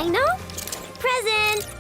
Final present!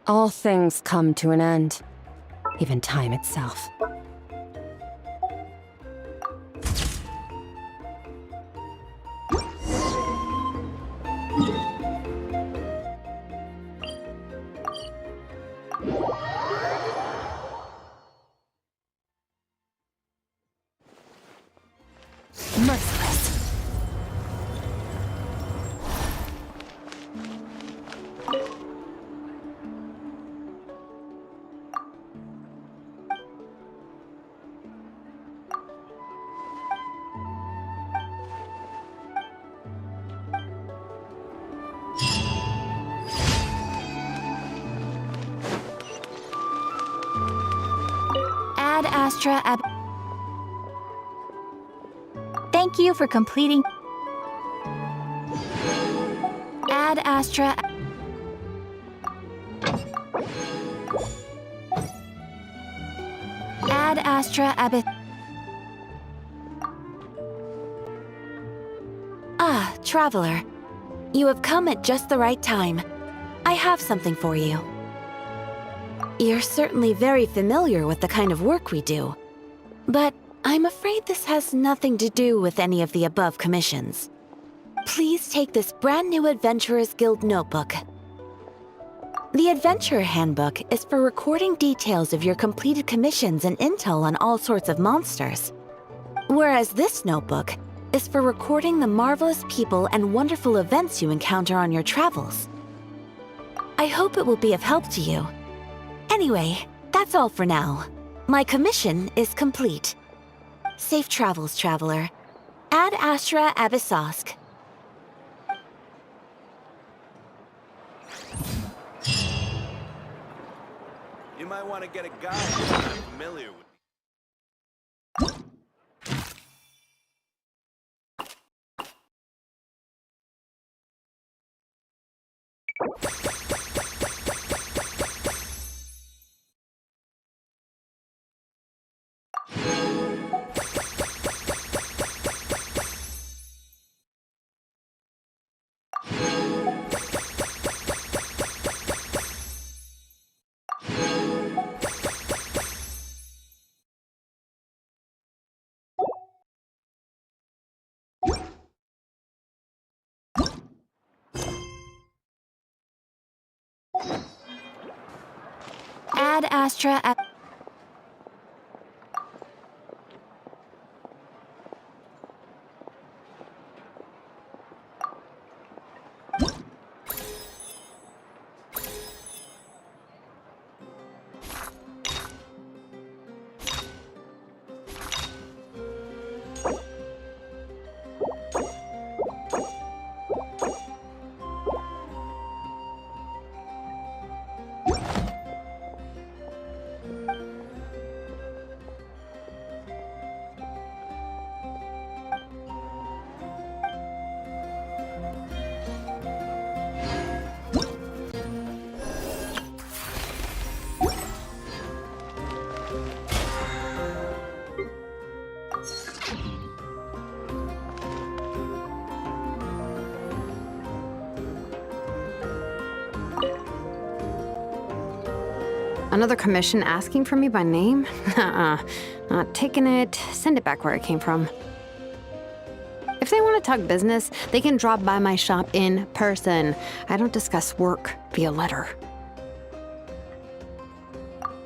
All things come to an end, even time itself. Merciless. Ad Astra Ab. Thank you for completing. Ad Astra. Ad Astra Abyss. Ah, traveler. You have come at just the right time. I have something for you. You're certainly very familiar with the kind of work we do. But I'm afraid this has nothing to do with any of the above commissions. Please take this brand new Adventurers Guild notebook. The Adventurer Handbook is for recording details of your completed commissions and intel on all sorts of monsters. Whereas this notebook is for recording the marvelous people and wonderful events you encounter on your travels. I hope it will be of help to you. Anyway, that's all for now. My commission is complete. Safe travels, traveler. Ad Astra Abyssosk. You might want to get a guide if you're not familiar with. Ad Astra Ab. Another commission asking for me by name? Nuh-uh. Not taking it. Send it back where it came from. If they want to talk business, they can drop by my shop in person. I don't discuss work via letter.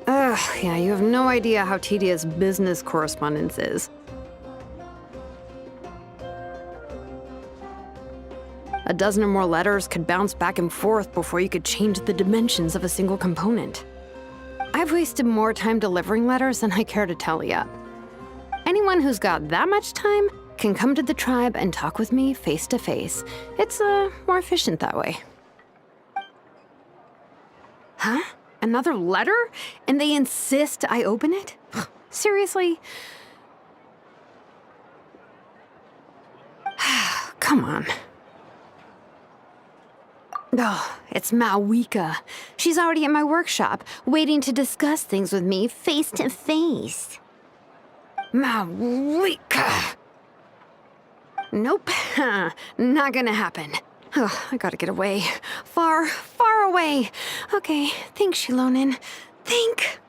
Ugh, yeah, you have no idea how tedious business correspondence is. A dozen or more letters could bounce back and forth before you could change the dimensions of a single component. I've wasted more time delivering letters than I care to tell ya. Anyone who's got that much time can come to the tribe and talk with me face to face. It's more efficient that way. Huh? Another letter? And they insist I open it? Seriously? Come on. Oh, it's Malwika. She's already at my workshop, waiting to discuss things with me face to face. Malwika! Nope, not gonna happen. Oh, I gotta get away. Far, far away. Okay, thanks, Shilonin. Think.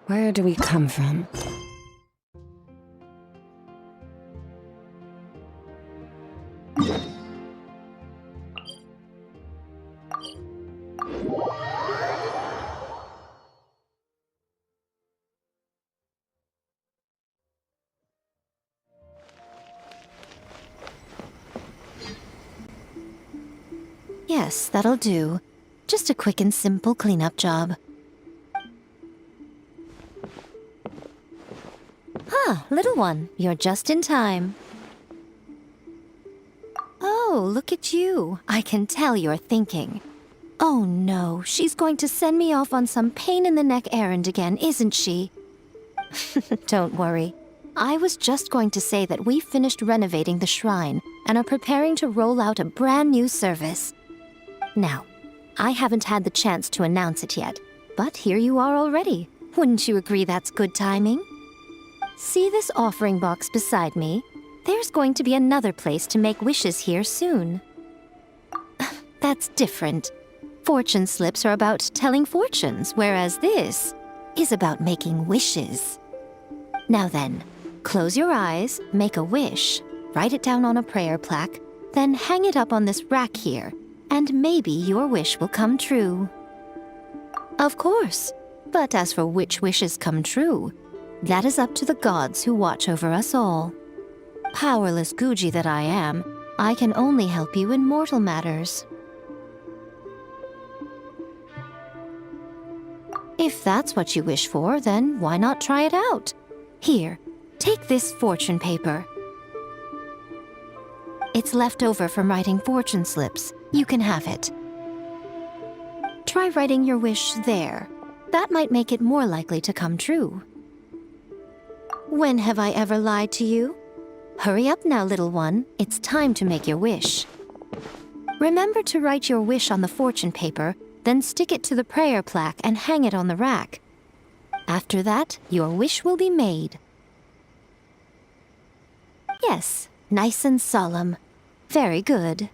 Where do we come from? Yes, that'll do. Just a quick and simple cleanup job. Ah, little one, you're just in time. Oh, look at you. I can tell you're thinking. Oh no, she's going to send me off on some pain-in-the-neck errand again, isn't she? Don't worry. I was just going to say that we finished renovating the shrine and are preparing to roll out a brand new service. Now, I haven't had the chance to announce it yet, but here you are already. Wouldn't you agree that's good timing? See this offering box beside me? There's going to be another place to make wishes here soon. That's different. Fortune slips are about telling fortunes, whereas this is about making wishes. Now then, close your eyes, make a wish, write it down on a prayer plaque, then hang it up on this rack here, and maybe your wish will come true. Of course, but as for which wishes come true, that is up to the gods who watch over us all. Powerless Guji that I am, I can only help you in mortal matters. If that's what you wish for, then why not try it out? Here, take this fortune paper. It's left over from writing fortune slips. You can have it. Try writing your wish there. That might make it more likely to come true. When have I ever lied to you? Hurry up now, little one. It's time to make your wish. Remember to write your wish on the fortune paper, then stick it to the prayer plaque and hang it on the rack. After that, your wish will be made. Yes, nice and solemn. Very good.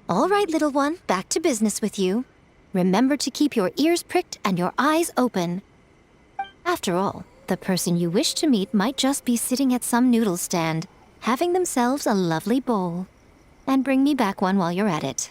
All right, little one, back to business with you. Remember to keep your ears pricked and your eyes open. After all, the person you wish to meet might just be sitting at some noodle stand, having themselves a lovely bowl. And bring me back one while you're at it.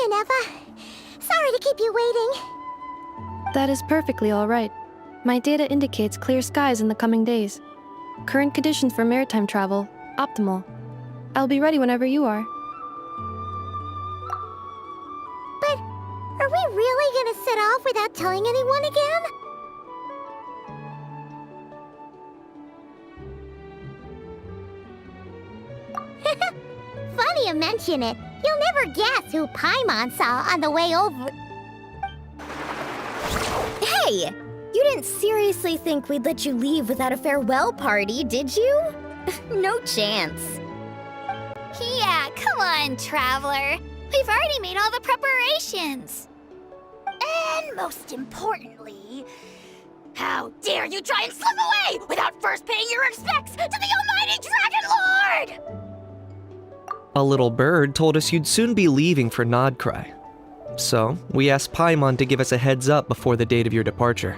Inefa. Sorry to keep you waiting. That is perfectly all right. My data indicates clear skies in the coming days. Current conditions for maritime travel, optimal. I'll be ready whenever you are. But are we really gonna set off without telling anyone again? Funny you mention it. You'll never guess who Paimon saw on the way over. Hey! You didn't seriously think we'd let you leave without a farewell party, did you? No chance. Yeah, come on, Traveler. We've already made all the preparations. And most importantly, how dare you try and slip away without first paying your respects to the almighty Dragon Lord! A little bird told us you'd soon be leaving for Nodcry. So, we asked Paimon to give us a heads up before the date of your departure.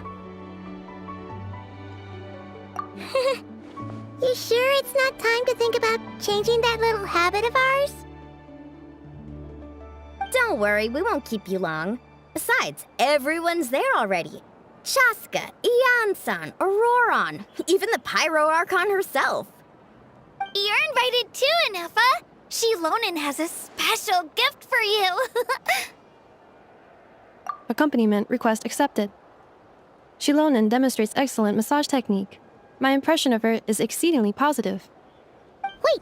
You sure it's not time to think about changing that little habit of ours? Don't worry, we won't keep you long. Besides, everyone's there already. Shaska, Ian-san, Auroron, even the Pyro Archon herself. You're invited too, Inefa. Shilonen has a special gift for you. Accompaniment request accepted. Shilonen demonstrates excellent massage technique. My impression of her is exceedingly positive. Wait,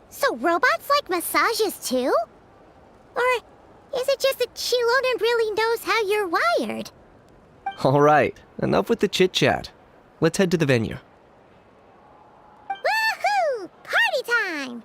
so robots like massages too? Or is it just that Shilonen really knows how you're wired? Alright, enough with the chit-chat. Let's head to the venue. Woohoo! Party time!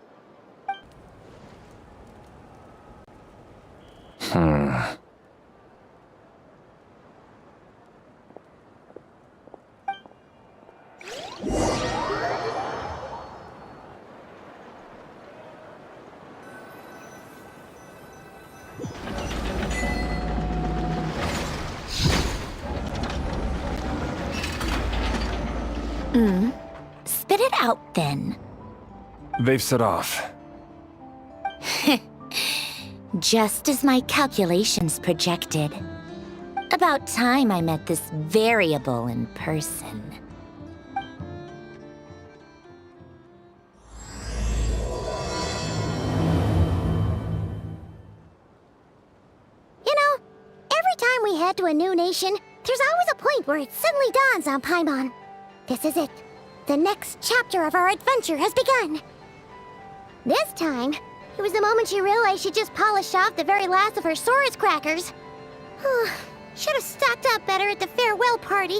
Spit it out then. They've set off. Just as my calculations projected. About time I met this variable in person. You know, every time we head to a new nation, there's always a point where it suddenly dawns on Paimon. This is it. The next chapter of our adventure has begun. This time, it was the moment she realized she just polished off the very last of her Saurus crackers. Should have stocked up better at the farewell party.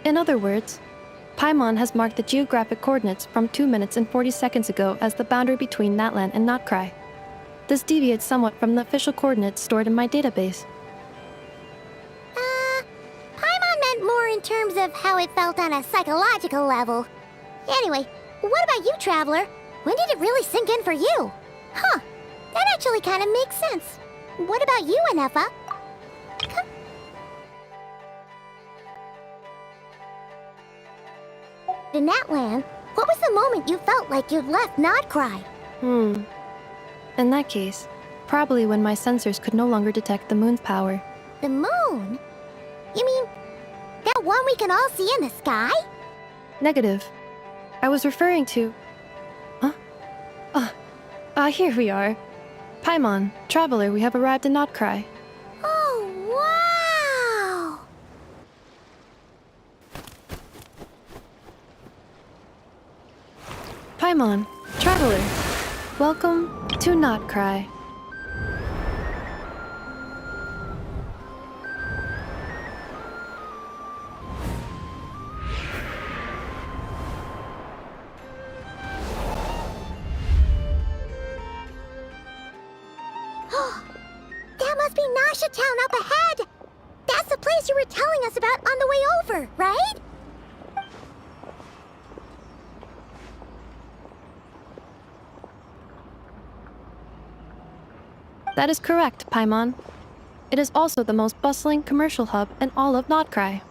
In other words, Paimon has marked the geographic coordinates from 2 minutes and 40 seconds ago as the boundary between Natlan and Notcry. This deviates somewhat from the official coordinates stored in my database. Paimon meant more in terms of how it felt on a psychological level. Anyway, what about you, Traveler? When did it really sink in for you? Huh, that actually kind of makes sense. What about you, Inefa? In Natlan, what was the moment you felt like you'd left Nodcry? In that case, probably when my sensors could no longer detect the moon's power. The moon? You mean that one we can all see in the sky? Negative. I was referring to... Here we are. Paimon, Traveler, we have arrived in Notcry. Oh, wow! Paimon, Traveler, welcome to Notcry. That must be Nasha Town up ahead! That's the place you were telling us about on the way over, right? That is correct, Paimon. It is also the most bustling commercial hub in all of Notcry.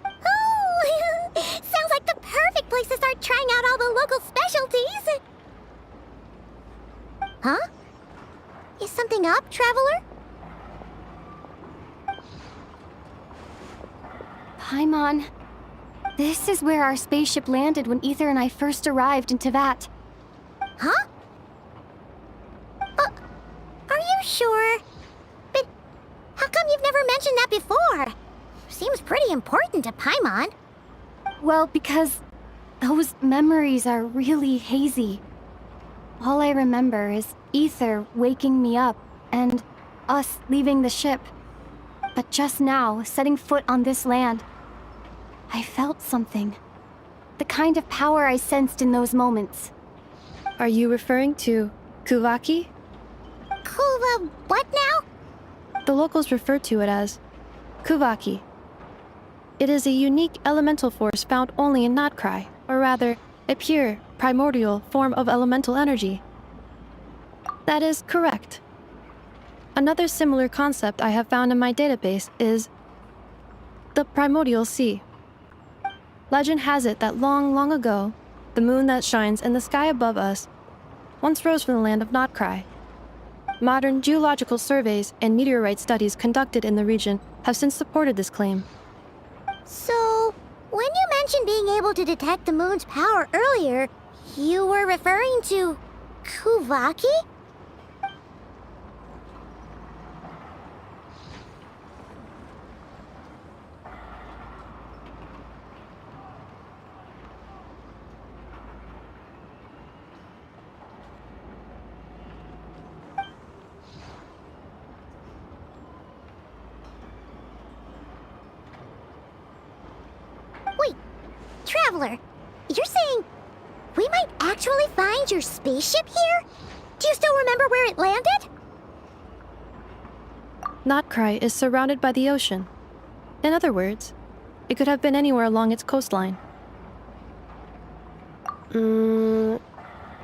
Oh, so up, Traveler? Paimon. This is where our spaceship landed when Ether and I first arrived in Tevat. Huh? Are you sure? But how come you've never mentioned that before? Seems pretty important to Paimon. Well, because those memories are really hazy. All I remember is Ether waking me up and us leaving the ship. But just now, setting foot on this land, I felt something. The kind of power I sensed in those moments. Are you referring to Kuvaki? Kuva, what now? The locals refer to it as Kuvaki. It is a unique elemental force found only in Notcry, or rather, a pure, primordial form of elemental energy. That is correct. Another similar concept I have found in my database is the primordial sea. Legend has it that long, long ago, the moon that shines in the sky above us once rose from the land of Notcry. Modern geological surveys and meteorite studies conducted in the region have since supported this claim. So, when you mentioned being able to detect the moon's power earlier, you were referring to Kuvaki? Wait, Traveler, you're saying we might actually find your spaceship here? Do you still remember where it landed? Notcry is surrounded by the ocean. In other words, it could have been anywhere along its coastline.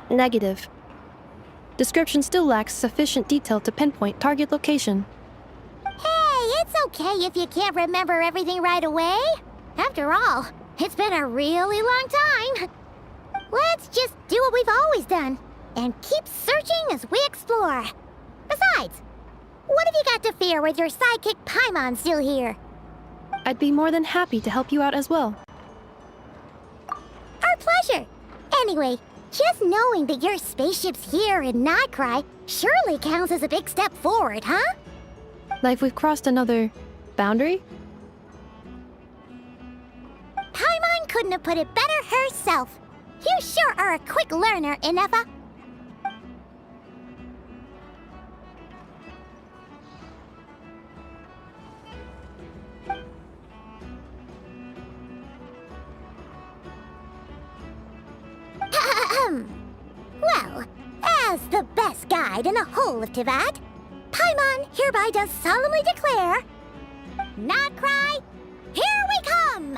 Negative. Description still lacks sufficient detail to pinpoint target location. Hey, it's okay if you can't remember everything right away. After all, it's been a really long time. Let's just do what we've always done and keep searching as we explore. Besides, what have you got to fear with your sidekick Paimon still here? I'd be more than happy to help you out as well. Our pleasure. Anyway, just knowing that your spaceship's here in Notcry surely counts as a big step forward, huh? Like we've crossed another boundary? Paimon couldn't have put it better herself. You sure are a quick learner, Inefa. Well, as the best guide in the whole of Tevat, Paimon hereby does solemnly declare, Notcry, here we come!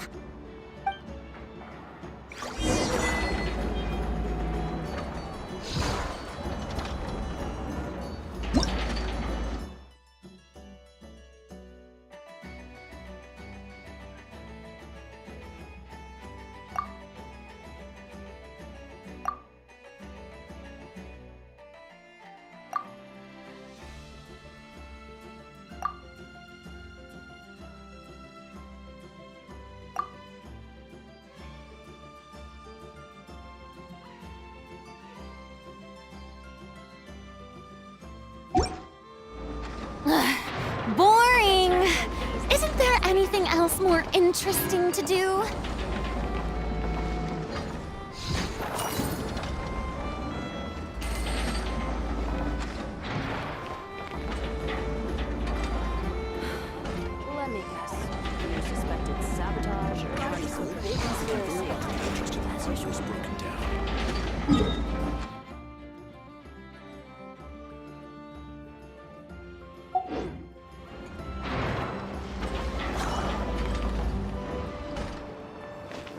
Boring! Isn't there anything else more interesting to do? Let me guess. You suspected sabotage or trying some big conspiracy.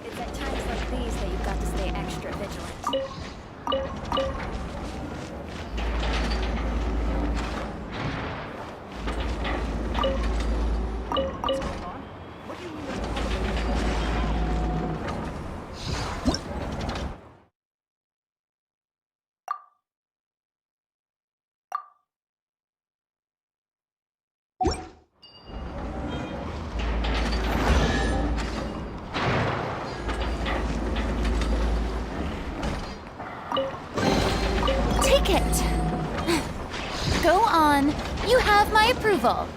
It's at times like these that you've got to stay extra vigilant. You have my approval.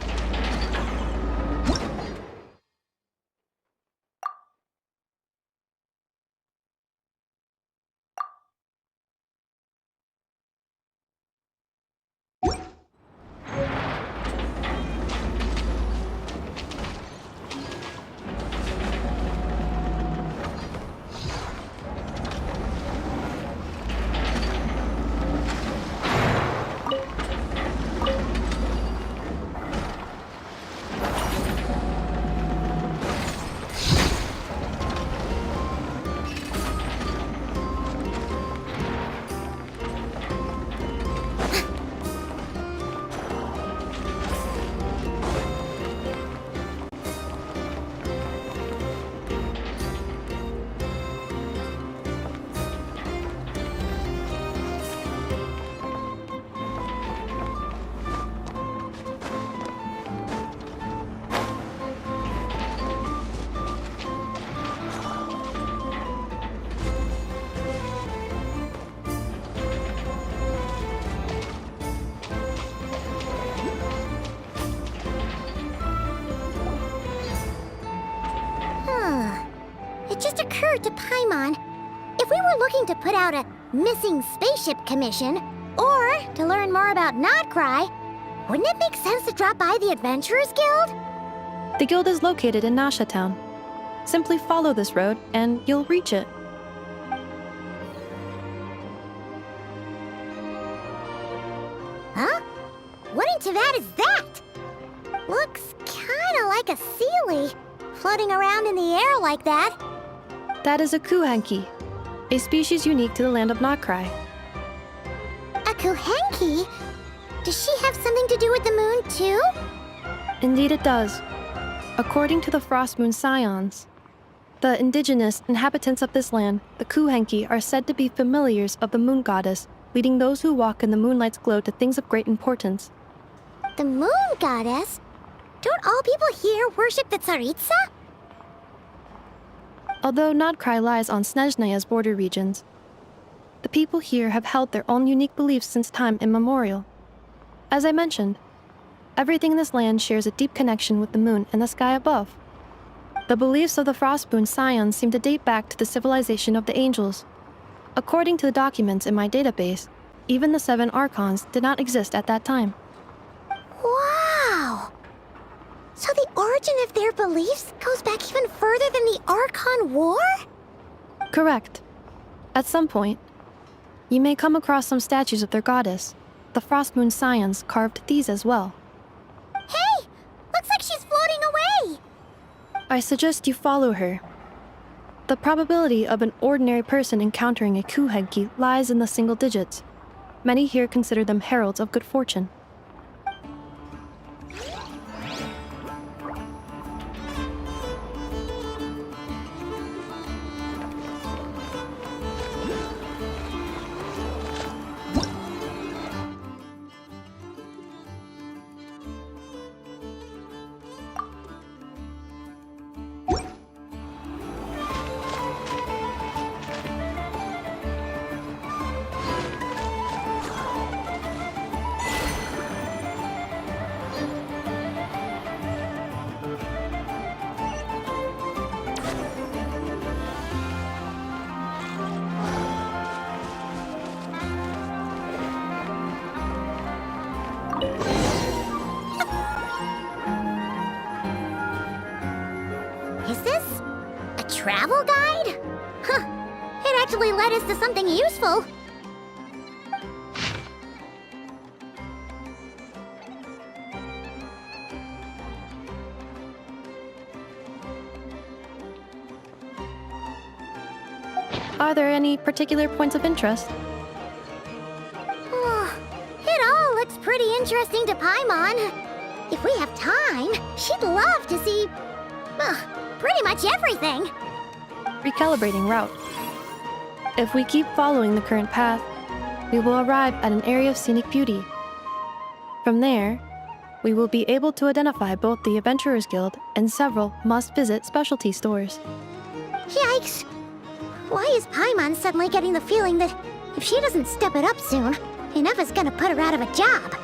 It just occurred to Paimon, if we were looking to put out a missing spaceship commission, or to learn more about Nodcry, wouldn't it make sense to drop by the Adventurers Guild? The guild is located in Nasha Town. Simply follow this road and you'll reach it. Huh? What in Teyvat is that? Looks kinda like a Seelie, floating around in the air like that. That is a Kuhanki, a species unique to the land of Nodcry. A Kuhenki? Does she have something to do with the moon, too? Indeed it does. According to the Frost Moon Scions, the indigenous inhabitants of this land, the Kuhenki, are said to be familiars of the moon goddess, leading those who walk in the moonlight's glow to things of great importance. The moon goddess? Don't all people here worship the Tsaritsa? Although Nodcry lies on Snezhnaya's border regions, the people here have held their own unique beliefs since time immemorial. As I mentioned, everything in this land shares a deep connection with the moon and the sky above. The beliefs of the Frostmoon Scions seem to date back to the civilization of the angels. According to the documents in my database, even the 7 archons did not exist at that time. Wow! So the origin of their beliefs goes back even further than the Archon War? Correct. At some point, you may come across some statues of their goddess. The Frostmoon Scions carved these as well. Hey! Looks like she's floating away! I suggest you follow her. The probability of an ordinary person encountering a Kuhenki lies in the single digits. Many here consider them heralds of good fortune. Is this a travel guide? Huh. It actually led us to something useful. Are there any particular points of interest? It all looks pretty interesting to Paimon. If we have time, she'd love to see, pretty much everything. Recalibrating route. If we keep following the current path, we will arrive at an area of scenic beauty. From there, we will be able to identify both the Adventurers Guild and several must-visit specialty stores. Yikes! Why is Paimon suddenly getting the feeling that if she doesn't step it up soon, Ineva's gonna put her out of a job?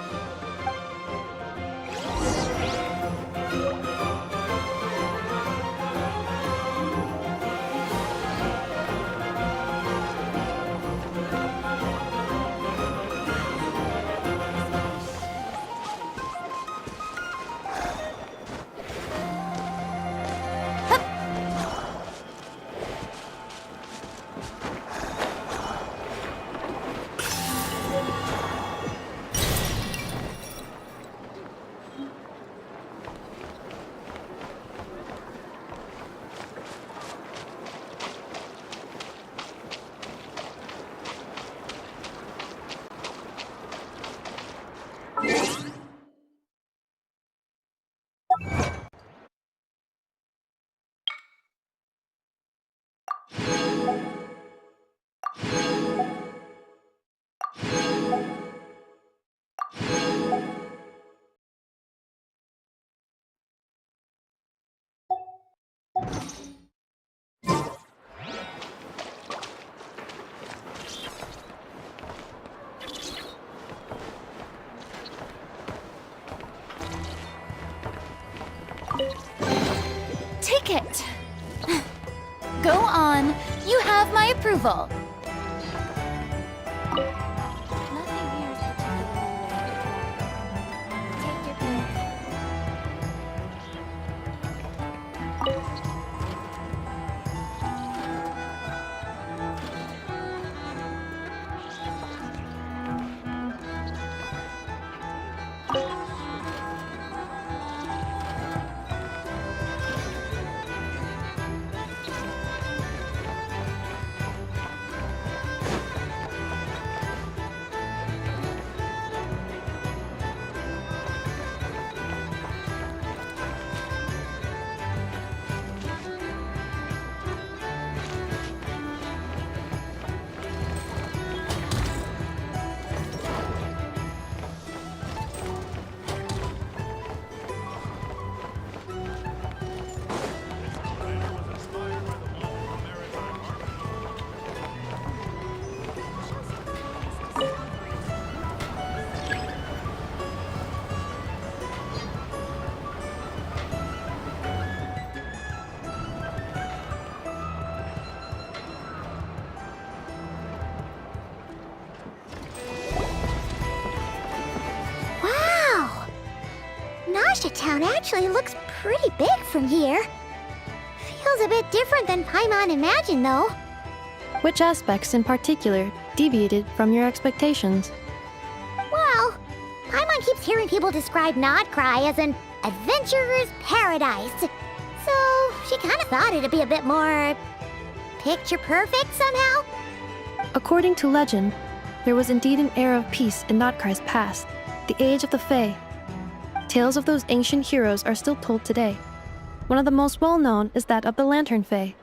Ticket! Go on. You have my approval. Nothing here is particularly take your pick. Nasha Town actually looks pretty big from here. Feels a bit different than Paimon imagined, though. Which aspects in particular deviated from your expectations? Well, Paimon keeps hearing people describe Nodcry as an adventurer's paradise. So she kind of thought it'd be a bit more picture perfect somehow. According to legend, there was indeed an era of peace in Nodcry's past, the Age of the Fae. Tales of those ancient heroes are still told today. One of the most well-known is that of the Lantern Fae.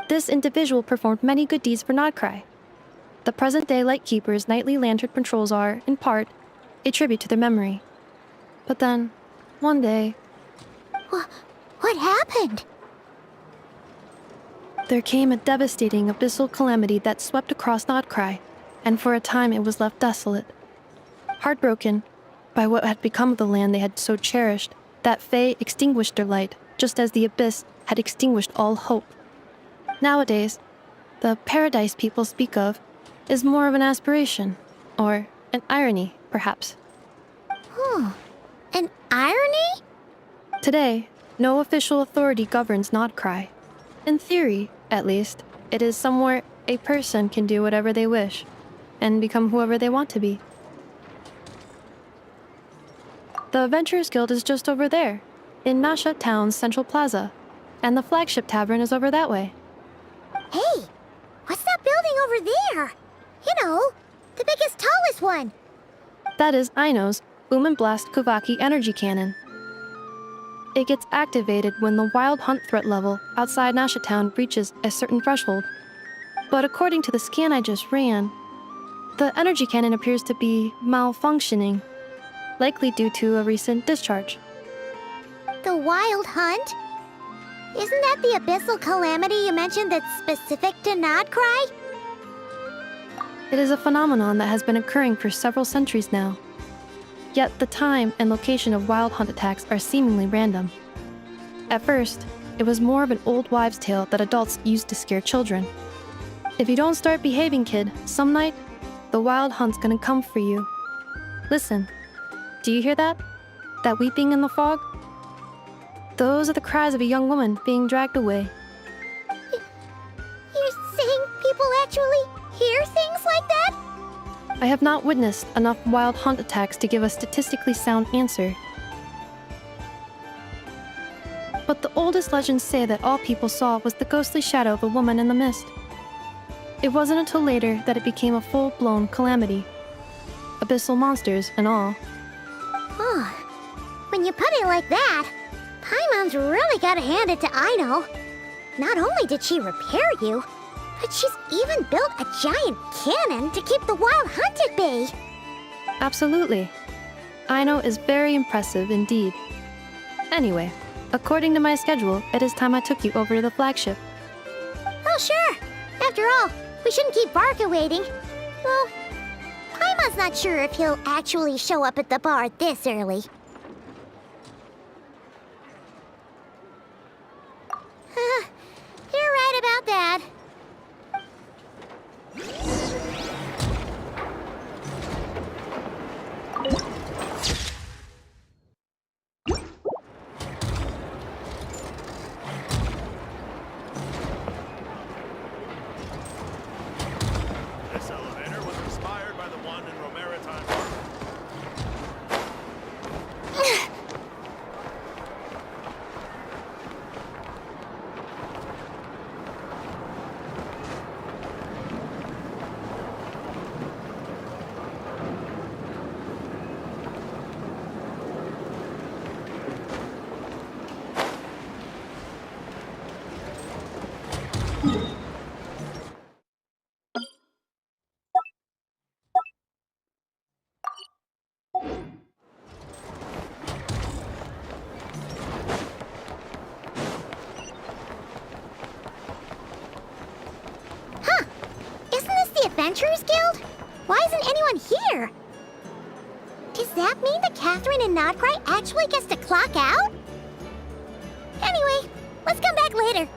This individual performed many good deeds for Nodcry. The present-day Lightkeeper's nightly lantern patrols are, in part, a tribute to their memory. But then, one day, What happened? there came a devastating abyssal calamity that swept across Nodcry, and for a time it was left desolate. Heartbroken by what had become of the land they had so cherished, that Fae extinguished their light, just as the abyss had extinguished all hope. Nowadays, the paradise people speak of is more of an aspiration, or an irony, perhaps. An irony? Today, no official authority governs Nodcry. In theory, at least, it is somewhere a person can do whatever they wish, and become whoever they want to be. The Adventurers Guild is just over there, in Nasha Town's Central Plaza, and the flagship tavern is over that way. Hey, what's that building over there? You know, the biggest, tallest one. That is Aino's Boom and Blast Kuvaki energy cannon. It gets activated when the wild hunt threat level outside Nasha Town reaches a certain threshold. But according to the scan I just ran, the energy cannon appears to be malfunctioning, likely due to a recent discharge. The wild hunt? Isn't that the abyssal calamity you mentioned that's specific to Nodcry? It is a phenomenon that has been occurring for several centuries now. Yet the time and location of wild hunt attacks are seemingly random. At first, it was more of an old wives' tale that adults used to scare children. If you don't start behaving, kid, some night, the wild hunt's gonna come for you. Listen, do you hear that? That weeping in the fog? Those are the cries of a young woman being dragged away. You're saying people actually hear things like that? I have not witnessed enough wild hunt attacks to give a statistically sound answer. But the oldest legends say that all people saw was the ghostly shadow of a woman in the mist. It wasn't until later that it became a full-blown calamity. Abyssal monsters and all. When you put it like that, Paimon's really gotta hand it to Aino. Not only did she repair you, but she's even built a giant cannon to keep the wild hunt at bay. Absolutely. Aino is very impressive indeed. Anyway, according to my schedule, it is time I took you over to the flagship. Oh, sure. After all, we shouldn't keep Varka waiting. Well, Paimon's not sure if he'll actually show up at the bar this early. You're right about that. This elevator was inspired by the one in Romaritime Harbor. Huh. Isn't this the Adventurers Guild? Why isn't anyone here? Does that mean that Catherine and Nodcry actually gets to clock out? Anyway, let's come back later.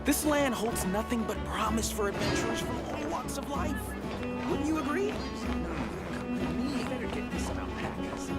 This land holds nothing but promise for adventurers from all walks of life. Wouldn't you agree? We better get this some alpacas.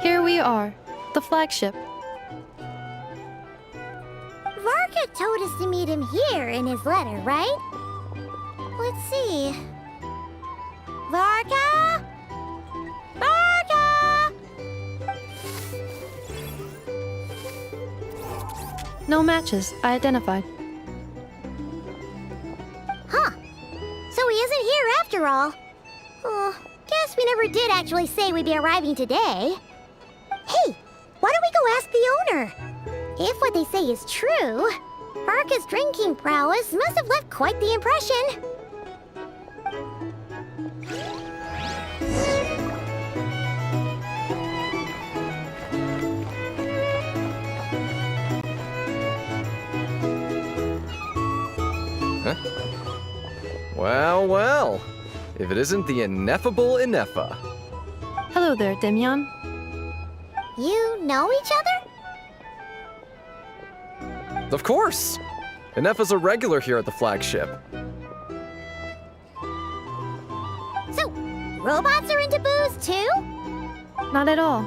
Here we are, the flagship. Varka told us to meet him here in his letter, right? Let's see. Varka? Varka! No matches, I identified. Huh. So he isn't here after all. Oh, guess we never did actually say we'd be arriving today. Hey, why don't we go ask the owner? If what they say is true, Varka's drinking prowess must have left quite the impression. Well, well. If it isn't the ineffable Inefa. Hello there, Demyon. You know each other? Of course! Inefa's a regular here at the flagship. So, robots are into booze too? Not at all.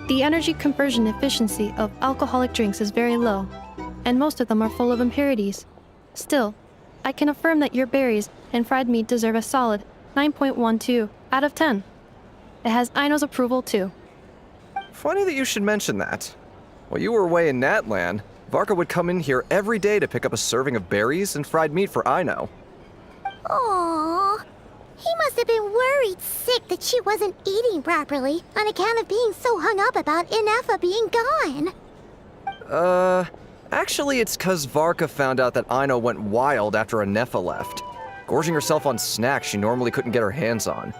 The energy conversion efficiency of alcoholic drinks is very low, and most of them are full of impurities. Still, I can affirm that your berries and fried meat deserve a solid 9.12 out of 10. It has Aino's approval too. Funny that you should mention that. While you were away in Natlan, Varka would come in here every day to pick up a serving of berries and fried meat for Aino. Aww. He must have been worried sick that she wasn't eating properly on account of being so hung up about Inefa being gone. Actually it's 'cause Varka found out that Aino went wild after Inefa left, gorging herself on snacks she normally couldn't get her hands on.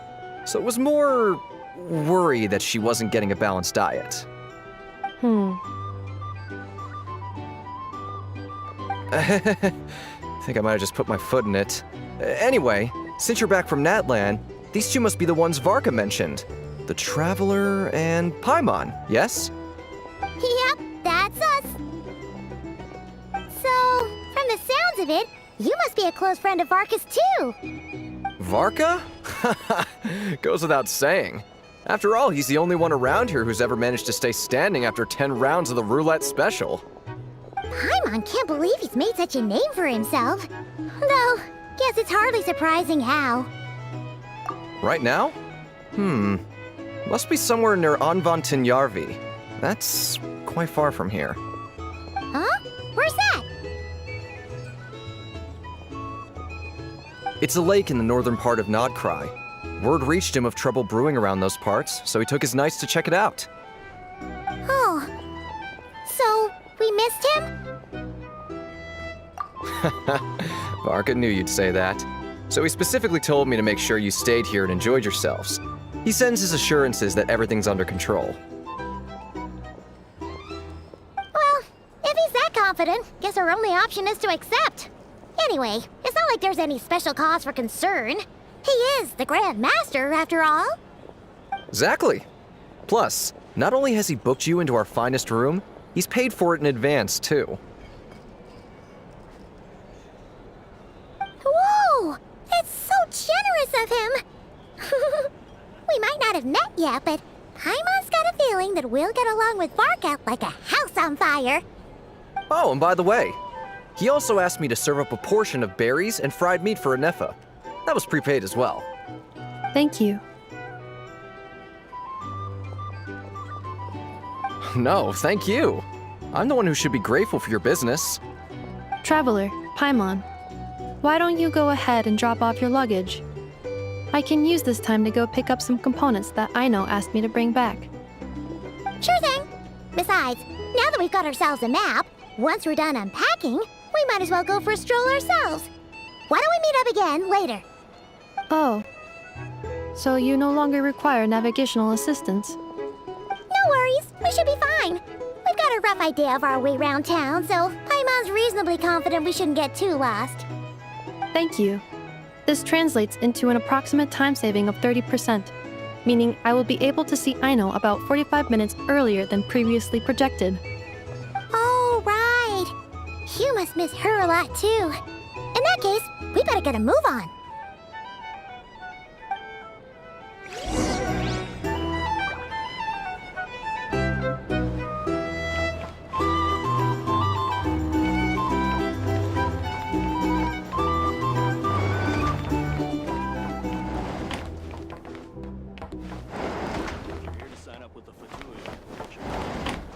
So it was more worry that she wasn't getting a balanced diet. I think I might have just put my foot in it. Anyway, since you're back from Natlan, these two must be the ones Varka mentioned. The Traveler and Paimon, yes? Yep, that's us. So, from the sounds of it, you must be a close friend of Varka's too. Varka? Goes without saying. After all, he's the only one around here who's ever managed to stay standing after 10 rounds of the roulette special. Paimon can't believe he's made such a name for himself. Though, guess it's hardly surprising how. Right now? Must be somewhere near Anvantinyarvi. That's quite far from here. Huh? Where's that? It's a lake in the northern part of Nodcry. Word reached him of trouble brewing around those parts, so he took his knights to check it out. Oh. So, we missed him? Varka knew you'd say that. So he specifically told me to make sure you stayed here and enjoyed yourselves. He sends his assurances that everything's under control. Well, if he's that confident, guess our only option is to accept. Anyway, it's not like there's any special cause for concern. He is the Grand Master, after all. Exactly. Plus, not only has he booked you into our finest room, he's paid for it in advance, too. Whoa! That's so generous of him! We might not have met yet, but Paimon's got a feeling that we'll get along with Varka like a house on fire. Oh, and by the way, he also asked me to serve up a portion of berries and fried meat for Inefa. That was prepaid as well. Thank you. No, thank you. I'm the one who should be grateful for your business. Traveler, Paimon, why don't you go ahead and drop off your luggage? I can use this time to go pick up some components that Aino asked me to bring back. Sure thing. Besides, now that we've got ourselves a map, once we're done unpacking, we might as well go for a stroll ourselves. Why don't we meet up again later? Oh. So you no longer require navigational assistance? No worries, we should be fine. We've got a rough idea of our way around town, so Paimon's reasonably confident we shouldn't get too lost. Thank you. This translates into an approximate time saving of 30%, meaning I will be able to see Aino about 45 minutes earlier than previously projected. Oh, right. You must miss her a lot, too. In that case, we better get a move on.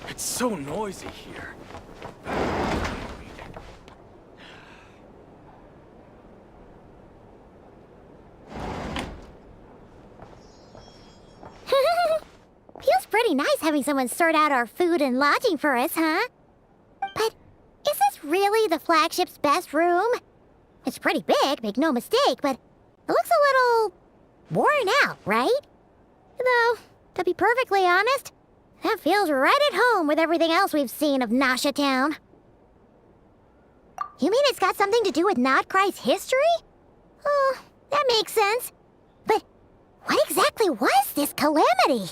It's so noisy here. Feels pretty nice having someone sort out our food and lodging for us, huh? But is this really the flagship's best room? It's pretty big, make no mistake, but it looks a little worn out, right? Though, to be perfectly honest, that feels right at home with everything else we've seen of Nasha Town. You mean it's got something to do with Nodcry's history? Oh, that makes sense. But what exactly was this calamity?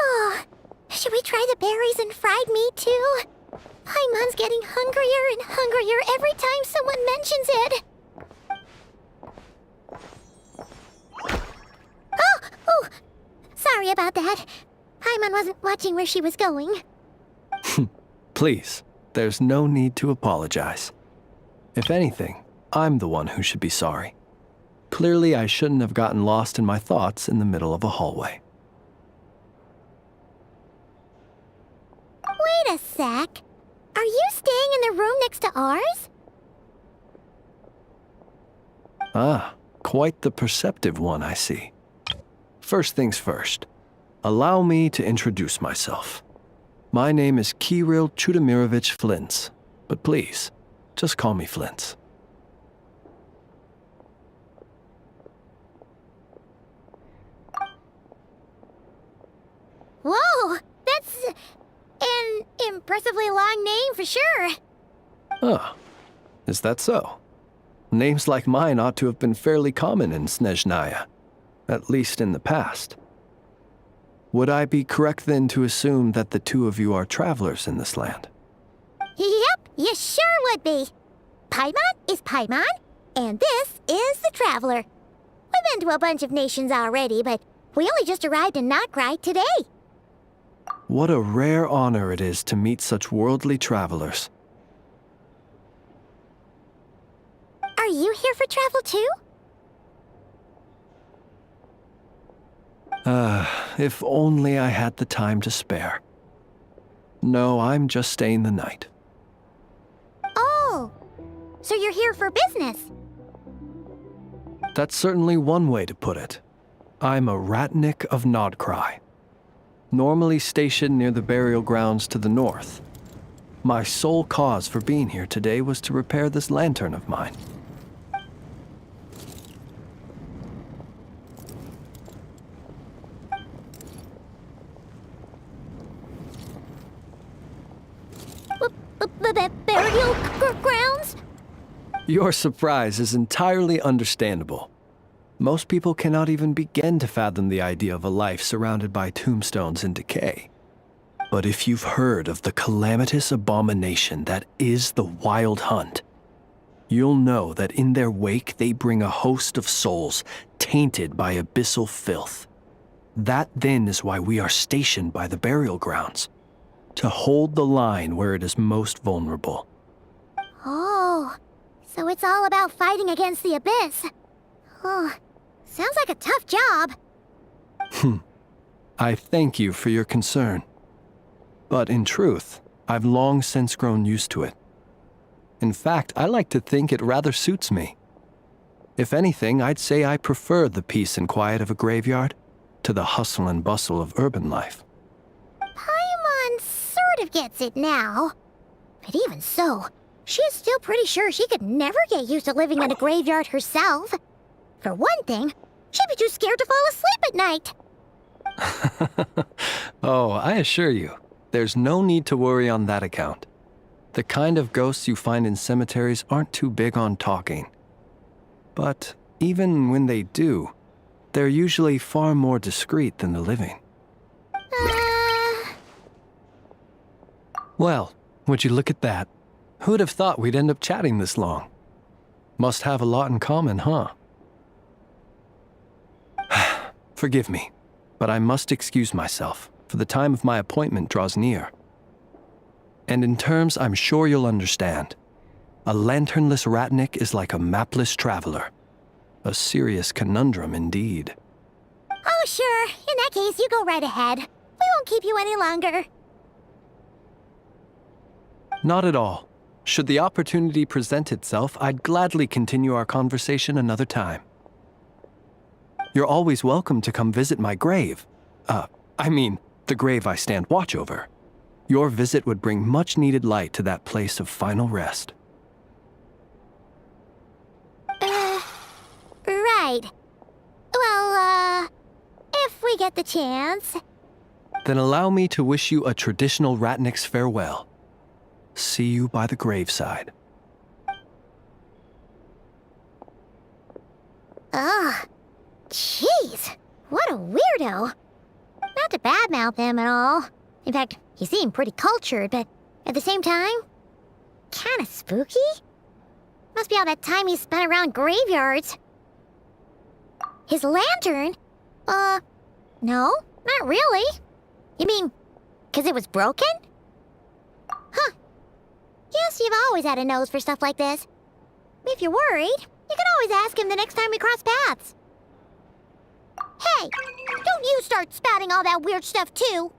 Oh, should we try the berries and fried meat too? Paimon's getting hungrier and hungrier every time someone mentions it. Oh, sorry about that. Paimon wasn't watching where she was going. Please, there's no need to apologize. If anything, I'm the one who should be sorry. Clearly, I shouldn't have gotten lost in my thoughts in the middle of a hallway. Wait a sec. Are you staying in the room next to ours? Ah, quite the perceptive one, I see. First things first, allow me to introduce myself. My name is Kirill Chudamirovich Flintz, but please, just call me Flintz. Whoa, that's an impressively long name for sure. Ah, is that so? Names like mine ought to have been fairly common in Snezhnaya, at least in the past. Would I be correct then to assume that the two of you are travelers in this land? Yep, you sure would be. Paimon is Paimon, and this is the Traveler. We've been to a bunch of nations already, but we only just arrived in Nodcry today. What a rare honor it is to meet such worldly travelers. Are you here for travel too? If only I had the time to spare. No, I'm just staying the night. Oh, so you're here for business? That's certainly one way to put it. I'm a Ratnik of Nodcry, normally stationed near the burial grounds to the north. My sole cause for being here today was to repair this lantern of mine. Burial grounds? Your surprise is entirely understandable. Most people cannot even begin to fathom the idea of a life surrounded by tombstones and decay. But if you've heard of the calamitous abomination that is the Wild Hunt, you'll know that in their wake they bring a host of souls tainted by abyssal filth. That then is why we are stationed by the burial grounds, to hold the line where it is most vulnerable. Oh, so it's all about fighting against the abyss. Oh, sounds like a tough job. I thank you for your concern. But in truth, I've long since grown used to it. In fact, I like to think it rather suits me. If anything, I'd say I prefer the peace and quiet of a graveyard to the hustle and bustle of urban life. Paimon sort of gets it now. But even so, she is still pretty sure she could never get used to living in a graveyard herself. For one thing, she'd be too scared to fall asleep at night. Oh, I assure you, there's no need to worry on that account. The kind of ghosts you find in cemeteries aren't too big on talking. But even when they do, they're usually far more discreet than the living. Well, would you look at that? Who'd have thought we'd end up chatting this long? Must have a lot in common, huh? Forgive me, but I must excuse myself, for the time of my appointment draws near. And in terms I'm sure you'll understand, a lanternless Ratnik is like a mapless traveler. A serious conundrum indeed. Oh, sure. In that case, you go right ahead. We won't keep you any longer. Not at all. Should the opportunity present itself, I'd gladly continue our conversation another time. You're always welcome to come visit my grave. I mean, the grave I stand watch over. Your visit would bring much-needed light to that place of final rest. right. Well, if we get the chance. Then allow me to wish you a traditional Ratnik's farewell. See you by the graveside. Ugh. Jeez. What a weirdo. Not to badmouth him at all. In fact, he seemed pretty cultured, but at the same time, kinda spooky? Must be all that time he spent around graveyards. His lantern? No, not really. You mean, 'cause it was broken? Huh. Guess you've always had a nose for stuff like this. If you're worried, you can always ask him the next time we cross paths. Hey, don't you start spouting all that weird stuff too.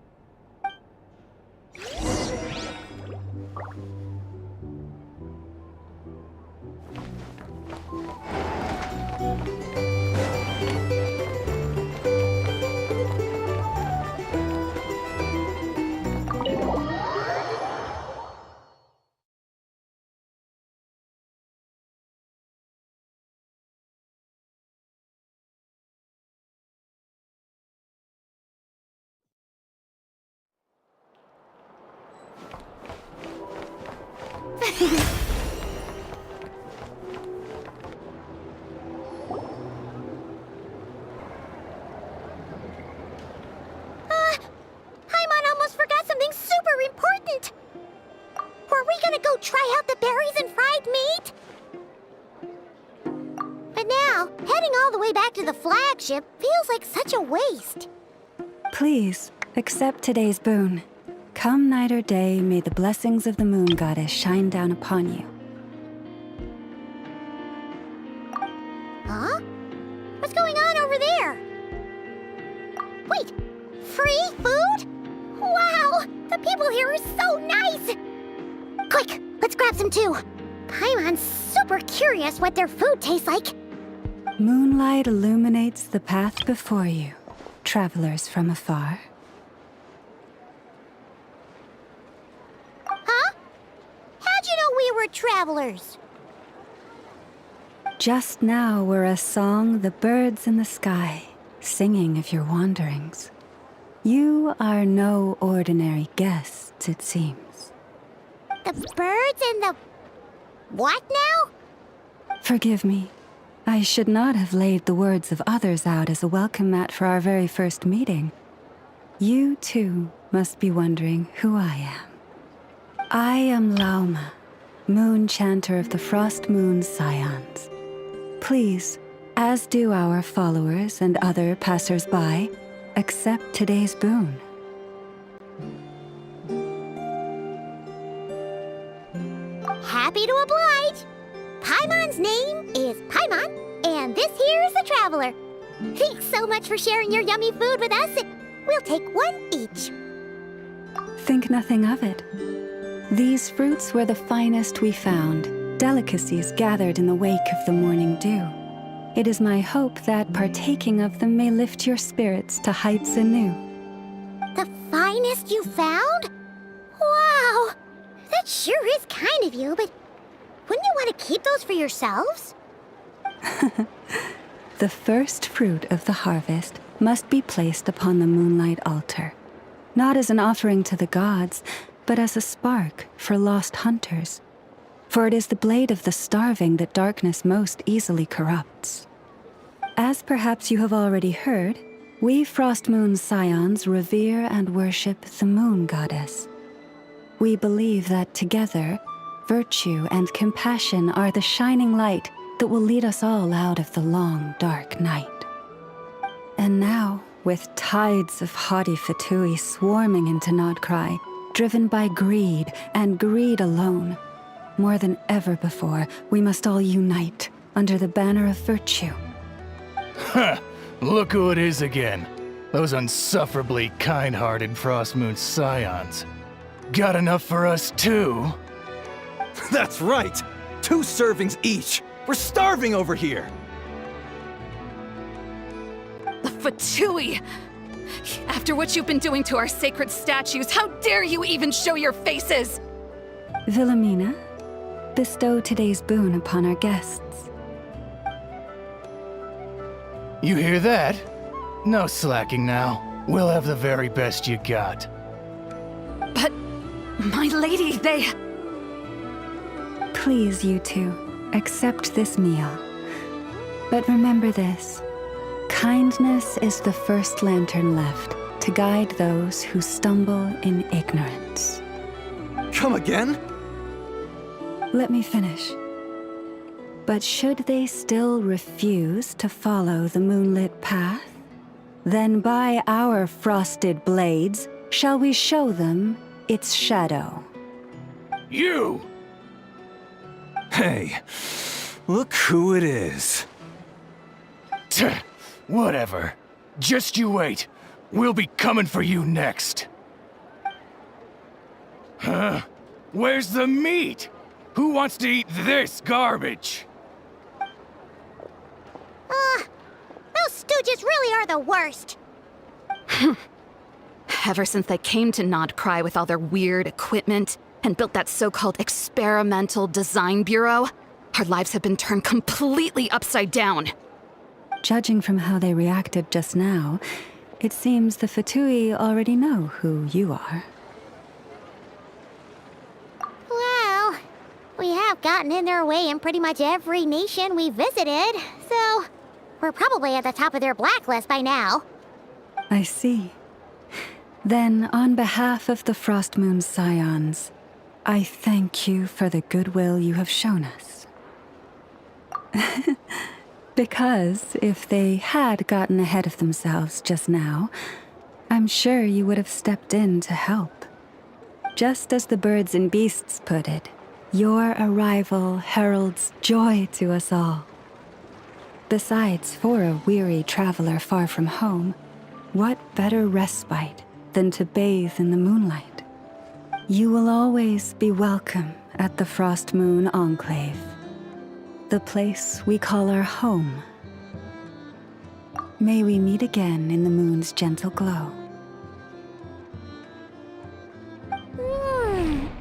Paimon almost forgot something super important. Were we gonna go try out the berries and fried meat? But now, heading all the way back to the flagship feels like such a waste. Please, accept today's boon. Come night or day, may the blessings of the moon goddess shine down upon you. Huh? What's going on over there? Wait, free food? Wow, the people here are so nice! Quick, let's grab some too. Paimon's super curious what their food tastes like. Moonlight illuminates the path before you, travelers from afar. Huh? How'd you know we were travelers? Just now were a song the birds in the sky, singing of your wanderings. You are no ordinary guests, it seems. The birds and the... what now? Forgive me. I should not have laid the words of others out as a welcome mat for our very first meeting. You, too, must be wondering who I am. I am Lauma, moon chanter of the Frost Moon's scions. Please, as do our followers and other passers-by, accept today's boon. Happy to oblige. Paimon's name is Paimon, and this here is the Traveler. Thanks so much for sharing your yummy food with us. We'll take one each. Think nothing of it. These fruits were the finest we found, delicacies gathered in the wake of the morning dew. It is my hope that partaking of them may lift your spirits to heights anew. The finest you found? Wow! That sure is kind of you, but wouldn't you want to keep those for yourselves? The first fruit of the harvest must be placed upon the moonlight altar, not as an offering to the gods, but as a spark for lost hunters. For it is the blade of the starving that darkness most easily corrupts. As perhaps you have already heard, we Frost Moon's scions revere and worship the moon goddess. We believe that together, virtue and compassion are the shining light that will lead us all out of the long, dark night. And now, with tides of haughty Fatui swarming into Nodcry, driven by greed and greed alone, more than ever before, we must all unite under the banner of virtue. Huh, look who it is again. Those unsufferably kind-hearted Frost Moon scions. Got enough for us too? That's right! 2 servings each! We're starving over here! The Fatui! After what you've been doing to our sacred statues, how dare you even show your faces! Wilhelmina, bestow today's boon upon our guests. You hear that? No slacking now. We'll have the very best you got. But, my lady, they... Please, you two, accept this meal. But remember this. Kindness is the first lantern left to guide those who stumble in ignorance. Come again? Let me finish. But should they still refuse to follow the moonlit path, then by our frosted blades shall we show them its shadow. You! Hey, look who it is. Whatever. Just you wait. We'll be coming for you next. Huh? Where's the meat? Who wants to eat this garbage? Those stooges really are the worst. Ever since they came to Nodcry with all their weird equipment and built that so-called experimental design bureau, our lives have been turned completely upside down. Judging from how they reacted just now, it seems the Fatui already know who you are. Well, we have gotten in their way in pretty much every nation we visited, so we're probably at the top of their blacklist by now. I see. Then, on behalf of the Frost Moon Scions, I thank you for the goodwill you have shown us. Because if they had gotten ahead of themselves just now, I'm sure you would have stepped in to help. Just as the birds and beasts put it, your arrival heralds joy to us all. Besides, for a weary traveler far from home, what better respite than to bathe in the moonlight? You will always be welcome at the Frost Moon Enclave, the place we call our home. May we meet again in the moon's gentle glow.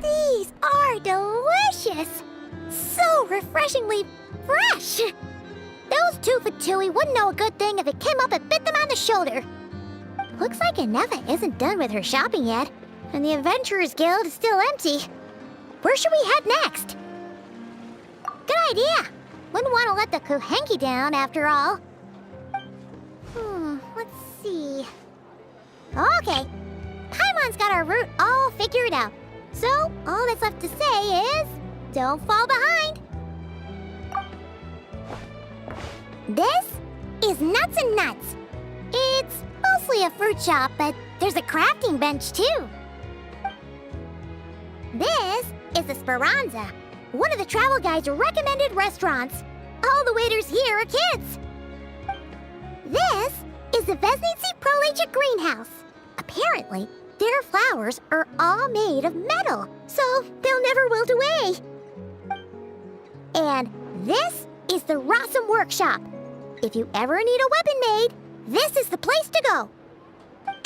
These are delicious! So refreshingly fresh! Those two Fatui wouldn't know a good thing if it came up and bit them on the shoulder. Looks like Inefa isn't done with her shopping yet, and the Adventurers Guild is still empty. Where should we head next? Good idea! Wouldn't want to let the Kuhenki down, after all. Let's see... Okay, Paimon's got our route all figured out. So, all that's left to say is... don't fall behind! This is Nuts and Nuts. It's mostly a fruit shop, but there's a crafting bench, too. This is the Speranza, one of the travel guide's recommended restaurants. All the waiters here are kids. This is the Vesnitsi Prolegia greenhouse. Apparently, their flowers are all made of metal, so they'll never wilt away. And this is the Rossum Workshop. If you ever need a weapon made, this is the place to go.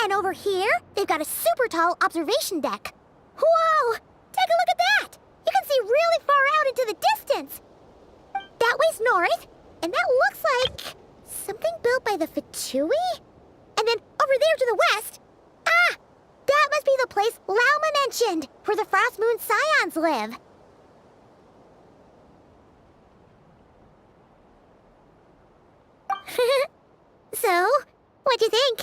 And over here, they've got a super tall observation deck. Whoa! Take a look at that! You can see really far out into the distance. That way's north, and that looks like something built by the Fatui? And then over there to the west, that must be the place Lauma mentioned, where the Frost Moon Scions live. So, what'd you think?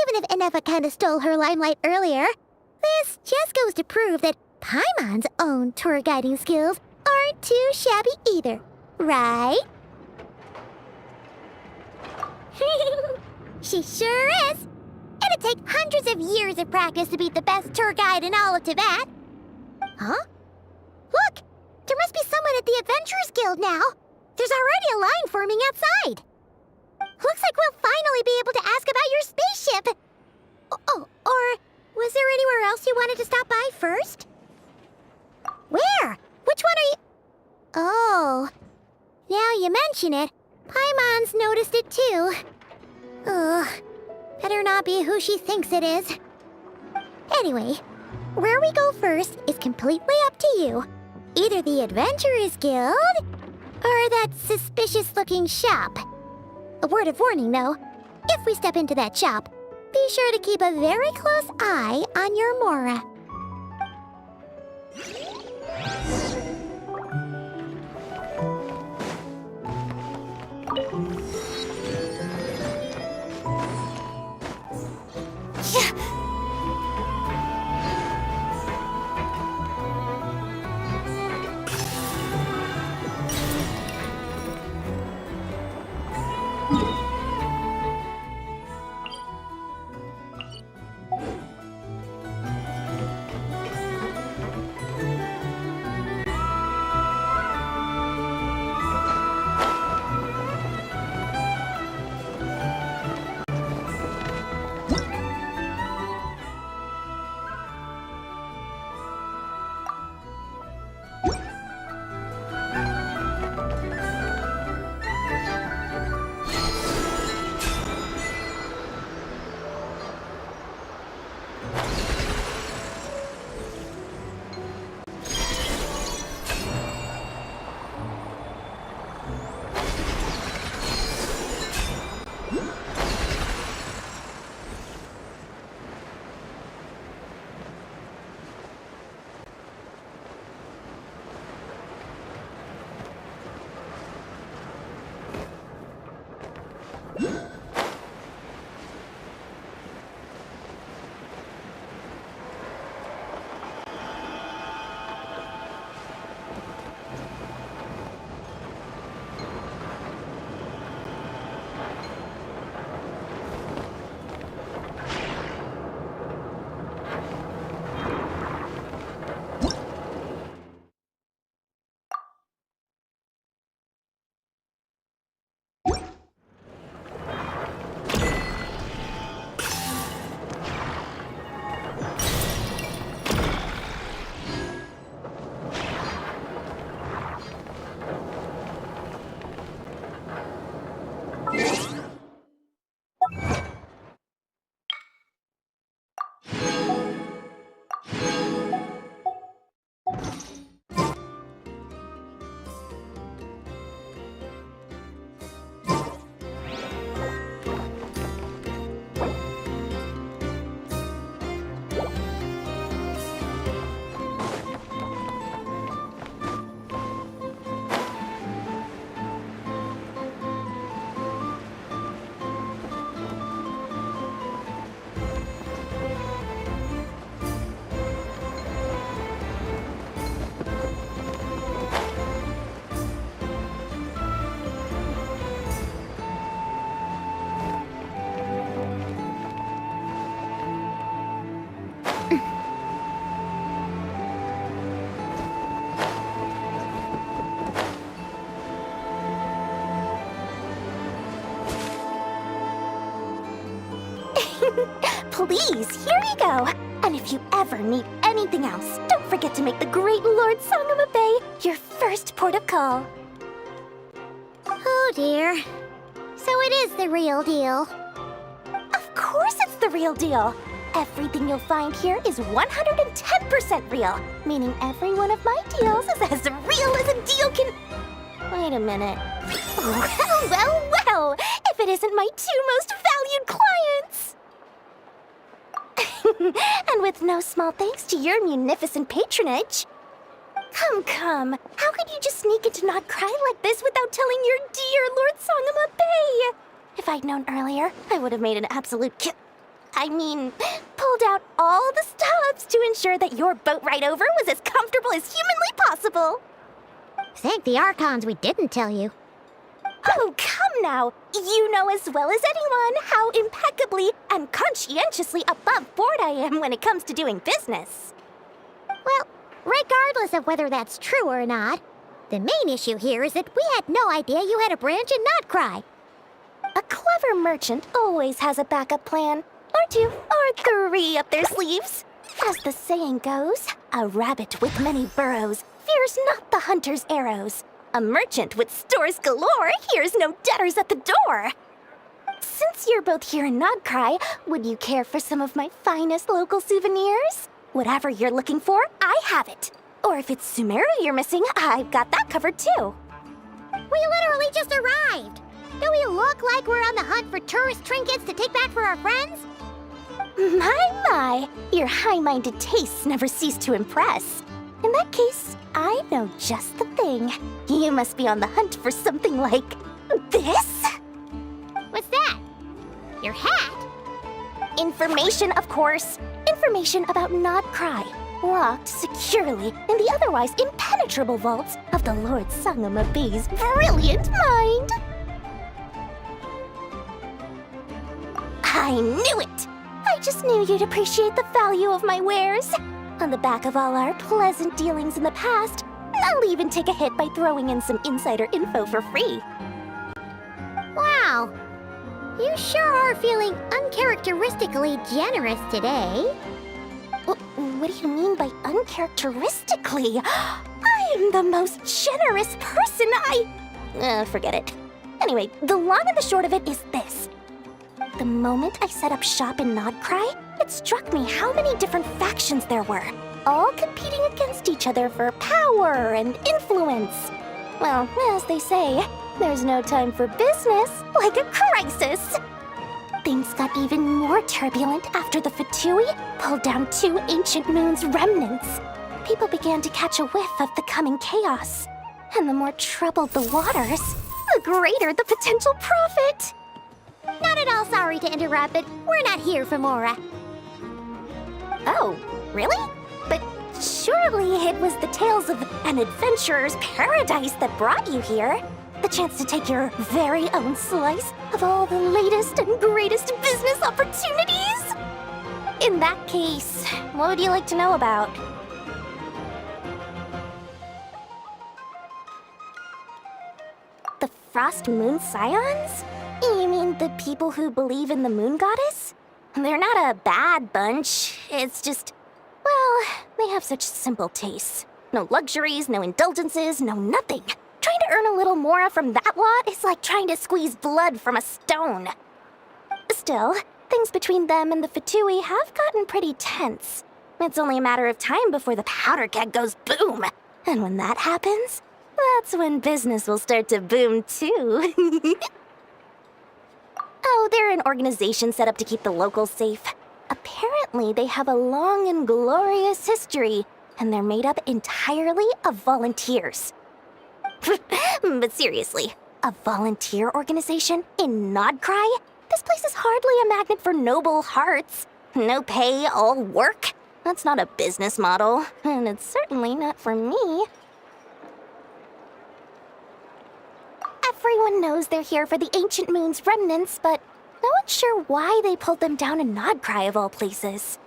Even if Inefa kinda stole her limelight earlier, this just goes to prove that Paimon's own tour guiding skills aren't too shabby either, right? She sure is! It'd take hundreds of years of practice to be the best tour guide in all of Tibet. Huh? Look! There must be someone at the Adventurers Guild now! There's already a line forming outside! Looks like we'll finally be able to ask about your spaceship! Oh, or was there anywhere else you wanted to stop by first? Where? Which one are you... Oh, now you mention it, Paimon's noticed it too. Ugh, better not be who she thinks it is. Anyway, where we go first is completely up to you. Either the Adventurers Guild, or that suspicious-looking shop. A word of warning, though. If we step into that shop, be sure to keep a very close eye on your Mora. Please, here you go. And if you ever need anything else, don't forget to make the great Lord Sangama Bay your first port of call. Oh dear. So it is the real deal. Of course it's the real deal. Everything you'll find here is 110% real, meaning every one of my deals is as real as a deal can... Wait a minute. Well, if it isn't my two most valued clients! And with no small thanks to your munificent patronage. Come. How could you just sneak into Not Cry like this without telling your dear Lord Sangama Bay? If I'd known earlier, I would have made an absolute pulled out all the stops to ensure that your boat ride over was as comfortable as humanly possible. Thank the archons we didn't tell you. Oh, come now. You know as well as anyone how impeccably and conscientiously above board I am when it comes to doing business. Well, regardless of whether that's true or not, the main issue here is that we had no idea you had a branch in Not Cry. A clever merchant always has a backup plan, or two, or three up their sleeves. As the saying goes, a rabbit with many burrows fears not the hunter's arrows. A merchant with stores galore hears no debtors at the door. Since you're both here in Not Cry, would you care for some of my finest local souvenirs? Whatever you're looking for, I have it. Or if it's Sumeru you're missing, I've got that covered too. We literally just arrived. Do we look like we're on the hunt for tourist trinkets to take back for our friends? My, your high-minded tastes never cease to impress. In that case, I know just the thing. You must be on the hunt for something like this? What's that? Your hat? Information, of course. Information about Nodcry, locked securely in the otherwise impenetrable vaults of the Lord Sangama Bey's brilliant mind. I knew it! I just knew you'd appreciate the value of my wares. On the back of all our pleasant dealings in the past, I'll even take a hit by throwing in some insider info for free. Wow. You sure are feeling uncharacteristically generous today. What do you mean by uncharacteristically? I am the most generous person forget it. Anyway, the long and the short of it is this. The moment I set up shop in Nodcry, it struck me how many different factions there were, all competing against each other for power and influence. Well, as they say, there's no time for business like a crisis. Things got even more turbulent after the Fatui pulled down 2 Ancient Moon's remnants. People began to catch a whiff of the coming chaos. And the more troubled the waters, the greater the potential profit. Not at all sorry to interrupt, but we're not here for Mora. Oh, really? But surely it was the tales of an adventurer's paradise that brought you here. The chance to take your very own slice of all the latest and greatest business opportunities? In that case, what would you like to know about? The Frost Moon Scions? You mean the people who believe in the Moon Goddess? They're not a bad bunch. It's just, well, they have such simple tastes. No luxuries, no indulgences, no nothing. Trying to earn a little more from that lot is like trying to squeeze blood from a stone. Still, things between them and the Fatui have gotten pretty tense. It's only a matter of time before the powder keg goes boom. And when that happens, that's when business will start to boom too. Oh, they're an organization set up to keep the locals safe. Apparently, they have a long and glorious history, and they're made up entirely of volunteers. But seriously, a volunteer organization in Nodcry? This place is hardly a magnet for noble hearts. No pay, all work. That's not a business model, and it's certainly not for me. Everyone knows they're here for the Ancient Moon's remnants, but no one's sure why they pulled them down in Nodcry of all places.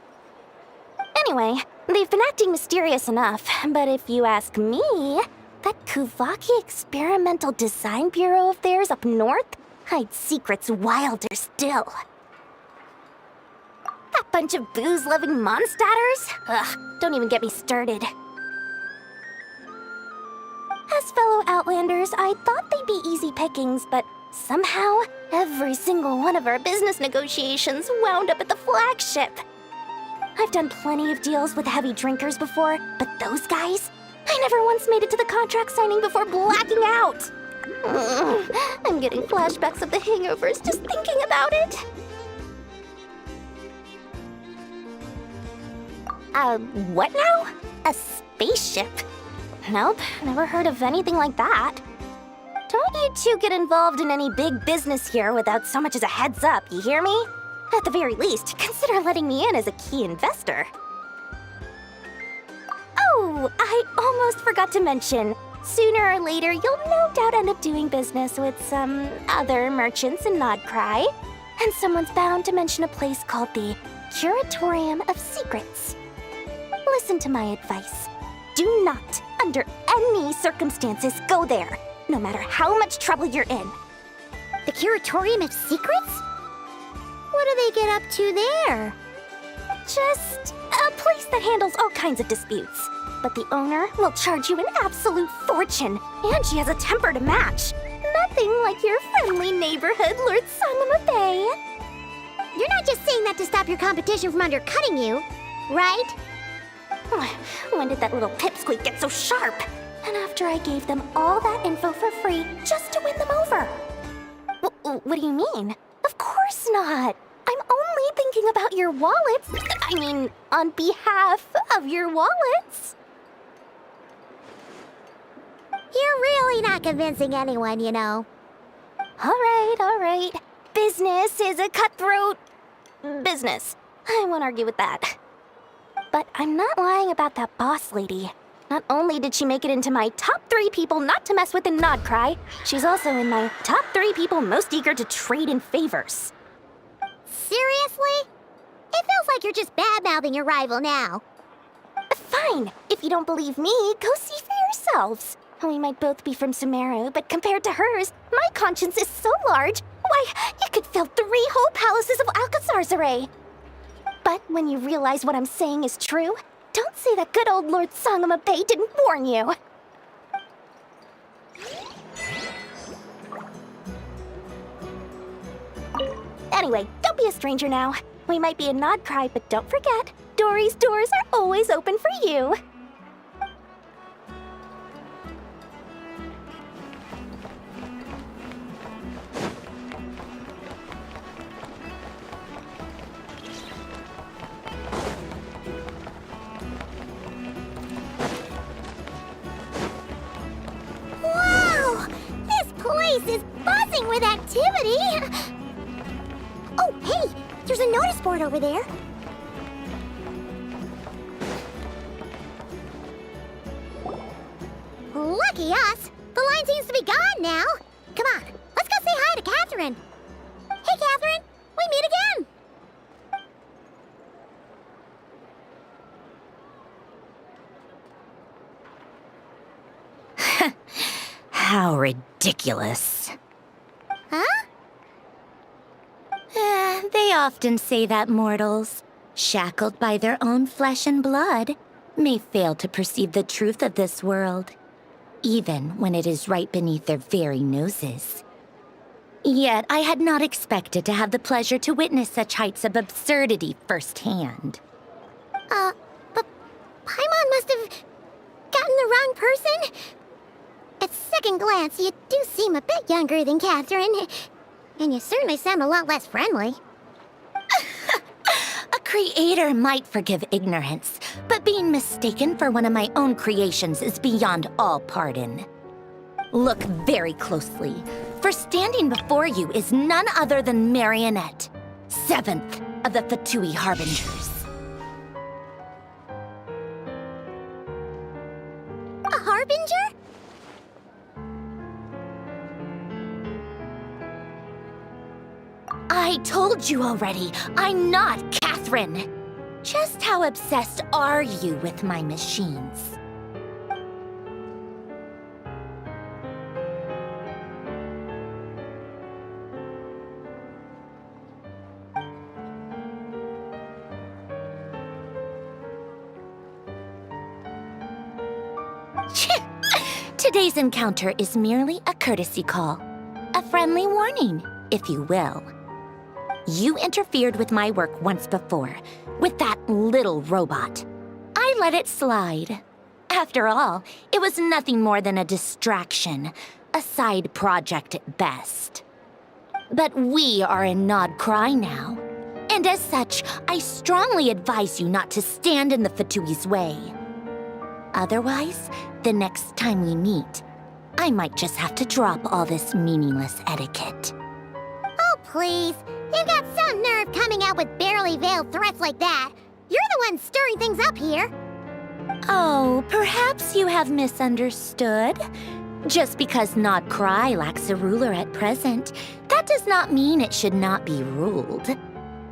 Anyway, they've been acting mysterious enough, but if you ask me, that Kuvaki Experimental Design Bureau of theirs up north hides secrets wilder still. That bunch of booze-loving monstators? Ugh, don't even get me started. As fellow Outlanders, I thought they'd be easy pickings, but somehow, every single one of our business negotiations wound up at the flagship. I've done plenty of deals with heavy drinkers before, but those guys? I never once made it to the contract signing before blacking out. I'm getting flashbacks of the hangovers just thinking about it. What now? A spaceship? Nope, never heard of anything like that. Don't you two get involved in any big business here without so much as a heads up, you hear me? At the very least, consider letting me in as a key investor. Oh, I almost forgot to mention. Sooner or later, you'll no doubt end up doing business with some other merchants in Nodcry. And someone's bound to mention a place called the Curatorium of Secrets. Listen to my advice. Do not, under any circumstances, go there, no matter how much trouble you're in. The Curatorium of Secrets? What do they get up to there? Just a place that handles all kinds of disputes. But the owner will charge you an absolute fortune, and she has a temper to match. Nothing like your friendly neighborhood, Lord Sangama Bey. You're not just saying that to stop your competition from undercutting you, right? When did that little pipsqueak get so sharp? And after I gave them all that info for free just to win them over. What do you mean? Of course not. I'm only thinking about your wallets. I mean, on behalf of your wallets. You're really not convincing anyone, you know. All right. Business is a cutthroat business. I won't argue with that. But I'm not lying about that boss lady. Not only did she make it into my top 3 people not to mess with in Nodcry, she's also in my top 3 people most eager to trade in favors. Seriously? It feels like you're just bad-mouthing your rival now. Fine. If you don't believe me, go see for yourselves. We might both be from Sumeru, but compared to hers, my conscience is so large, why, it could fill 3 whole palaces of Alcazar's array. But when you realize what I'm saying is true, don't say that good old Lord Sangama Bay didn't warn you. Anyway, don't be a stranger now. We might be in Nodcry, but don't forget, Dory's doors are always open for you. Wow! This place is buzzing with activity! Oh, hey! There's a notice board over there. Lucky us! The line seems to be gone now. Come on, let's go say hi to Catherine. Hey, Catherine! We meet again! How ridiculous. Huh? They often say that mortals, shackled by their own flesh and blood, may fail to perceive the truth of this world, even when it is right beneath their very noses. Yet I had not expected to have the pleasure to witness such heights of absurdity firsthand. But Paimon must have gotten the wrong person. At second glance, you do seem a bit younger than Catherine. And you certainly sound a lot less friendly. A creator might forgive ignorance, but being mistaken for one of my own creations is beyond all pardon. Look very closely, for standing before you is none other than Marionette, 7th of the Fatui Harbingers. A Harbinger? I told you already, I'm not Catherine. Just how obsessed are you with my machines? Today's encounter is merely a courtesy call. A friendly warning, if you will. You interfered with my work once before, with that little robot. I let it slide. After all, it was nothing more than a distraction, a side project at best. But we are in Nodcry now, and as such, I strongly advise you not to stand in the Fatui's way. Otherwise, the next time we meet, I might just have to drop all this meaningless etiquette. Oh, please. You've got some nerve coming out with barely veiled threats like that. You're the one stirring things up here. Oh, perhaps you have misunderstood. Just because Nodcry lacks a ruler at present, that does not mean it should not be ruled.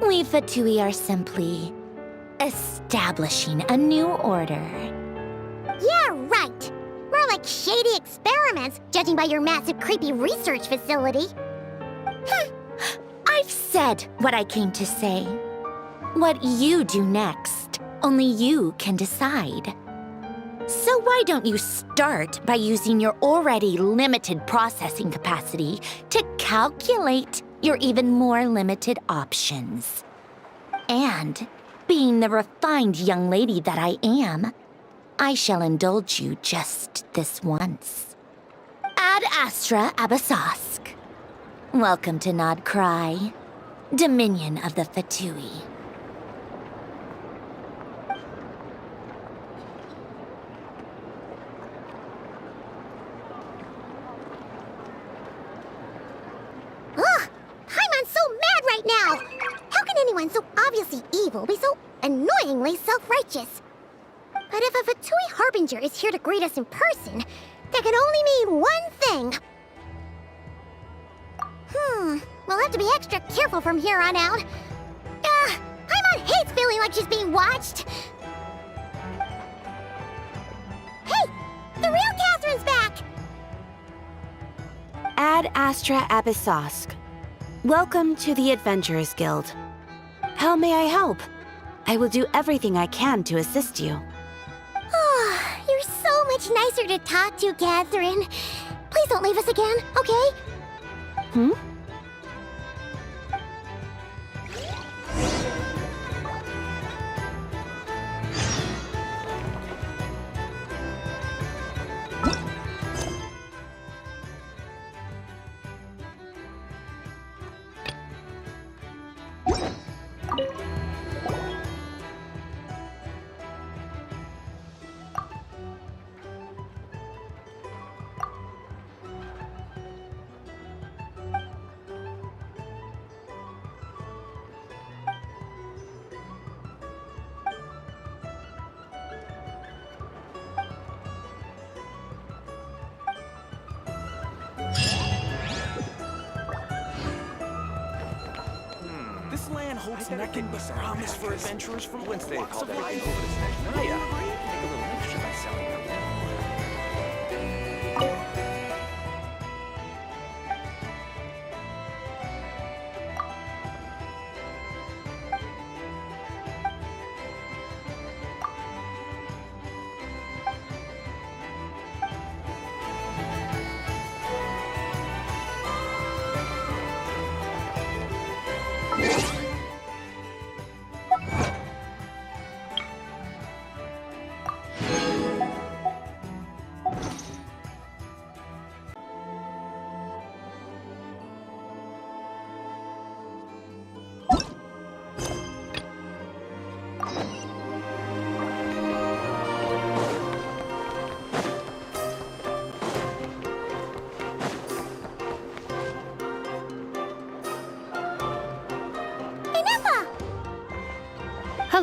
We Fatui are simply establishing a new order. Yeah, right. More like shady experiments, judging by your massive creepy research facility. I've said what I came to say. What you do next, only you can decide. So why don't you start by using your already limited processing capacity to calculate your even more limited options? And, being the refined young lady that I am, I shall indulge you just this once. Ad Astra Abasask. Welcome to Nod Cry, Dominion of the Fatui. Ugh! Paimon's so mad right now! How can anyone so obviously evil be so annoyingly self-righteous? But if a Fatui Harbinger is here to greet us in person, that can only mean one thing. We'll have to be extra careful from here on out. Paimon hates feeling like she's being watched. Hey! The real Catherine's back! Ad Astra Abyssosk. Welcome to the Adventurers Guild. How may I help? I will do everything I can to assist you. Oh, you're so much nicer to talk to, Catherine. Please don't leave us again, okay? Hmm? This land holds nothing but promise for adventurers from all Wednesday walks called of everything life. over the station. Oh, Would you yeah. agree? Take a little mixture myself.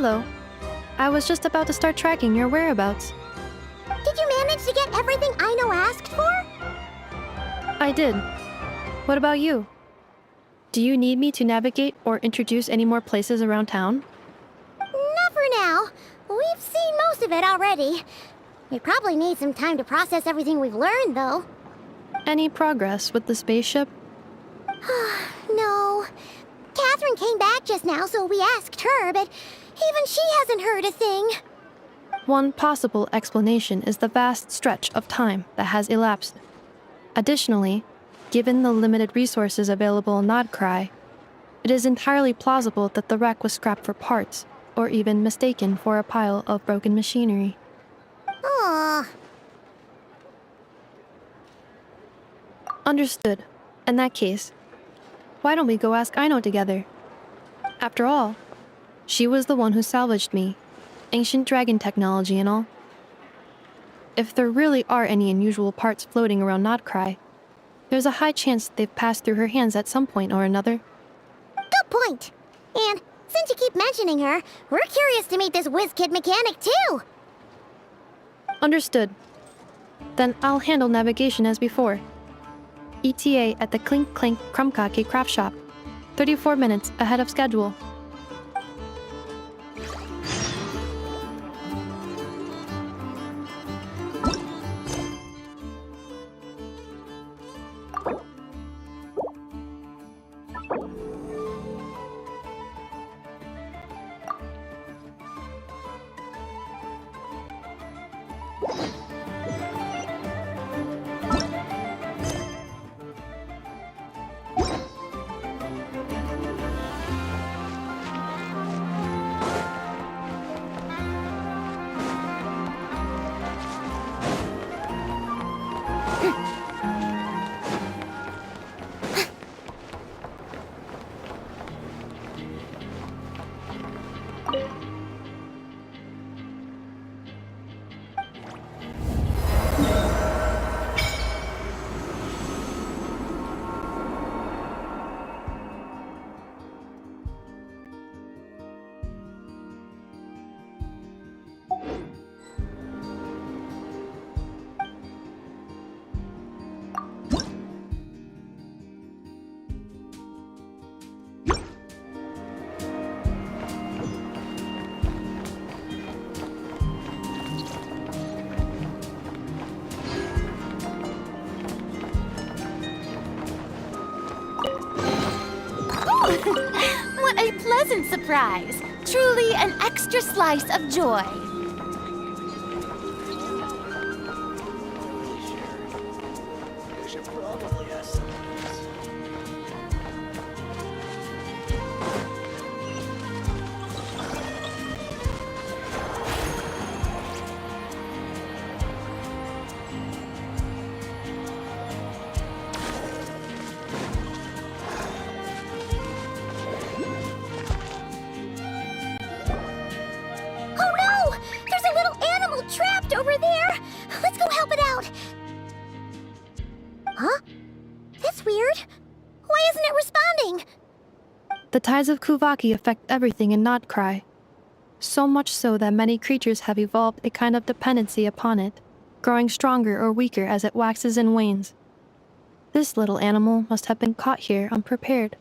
Hello. I was just about to start tracking your whereabouts. Did you manage to get everything Aino asked for? I did. What about you? Do you need me to navigate or introduce any more places around town? Not for now. We've seen most of it already. We probably need some time to process everything we've learned, though. Any progress with the spaceship? No. Catherine came back just now, so we asked her, but even she hasn't heard a thing. One possible explanation is the vast stretch of time that has elapsed. Additionally, given the limited resources available in Nodcry, it is entirely plausible that the wreck was scrapped for parts, or even mistaken for a pile of broken machinery. Aww. Understood. In that case, why don't we go ask Aino together? After all, she was the one who salvaged me, ancient dragon technology and all. If there really are any unusual parts floating around Nodcry, there's a high chance they've passed through her hands at some point or another. Good point. And since you keep mentioning her, we're curious to meet this whiz-kid mechanic, too. Understood. Then I'll handle navigation as before. ETA at the Clink Clink Krumkake craft shop. 34 minutes ahead of schedule. What a pleasant surprise! Truly an extra slice of joy. Oh no! There's a little animal trapped over there! Let's go help it out! Huh? That's weird. Why isn't it responding? The tides of Kuvaki affect everything in Nodcry. So much so that many creatures have evolved a kind of dependency upon it, growing stronger or weaker as it waxes and wanes. This little animal must have been caught here unprepared.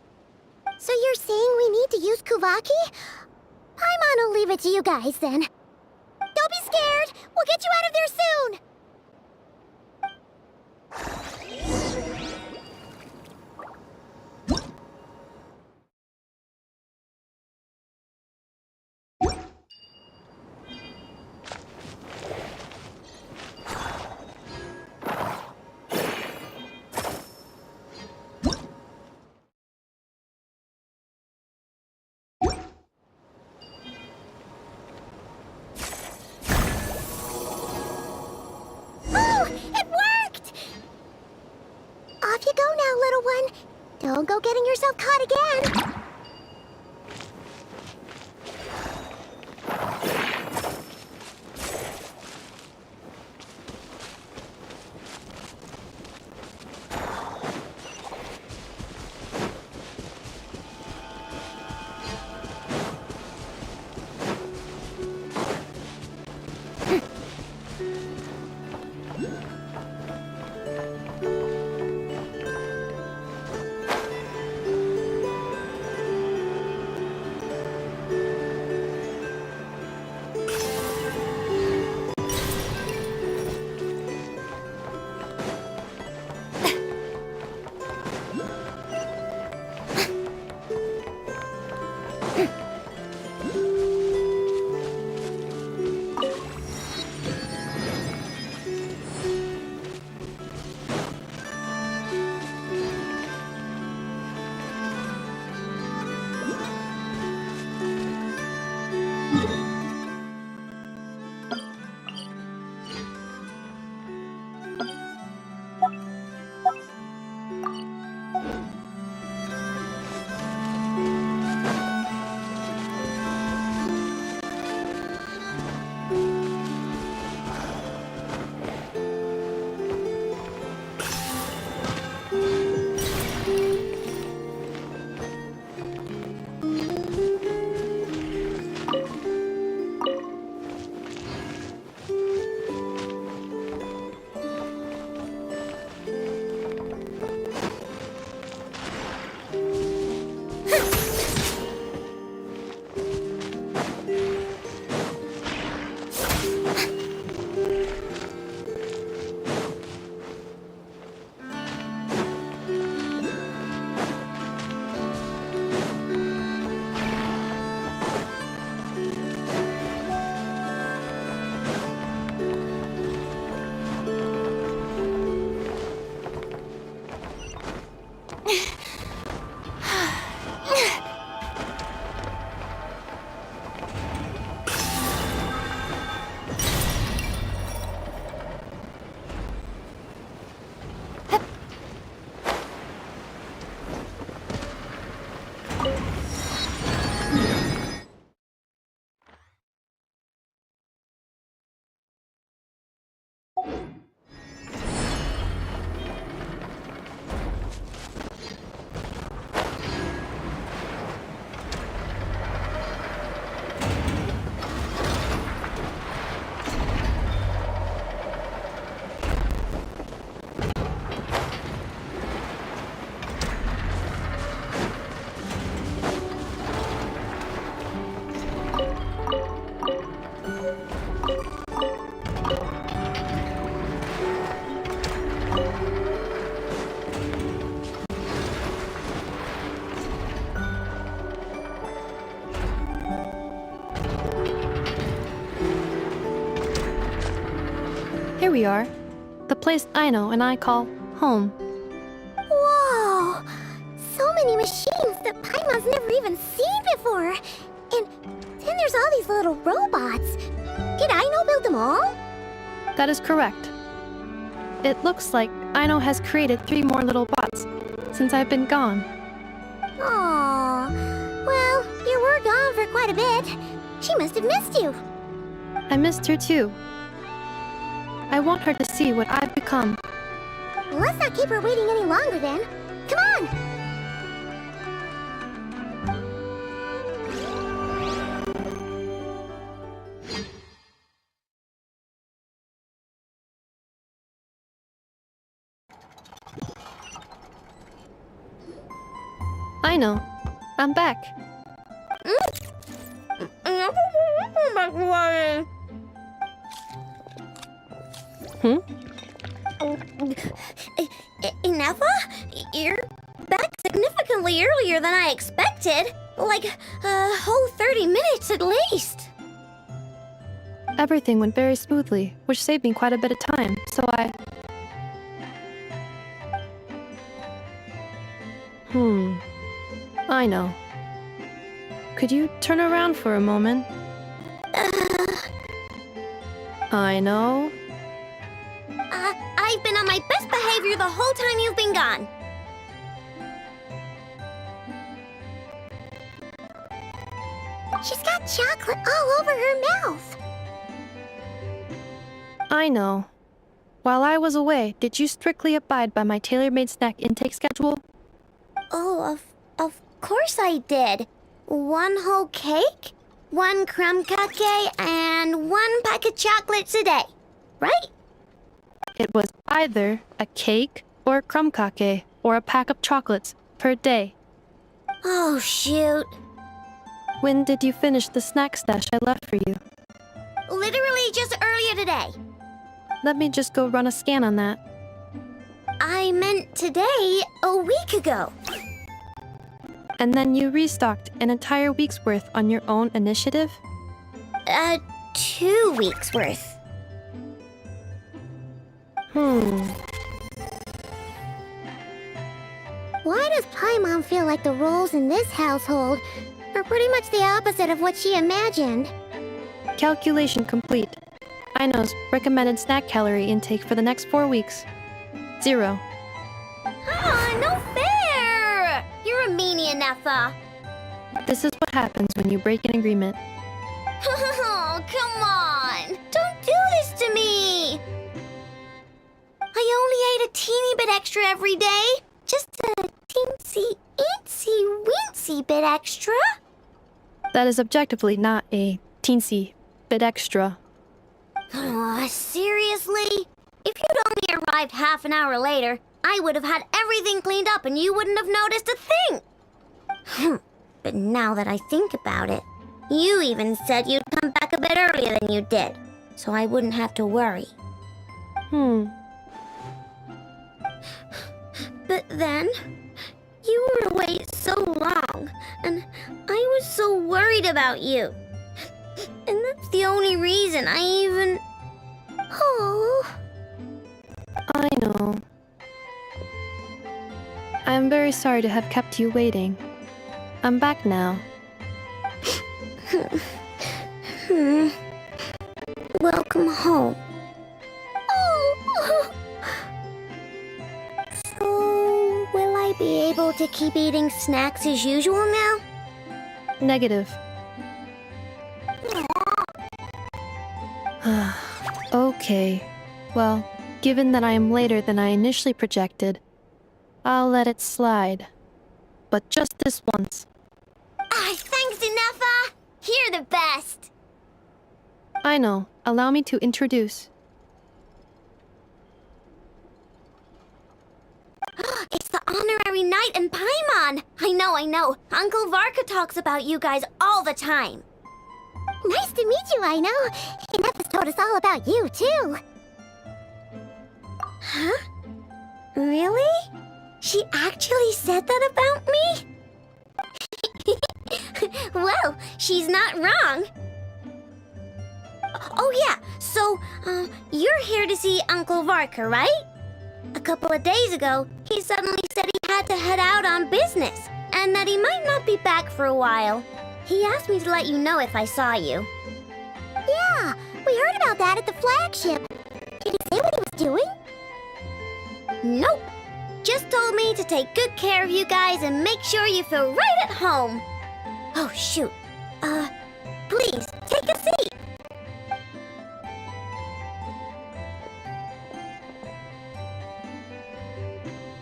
So you're saying we need to use Kuvaki? Paimon will leave it to you guys then. Don't be scared! We'll get you out of there soon! Oh, it worked! Off you go now, little one. Don't go getting yourself caught again. we are. The place Aino and I call home. Whoa! So many machines that Paimon's never even seen before. And then there's all these little robots. Did Aino build them all? That is correct. It looks like Aino has created 3 more little bots since I've been gone. Aww. Well, you were gone for quite a bit. She must have missed you. I missed her too. I want her to see what I've become. Well, let's not keep her waiting any longer then. Come on! Aino, I'm back. Ineffa? You're back significantly earlier than I expected. Like a whole 30 minutes at least. Everything went very smoothly, which saved me quite a bit of time, so I know. Could you turn around for a moment? I know. I've been on my best behavior the whole time you've been gone. She's got chocolate all over her mouth. I know. While I was away, did you strictly abide by my tailor-made snack intake schedule? Oh, of course I did. 1 whole cake, 1 crumb cupcake, and 1 pack of chocolates a day, right? It was either a cake or a crumb cake or a pack of chocolates per day. Oh, shoot. When did you finish the snack stash I left for you? Literally just earlier today. Let me just go run a scan on that. I meant today, a week ago. And then you restocked an entire week's worth on your own initiative? 2 weeks worth. Why does Paimon feel like the roles in this household are pretty much the opposite of what she imagined? Calculation complete. Aino's recommended snack calorie intake for the next 4 weeks. 0. No fair! You're a meanie, Ineffa. This is what happens when you break an agreement. Oh, come on! Don't do this to me! I only ate a teeny bit extra every day. Just a teensy-eensy-weensy bit extra. That is objectively not a teensy bit extra. Oh, seriously? If you'd only arrived half an hour later, I would have had everything cleaned up and you wouldn't have noticed a thing. But now that I think about it, you even said you'd come back a bit earlier than you did, so I wouldn't have to worry. But then, you were away so long, and I was so worried about you. And that's the only reason I even... Oh... I know. I'm very sorry to have kept you waiting. I'm back now. Welcome home. Oh! So, will I be able to keep eating snacks as usual now? Negative. Okay. Well, given that I am later than I initially projected, I'll let it slide. But just this once. Thanks, Ineffa! You're the best! I know. Allow me to introduce. It's the honorary knight and Paimon! I know. Uncle Varka talks about you guys all the time. Nice to meet you, I know. Ineffa's told us all about you, too. Huh? Really? She actually said that about me? Well, she's not wrong. Oh yeah, so, you're here to see Uncle Varka, right? A couple of days ago, he suddenly said he had to head out on business, and that he might not be back for a while. He asked me to let you know if I saw you. Yeah, we heard about that at the flagship. Did he say what he was doing? Nope. Just told me to take good care of you guys and make sure you feel right at home. Oh, shoot. Please, take a seat.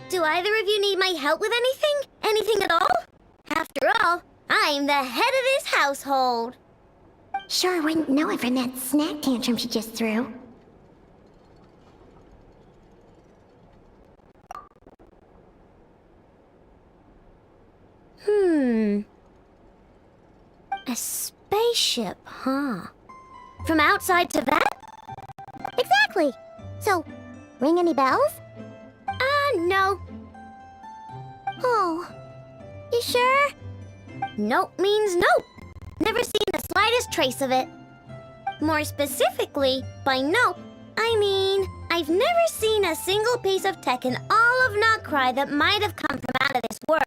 Do either of you need my help with anything? Anything at all? After all, I'm the head of this household. Sure wouldn't know it from that snack tantrum she just threw. A spaceship, huh? From outside to that? Exactly. So, ring any bells? No. Oh, you sure? Nope means nope. Never seen the slightest trace of it. More specifically, by nope, I mean, I've never seen a single piece of tech in all of Notcry that might have come from out of this world.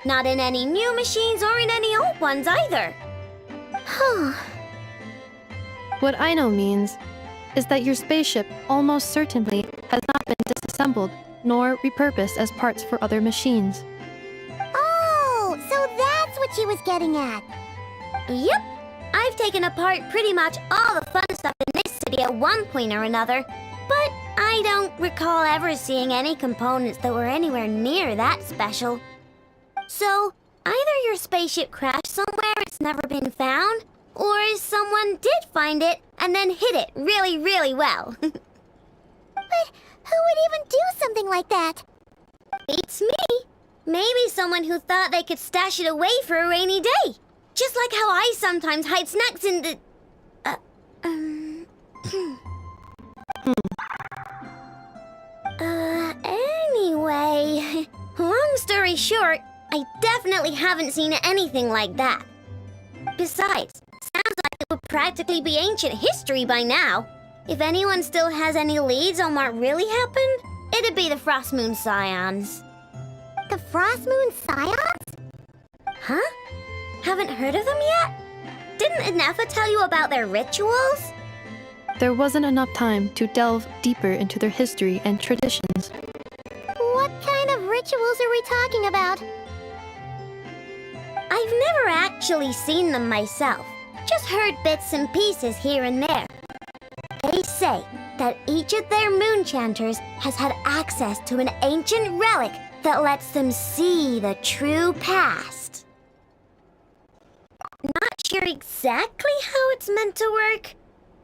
Not in any new machines or in any old ones either. What I know means is that your spaceship almost certainly has not been disassembled nor repurposed as parts for other machines. Oh, so that's what she was getting at. Yep. I've taken apart pretty much all the fun stuff in this city at one point or another, but I don't recall ever seeing any components that were anywhere near that special. So, either your spaceship crashed somewhere it's never been found, or someone did find it and then hid it really, really well. But who would even do something like that? Beats me. Maybe someone who thought they could stash it away for a rainy day. Just like how I sometimes hide snacks in the... Anyway, long story short, I definitely haven't seen anything like that. Besides, sounds like it would practically be ancient history by now. If anyone still has any leads on what really happened, it'd be the Frost Moon Scions. The Frost Moon Scions? Huh? Haven't heard of them yet? Didn't Inefa tell you about their rituals? There wasn't enough time to delve deeper into their history and traditions. What kind of rituals are we talking about? I've never actually seen them myself, just heard bits and pieces here and there. They say that each of their moon chanters has had access to an ancient relic that lets them see the true past. Not sure exactly how it's meant to work.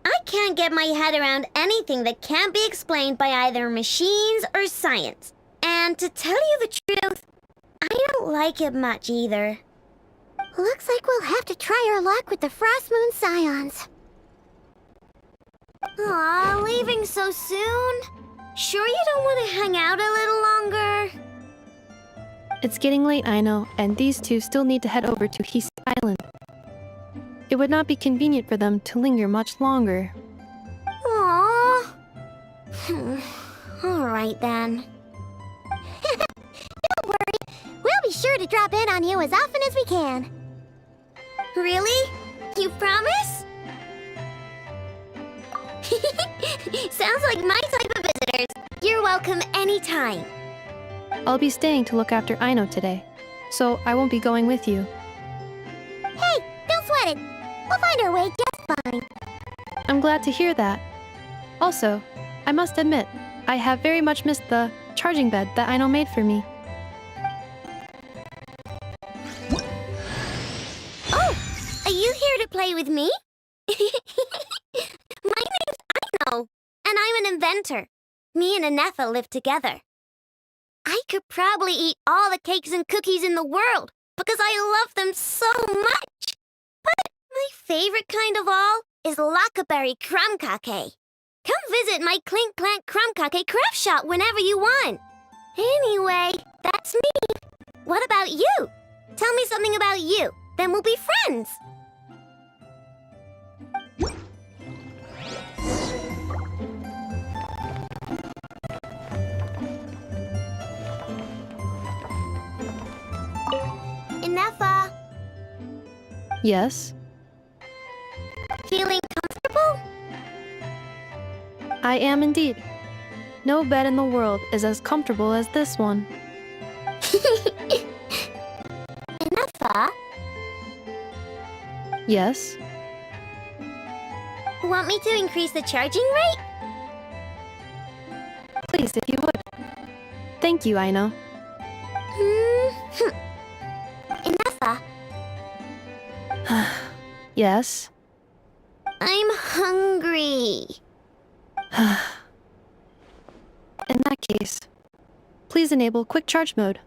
I can't get my head around anything that can't be explained by either machines or science. And to tell you the truth, I don't like it much either. Looks like we'll have to try our luck with the Frost Moon Scions. Aw, leaving so soon? Sure you don't want to hang out a little longer? It's getting late, I know, and these two still need to head over to Hisi Island. It would not be convenient for them to linger much longer. Aww. Alright then. Don't worry, we'll be sure to drop in on you as often as we can. Really? You promise? Sounds like my type of visitors. You're welcome anytime. I'll be staying to look after Aino today, so I won't be going with you. Hey, don't sweat it. We'll find our way just fine. I'm glad to hear that. Also, I must admit, I have very much missed the charging bed that Aino made for me. Oh, are you here to play with me? My name's Aino, and I'm an inventor. Me and Inefa live together. I could probably eat all the cakes and cookies in the world because I love them so much. But my favorite kind of all is Lackaberry Crumb Cake. Come visit my Clink Clank Crumb Cake craft shop whenever you want. Anyway, that's me. What about you? Tell me something about you, then we'll be friends. Yes, Feeling comfortable? I am indeed. No bed in the world is as comfortable as this one. Enough, Yes, Want me to increase the charging rate? please, if you would. Thank you, Aino. Enough, Yes. I'm hungry. In that case, please enable quick charge mode.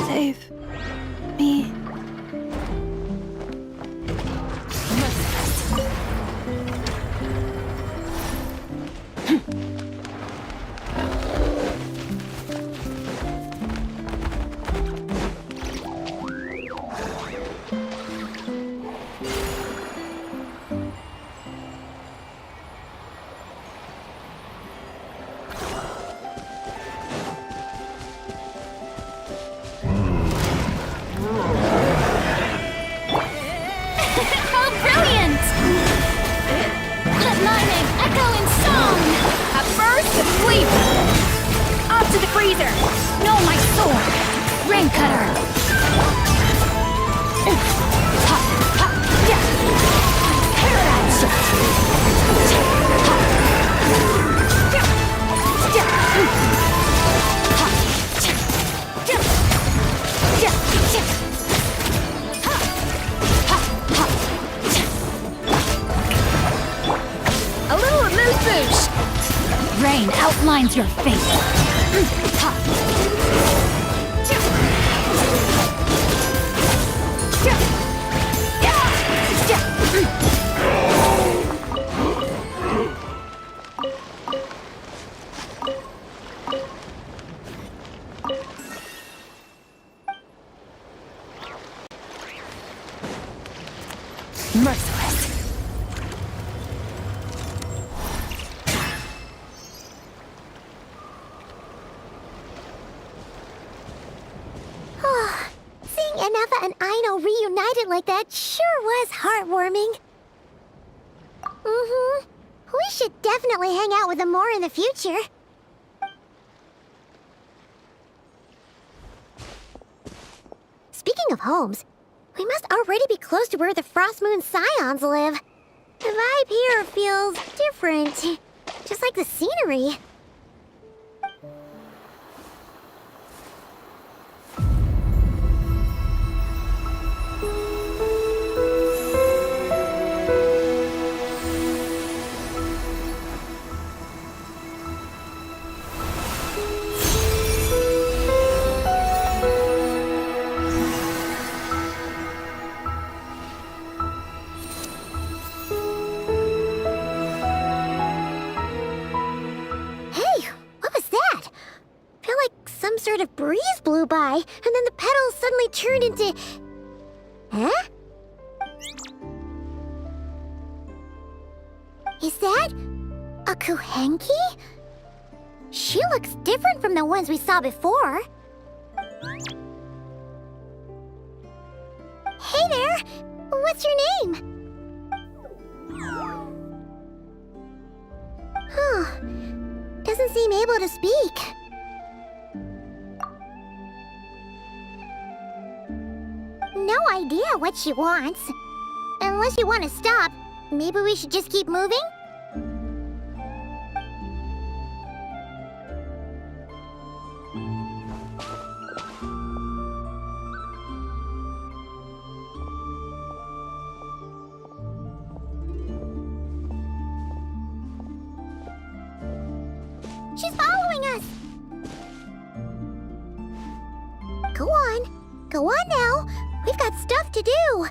Save me. How brilliant! Let my name echo in song! A burst of sleep! Up to the freezer! No, my sword! Rain cutter! A little amuse-bouche! Rain outlines your face. Merciless. Seeing Anafa and Aino reunited like that sure was heartwarming. We should definitely hang out with them more in the future. Speaking of homes, we must already be close to where the Frost Moon Scions live. The vibe here feels different, just like the scenery. Sort of breeze blew by, and then the petals suddenly turned into... Huh? Is that a Kuhenki? She looks different from the ones we saw before. Hey there! What's your name? Huh. Doesn't seem able to speak. No idea what she wants. Unless you want to stop, maybe we should just keep moving? She's following us! Go on. Go on now. We've got stuff to do.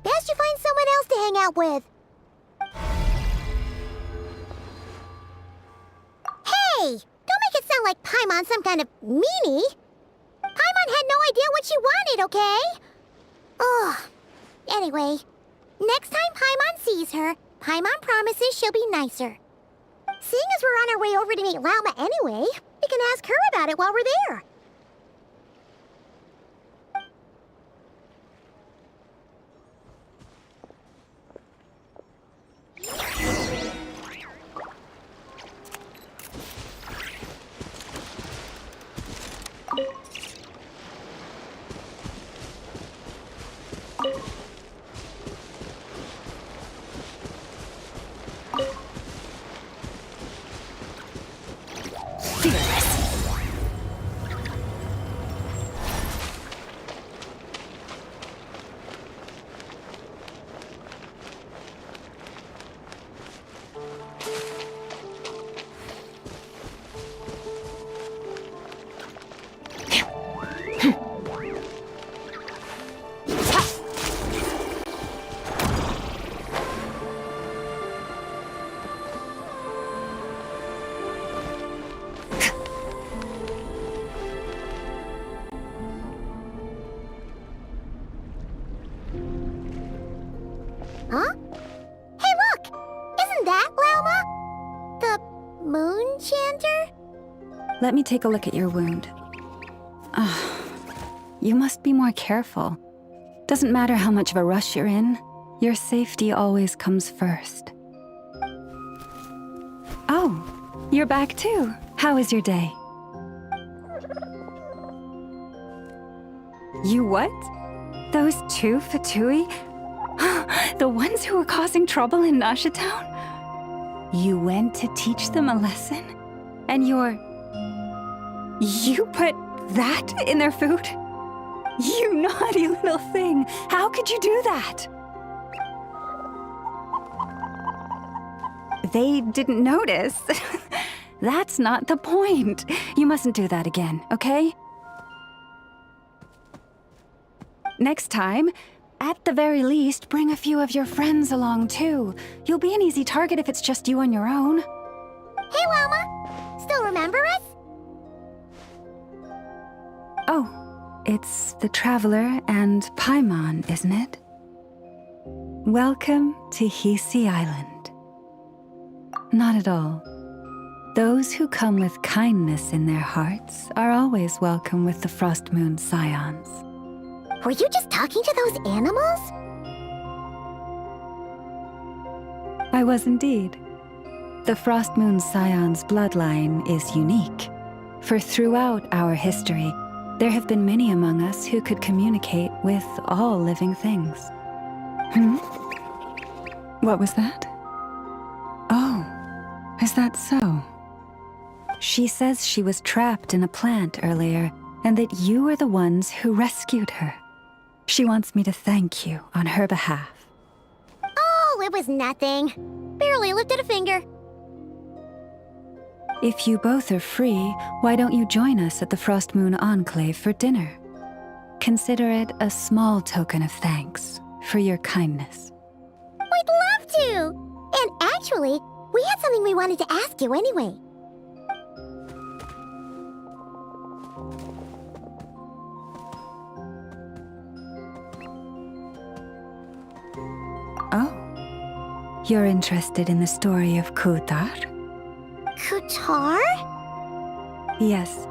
Best you find someone else to hang out with. Hey! Don't make it sound like Paimon's some kind of meanie. Paimon had no idea what she wanted, okay? Ugh. Anyway, next time Paimon sees her, Paimon promises she'll be nicer. Seeing as we're on our way over to meet Lauma anyway, we can ask her about it while we're there. let me take a look at your wound. You must be more careful. Doesn't matter how much of a rush you're in, your safety always comes first. Oh, you're back too. How was your day? You what? Those two Fatui? The ones who were causing trouble in Nasha Town? You went to teach them a lesson? And you put that in their food? You naughty little thing! How could you do that? They didn't notice. That's not the point. You mustn't do that again, okay? Next time, at the very least, bring a few of your friends along too. You'll be an easy target if it's just you on your own. Hey, Llama! Still remember us? Oh, it's the Traveler and Paimon, isn't it? Welcome to Hisi Island. Not at all. Those who come with kindness in their hearts are always welcome with the Frost Moon Scions. Were you just talking to those animals? I was indeed. The Frost Moon Scions bloodline is unique, for throughout our history, there have been many among us who could communicate with all living things. What was that? Oh, is that so? She says she was trapped in a plant earlier, and that you were the ones who rescued her. She wants me to thank you on her behalf. Oh, it was nothing. Barely lifted a finger. If you both are free, why don't you join us at the Frost Moon Enclave for dinner? Consider it a small token of thanks for your kindness. We'd love to! And actually, we had something we wanted to ask you anyway. Oh, you're interested in the story of Kutar? Kutar? Yes,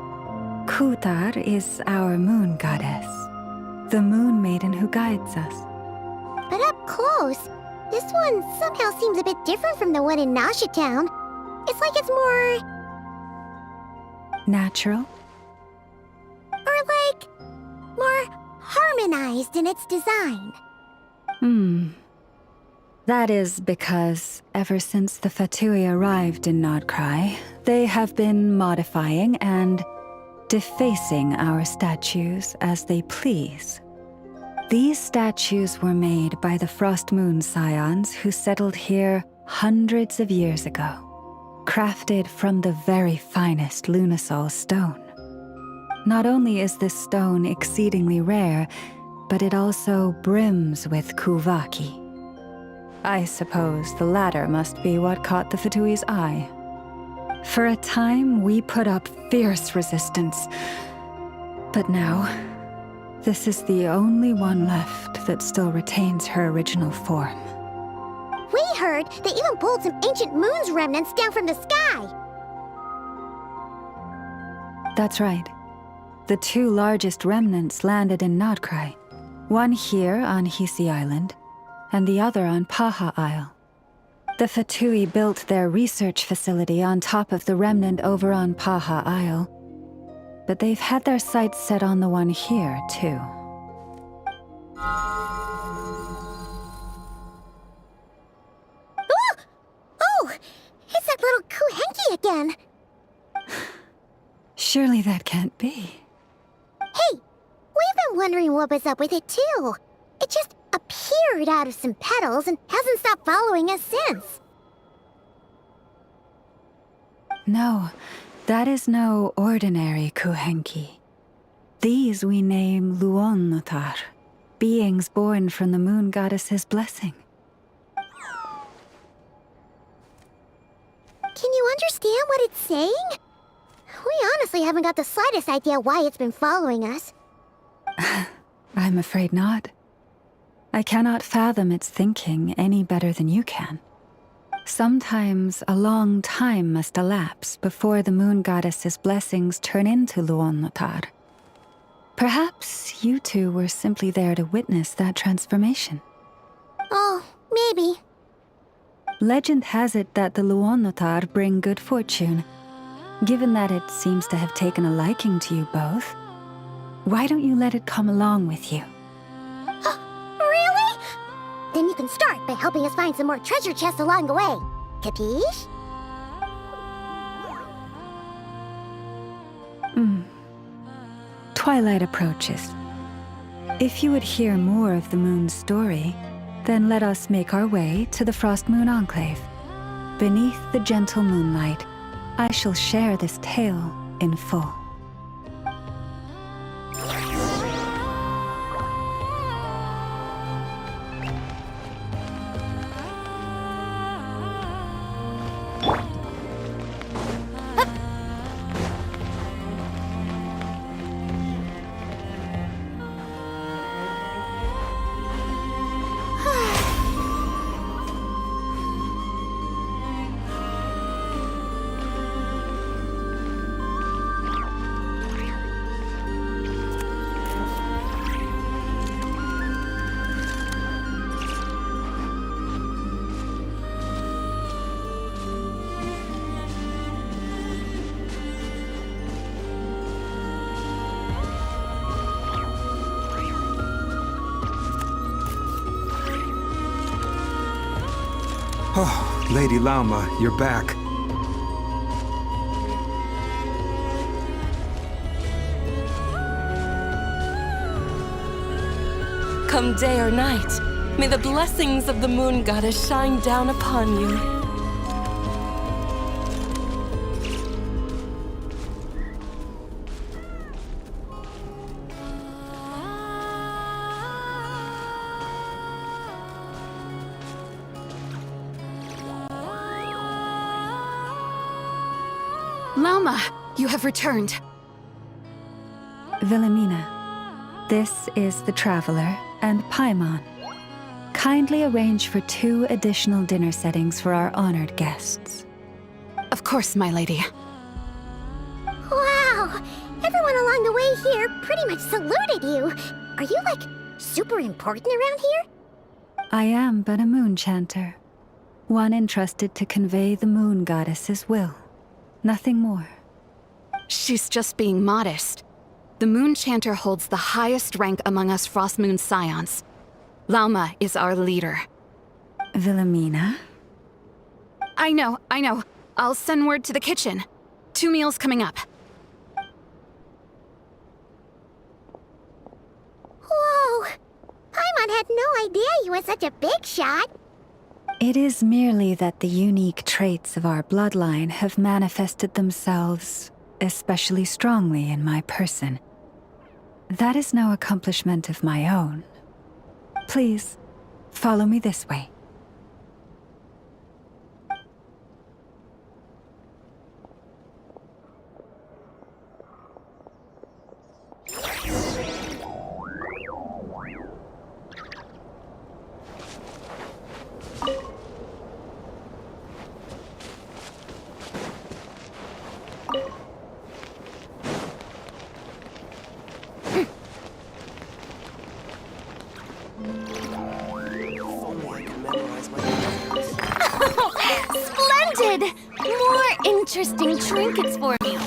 Kutar is our moon goddess, the moon maiden who guides us. But up close, this one somehow seems a bit different from the one in Nasha Town. It's like it's more... natural? Or like... more harmonized in its design. That is because ever since the Fatui arrived in Nodcry, they have been modifying and defacing our statues as they please. These statues were made by the Frost Moon Scions who settled here hundreds of years ago, crafted from the very finest Lunasol stone. Not only is this stone exceedingly rare, but it also brims with Kuvaki. I suppose the latter must be what caught the Fatui's eye. For a time, we put up fierce resistance. But now, this is the only one left that still retains her original form. We heard they even pulled some ancient moon's remnants down from the sky. That's right. The two largest remnants landed in Nodcry. One here on Hisi Island, and the other on Paha Isle. The Fatui built their research facility on top of the remnant over on Paha Isle, but they've had their sights set on the one here, too. Ooh! Oh! It's that little Kuhenki again! Surely that can't be. Hey! We've been wondering what was up with it, too. It just appeared out of some petals and hasn't stopped following us since. No, that is no ordinary Kuhenki. These we name Luonnotar, beings born from the moon goddess's blessing. Can you understand what it's saying? We honestly haven't got the slightest idea why it's been following us. I'm afraid not. I cannot fathom its thinking any better than you can. Sometimes a long time must elapse before the moon goddess's blessings turn into Luon-Notar. Perhaps you two were simply there to witness that transformation. Oh, maybe. Legend has it that the Luon-Notar bring good fortune. Given that it seems to have taken a liking to you both, why don't you let it come along with you? Really? Then you can start by helping us find some more treasure chests along the way. Capiche? Twilight approaches. If you would hear more of the moon's story, then let us make our way to the Frost Moon Enclave. Beneath the gentle moonlight, I shall share this tale in full. Oh, Lady Lauma, you're back. Come day or night, may the blessings of the moon goddess shine down upon you. Lauma, you have returned. Wilhelmina, this is the Traveler and Paimon. Kindly arrange for 2 additional dinner settings for our honored guests. Of course, my lady. Wow! Everyone along the way here pretty much saluted you. Are you, like, super important around here? I am but a moon chanter, one entrusted to convey the moon goddess's will. Nothing more. She's just being modest. The Moon Chanter holds the highest rank among us Frost Moon Scions. Lauma is our leader. Wilhelmina? I know. I'll send word to the kitchen. 2 meals coming up. Whoa! Paimon had no idea you were such a big shot. It is merely that the unique traits of our bloodline have manifested themselves especially strongly in my person. That is no accomplishment of my own. Please, follow me this way. Splendid! More interesting trinkets for me.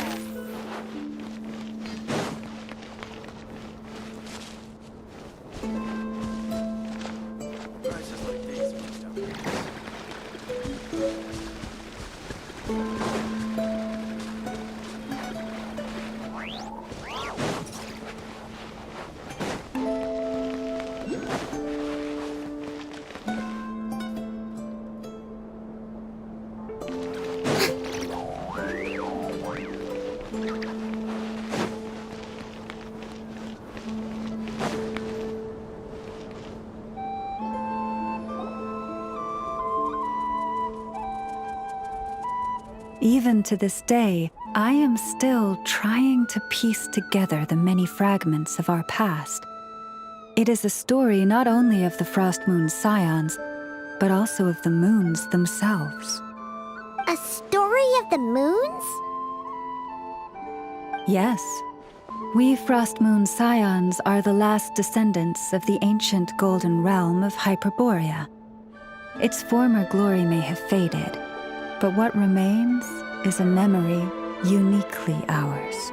Even to this day, I am still trying to piece together the many fragments of our past. It is a story not only of the Frost Moon Scions, but also of the moons themselves. A story of the moons? Yes. We Frost Moon Scions are the last descendants of the ancient golden realm of Hyperborea. Its former glory may have faded, but what remains is a memory uniquely ours.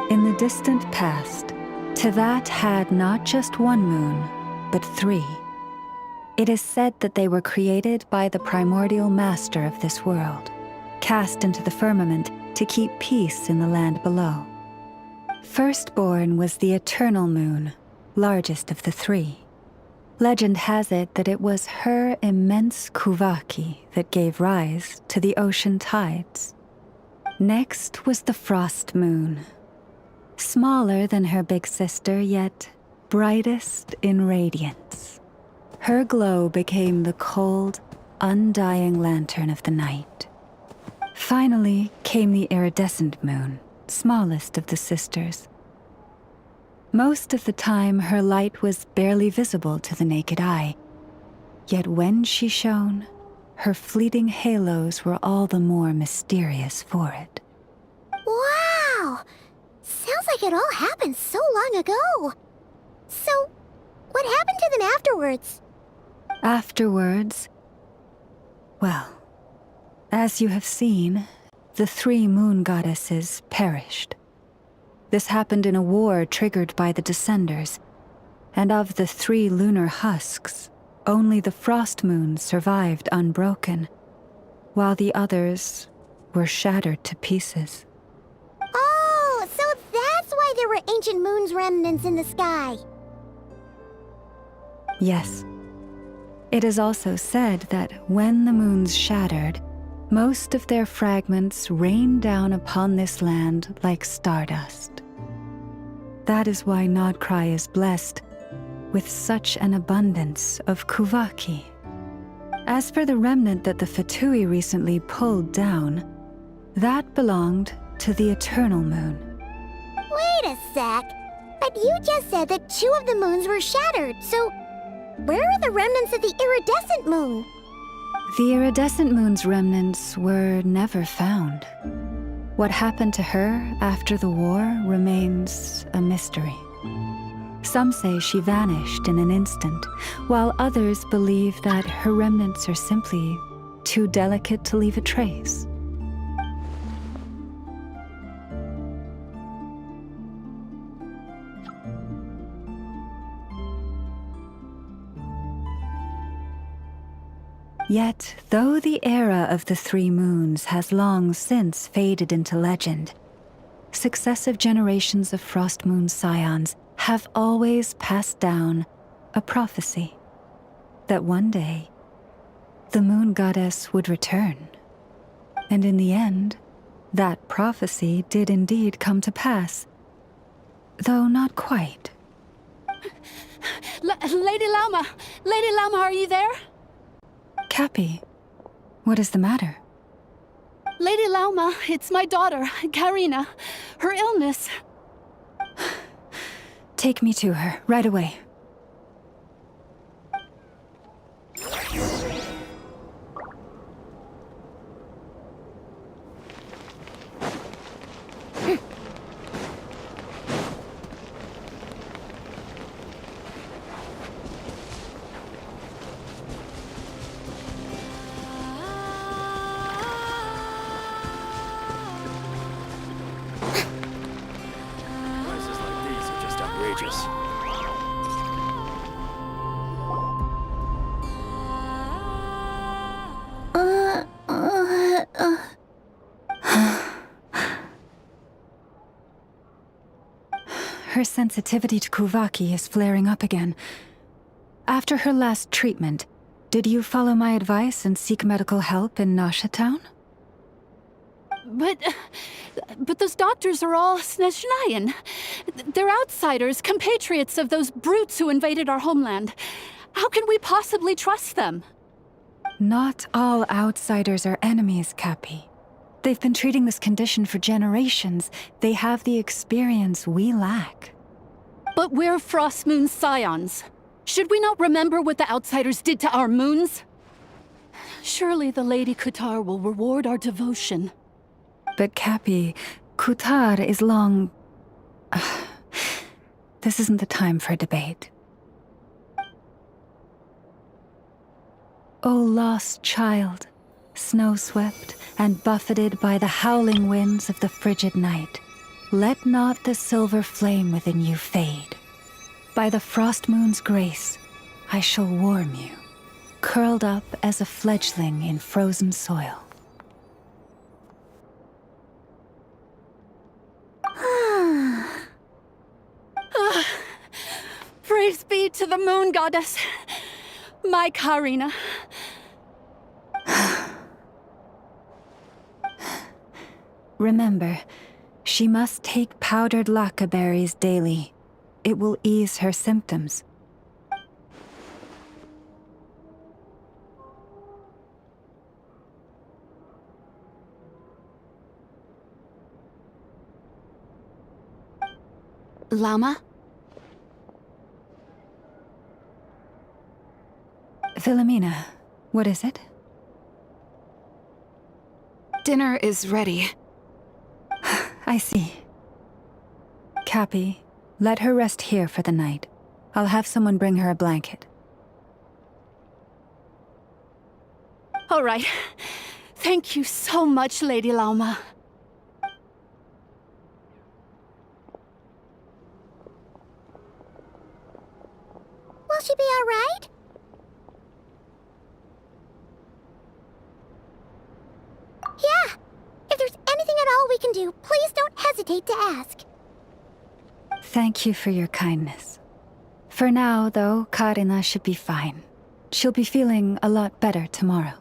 In the distant past, Teyvat had not just one moon, but 3. It is said that they were created by the primordial master of this world, cast into the firmament to keep peace in the land below. Firstborn was the eternal moon, largest of the 3. Legend has it that it was her immense Kuvaki that gave rise to the ocean tides. Next was the frost moon. Smaller than her big sister, yet brightest in radiance. Her glow became the cold, undying lantern of the night. Finally came the iridescent moon, smallest of the sisters. Most of the time, her light was barely visible to the naked eye. Yet when she shone, her fleeting halos were all the more mysterious for it. Wow! Sounds like it all happened so long ago. So, what happened to them afterwards? Afterwards, well, as you have seen, the 3 moon goddesses perished. This happened in a war triggered by the Descenders, and of the 3 lunar husks, only the frost moon survived unbroken, while the others were shattered to pieces. Oh, so that's why there were ancient moon's remnants in the sky. Yes. It is also said that when the moons shattered, most of their fragments rained down upon this land like stardust. That is why Nodcry is blessed with such an abundance of Kuvaki. As for the remnant that the Fatui recently pulled down, that belonged to the Eternal Moon. Wait a sec. But you just said that 2 of the moons were shattered, so where are the remnants of the iridescent moon? The iridescent moon's remnants were never found. What happened to her after the war remains a mystery. Some say she vanished in an instant, while others believe that her remnants are simply too delicate to leave a trace. Yet, though the era of the 3 moons has long since faded into legend, successive generations of Frost Moon Scions have always passed down a prophecy that one day the moon goddess would return. And in the end, that prophecy did indeed come to pass, though not quite. Lady Lauma! Lady Lauma, are you there? Cappy, what is the matter? Lady Lauma, it's my daughter, Karina. Her illness. Take me to her, right away. Prices like these are just outrageous. Her sensitivity to Kuvaki is flaring up again. After her last treatment, did you follow my advice and seek medical help in Nasha Town? But those doctors are all Snezhnayan. They're outsiders, compatriots of those brutes who invaded our homeland. How can we possibly trust them? Not all outsiders are enemies, Cappy. They've been treating this condition for generations. They have the experience we lack. But we're Frost Moon Scions. Should we not remember what the outsiders did to our moons? Surely the Lady Kutar will reward our devotion. But Cappy, Kutar is long... This isn't the time for debate. O lost child, snow-swept and buffeted by the howling winds of the frigid night, let not the silver flame within you fade. By the frost moon's grace, I shall warm you, curled up as a fledgling in frozen soil. Praise be to the moon goddess, my Karina. Remember, she must take powdered laka berries daily. It will ease her symptoms. Llama? Philomena, what is it? Dinner is ready. I see. Cappy, let her rest here for the night. I'll have someone bring her a blanket. All right. Thank you so much, Lady Llama. Will she be all right? Yeah. If there's anything at all we can do, please don't hesitate to ask. Thank you for your kindness. For now, though, Karina should be fine. She'll be feeling a lot better tomorrow.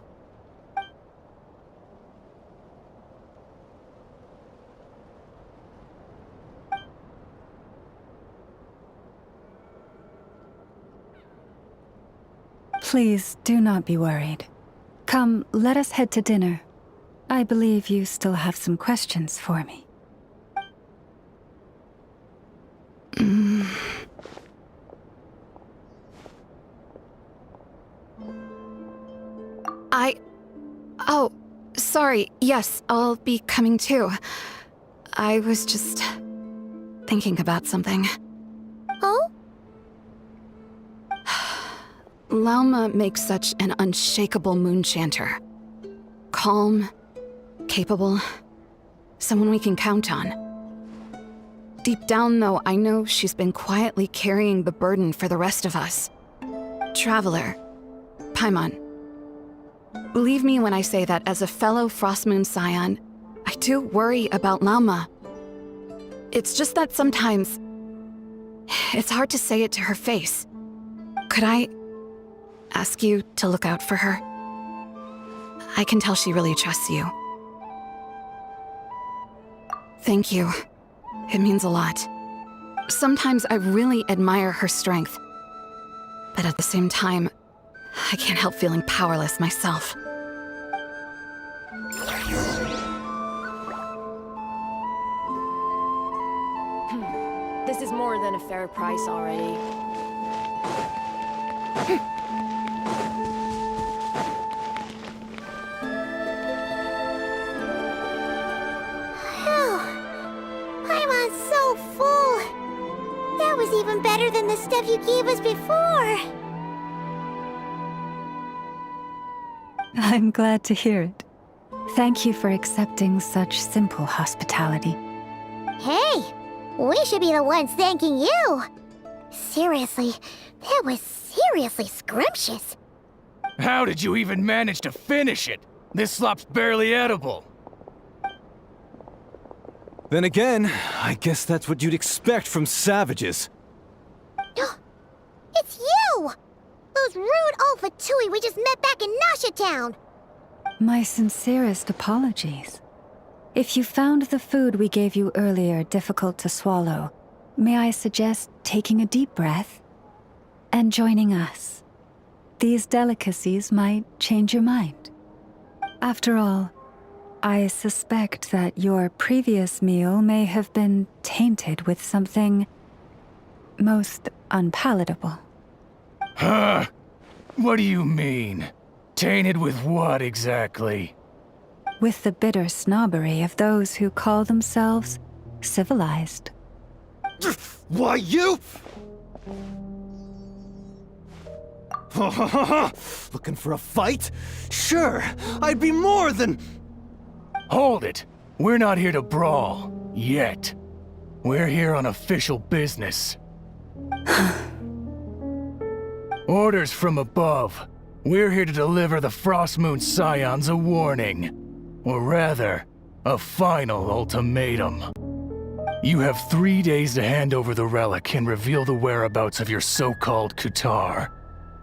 Please do not be worried. Come, let us head to dinner. I believe you still have some questions for me. Oh, sorry. Yes, I'll be coming too. I was just thinking about something. Oh? Lauma makes such an unshakable moon chanter. Calm, capable, someone we can count on. Deep down, though, I know she's been quietly carrying the burden for the rest of us. Traveler, Paimon, believe me when I say that as a fellow Frost Moon Scion, I do worry about Lauma. It's just that sometimes it's hard to say it to her face. Could I ask you to look out for her? I can tell she really trusts you. Thank you. It means a lot. Sometimes I really admire her strength, but at the same time, I can't help feeling powerless myself. This is more than a fair price already. Paimon's so full. That was even better than the stuff you gave us before. I'm glad to hear it. Thank you for accepting such simple hospitality. Hey, we should be the ones thanking you. Seriously, that was seriously scrumptious. How did you even manage to finish it? This slop's barely edible. Then again, I guess that's what you'd expect from savages. It's you! Those rude Alpha Tui we just met back in Nasha Town! My sincerest apologies. If you found the food we gave you earlier difficult to swallow, may I suggest taking a deep breath and joining us? These delicacies might change your mind. After all, I suspect that your previous meal may have been tainted with something most unpalatable. Huh? What do you mean? Tainted with what exactly? With the bitter snobbery of those who call themselves civilized. Why, you? Looking for a fight? Sure, I'd be more than... Hold it! We're not here to brawl. Yet. We're here on official business. Orders from above. We're here to deliver the Frost Moon Scions a warning. Or rather, a final ultimatum. You have 3 days to hand over the relic and reveal the whereabouts of your so-called Kutar.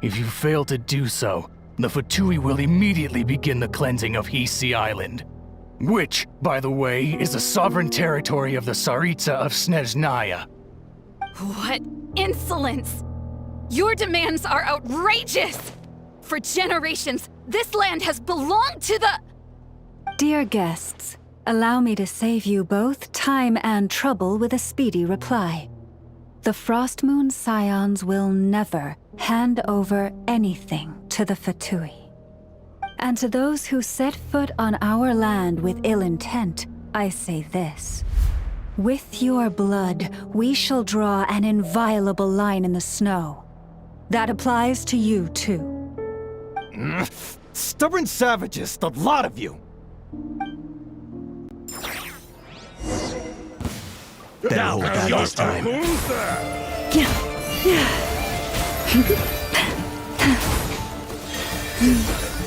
If you fail to do so, the Fatui will immediately begin the cleansing of Hisi Island. Which, by the way, is the sovereign territory of the Tsaritsa of Snezhnaya. What insolence! Your demands are outrageous! For generations, this land has belonged to the... Dear guests, allow me to save you both time and trouble with a speedy reply. The Frost Moon Scions will never hand over anything to the Fatui. And to those who set foot on our land with ill intent, I say this. With your blood, we shall draw an inviolable line in the snow. That applies to you, too. Stubborn savages, the lot of you! Better hold that this time.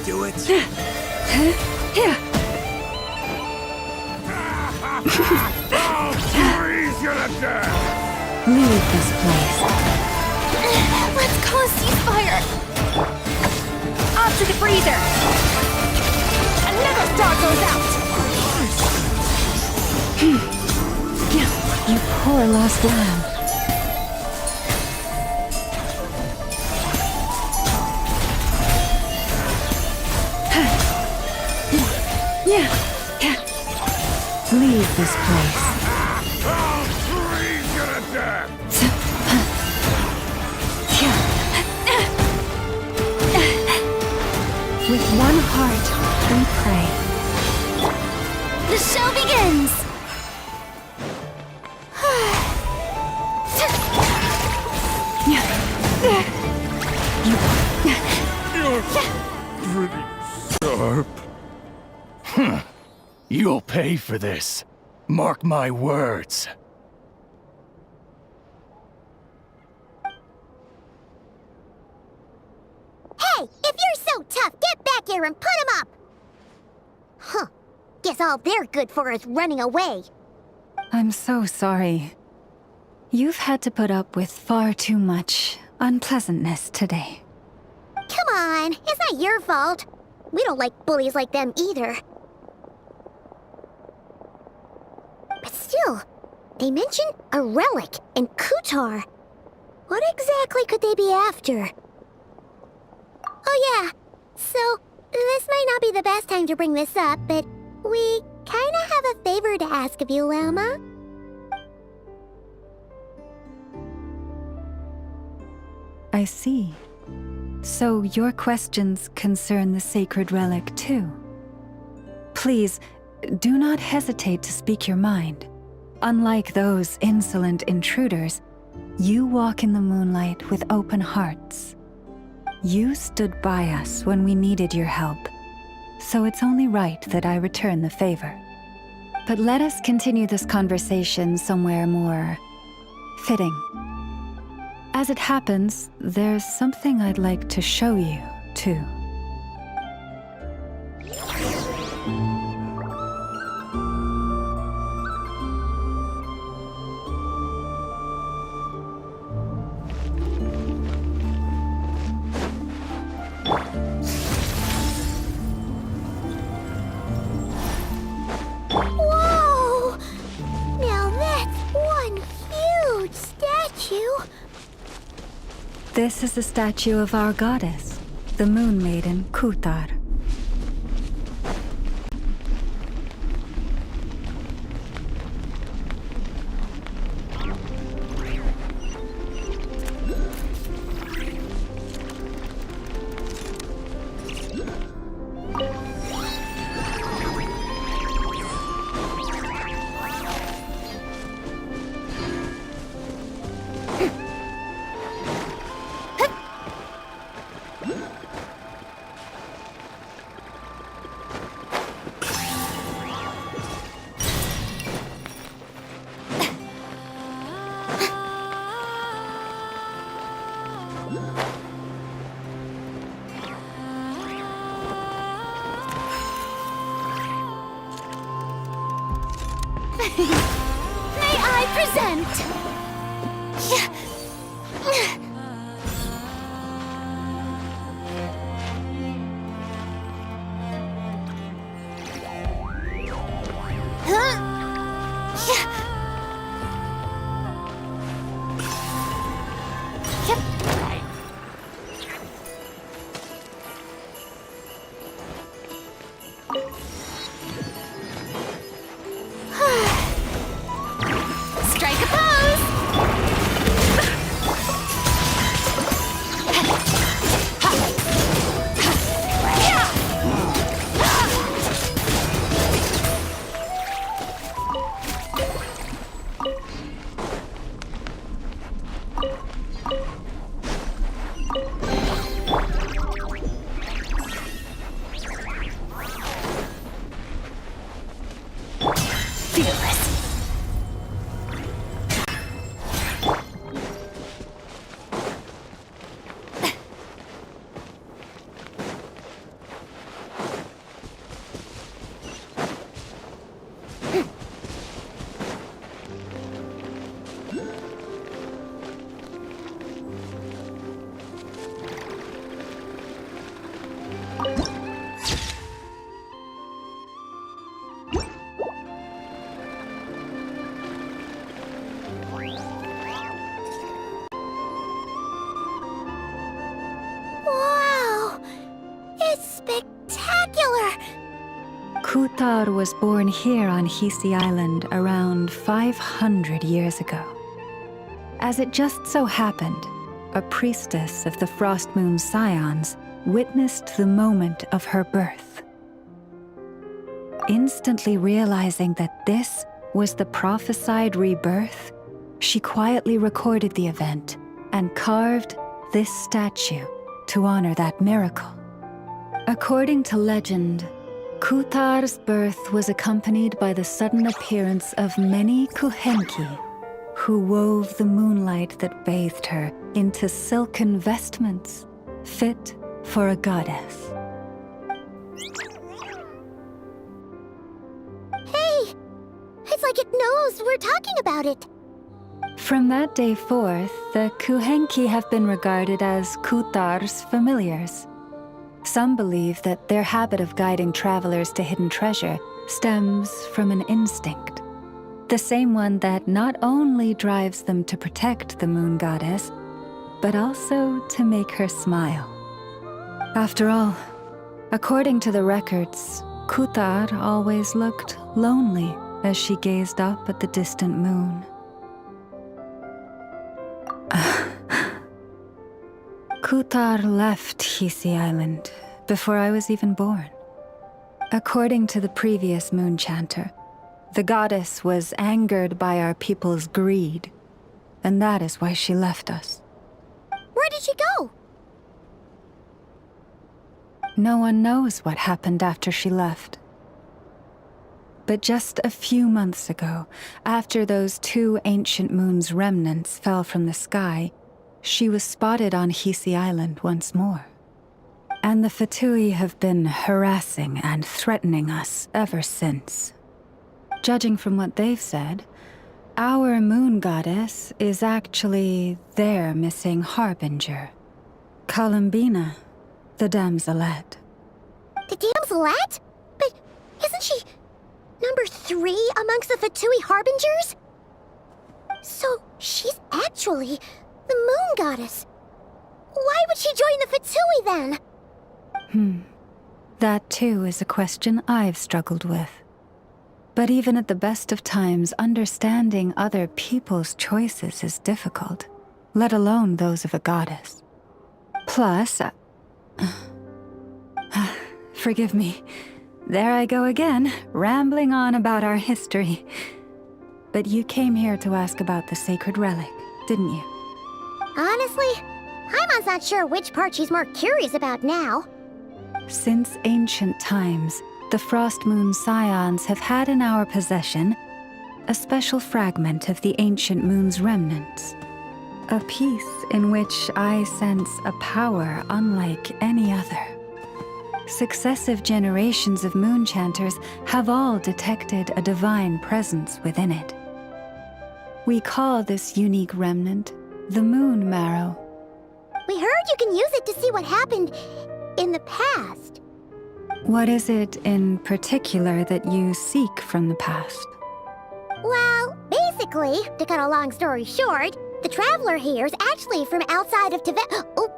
Do it. Leave this place. Let's call a ceasefire! Off to the freezer! Another star goes out! You poor lost lamb. Leave this place. With one heart, we pray. The show begins! You're pretty sharp. You'll pay for this. Mark my words. Hey, if you're so tough, get back here and put him up! Huh. Guess all they're good for is running away. I'm so sorry. You've had to put up with far too much unpleasantness today. Come on, it's not your fault. We don't like bullies like them either. But still, they mentioned a relic in Kutar. What exactly could they be after? Oh yeah, so this might not be the best time to bring this up, but we kinda have a favor to ask of you, Lama. I see. So your questions concern the sacred relic too. Please, do not hesitate to speak your mind. Unlike those insolent intruders, you walk in the moonlight with open hearts. You stood by us when we needed your help, so it's only right that I return the favor. But let us continue this conversation somewhere more fitting. As it happens, there's something I'd like to show you, too. Whoa! Now that's one huge statue! This is the statue of our goddess, the Moon Maiden Kutar. May I present? Strike a pose! Wow! It's spectacular! Kutar was born here on Hisi Island around 500 years ago. As it just so happened, a priestess of the Frost Moon Scions witnessed the moment of her birth. Instantly realizing that this was the prophesied rebirth, she quietly recorded the event and carved this statue to honor that miracle. According to legend, Kutar's birth was accompanied by the sudden appearance of many Kuhenki, who wove the moonlight that bathed her into silken vestments fit for a goddess. Hey! It's like it knows we're talking about it. From that day forth, the Kuhenki have been regarded as Kutar's familiars. Some believe that their habit of guiding travelers to hidden treasure stems from an instinct. The same one that not only drives them to protect the moon goddess, but also to make her smile. After all, according to the records, Kutar always looked lonely as she gazed up at the distant moon. Kutar left Hisi Island before I was even born. According to the previous moon chanter, the goddess was angered by our people's greed, and that is why she left us. Where did she go? No one knows what happened after she left. But just a few months ago, after those 2 ancient moon's remnants fell from the sky, she was spotted on Hisi Island once more. And the Fatui have been harassing and threatening us ever since. Judging from what they've said, our moon goddess is actually their missing harbinger, Columbina, the damselette. The damselette? But isn't she number 3 amongst the Fatui harbingers? So she's actually the moon goddess. Why would she join the Fatui then? That too is a question I've struggled with. But even at the best of times, understanding other people's choices is difficult, let alone those of a goddess. Plus, forgive me, there I go again, rambling on about our history. But you came here to ask about the sacred relic, didn't you? Honestly, Paimon's not sure which part she's more curious about now. Since ancient times, the Frost Moon Scions have had in our possession a special fragment of the ancient moon's remnants. A peace in which I sense a power unlike any other. Successive generations of moonchanters have all detected a divine presence within it. We call this unique remnant the Moon Marrow. We heard you can use it to see what happened in the past. What is it in particular that you seek from the past? Well, basically, to cut a long story short, the traveler here is actually from outside of Tibet. Oh.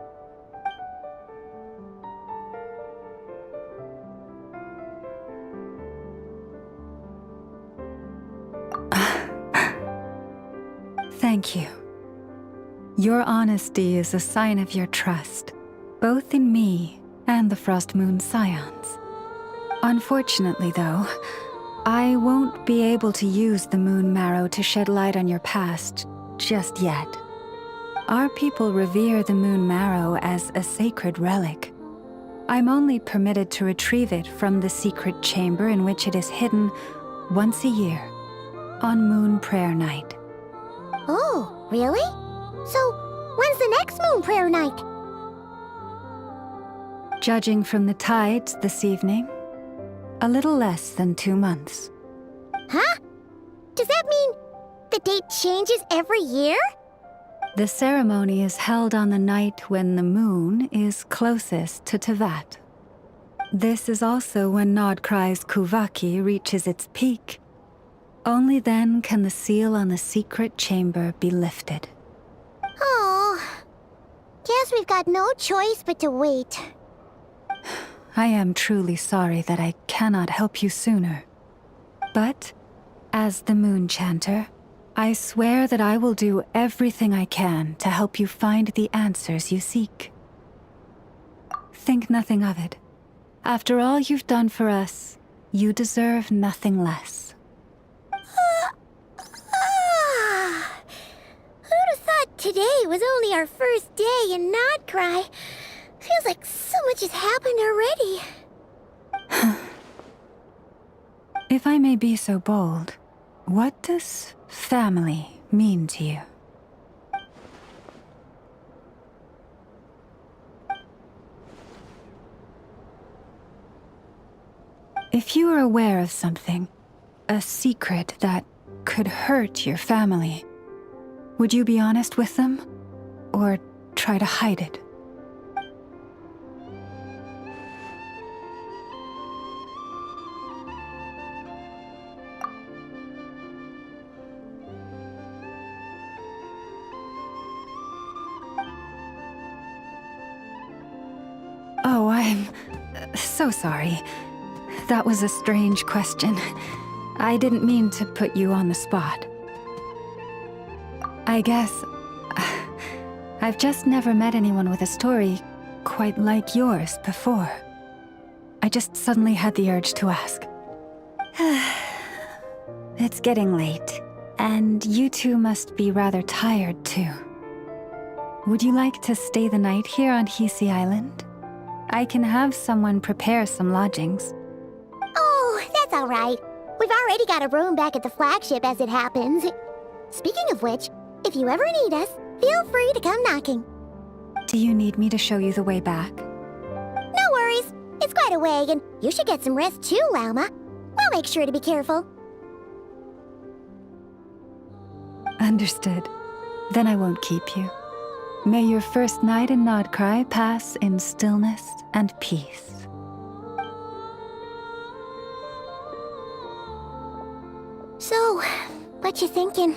Thank you. Your honesty is a sign of your trust, both in me and the Frost Moon Scions. Unfortunately, though, I won't be able to use the Moon Marrow to shed light on your past just yet. Our people revere the Moon Marrow as a sacred relic. I'm only permitted to retrieve it from the secret chamber in which it is hidden once a year, on Moon Prayer Night. Oh, really? So, when's the next Moon Prayer Night? Judging from the tides this evening, a little less than 2 months. Huh? Does that mean the date changes every year? The ceremony is held on the night when the moon is closest to Tevat. This is also when Nodcry's Kuvaki reaches its peak. Only then can the seal on the secret chamber be lifted. Oh, guess we've got no choice but to wait. I am truly sorry that I cannot help you sooner. But, as the Moon Chanter, I swear that I will do everything I can to help you find the answers you seek. Think nothing of it. After all you've done for us, you deserve nothing less. Who'd have thought today was only our first day in Nodcry? Feels like so much has happened already. If I may be so bold, what does family mean to you? If you are aware of something, a secret that could hurt your family, would you be honest with them, or try to hide it? Oh, I'm so sorry. That was a strange question. I didn't mean to put you on the spot. I guess I've just never met anyone with a story quite like yours before. I just suddenly had the urge to ask. It's getting late, and you two must be rather tired too. Would you like to stay the night here on Hisi Island? I can have someone prepare some lodgings. Oh, that's all right. We've already got a room back at the flagship as it happens. Speaking of which, if you ever need us, feel free to come knocking. Do you need me to show you the way back? No worries. It's quite a way, and you should get some rest too, Lauma. We'll make sure to be careful. Understood. Then I won't keep you. May your first night in Nodcry pass in stillness and peace. So, what you thinking?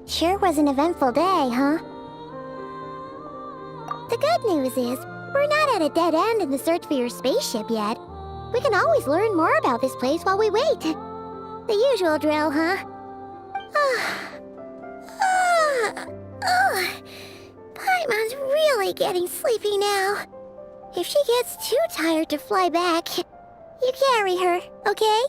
Sure was an eventful day, huh? The good news is, we're not at a dead end in the search for your spaceship yet. We can always learn more about this place while we wait. The usual drill, huh? Paimon's really getting sleepy now. If she gets too tired to fly back, you carry her, okay?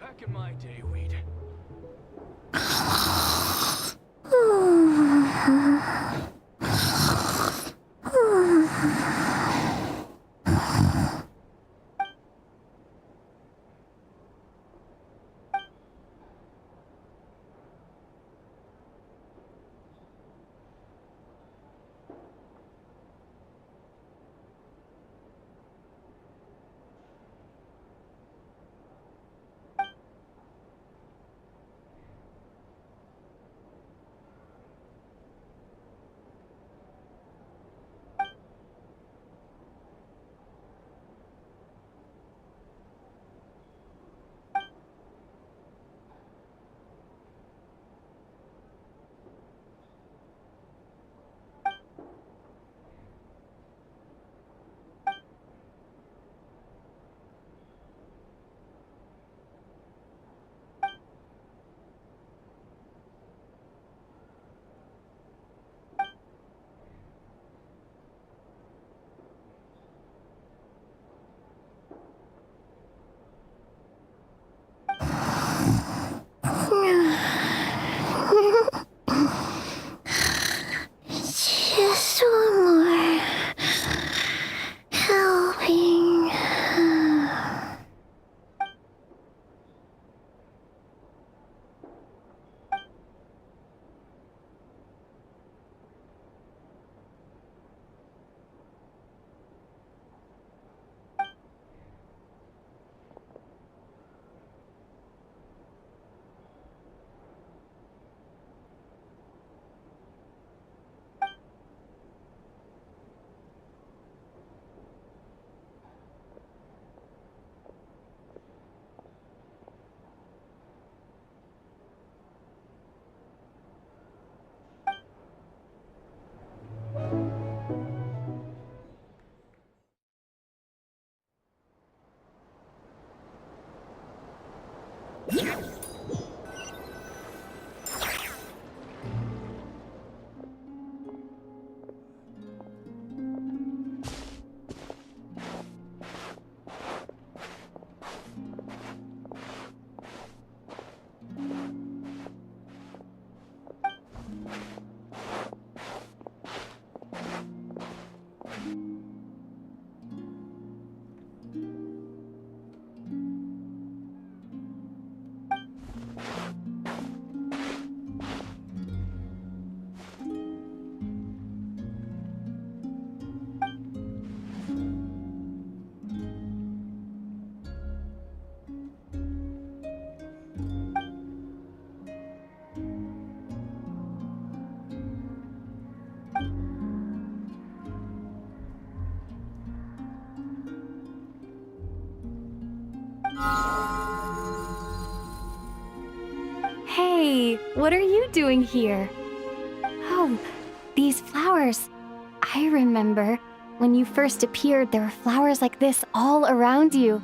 Back in my day, we'd... Just one more helping. Hey, what are you doing here? Oh, these flowers. I remember when you first appeared, there were flowers like this all around you.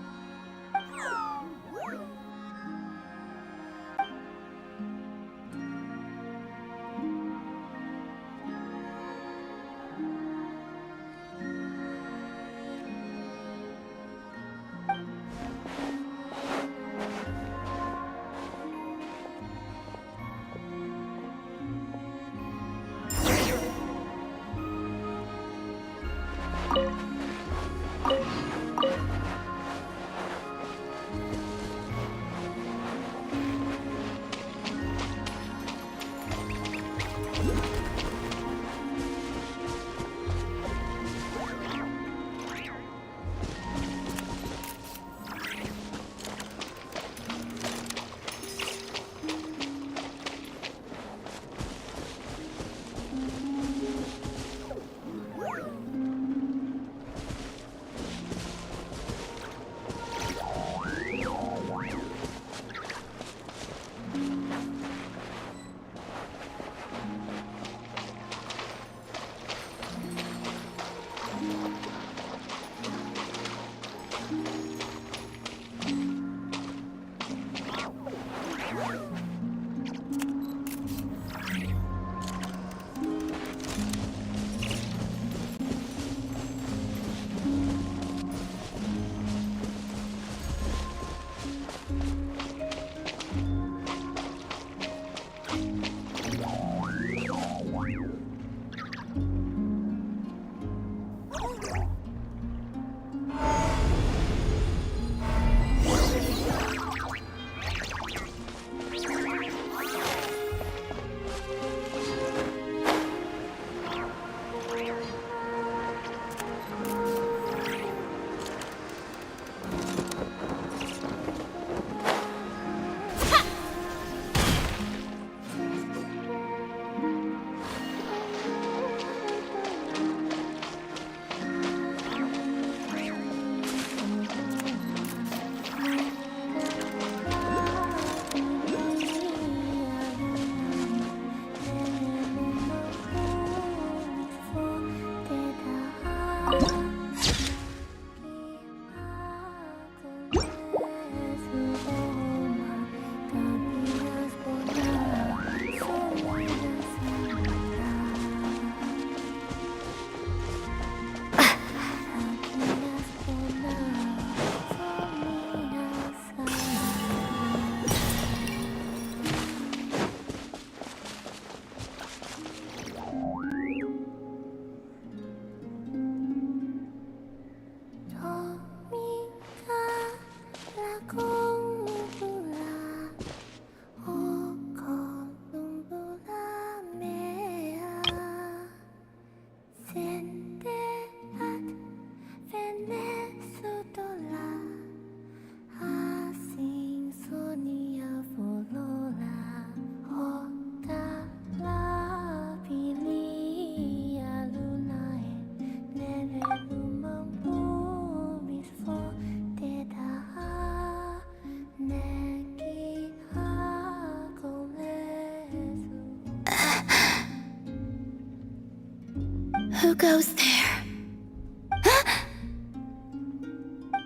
Who goes there?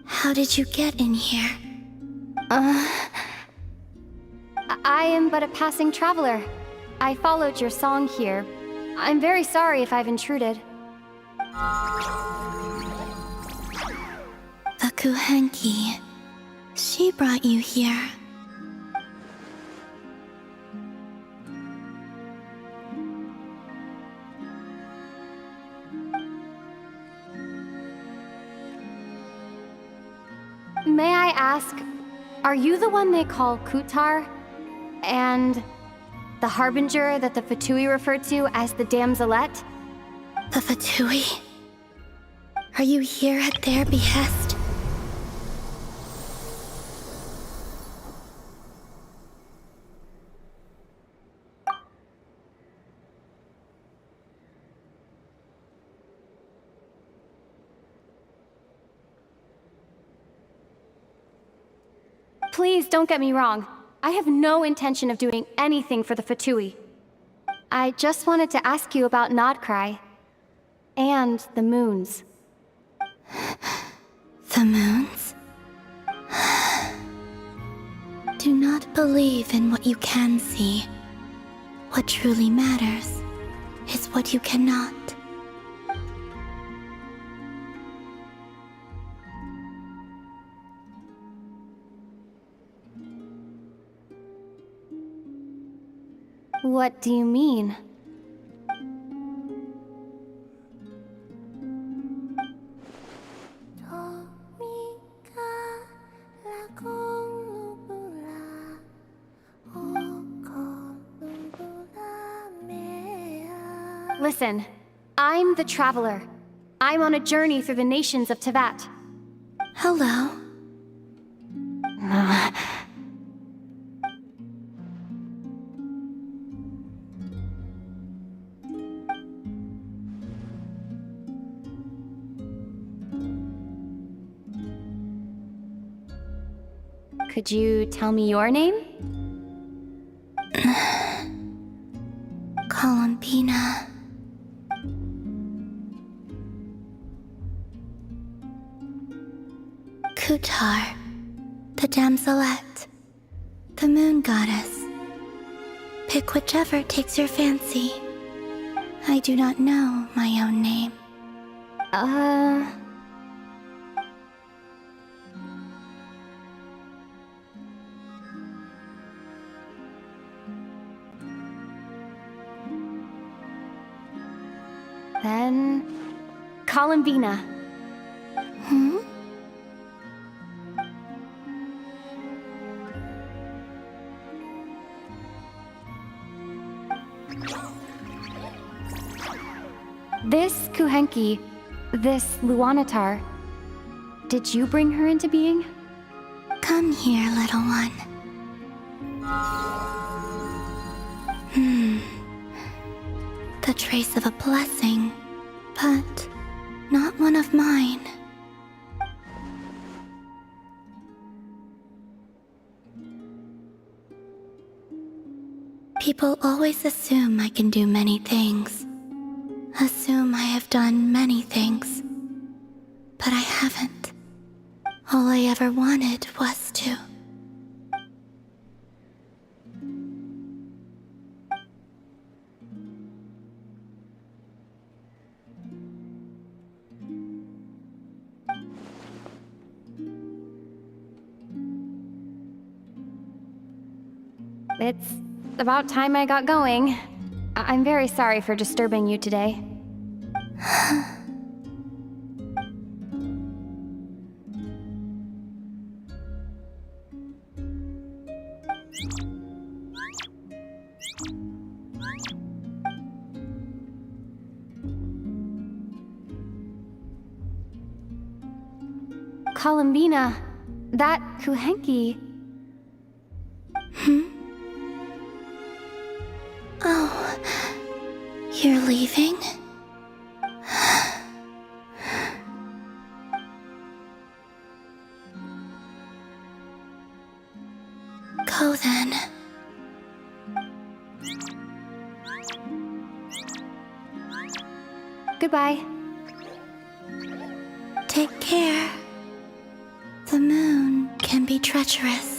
How did you get in here? I am but a passing traveler. I followed your song here. I'm very sorry if I've intruded. The Kuhenki. She brought you here. May I ask, are you the one they call Kutar? And the harbinger that the Fatui referred to as the Damselette? The Fatui? Are you here at their behest? Please don't get me wrong. I have no intention of doing anything for the Fatui. I just wanted to ask you about Nodcry. And the moons. The moons? Do not believe in what you can see. What truly matters is what you cannot. What do you mean? Listen, I'm the Traveler. I'm on a journey through the nations of Tevat. Hello. Could you tell me your name? Columbina. Kutar, the damselette, the moon goddess. Pick whichever takes your fancy. I do not know my own name. Then... Columbina. Hmm? This Kuhenki, this Luanatar, did you bring her into being? Come here, little one. The trace of a blessing, but not one of mine. People always assume I can do many things. Assume I have done many things. But I haven't. All I ever wanted was to. It's about time I got going. I'm very sorry for disturbing you today. Columbina, that Kuhenki... Oh, you're leaving? Go then. Goodbye. Take care. The moon can be treacherous.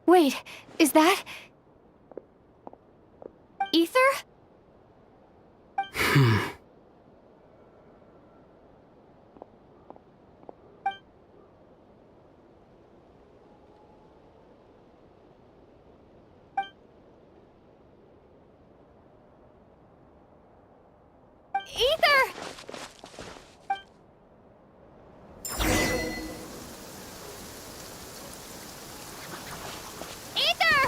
Wait, is that... Ether? Ether! Ether!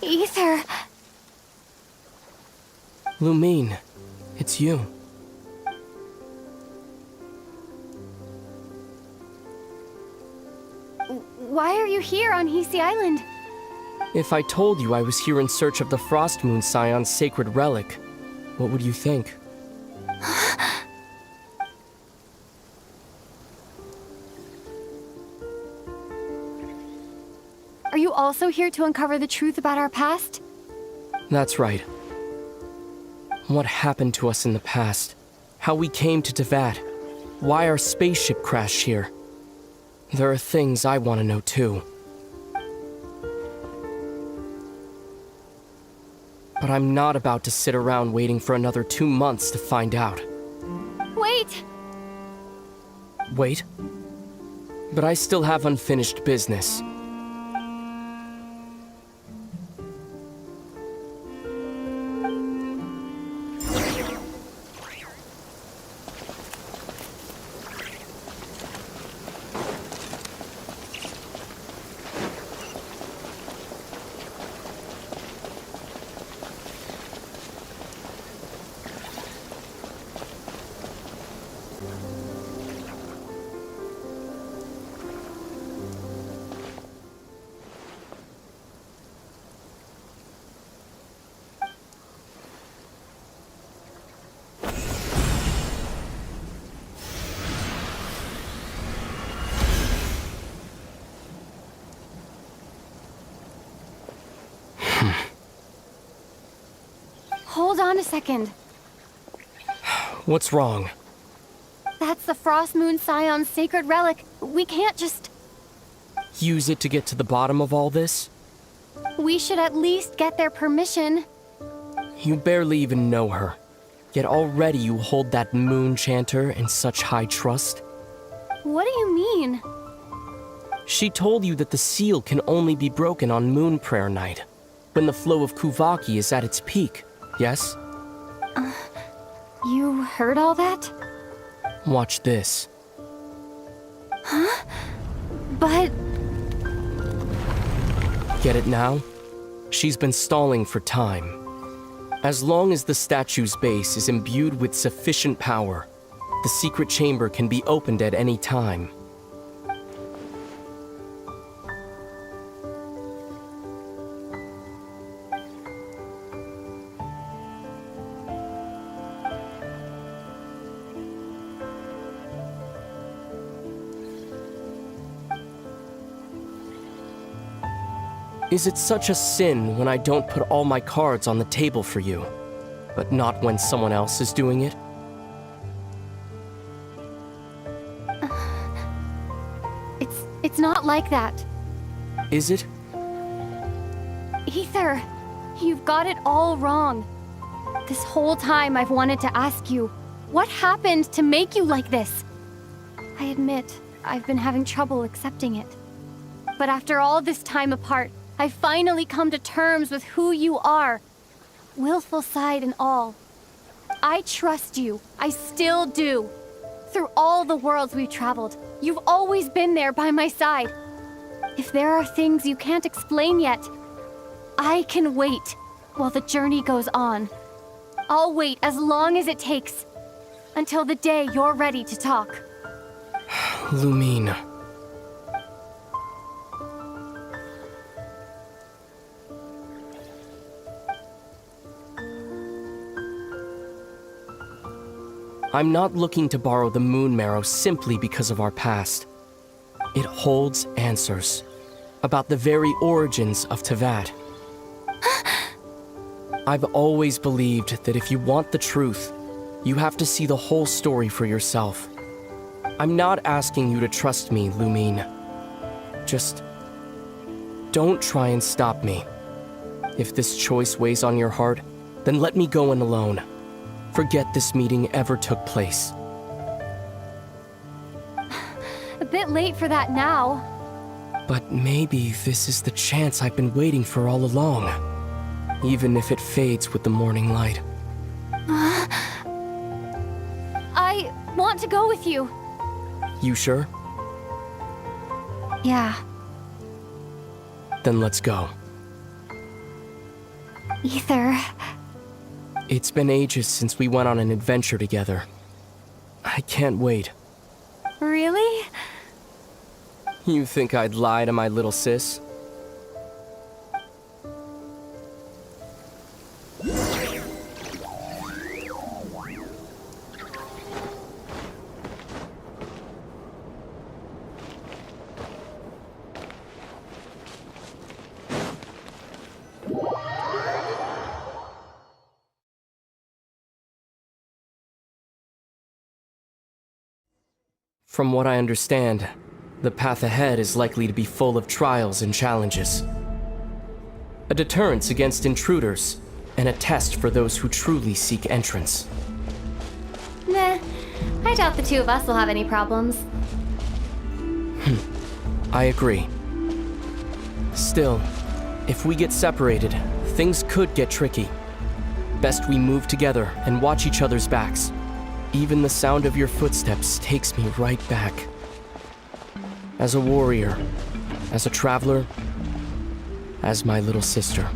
Ether... Lumine, it's you. Why are you here on Hisi Island? If I told you I was here in search of the Frost Moon Scion's sacred relic, what would you think? Are you also here to uncover the truth about our past? That's right. What happened to us in the past? How we came to Tevat? Why our spaceship crashed here? There are things I want to know too. But I'm not about to sit around waiting for another 2 months to find out. Wait! Wait? But I still have unfinished business. Hold on a second. What's wrong? That's the Frost Moon Scion's sacred relic. We can't just... Use it to get to the bottom of all this? We should at least get their permission. You barely even know her. Yet already you hold that moon chanter in such high trust. What do you mean? She told you that the seal can only be broken on Moon Prayer Night, when the flow of Kuvaki is at its peak, yes? You heard all that? Watch this. Huh? But... Get it now? She's been stalling for time. As long as the statue's base is imbued with sufficient power, the secret chamber can be opened at any time. Is it such a sin when I don't put all my cards on the table for you, but not when someone else is doing it? It's not like that. Is it? Ether, you've got it all wrong. This whole time I've wanted to ask you, what happened to make you like this? I admit, I've been having trouble accepting it. But after all this time apart, I've finally come to terms with who you are. Willful side and all. I trust you. I still do. Through all the worlds we've traveled, you've always been there by my side. If there are things you can't explain yet, I can wait while the journey goes on. I'll wait as long as it takes, until the day you're ready to talk. Lumine. I'm not looking to borrow the Moon Marrow simply because of our past. It holds answers about the very origins of Tevat. I've always believed that if you want the truth, you have to see the whole story for yourself. I'm not asking you to trust me, Lumine. Just don't try and stop me. If this choice weighs on your heart, then let me go in alone. Forget this meeting ever took place. A bit late for that now. But maybe this is the chance I've been waiting for all along. Even if it fades with the morning light. I want to go with you. You sure? Yeah. Then let's go. Ether. It's been ages since we went on an adventure together. I can't wait. Really? You think I'd lie to my little sis? From what I understand, the path ahead is likely to be full of trials and challenges. A deterrence against intruders, and a test for those who truly seek entrance. Nah, I doubt the two of us will have any problems. I agree. Still, if we get separated, things could get tricky. Best we move together and watch each other's backs. Even the sound of your footsteps takes me right back. As a warrior, as a traveler, as my little sister.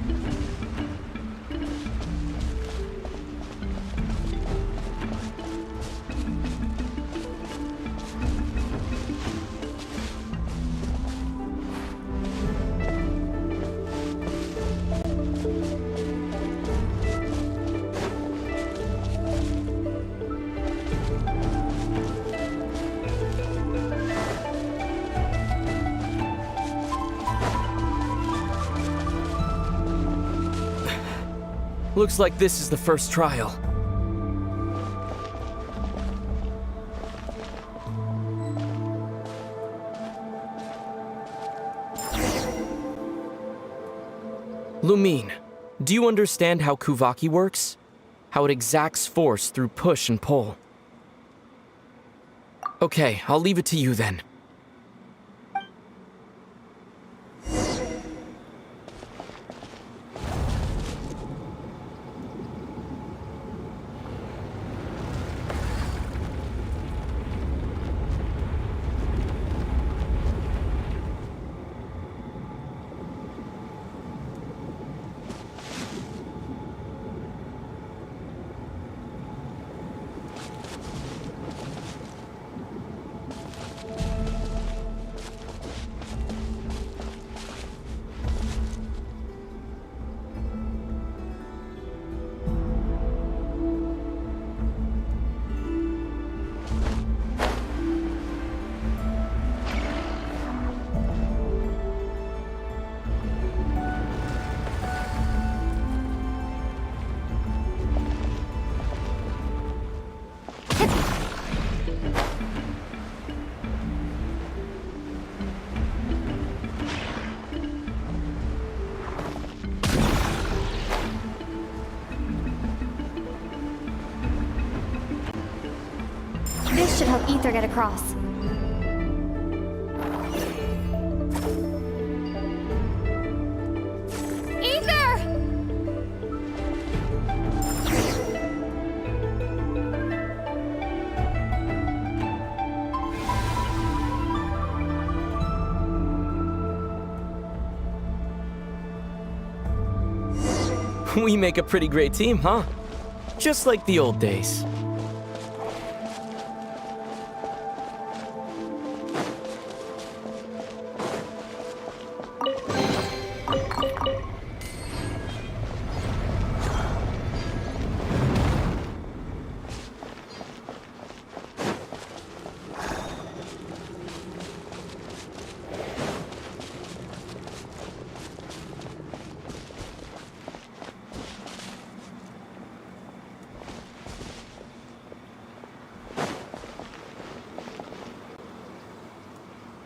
Looks like this is the first trial. Lumine, do you understand how Kuvaki works? How it exacts force through push and pull? Okay, I'll leave it to you then. This should help Ether get across. Ether! We make a pretty great team, huh? Just like the old days.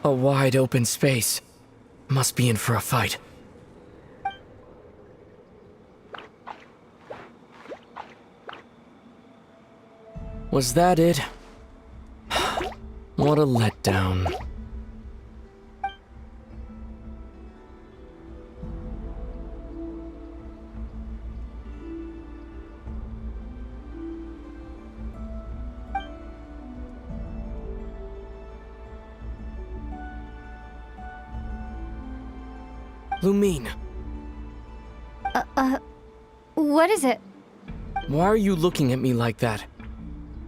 A wide open space. Must be in for a fight. Was that it? What a letdown. Lumine. What is it? Why are you looking at me like that?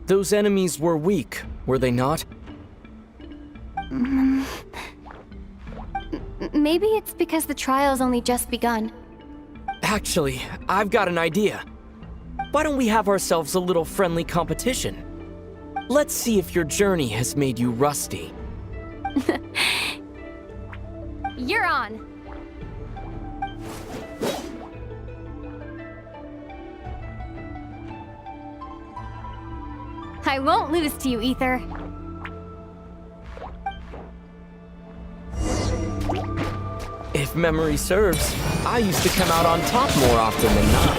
Those enemies were weak, were they not? Maybe it's because the trial's only just begun. Actually, I've got an idea. Why don't we have ourselves a little friendly competition? Let's see if your journey has made you rusty. You're on. I won't lose to you, Ether. If memory serves, I used to come out on top more often than not.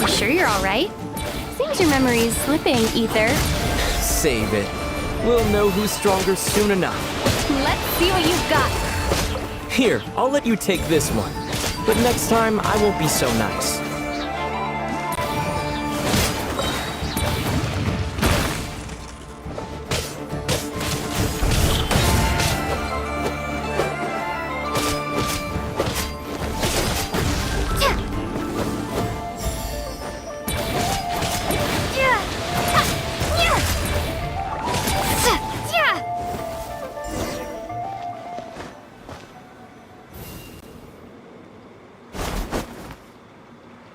You sure you're all right? Seems your memory's slipping, Ether. Save it. We'll know who's stronger soon enough. Let's see what you've got. Here, I'll let you take this one. But next time, I won't be so nice.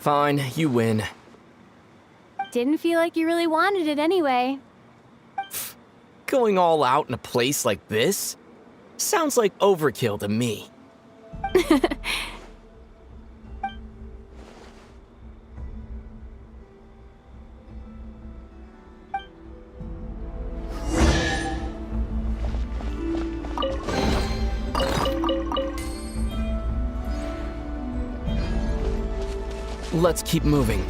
Fine, you win. Didn't feel like you really wanted it anyway. Going all out in a place like this? Sounds like overkill to me. Let's keep moving.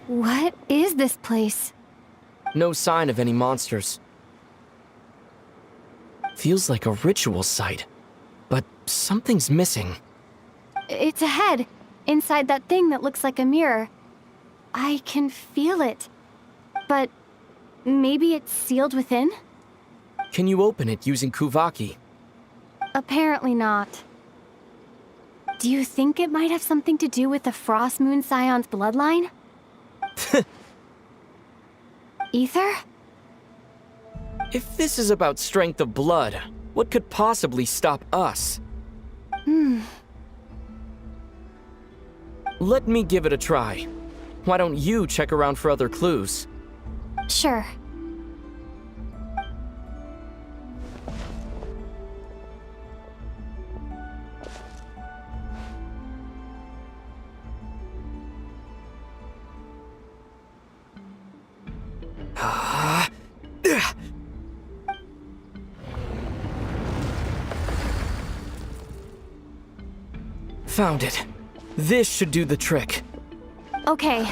What is this place? No sign of any monsters. Feels like a ritual site, but something's missing. It's ahead, inside that thing that looks like a mirror. I can feel it. But maybe it's sealed within? Can you open it using Kuvaki? Apparently not. Do you think it might have something to do with the Frost Moon Scion's bloodline? Ether? If this is about strength of blood, what could possibly stop us? Let me give it a try. Why don't you check around for other clues? Sure. Found it. This should do the trick. Okay.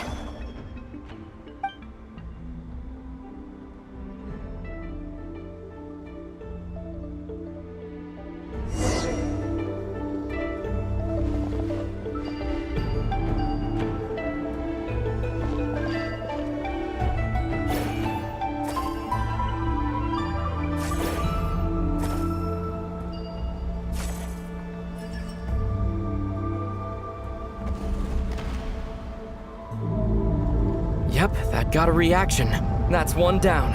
Yep, that got a reaction. That's one down.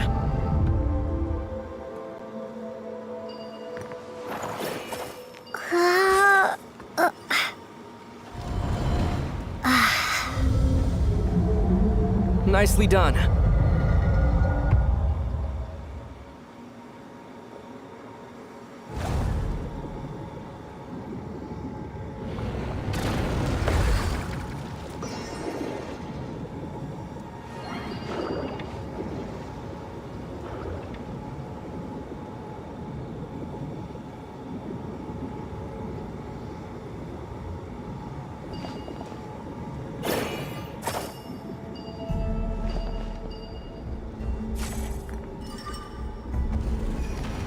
Nicely done.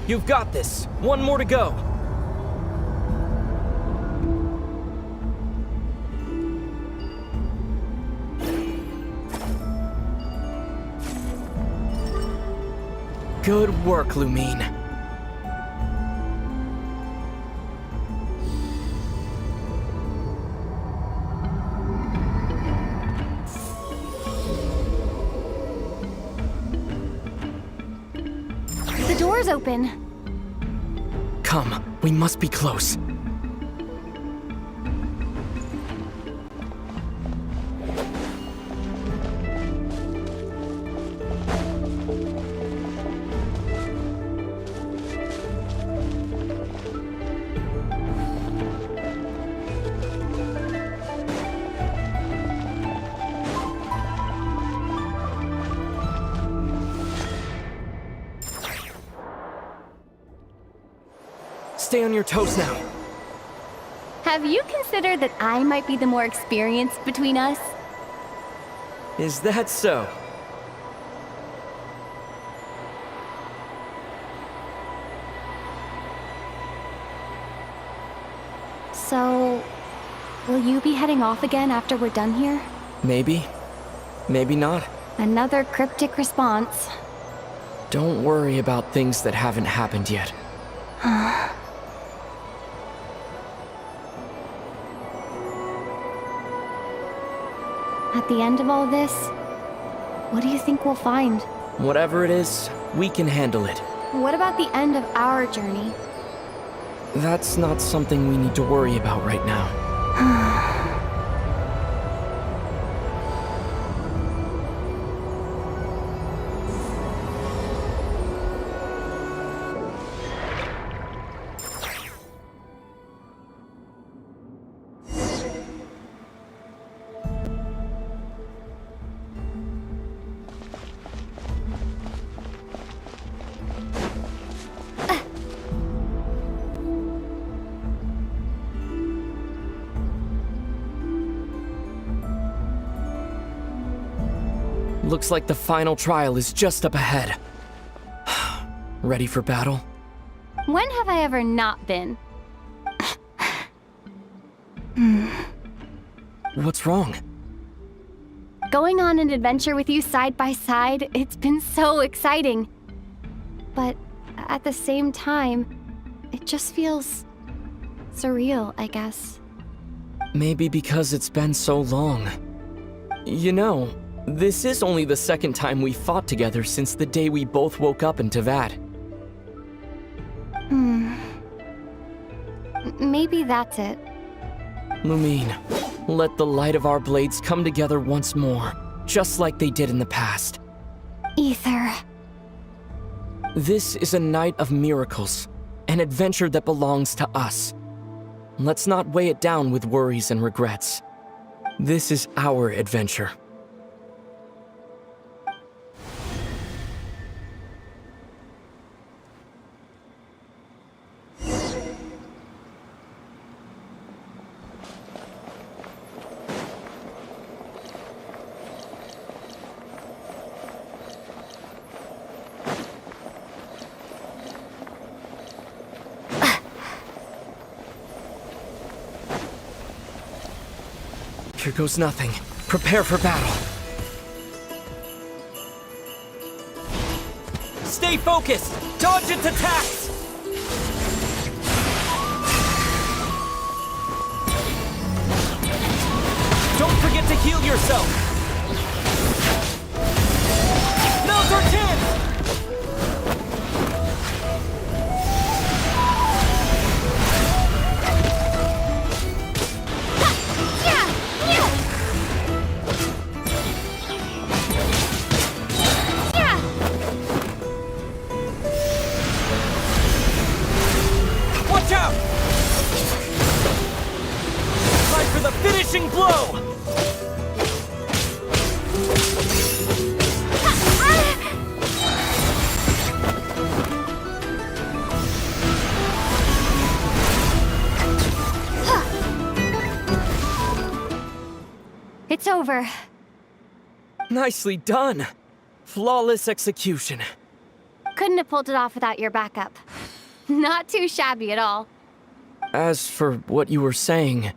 You've got this. One more to go. Good work, Lumine. The door's open. Come, we must be close. Stay on your toes now. Have you considered that I might be the more experienced between us? Is that so? So, will you be heading off again after we're done here? Maybe. Maybe not. Another cryptic response. Don't worry about things that haven't happened yet. At the end of all this, what do you think we'll find? Whatever it is, we can handle it. What about the end of our journey? That's not something we need to worry about right now. Looks like the final trial is just up ahead. Ready for battle? When have I ever not been? What's wrong? Going on an adventure with you side by side, it's been so exciting. But at the same time, it just feels surreal, I guess. Maybe because it's been so long. You know, this is only the second time we fought together since the day we both woke up in Teyvat. Maybe that's it. Lumine, let the light of our blades come together once more, just like they did in the past. Ether. This is a night of miracles, an adventure that belongs to us. Let's not weigh it down with worries and regrets. This is our adventure. Here goes nothing. Prepare for battle. Stay focused! Dodge its attacks! Don't forget to heal yourself! Now's our chance! It's over. Nicely done. Flawless execution. Couldn't have pulled it off without your backup. Not too shabby at all. As for what you were saying,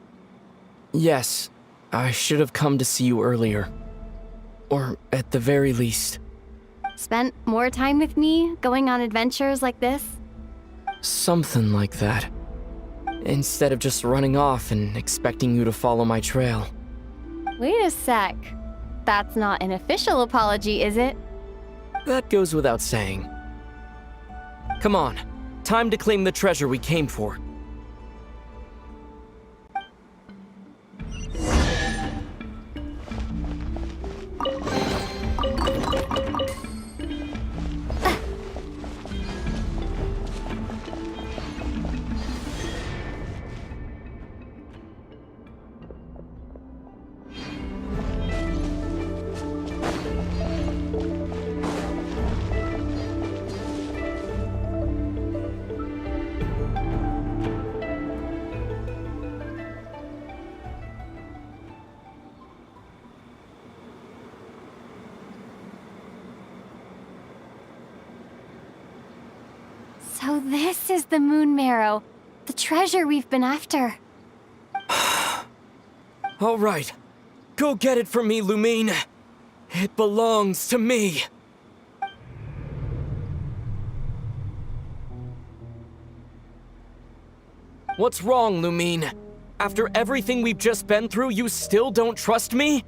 yes, I should have come to see you earlier. Or at the very least. Spent more time with me, going on adventures like this? Something like that. Instead of just running off and expecting you to follow my trail. Wait a sec. That's not an official apology, is it? That goes without saying. Come on, time to claim the treasure we came for. So this is the Moon Marrow, the treasure we've been after. All right, go get it for me, Lumine. It belongs to me. What's wrong, Lumine? After everything we've just been through, you still don't trust me?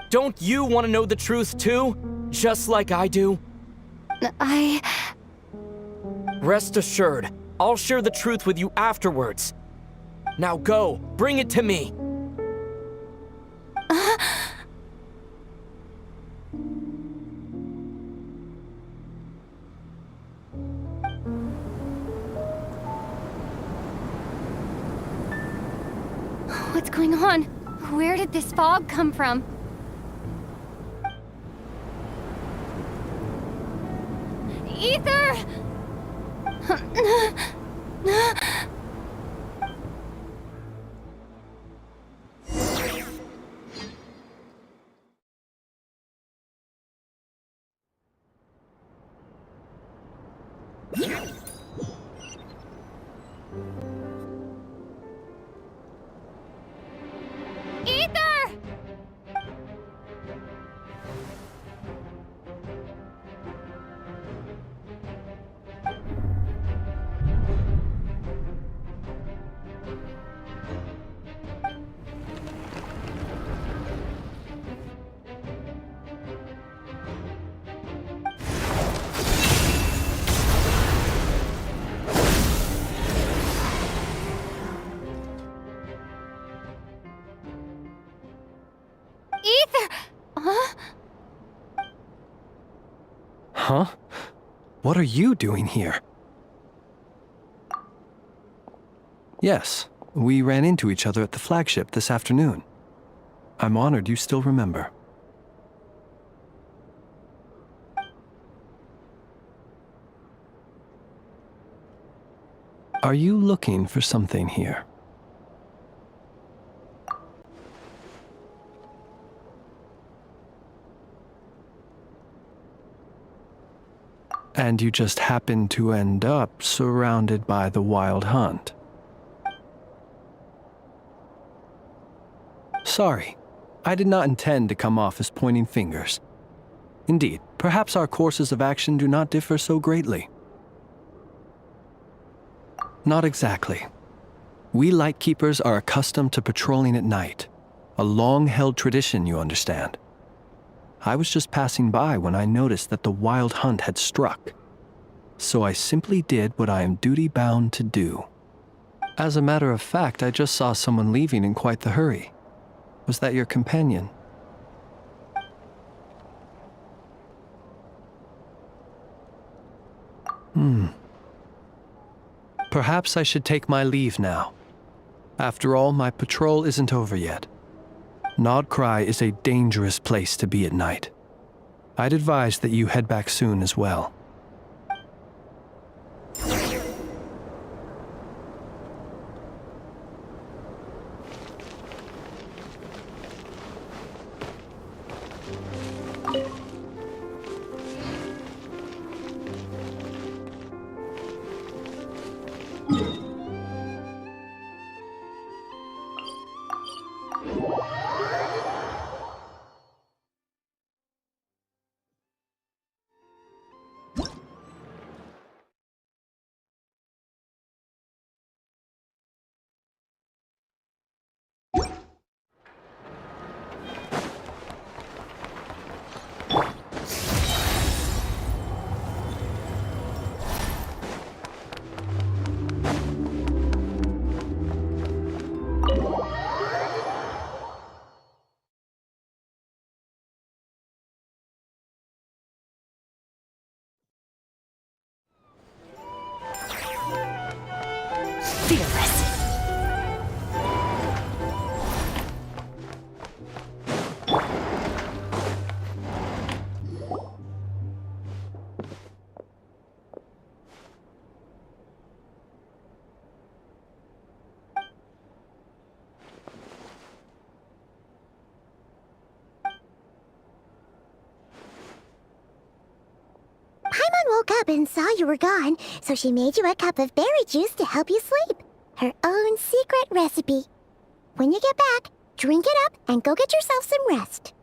Don't you want to know the truth too? Just like I do? Rest assured, I'll share the truth with you afterwards. Now go, bring it to me. What's going on? Where did this fog come from? Ether! Ether! Ether! Huh? Huh? What are you doing here? Yes, we ran into each other at the flagship this afternoon. I'm honored you still remember. Are you looking for something here? And you just happened to end up surrounded by the Wild Hunt. Sorry, I did not intend to come off as pointing fingers. Indeed, perhaps our courses of action do not differ so greatly. Not exactly. We Lightkeepers are accustomed to patrolling at night. A long-held tradition, you understand. I was just passing by when I noticed that the Wild Hunt had struck. So I simply did what I am duty-bound to do. As a matter of fact, I just saw someone leaving in quite the hurry. Was that your companion? Perhaps I should take my leave now. After all, my patrol isn't over yet. Nodcry is a dangerous place to be at night. I'd advise that you head back soon as well. Fearless. Paimon woke up and saw you were gone, so she made you a cup of berry juice to help you sleep. Her own secret recipe. When you get back, drink it up and go get yourself some rest.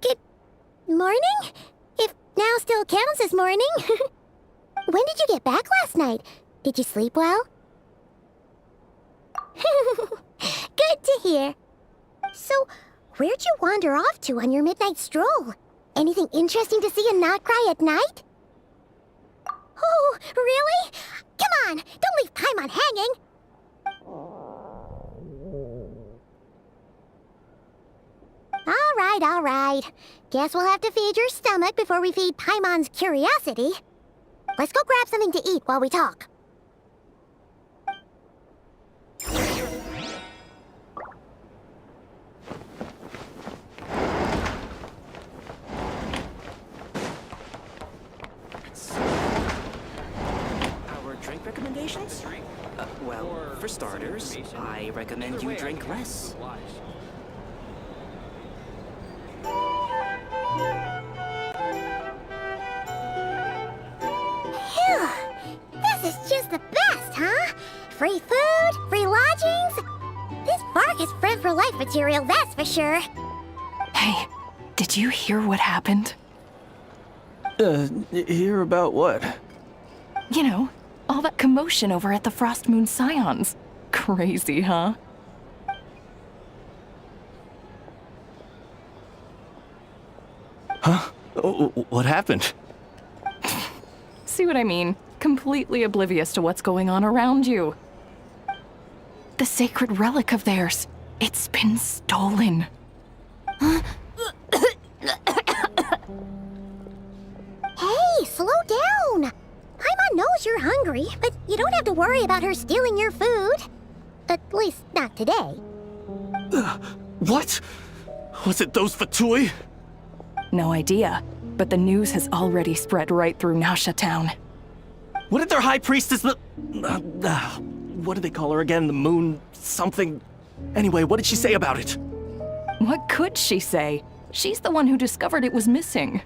Good morning? If now still counts as morning. When did you get back last night? Did you sleep well? Good to hear. So, where'd you wander off to on your midnight stroll? Anything interesting to see and not cry at night? Oh, really? Come on, don't leave Paimon hanging. All right. Guess we'll have to feed your stomach before we feed Paimon's curiosity. Let's go grab something to eat while we talk. Our drink recommendations? Well, for starters, I recommend you drink less. Phew! This is just the best, huh? Free food, free lodgings. This park is friend for life material, that's for sure. Hey, did you hear what happened? Hear about what? You know, all that commotion over at the Frost Moon Scions. Crazy, huh? Huh? What happened? See what I mean? Completely oblivious to what's going on around you. The sacred relic of theirs. It's been stolen. Hey, slow down. Paimon knows you're hungry, but you don't have to worry about her stealing your food. At least, not today. What? Was it those Fatui? No idea, but the news has already spread right through Nasha Town. What did their high priestess... what did they call her again? The moon... something... Anyway, what did she say about it? What could she say? She's the one who discovered it was missing.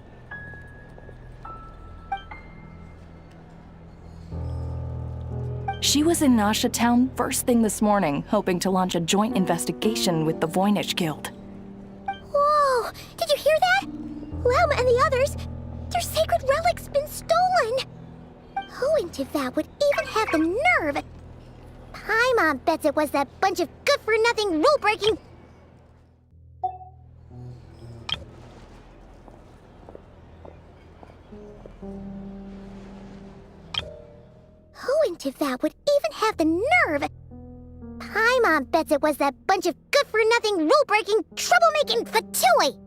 She was in Nasha Town first thing this morning, hoping to launch a joint investigation with the Voynich Guild. Whoa! Did you hear that? Lama and the others, their sacred relic's been stolen! Who in Tivat would even have the nerve? Paimon bets it was that bunch of good-for-nothing, rule-breaking... Who in Tivat would even have the nerve? Paimon bets it was that bunch of good-for-nothing, rule-breaking, troublemaking Fatui!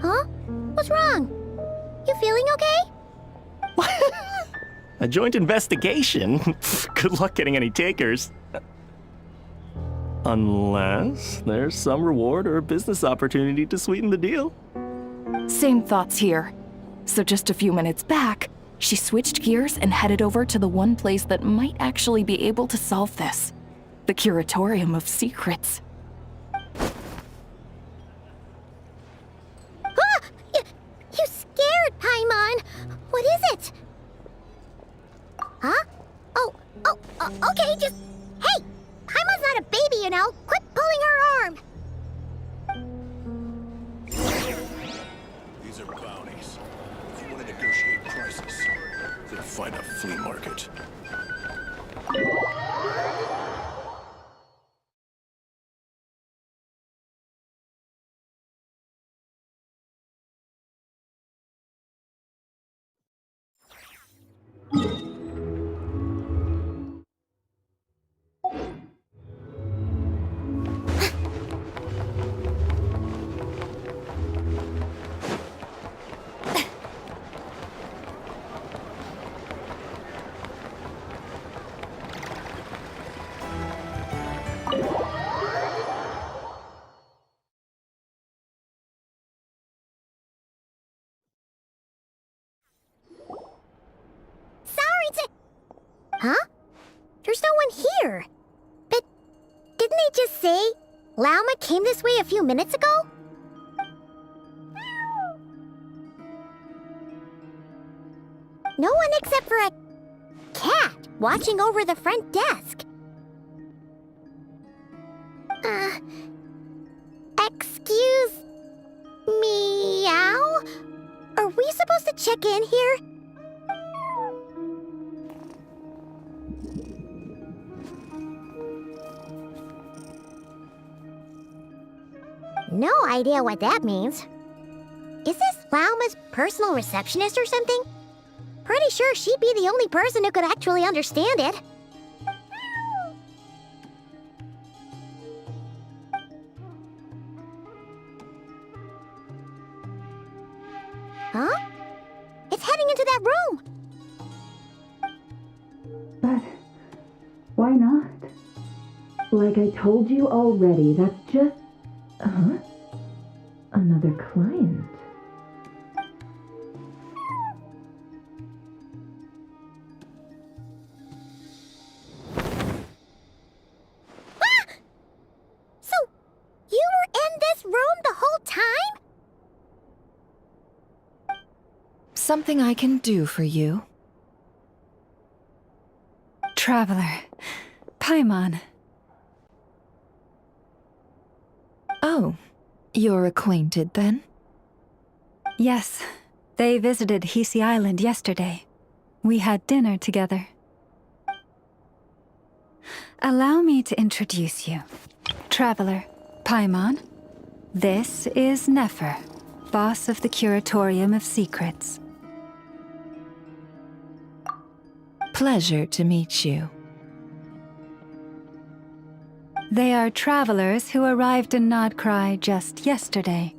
Huh? Huh? What's wrong? You feeling okay? A joint investigation? Good luck getting any takers. Unless there's some reward or a business opportunity to sweeten the deal. Same thoughts here. So just a few minutes back, she switched gears and headed over to the one place that might actually be able to solve this. The Curatorium of Secrets. Ah! You scared, Paimon! What is it? Huh? Okay, just... Hey! Paimon's not a baby, you know! Quit pulling her arm! These are bounties. If you want to negotiate prices, then find a flea market. Huh? There's no one here. But didn't they just say Lauma came this way a few minutes ago? No one except for a cat watching over the front desk. Excuse meow? Are we supposed to check in here? No idea what that means. Is this Lauma's personal receptionist or something? Pretty sure she'd be the only person who could actually understand it. Huh? It's heading into that room! But why not? Like I told you already, that's just... Huh? Another client. Ah! So, you were in this room the whole time? Something I can do for you? Traveler. Paimon. Oh, you're acquainted then? Yes. They visited Hisi Island yesterday. We had dinner together. Allow me to introduce you. Traveler, Paimon. This is Nefer, boss of the Curatorium of Secrets. Pleasure to meet you. They are travelers who arrived in Nodcry just yesterday.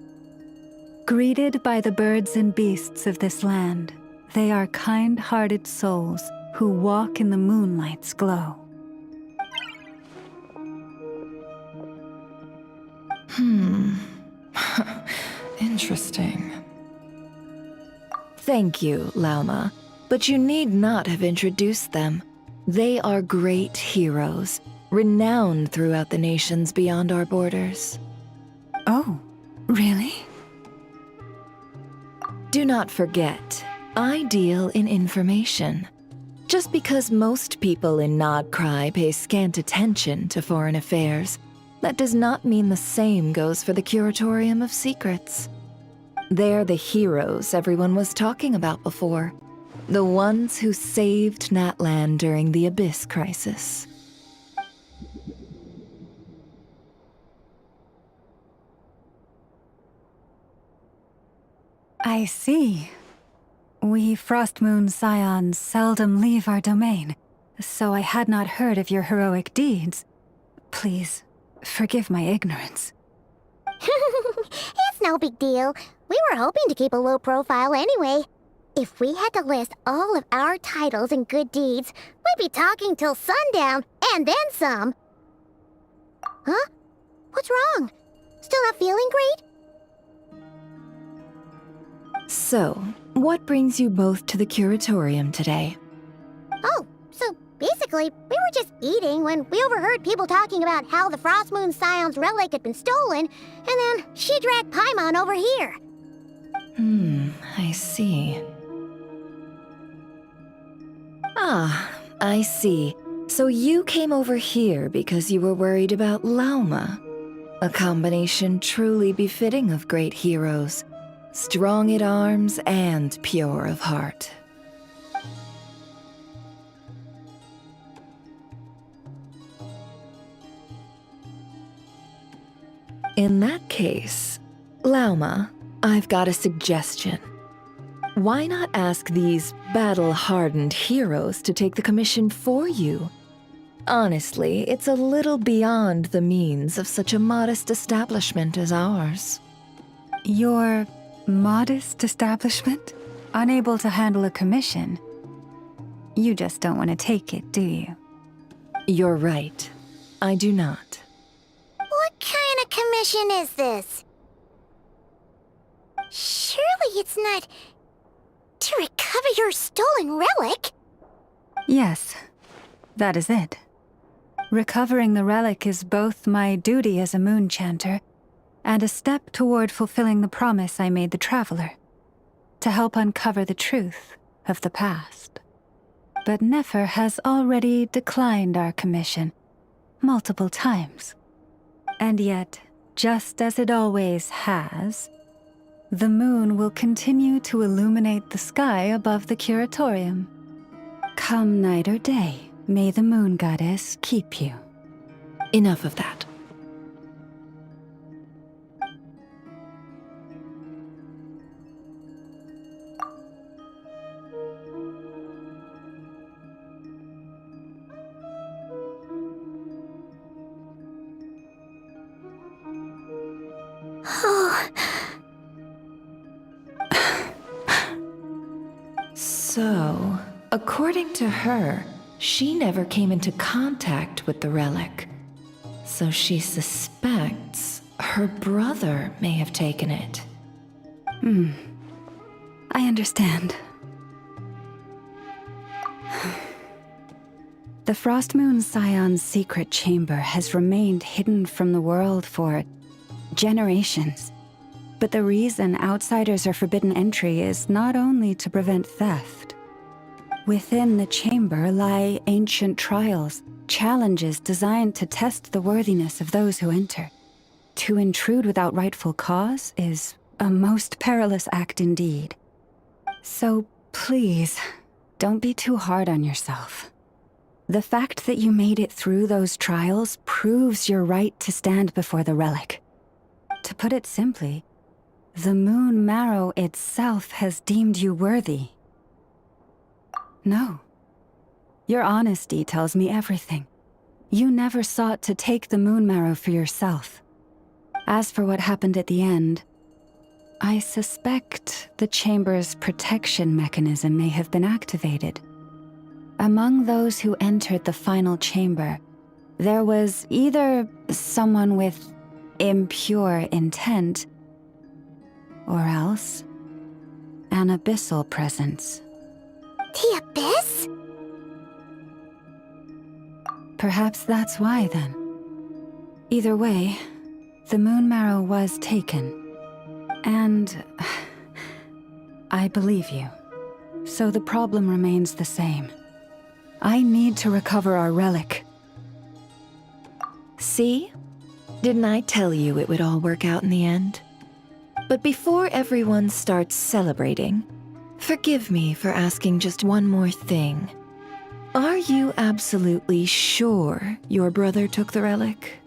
Greeted by the birds and beasts of this land, they are kind-hearted souls who walk in the moonlight's glow. Interesting. Thank you, Lauma, but you need not have introduced them. They are great heroes, renowned throughout the nations beyond our borders. Oh, really? Do not forget, I deal in information. Just because most people in Nodcry pay scant attention to foreign affairs, that does not mean the same goes for the Curatorium of Secrets. They're the heroes everyone was talking about before. The ones who saved Natlan during the Abyss crisis. I see. We Frostmoon Scions seldom leave our domain, so I had not heard of your heroic deeds. Please, forgive my ignorance. It's It's no big deal. We were hoping to keep a low profile anyway. If we had to list all of our titles and good deeds, we'd be talking till sundown, and then some. Huh? What's wrong? Still not feeling great? So, what brings you both to the curatorium today? Oh, so basically, we were just eating when we overheard people talking about how the Frost Moon Scion's relic had been stolen, and then she dragged Paimon over here. I see. Ah, I see. So you came over here because you were worried about Lauma. A combination truly befitting of great heroes. Strong at arms and pure of heart. In that case, Lauma, I've got a suggestion. Why not ask these battle-hardened heroes to take the commission for you? Honestly, it's a little beyond the means of such a modest establishment as ours. Your modest establishment? Unable to handle a commission? You just don't want to take it, do you? You're right. I do not. What kind of commission is this? Surely it's not to recover your stolen relic? Yes, that is it. Recovering the relic is both my duty as a moon chanter and a step toward fulfilling the promise I made the Traveler, to help uncover the truth of the past. But Nefer has already declined our commission multiple times. And yet, just as it always has, the moon will continue to illuminate the sky above the curatorium. Come night or day, may the moon goddess keep you. Enough of that. So, according to her, she never came into contact with the relic. So she suspects her brother may have taken it. I understand. The Frost Moon Scion's secret chamber has remained hidden from the world for generations. But the reason outsiders are forbidden entry is not only to prevent theft. Within the chamber lie ancient trials, challenges designed to test the worthiness of those who enter. To intrude without rightful cause is a most perilous act indeed. So please, don't be too hard on yourself. The fact that you made it through those trials proves your right to stand before the relic. To put it simply, the Moon Marrow itself has deemed you worthy. No. Your honesty tells me everything. You never sought to take the Moon Marrow for yourself. As for what happened at the end, I suspect the chamber's protection mechanism may have been activated. Among those who entered the final chamber, there was either someone with impure intent, or else an abyssal presence. The Abyss? Perhaps that's why, then. Either way, the Moon Marrow was taken. And I believe you. So the problem remains the same. I need to recover our relic. See? Didn't I tell you it would all work out in the end? But before everyone starts celebrating, forgive me for asking just one more thing. Are you absolutely sure your brother took the relic?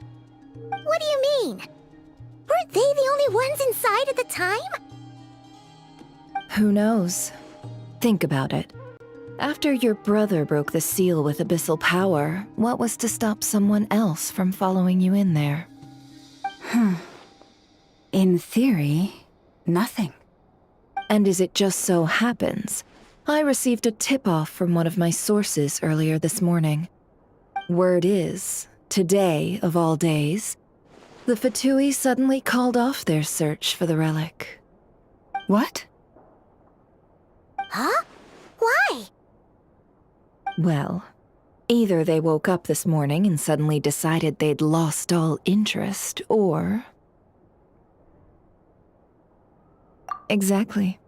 What do you mean? Weren't they the only ones inside at the time? Who knows? Think about it. After your brother broke the seal with abyssal power, what was to stop someone else from following you in there? In theory, nothing. And as it just so happens, I received a tip-off from one of my sources earlier this morning. Word is, today of all days, the Fatui suddenly called off their search for the relic. What? Huh? Why? Well, either they woke up this morning and suddenly decided they'd lost all interest, or... Exactly.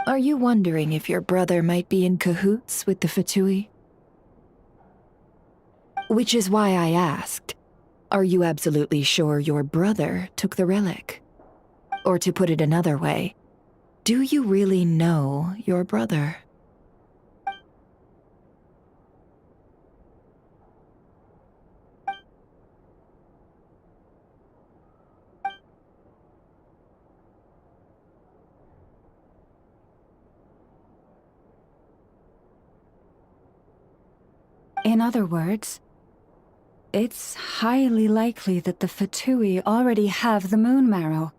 Are you wondering if your brother might be in cahoots with the Fatui? Which is why I asked, are you absolutely sure your brother took the relic? Or to put it another way, do you really know your brother? In other words, it's highly likely that the Fatui already have the moon marrow.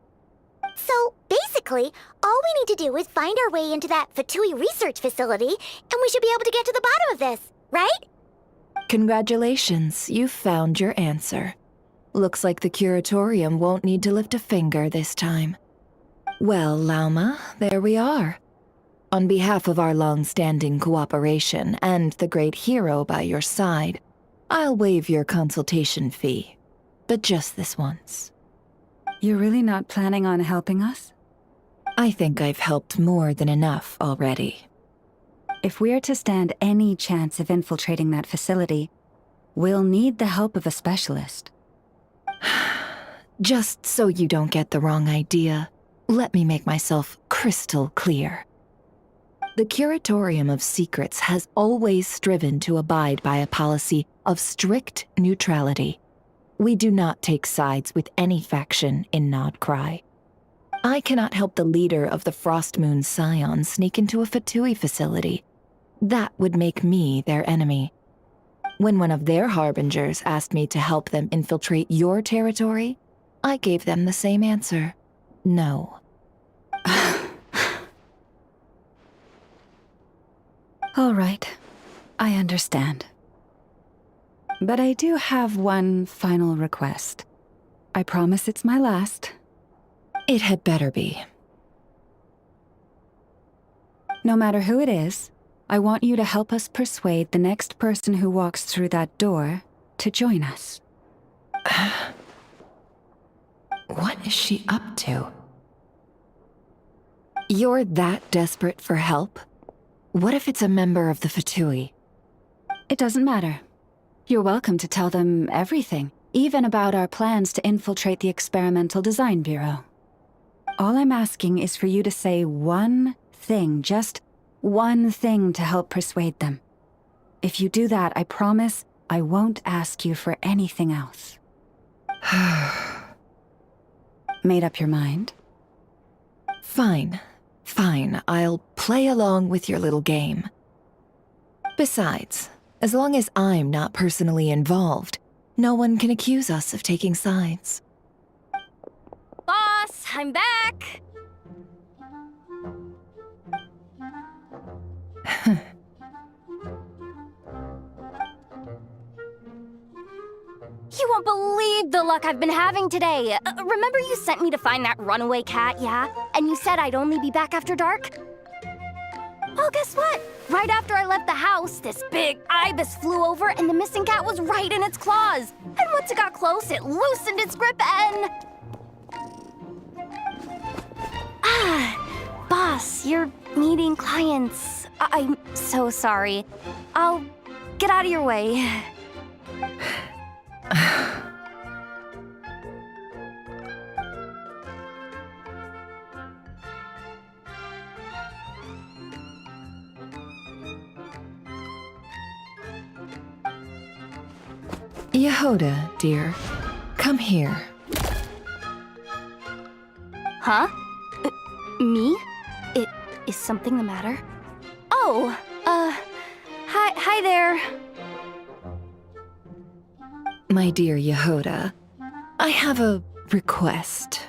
So, basically, all we need to do is find our way into that Fatui research facility, and we should be able to get to the bottom of this, right? Congratulations, you've found your answer. Looks like the curatorium won't need to lift a finger this time. Well, Lauma, there we are. On behalf of our long-standing cooperation and the great hero by your side, I'll waive your consultation fee, but just this once. You're really not planning on helping us? I think I've helped more than enough already. If we're to stand any chance of infiltrating that facility, we'll need the help of a specialist. Just so you don't get the wrong idea, let me make myself crystal clear. The Curatorium of Secrets has always striven to abide by a policy of strict neutrality. We do not take sides with any faction in Nodcry. I cannot help the leader of the Frost Moon Scions sneak into a Fatui facility. That would make me their enemy. When one of their harbingers asked me to help them infiltrate your territory, I gave them the same answer. No. All right, I understand. But I do have one final request. I promise it's my last. It had better be. No matter who it is, I want you to help us persuade the next person who walks through that door to join us. What is she up to? You're that desperate for help? What if it's a member of the Fatui? It doesn't matter. You're welcome to tell them everything, even about our plans to infiltrate the Experimental Design Bureau. All I'm asking is for you to say one thing, just one thing to help persuade them. If you do that, I promise I won't ask you for anything else. Made up your mind? Fine. Fine, I'll play along with your little game. Besides, as long as I'm not personally involved, no one can accuse us of taking sides. Boss, I'm back! You won't believe the luck I've been having today. Remember you sent me to find that runaway cat, yeah? And you said I'd only be back after dark? Well, guess what? Right after I left the house, this big ibis flew over and the missing cat was right in its claws. And once it got close, it loosened its grip and... Boss, you're meeting clients. I'm so sorry. I'll get out of your way. Yehoda, dear, come here. Huh? Me? Is something the matter? Oh, hi there. My dear Yehoda, I have a request.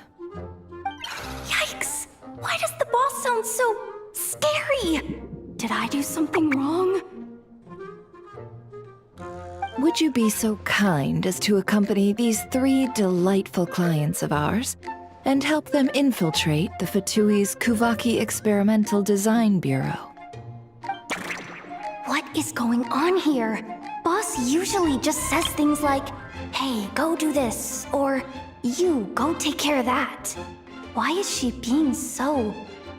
Yikes! Why does the boss sound so scary? Did I do something wrong? Would you be so kind as to accompany these 3 delightful clients of ours and help them infiltrate the Fatui's Kuvaki Experimental Design Bureau? What is going on here? Boss usually just says things like, hey, go do this, or you, go take care of that. Why is she being so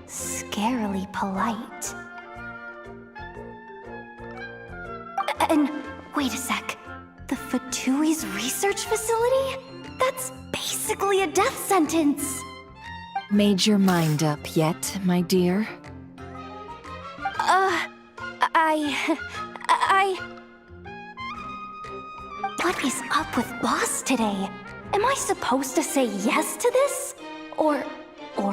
scarily polite? And wait a sec, the Fatui's research facility? That's basically a death sentence. Made your mind up yet, my dear? What is up with Boss today? Am I supposed to say yes to this? Or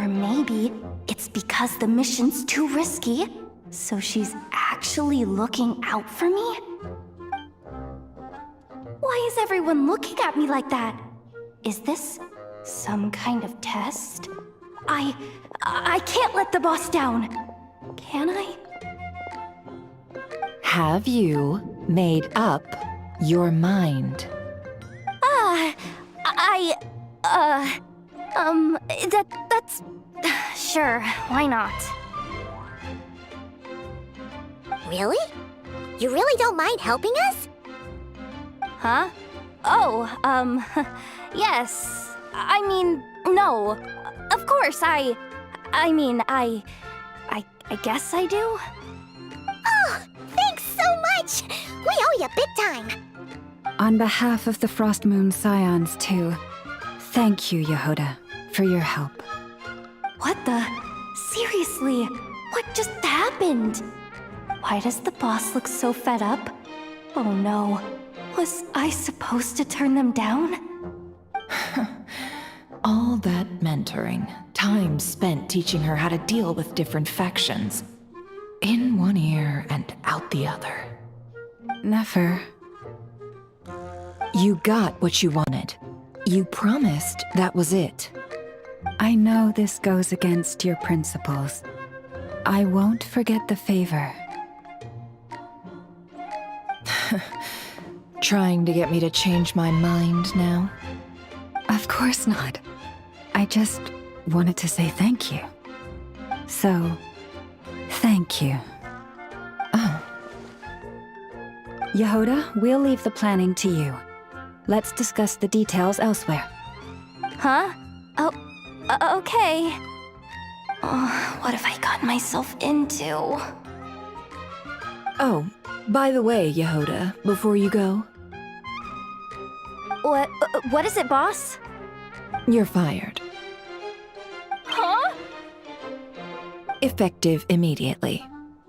maybe it's because the mission's too risky, so she's actually looking out for me? Why is everyone looking at me like that? Is this some kind of test? I can't let the boss down. Can I? Have you made up your mind? That's... Sure, why not? Really? You really don't mind helping us? Huh? Oh, yes. I mean, no. Of course, I guess I do. Oh, thanks so much! We owe you big time! On behalf of the Frost Moon Scions, too, thank you, Yehoda, for your help. What the? Seriously, what just happened? Why does the boss look so fed up? Oh no, was I supposed to turn them down? All that mentoring, time spent teaching her how to deal with different factions. In one ear and out the other. Never. You got what you wanted. You promised that was it. I know this goes against your principles. I won't forget the favor. Trying to get me to change my mind now? Of course not. I just wanted to say thank you. So, thank you. Oh. Yehoda, we'll leave the planning to you. Let's discuss the details elsewhere. Huh? Oh, okay. Oh, what have I gotten myself into? Oh, by the way, Yehoda, before you go... What is it, boss? You're fired. Huh? Effective immediately.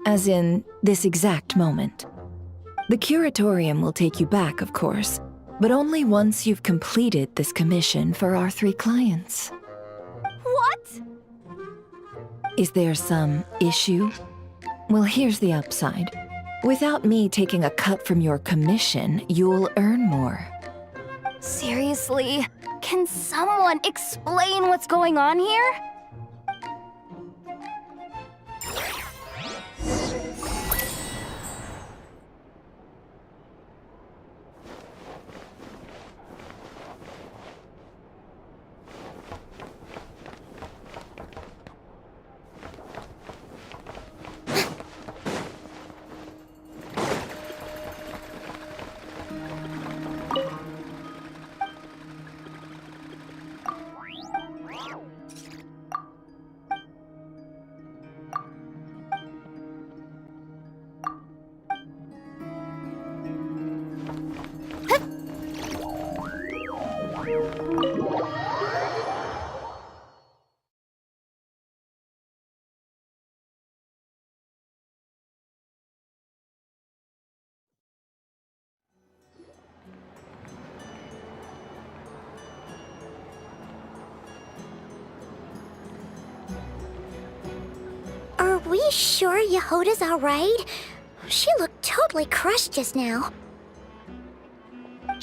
As in, this exact moment. The curatorium will take you back, of course, but only once you've completed this commission for our 3 clients. What? Is there some issue? Well, here's the upside. Without me taking a cut from your commission, you'll earn more. Seriously? Can someone explain what's going on here? Are we sure Yehoda's alright? She looked totally crushed just now.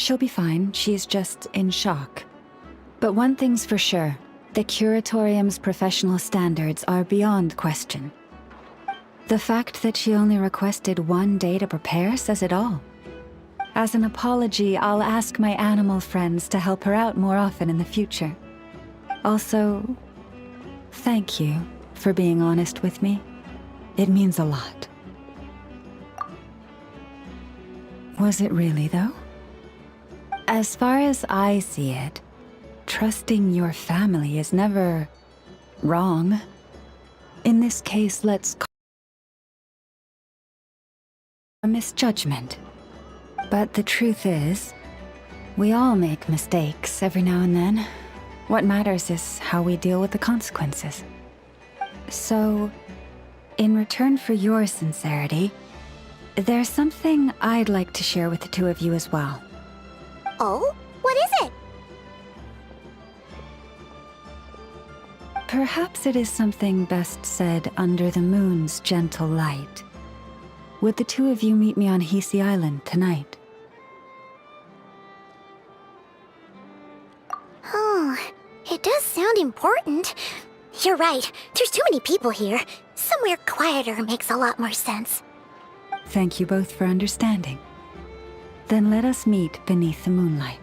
She'll be fine. She's just in shock. But one thing's for sure. The Curatorium's professional standards are beyond question. The fact that she only requested 1 day to prepare says it all. As an apology, I'll ask my animal friends to help her out more often in the future. Also, thank you for being honest with me. It means a lot. Was it really, though? As far as I see it, trusting your family is never wrong. In this case, let's call it a misjudgment. But the truth is, we all make mistakes every now and then. What matters is how we deal with the consequences. So, in return for your sincerity, there's something I'd like to share with the two of you as well. Oh? What is it? Perhaps it is something best said under the moon's gentle light. Would the two of you meet me on Hisi Island tonight? Oh, it does sound important. You're right. There's too many people here. Somewhere quieter makes a lot more sense. Thank you both for understanding. Then let us meet beneath the moonlight.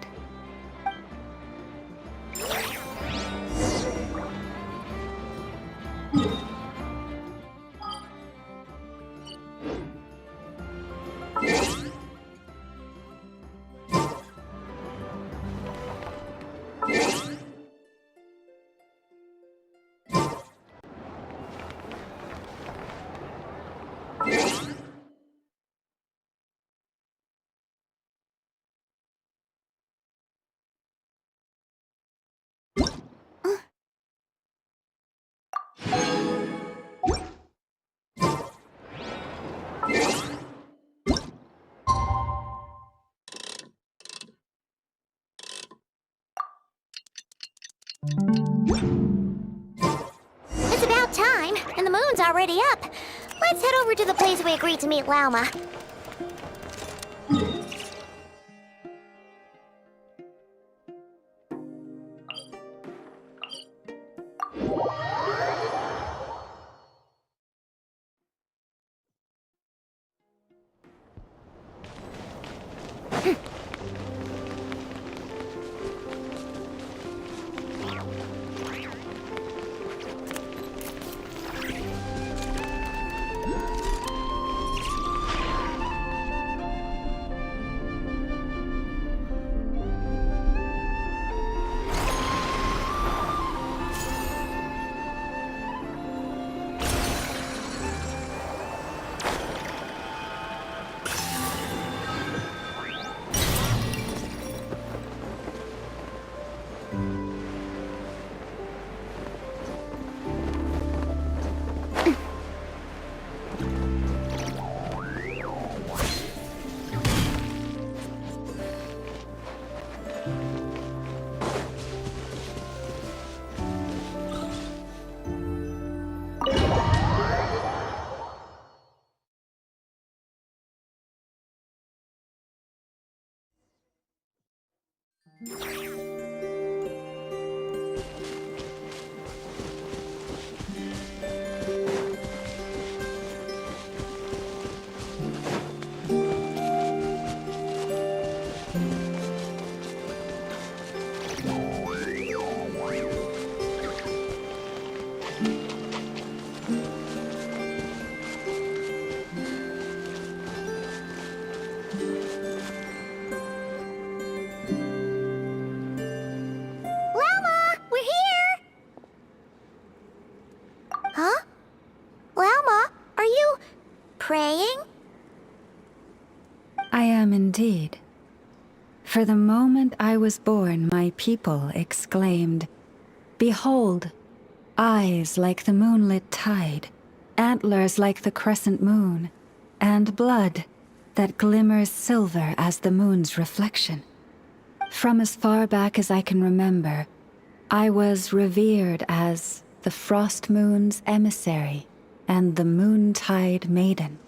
It's about time, and the moon's already up. Let's head over to the place we agreed to meet Lauma. Praying? I am indeed. For the moment I was born, my people exclaimed, "Behold, eyes like the moonlit tide, antlers like the crescent moon, and blood that glimmers silver as the moon's reflection." From as far back as I can remember, I was revered as the Frost Moon's emissary and the Moontide Maiden.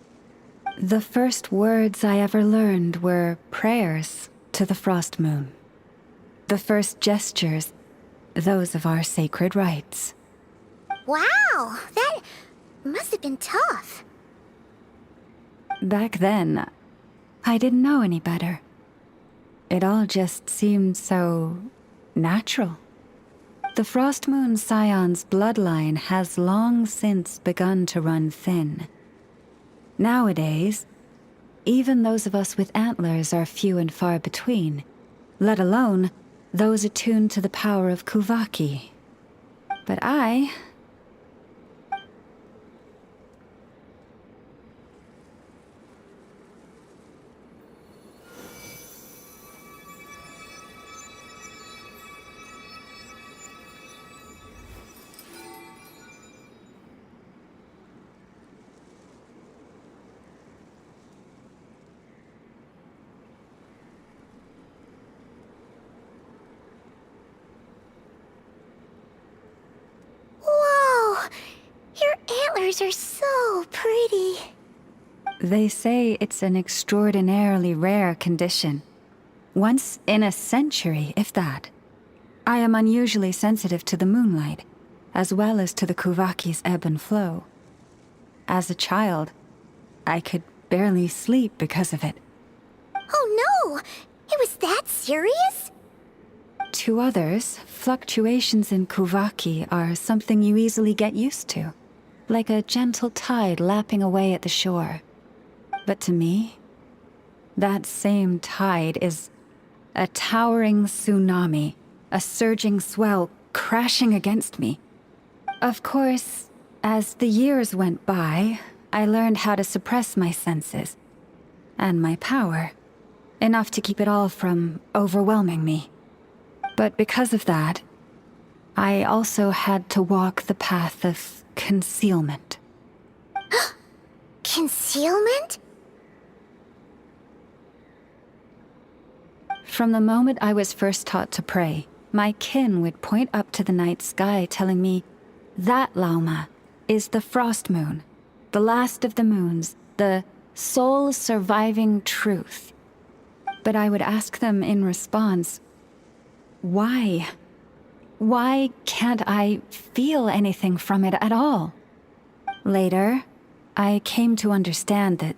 The first words I ever learned were prayers to the Frost Moon. The first gestures, those of our sacred rites. Wow, that must have been tough. Back then, I didn't know any better. It all just seemed so natural. The Frost Moon Scion's bloodline has long since begun to run thin. Nowadays, even those of us with antlers are few and far between, let alone those attuned to the power of Kuvaki. But I... Whoa! Your antlers are so pretty. They say it's an extraordinarily rare condition. Once in a century, if that. I am unusually sensitive to the moonlight, as well as to the Kuvaki's ebb and flow. As a child, I could barely sleep because of it. Oh no! It was that serious? To others, fluctuations in Kuvaki are something you easily get used to, like a gentle tide lapping away at the shore. But to me, that same tide is a towering tsunami, a surging swell crashing against me. Of course, as the years went by, I learned how to suppress my senses and my power, enough to keep it all from overwhelming me. But because of that, I also had to walk the path of concealment. Concealment? From the moment I was first taught to pray, my kin would point up to the night sky telling me, that Lauma is the Frost Moon, the last of the moons, the sole surviving truth. But I would ask them in response, why? Why can't I feel anything from it at all? Later, I came to understand that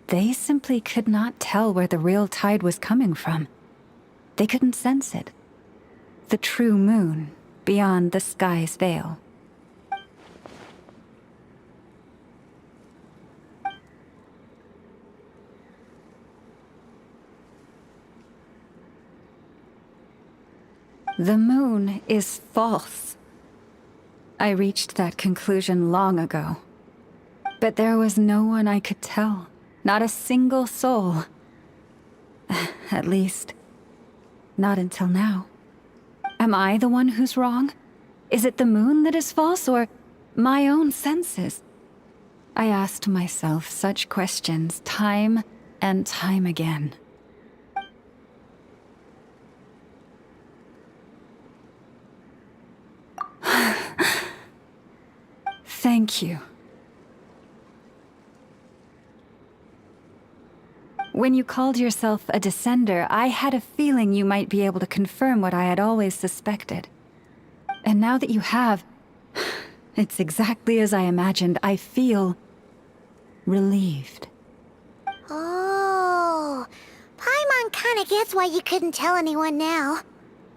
they simply could not tell where the real tide was coming from. They couldn't sense it. The true moon beyond the sky's veil. The moon is false. I reached that conclusion long ago. But there was no one I could tell. Not a single soul. At least, not until now. Am I the one who's wrong? Is it the moon that is false, or my own senses? I asked myself such questions time and time again. Thank you. When you called yourself a descender, I had a feeling you might be able to confirm what I had always suspected. And now that you have, it's exactly as I imagined. I feel relieved. Oh, Paimon kinda gets why you couldn't tell anyone now.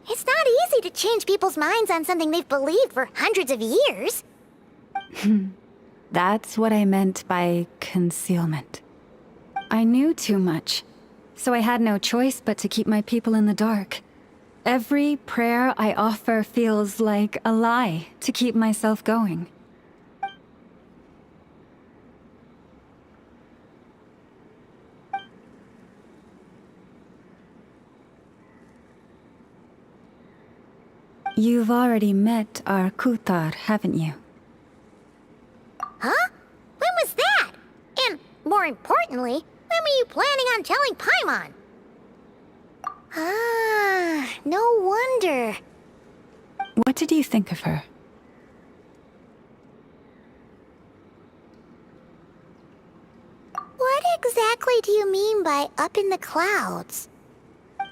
It's not easy to change people's minds on something they've believed for hundreds of years. That's what I meant by concealment. I knew too much, so I had no choice but to keep my people in the dark. Every prayer I offer feels like a lie to keep myself going. You've already met our Kutar, haven't you? Huh? When was that? And, more importantly, when were you planning on telling Paimon? Ah, no wonder. What did you think of her? What exactly do you mean by up in the clouds?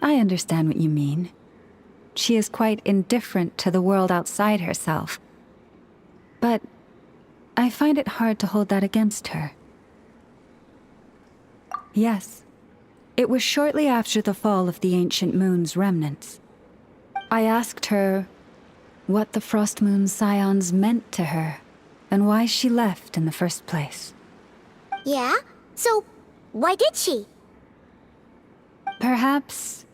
I understand what you mean. She is quite indifferent to the world outside herself. But I find it hard to hold that against her. Yes, it was shortly after the fall of the ancient moon's remnants. I asked her what the Frost Moon Scions meant to her, and why she left in the first place. Yeah? So, why did she? Perhaps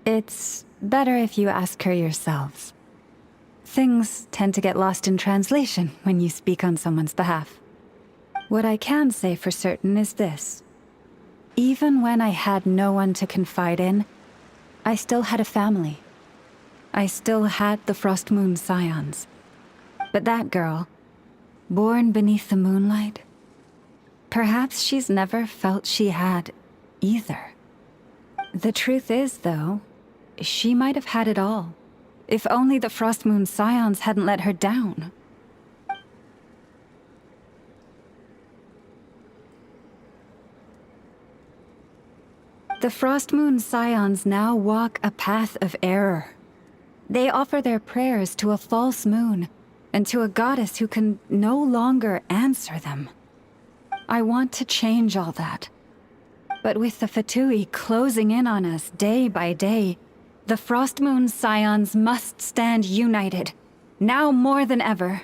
it's better if you ask her yourselves. Things tend to get lost in translation when you speak on someone's behalf. What I can say for certain is this. Even when I had no one to confide in, I still had a family. I still had the Frost Moon Scions. But that girl, born beneath the moonlight, perhaps she's never felt she had either. The truth is, though, she might have had it all, if only the Frost Moon Scions hadn't let her down. The Frost Moon Scions now walk a path of error. They offer their prayers to a false moon, and to a goddess who can no longer answer them. I want to change all that. But with the Fatui closing in on us day by day, the Frost Moon Scions must stand united, now more than ever.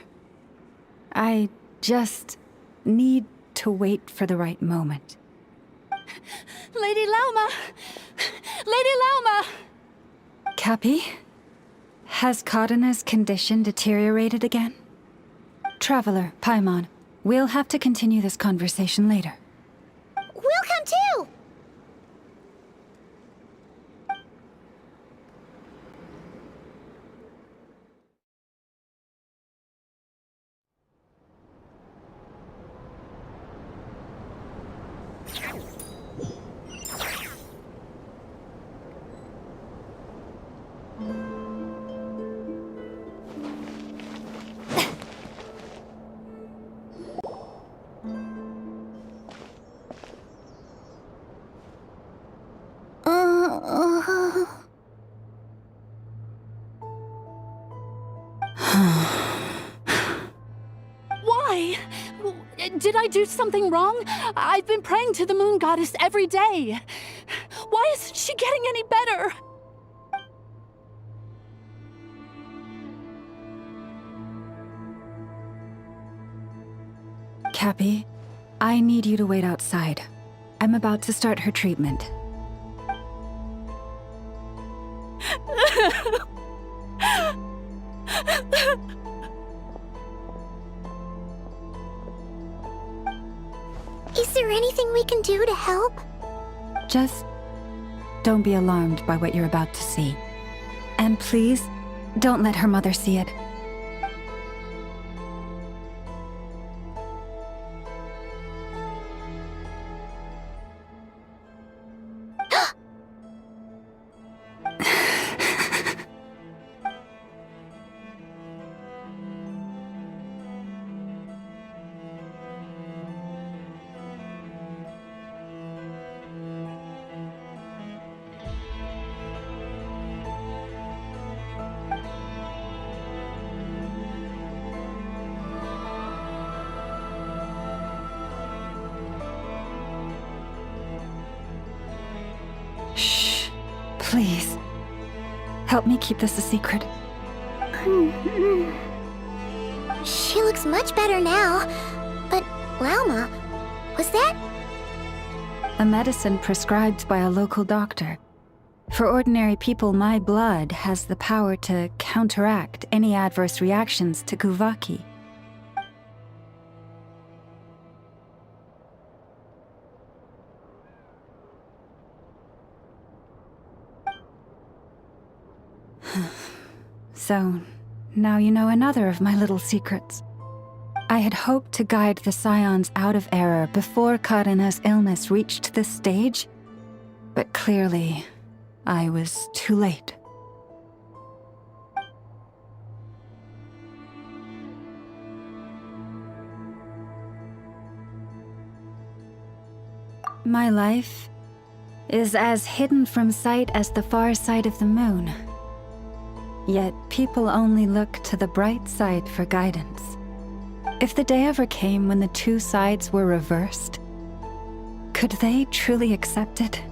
I just need to wait for the right moment. Lady Lauma! Lady Lauma! Cappy? Has Cardena's condition deteriorated again? Traveler, Paimon, we'll have to continue this conversation later. We'll come too! Why? Did I do something wrong? I've been praying to the moon goddess every day. Why isn't she getting any better? Cappy, I need you to wait outside. I'm about to start her treatment. Is there anything we can do to help? Just don't be alarmed by what you're about to see. And please, don't let her mother see it. Shh. Please. Help me keep this a secret. She looks much better now. But, Lauma, was that? A medicine prescribed by a local doctor. For ordinary people, my blood has the power to counteract any adverse reactions to Kuvaki. So, now you know another of my little secrets. I had hoped to guide the Scions out of error before Karena's illness reached this stage, but clearly, I was too late. My life is as hidden from sight as the far side of the moon. Yet people only look to the bright side for guidance. If the day ever came when the two sides were reversed, could they truly accept it?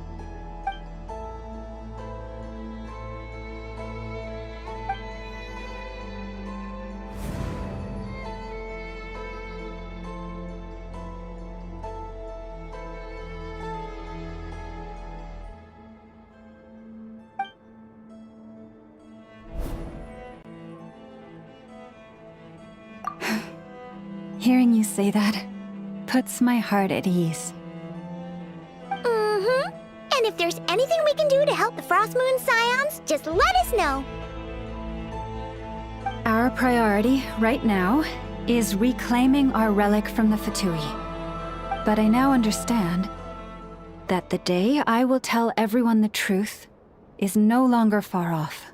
Hearing you say that puts my heart at ease. Mm-hmm. And if there's anything we can do to help the Frost Moon Scions, just let us know. Our priority right now is reclaiming our relic from the Fatui. But I now understand that the day I will tell everyone the truth is no longer far off.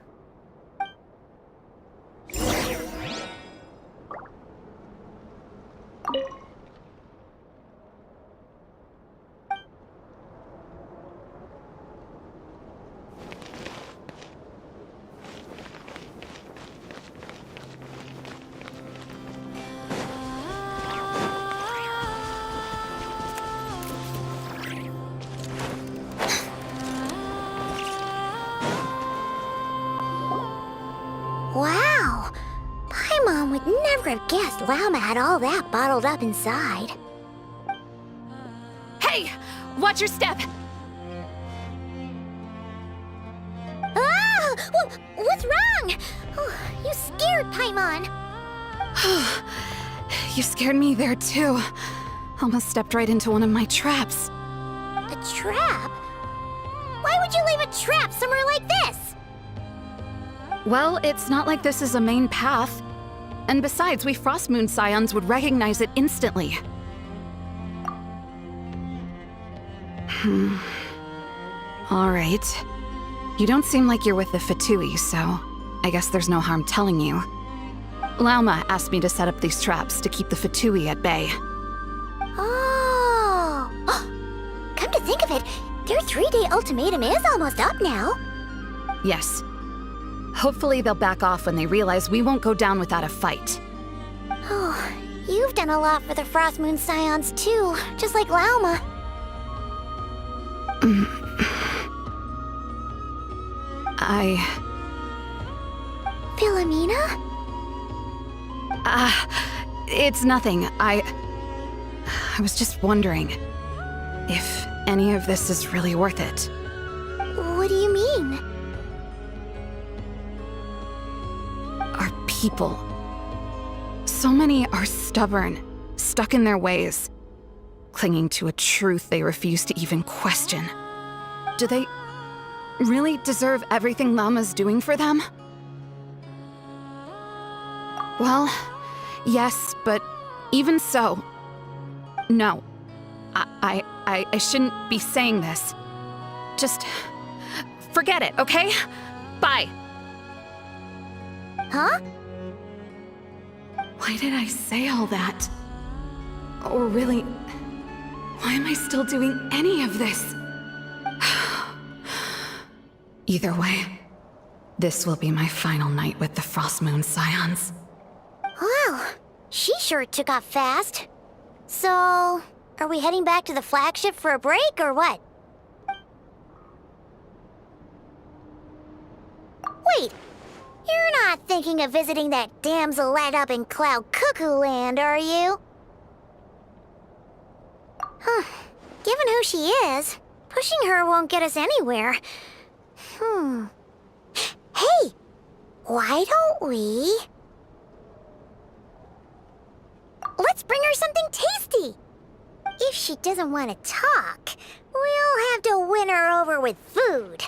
Wow! Paimon would never have guessed Llama had all that bottled up inside. Hey! Watch your step! Ah! What's wrong? Oh, you scared Paimon. You scared me there too. Almost stepped right into one of my traps. A trap? Why would you leave a trap somewhere like this? Well, it's not like this is a main path. And besides, we Frost Moon Scions would recognize it instantly. Alright. You don't seem like you're with the Fatui, so I guess there's no harm telling you. Lauma asked me to set up these traps to keep the Fatui at bay. Oh! Come to think of it, their 3-day ultimatum is almost up now. Yes. Hopefully they'll back off when they realize we won't go down without a fight. Oh, you've done a lot for the Frost Moon Scions too, just like Lauma. Philomena? It's nothing. I was just wondering if any of this is really worth it. What do you mean? Our people. So many are stubborn, stuck in their ways, clinging to a truth they refuse to even question. Do they really deserve everything Llama's doing for them? Well, yes, but even so, no. I shouldn't be saying this. Just forget it, okay? Bye. Huh? Why did I say all that? Or really, why am I still doing any of this? Either way, this will be my final night with the Frost Moon Scions. Wow, she sure took off fast. So, are we heading back to the flagship for a break, or what? Wait, you're not thinking of visiting that damsel light up in Cloud Cuckoo Land, are you? Huh, given who she is, pushing her won't get us anywhere. Hey, why don't we... Let's bring her something tasty! If she doesn't want to talk, we'll have to win her over with food.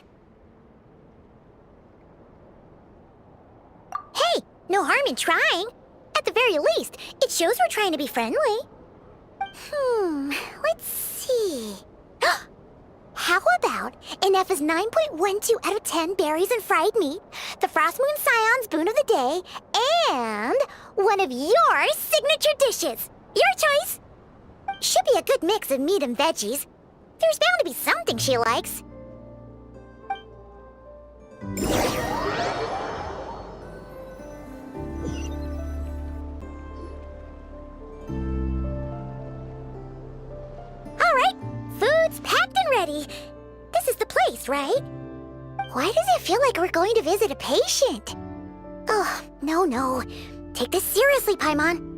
Hey, no harm in trying. At the very least, it shows we're trying to be friendly. Let's see. How about an F's 9.12 out of 10 berries and fried meat, the Frost Moon Scion's boon of the day, and one of your signature dishes. Your choice. Should be a good mix of meat and veggies. There's bound to be something she likes. Alright, food's packed and ready. This is the place, right? Why does it feel like we're going to visit a patient? Oh, no. Take this seriously, Paimon.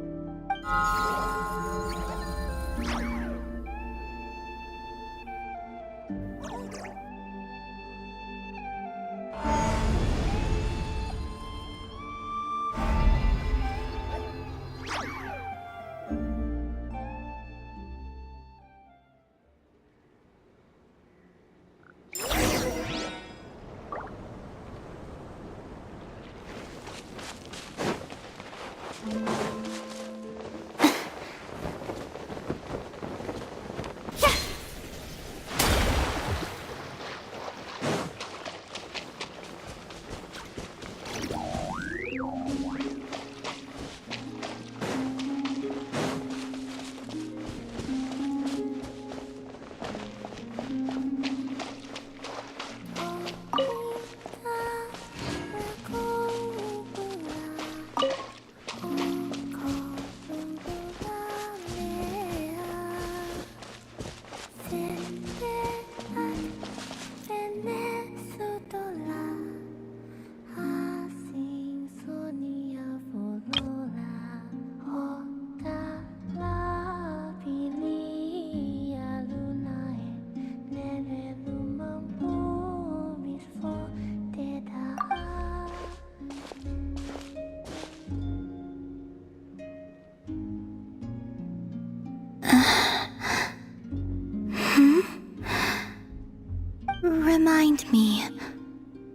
Remind me,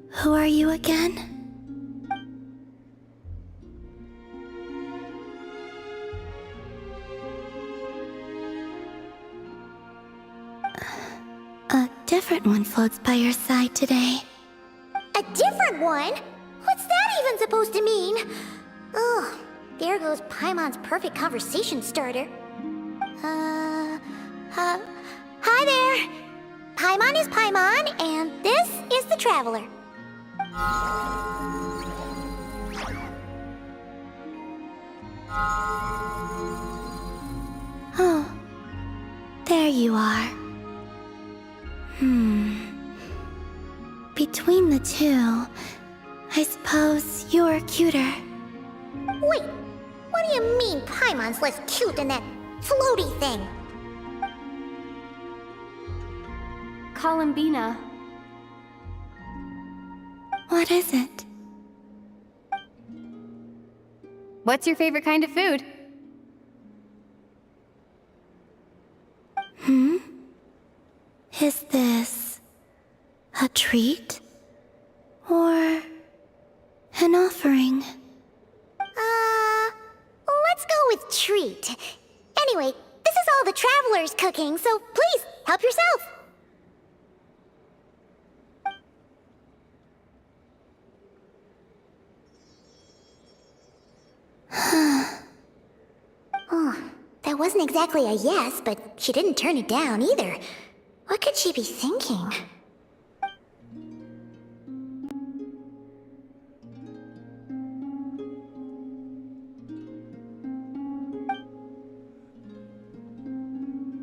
who are you again? A different one floats by your side today. A different one? What's that even supposed to mean? Oh, there goes Paimon's perfect conversation starter. Hi there! Paimon is Paimon, and this is the Traveler. Oh, there you are. Between the two, I suppose you're cuter. Wait, what do you mean Paimon's less cute than that floaty thing? Call him Bina. What is it? What's your favorite kind of food? Is this a treat? Or an offering? Let's go with treat. Anyway, this is all the Traveler's cooking, so please, help yourself. Oh, that wasn't exactly a yes, but she didn't turn it down either. What could she be thinking?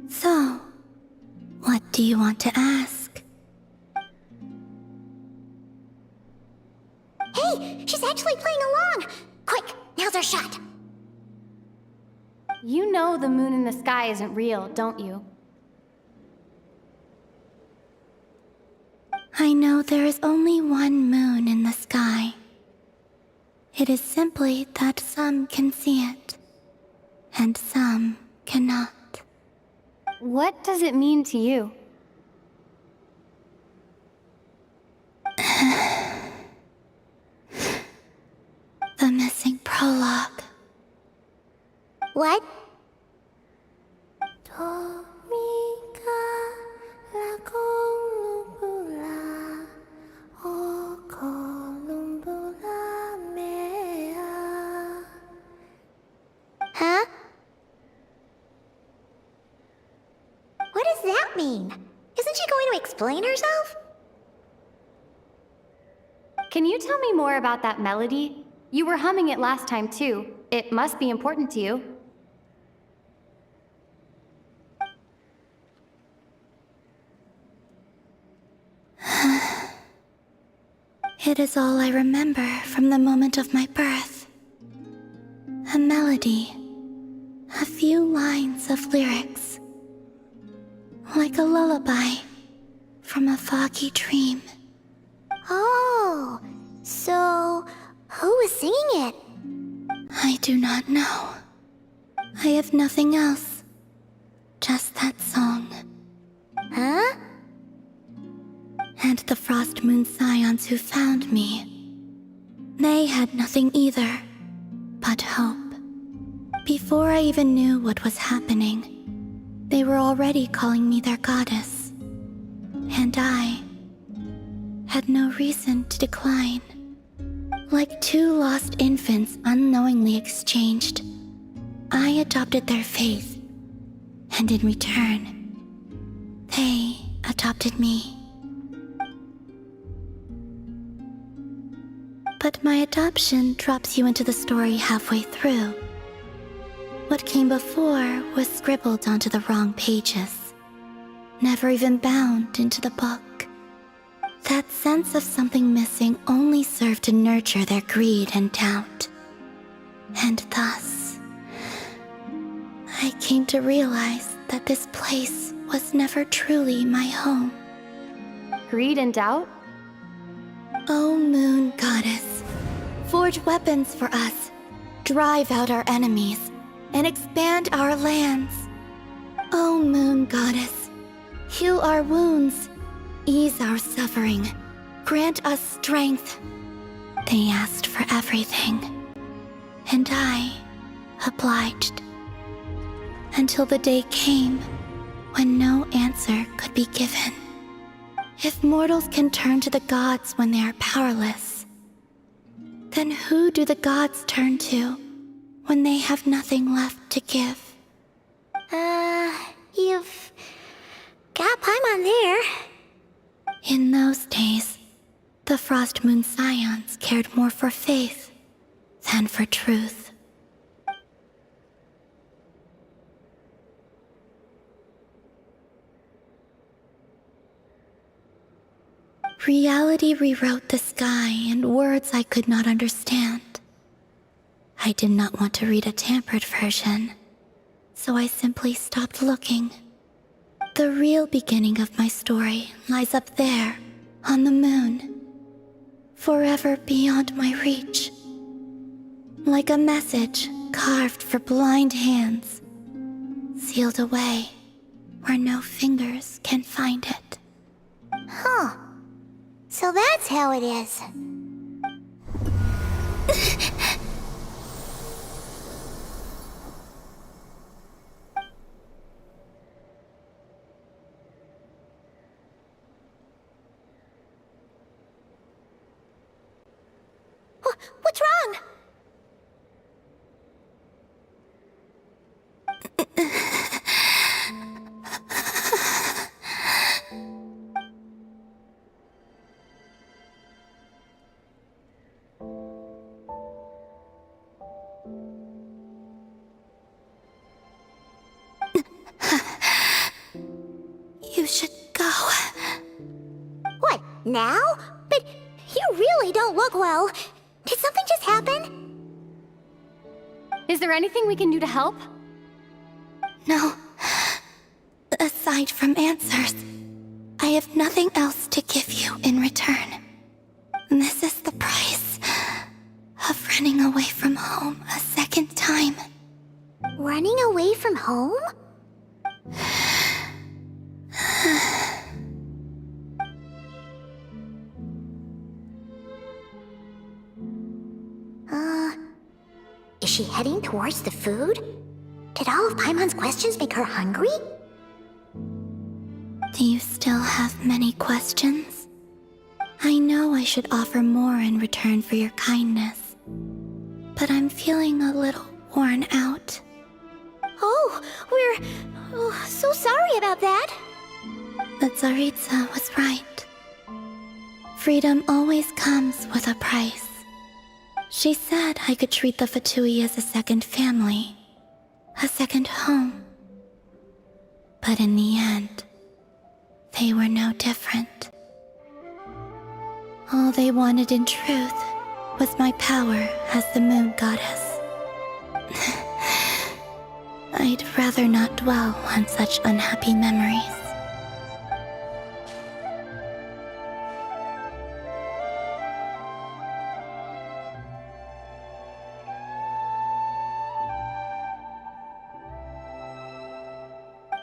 So, what do you want to ask? Hey, she's actually playing along! Quick, now's our shot. You know the moon in the sky isn't real, don't you? I know there is only one moon in the sky. It is simply that some can see it, and some cannot. What does it mean to you? The missing prologue. What? Huh? What does that mean? explain herself? Can you tell me more about that melody? You were humming it last time too. It must be important to you. It is all I remember from the moment of my birth. A melody. A few lines of lyrics. Like a lullaby from a foggy dream. Oh, so who was singing it? I do not know. I have nothing else. Just that song. Huh? And the Frost Moon Scions who found me. They had nothing either, but hope. Before I even knew what was happening, they were already calling me their goddess. And I had no reason to decline. Like two lost infants unknowingly exchanged, I adopted their faith, and in return, they adopted me. But my adoption drops you into the story halfway through. What came before was scribbled onto the wrong pages, never even bound into the book. That sense of something missing only served to nurture their greed and doubt. And thus, I came to realize that this place was never truly my home. Greed and doubt? O Moon Goddess, forge weapons for us, drive out our enemies, and expand our lands. O Moon Goddess, heal our wounds, ease our suffering, grant us strength. They asked for everything, and I obliged. Until the day came when no answer could be given. If mortals can turn to the gods when they are powerless, then who do the gods turn to when they have nothing left to give? You've got Paimon there. In those days, the Frost Moon Scions cared more for faith than for truth. Reality rewrote the sky in words I could not understand. I did not want to read a tampered version, so I simply stopped looking. The real beginning of my story lies up there, on the moon, forever beyond my reach. Like a message carved for blind hands, sealed away where no fingers can find it. Huh. So that's how it is. What's wrong? You should go. What, now? But you really don't look well. Did something just happen? Is there anything we can do to help? No. Aside from answers, I have nothing else to give you in return. This is the price of running away from home a second time. Running away from home? Is she heading towards the food? Did all of Paimon's questions make her hungry? Do you still have many questions? I know I should offer more in return for your kindness, but I'm feeling a little worn out. Oh, we're so sorry about that. The Tsaritsa was right. Freedom always comes with a price. She said I could treat the Fatui as a second family, a second home. But in the end, they were no different. All they wanted in truth was my power as the moon goddess. I'd rather not dwell on such unhappy memories.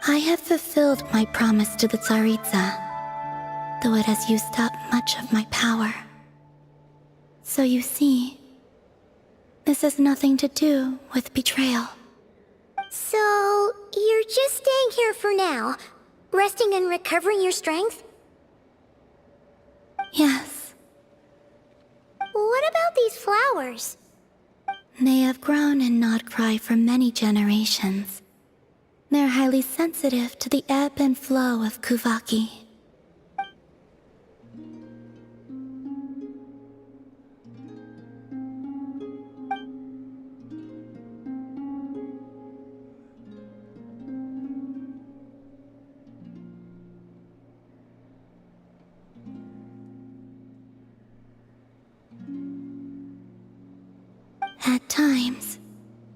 I have fulfilled my promise to the Tsaritsa, though it has used up much of my power. So you see, this has nothing to do with betrayal. So, you're just staying here for now, resting and recovering your strength? Yes. What about these flowers? They have grown in Nodcry for many generations. They're highly sensitive to the ebb and flow of Kuvaki. At times,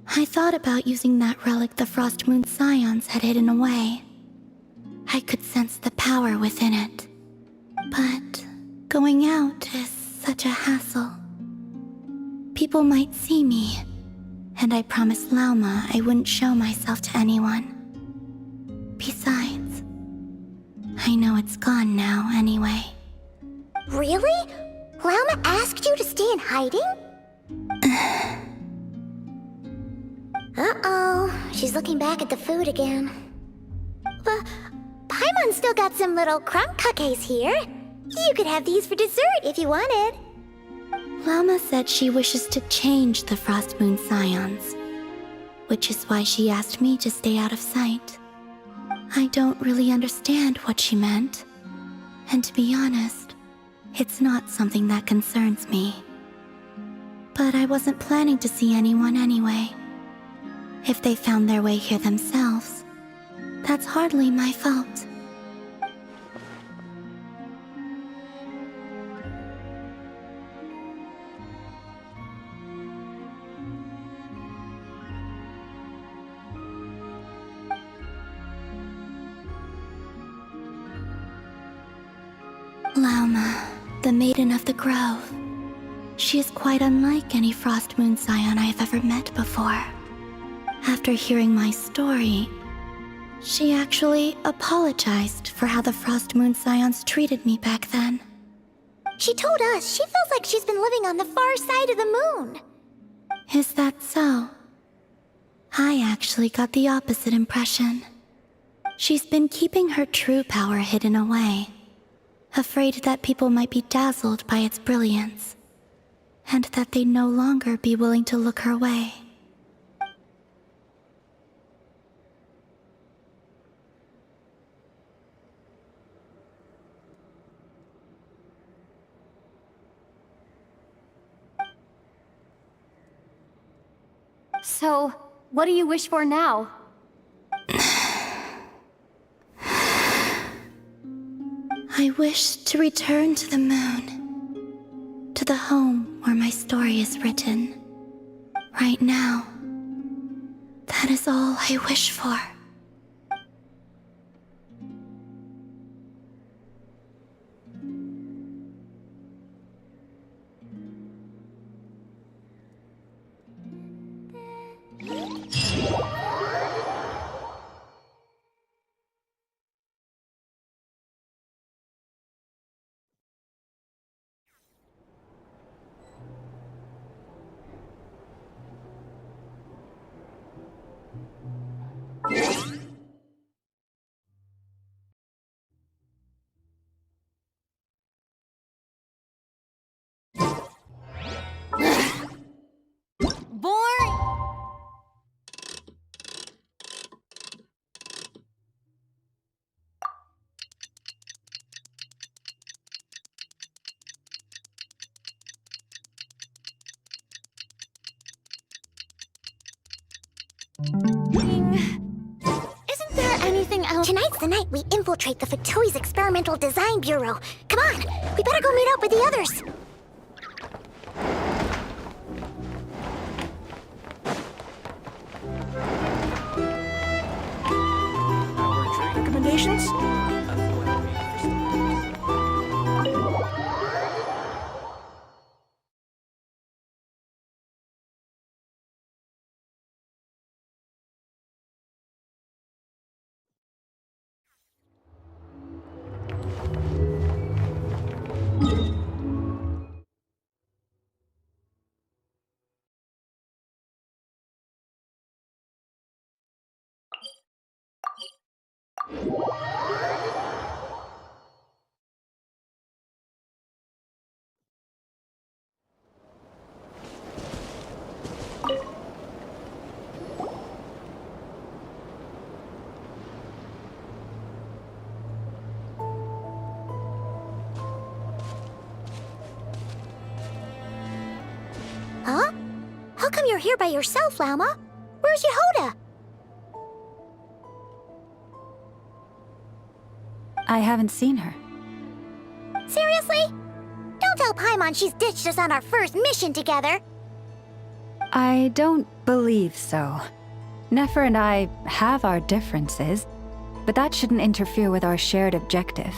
I thought about using that relic the Frost Moon Scions had hidden away. I could sense the power within it. But going out is such a hassle. People might see me, and I promised Lauma I wouldn't show myself to anyone. Besides, I know it's gone now anyway. Really? Lauma asked you to stay in hiding? Uh-oh, she's looking back at the food again. But Paimon still got some little crumb cookies here. You could have these for dessert if you wanted. Lauma said she wishes to change the Frost Moon Scions, which is why she asked me to stay out of sight. I don't really understand what she meant, and to be honest, it's not something that concerns me. But I wasn't planning to see anyone anyway. If they found their way here themselves, that's hardly my fault. Lauma, the Maiden of the Grove. She is quite unlike any Frost Moon Scion I have ever met before. After hearing my story, she actually apologized for how the Frost Moon Scions treated me back then. She told us she feels like she's been living on the far side of the moon. Is that so? I actually got the opposite impression. She's been keeping her true power hidden away, afraid that people might be dazzled by its brilliance, and that they'd no longer be willing to look her way. So, what do you wish for now? I wish to return to the moon, to the home where my story is written. Right now, that is all I wish for. Isn't there anything else? Tonight's the night we infiltrate the Fatui's Experimental Design Bureau. Come on, we better go meet up with the others. Recommendations? Huh? How come you're here by yourself, Lauma? Where's Yehoda? I haven't seen her. Seriously? Don't tell Paimon she's ditched us on our first mission together. I don't believe so. Nefer and I have our differences, but that shouldn't interfere with our shared objective.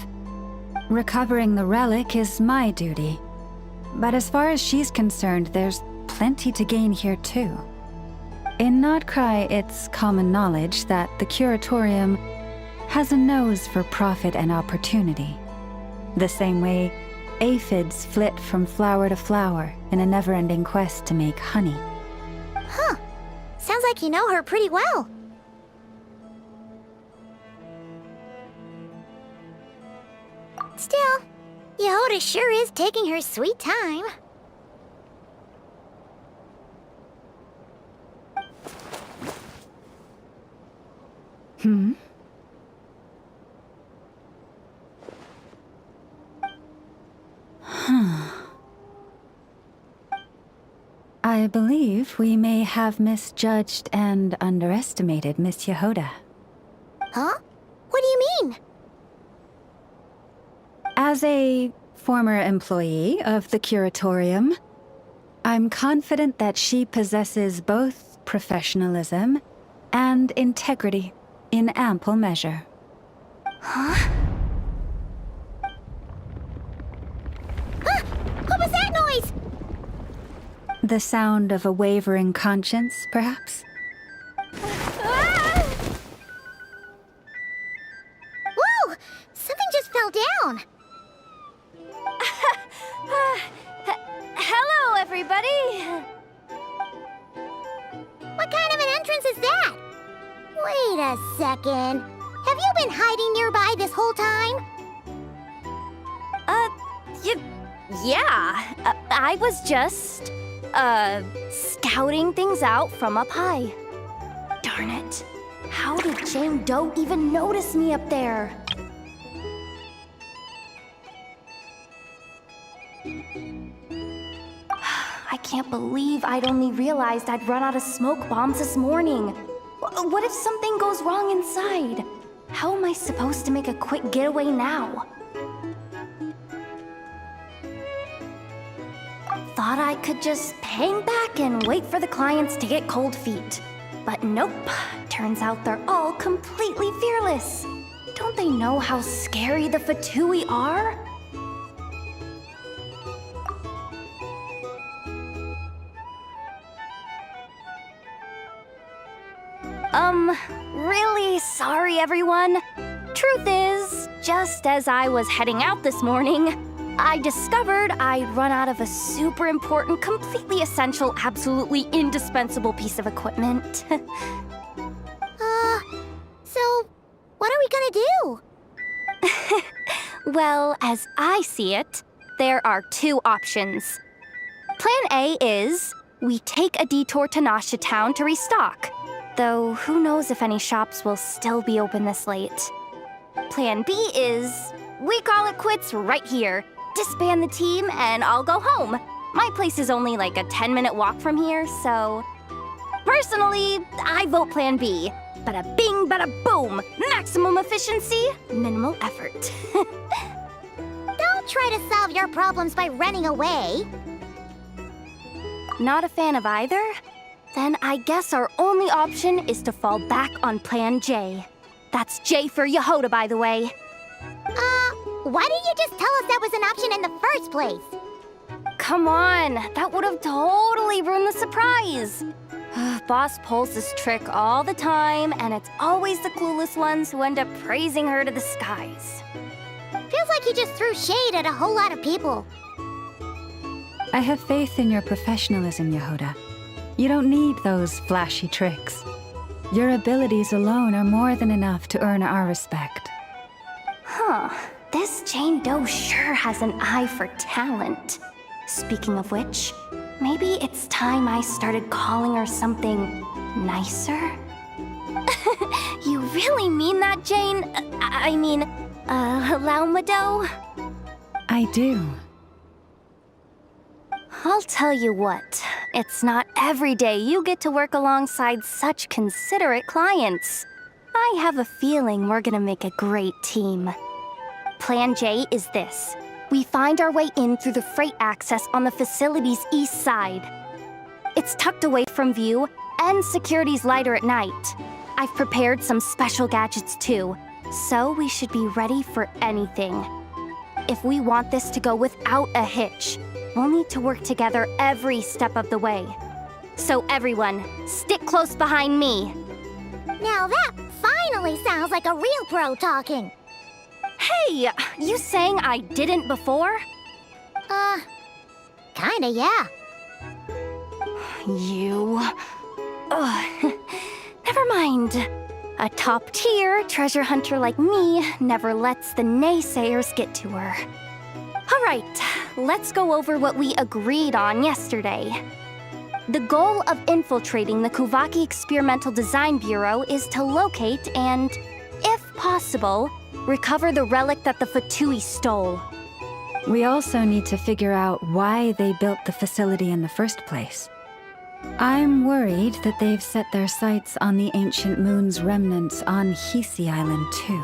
Recovering the relic is my duty. But as far as she's concerned, there's plenty to gain here too. In Nodcry, it's common knowledge that the Curatorium has a nose for profit and opportunity. The same way aphids flit from flower to flower in a never-ending quest to make honey. Huh. Sounds like you know her pretty well. Still, Yehoda sure is taking her sweet time. Hmm? I believe we may have misjudged and underestimated Miss Yehoda. Huh? What do you mean? As a former employee of the Curatorium, I'm confident that she possesses both professionalism and integrity in ample measure. Huh? Huh? What was that noise? The sound of a wavering conscience, perhaps? Ah! Whoa! Something just fell down. Hello, everybody! What kind of an entrance is that? Wait a second. Have you been hiding nearby this whole time? Yeah. I was just, scouting things out from up high. Darn it. How did Jane Doe even notice me up there? I can't believe I'd only realized I'd run out of smoke bombs this morning. What if something goes wrong inside? How am I supposed to make a quick getaway now? Thought I could just hang back and wait for the clients to get cold feet. But nope, turns out they're all completely fearless. Don't they know how scary the Fatui are? Really sorry, everyone. Truth is, just as I was heading out this morning, I discovered I'd run out of a super important, completely essential, absolutely indispensable piece of equipment. So, what are we gonna do? Well, as I see it, there are two options. Plan A is we take a detour to Nasha Town to restock. Though, who knows if any shops will still be open this late. Plan B is we call it quits right here. Disband the team and I'll go home. My place is only like a 10-minute walk from here, so... Personally, I vote Plan B. Bada bing, bada boom. Maximum efficiency, minimal effort. Don't try to solve your problems by running away. Not a fan of either? Then I guess our only option is to fall back on Plan J. That's J for Yehoda, by the way. Why didn't you just tell us that was an option in the first place? Come on, that would have totally ruined the surprise. Boss pulls this trick all the time, and it's always the clueless ones who end up praising her to the skies. Feels like he just threw shade at a whole lot of people. I have faith in your professionalism, Yehoda. You don't need those flashy tricks. Your abilities alone are more than enough to earn our respect. Huh. This Jane Doe sure has an eye for talent. Speaking of which, maybe it's time I started calling her something nicer? You really mean that, Jane? Lauma Doe? I do. I'll tell you what, it's not every day you get to work alongside such considerate clients. I have a feeling we're gonna make a great team. Plan J is this. We find our way in through the freight access on the facility's east side. It's tucked away from view, and security's lighter at night. I've prepared some special gadgets too, so we should be ready for anything. If we want this to go without a hitch, we'll need to work together every step of the way. So everyone, stick close behind me. Now that finally sounds like a real pro talking. Hey, you saying I didn't before? Kinda, yeah. You... Ugh. Never mind. A top-tier treasure hunter like me never lets the naysayers get to her. All right, let's go over what we agreed on yesterday. The goal of infiltrating the Kuvaki Experimental Design Bureau is to locate and, if possible, recover the relic that the Fatui stole. We also need to figure out why they built the facility in the first place. I'm worried that they've set their sights on the ancient moon's remnants on Hisi Island too.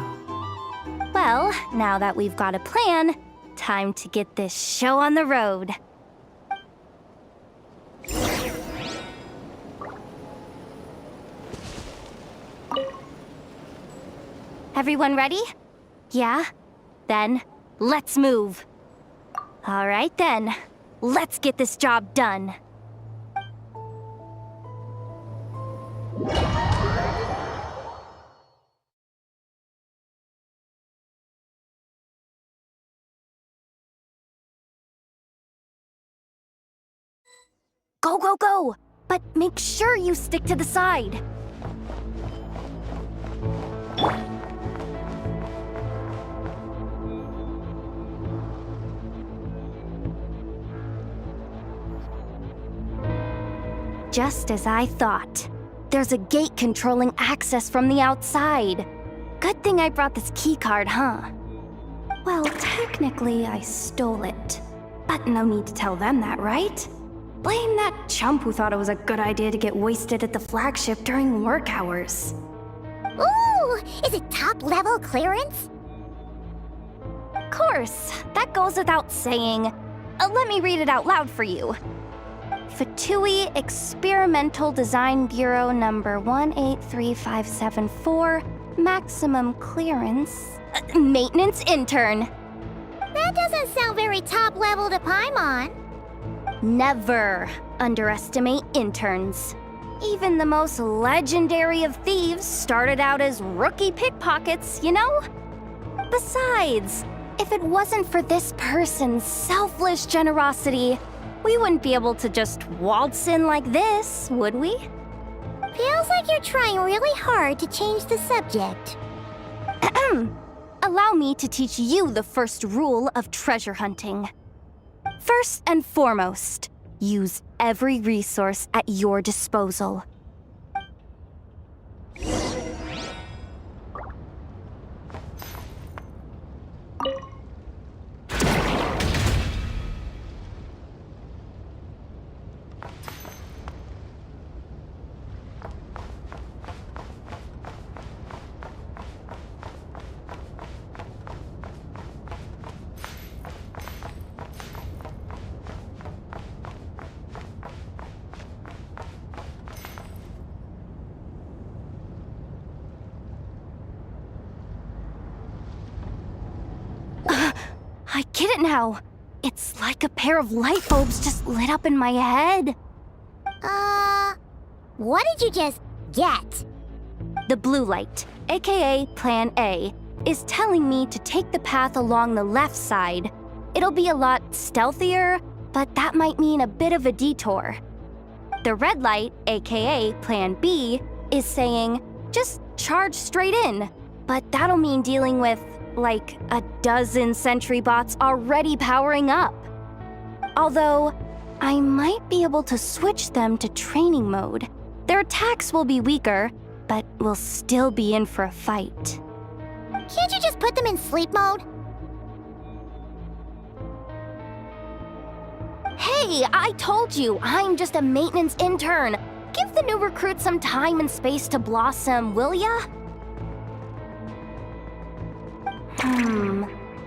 Well, now that we've got a plan, time to get this show on the road. Everyone ready? Yeah? Then, let's move. All right then, let's get this job done. Go, go, go! But make sure you stick to the side. Just as I thought. There's a gate controlling access from the outside. Good thing I brought this keycard, huh? Well, technically I stole it. But no need to tell them that, right? Blame that chump who thought it was a good idea to get wasted at the flagship during work hours. Ooh! Is it top-level clearance? Of course, that goes without saying. Let me read it out loud for you. Fatui Experimental Design Bureau number 183574, maximum clearance, maintenance intern. That doesn't sound very top-level to Paimon. Never underestimate interns. Even the most legendary of thieves started out as rookie pickpockets, you know? Besides, if it wasn't for this person's selfless generosity, we wouldn't be able to just waltz in like this, would we? Feels like you're trying really hard to change the subject. Allow me to teach you the first rule of treasure hunting. First and foremost, use every resource at your disposal. I get it now. It's like a pair of light bulbs just lit up in my head. What did you just get? The blue light, aka Plan A, is telling me to take the path along the left side. It'll be a lot stealthier, but that might mean a bit of a detour. The red light, aka Plan B, is saying, just charge straight in. But that'll mean dealing with, like, a dozen sentry bots already powering up. Although, I might be able to switch them to training mode. Their attacks will be weaker, but we'll still be in for a fight. Can't you just put them in sleep mode? Hey, I told you, I'm just a maintenance intern. Give the new recruits some time and space to blossom, will ya?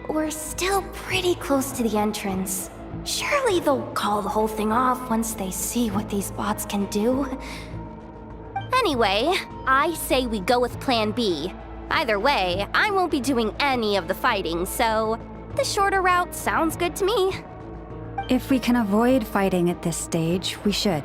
We're still pretty close to the entrance. Surely they'll call the whole thing off once they see what these bots can do. Anyway, I say we go with Plan B. Either way, I won't be doing any of the fighting, so the shorter route sounds good to me. If we can avoid fighting at this stage, we should.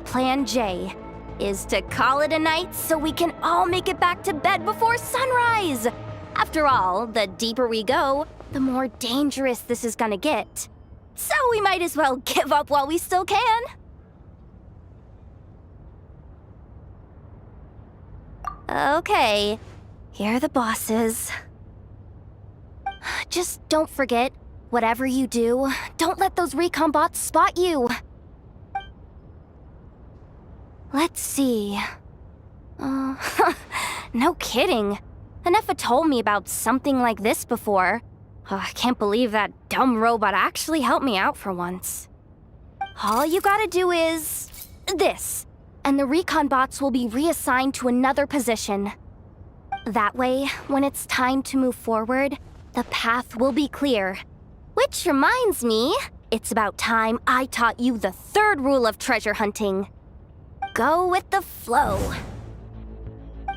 Plan J is to call it a night so we can all make it back to bed before sunrise. After all, the deeper we go, the more dangerous this is gonna get. So we might as well give up while we still can. Okay, here are the bosses. Just don't forget, whatever you do, don't let those recon bots spot you. Let's see. No kidding. Anefa told me about something like this before. I can't believe that dumb robot actually helped me out for once. All you gotta do is this, and the recon bots will be reassigned to another position. That way, when it's time to move forward, the path will be clear. Which reminds me, it's about time I taught you the third rule of treasure hunting. Go with the flow.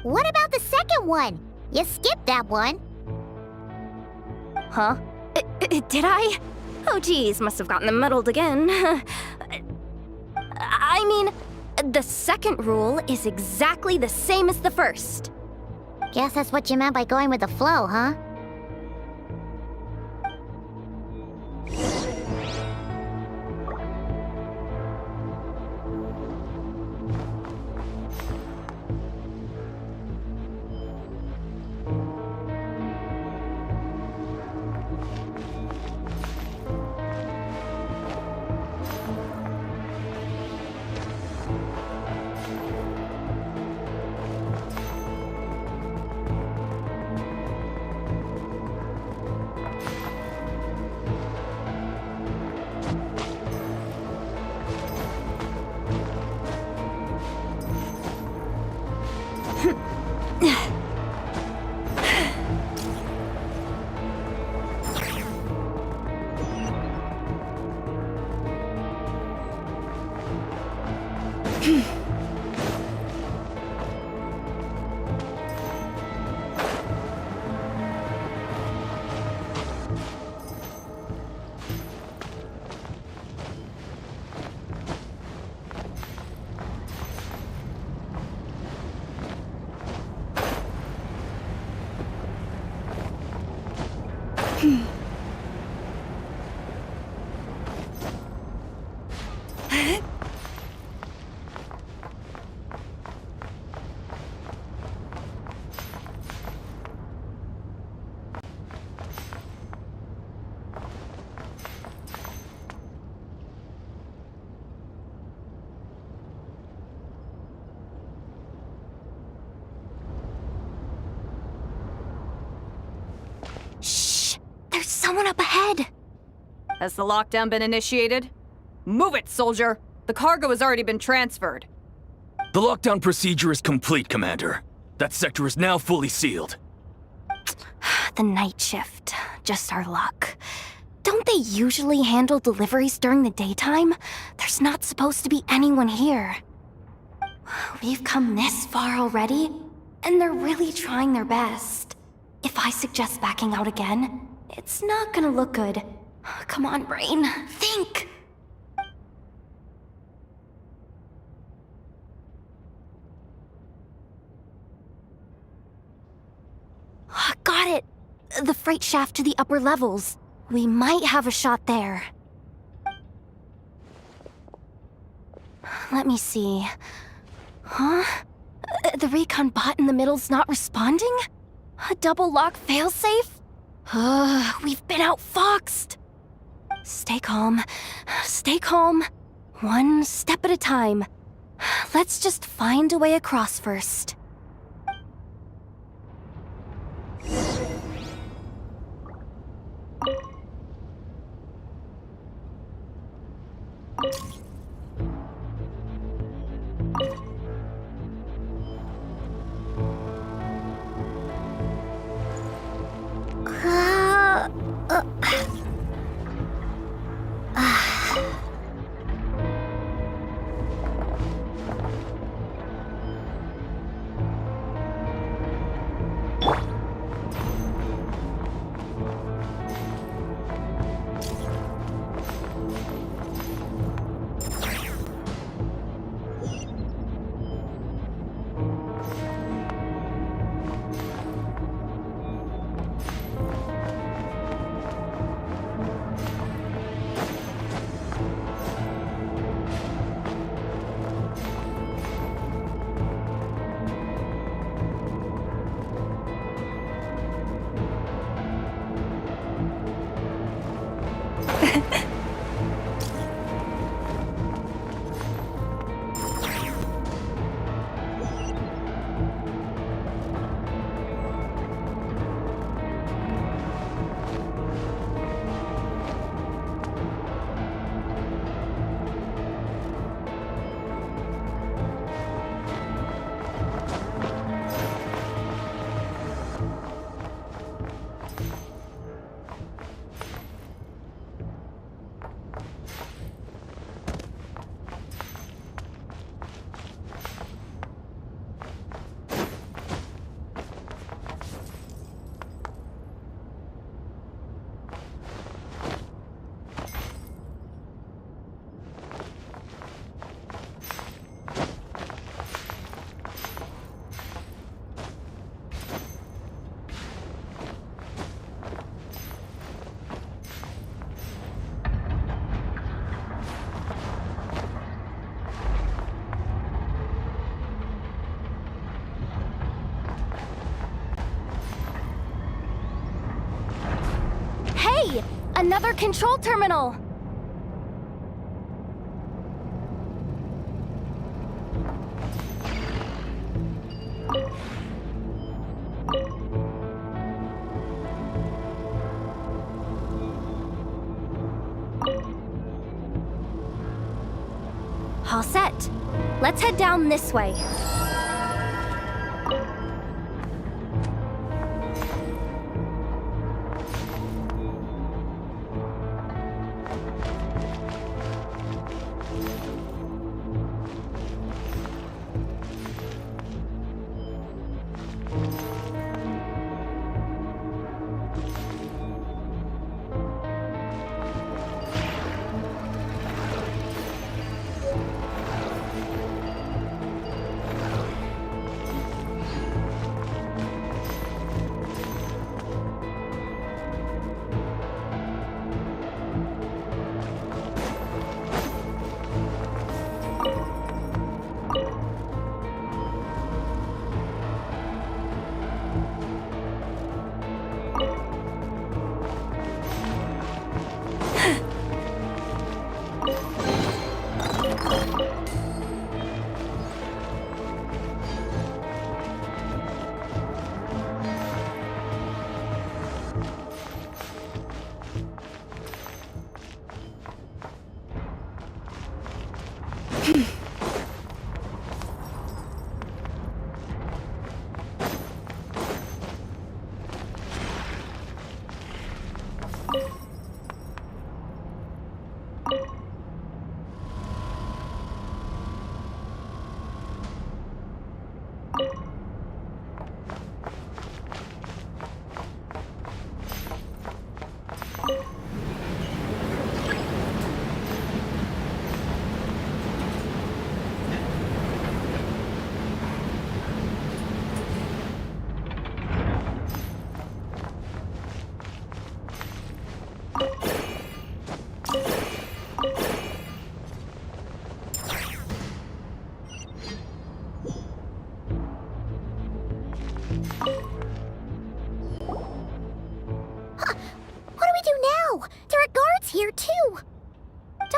What about the second one? You skipped that one. Huh? Did I? Oh geez, must have gotten them muddled again. I mean, the second rule is exactly the same as the first. Guess that's what you meant by going with the flow, huh? There's someone up ahead. Has the lockdown been initiated? Move it, soldier! The cargo has already been transferred. The lockdown procedure is complete, Commander. That sector is now fully sealed. The night shift. Just our luck. Don't they usually handle deliveries during the daytime? There's not supposed to be anyone here. We've come this far already, and they're really trying their best. If I suggest backing out again, it's not gonna look good. Come on, brain. Think! Got it! The freight shaft to the upper levels. We might have a shot there. Let me see. Huh? The recon bot in the middle's not responding? A double lock failsafe? We've been outfoxed! Stay calm. Stay calm. One step at a time. Let's just find a way across first. Another control terminal! All set. Let's head down this way.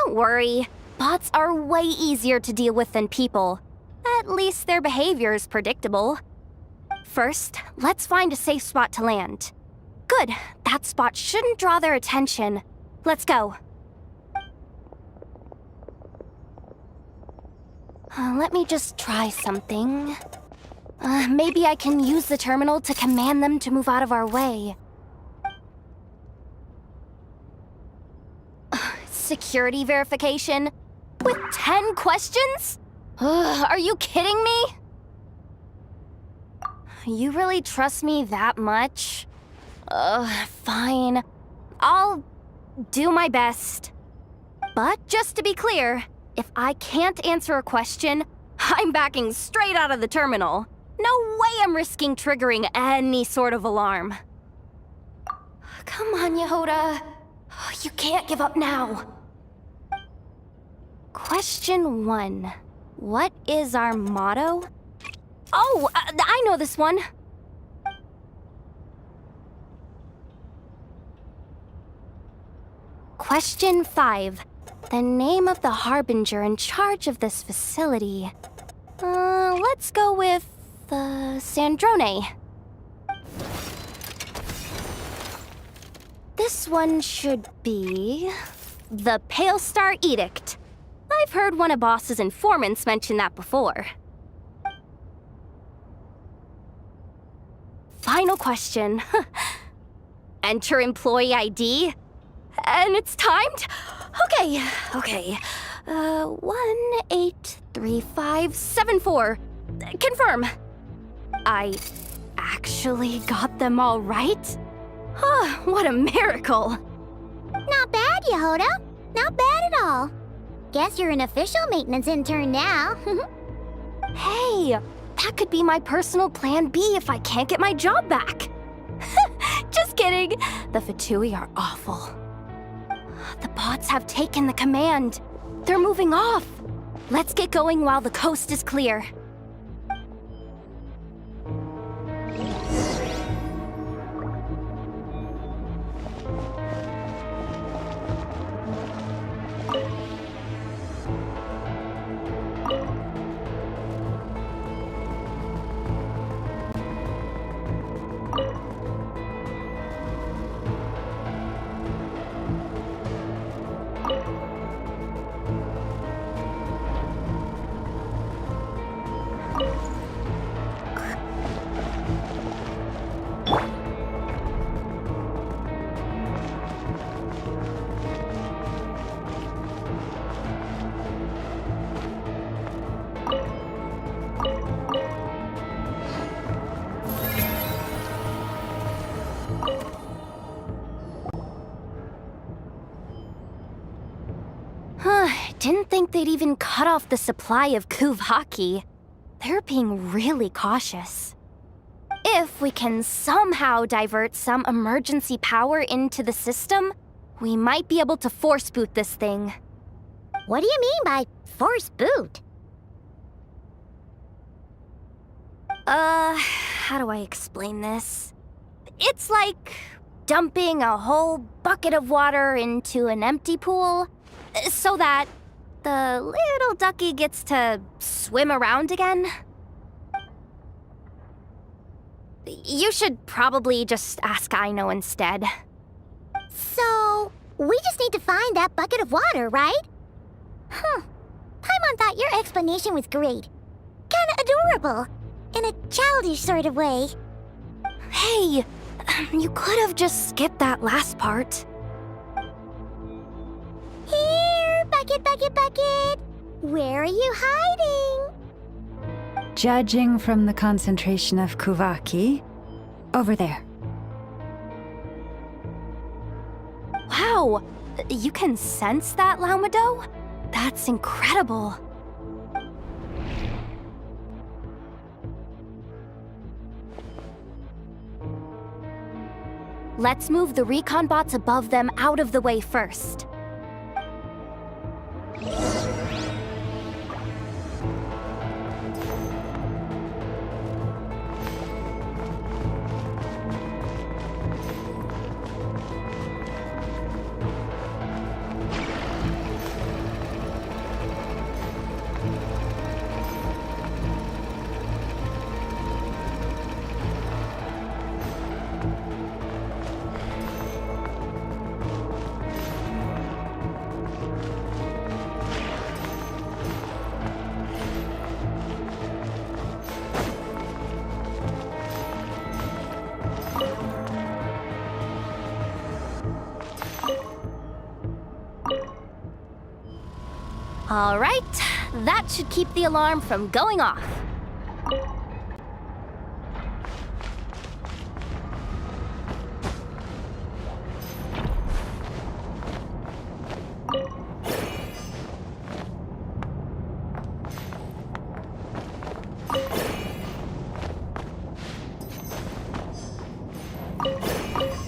Don't worry. Bots are way easier to deal with than people. At least their behavior is predictable. First, let's find a safe spot to land. Good. That spot shouldn't draw their attention. Let's go. Let me just try something. Maybe I can use the terminal to command them to move out of our way. Security verification? With 10 questions? Are you kidding me? You really trust me that much? Fine. I'll do my best. But just to be clear, if I can't answer a question, I'm backing straight out of the terminal. No way I'm risking triggering any sort of alarm. Come on, Yehoda. You can't give up now. Question 1. What is our motto? Oh, I know this one. Question 5. The name of the harbinger in charge of this facility. Let's go with Sandrone. This one should be the Pale Star Edict. I've heard one of Boss's informants mention that before. Final question. Enter employee ID. And it's timed? Okay. 183574. Confirm. I actually got them all right? What a miracle. Not bad, Yehoda. Not bad at all. Guess you're an official maintenance intern now. Hey, that could be my personal plan B if I can't get my job back. Just kidding. The Fatui are awful. The bots have taken the command. They're moving off. Let's get going while the coast is clear. Didn't think they'd even cut off the supply of Kuvaki. They're being really cautious. If we can somehow divert some emergency power into the system, we might be able to force boot this thing. What do you mean by force boot? How do I explain this? It's like dumping a whole bucket of water into an empty pool, so that the little ducky gets to swim around again. You should probably just ask Aino instead. So, we just need to find that bucket of water, right? Paimon thought your explanation was great. Kinda adorable. In a childish sort of way. Hey, you could have just skipped that last part. Here, bucket, bucket, bucket. Where are you hiding? Judging from the concentration of Kuvaki, over there. Wow, you can sense that, Laumado? That's incredible. Let's move the recon bots above them out of the way first. All right, that should keep the alarm from going off.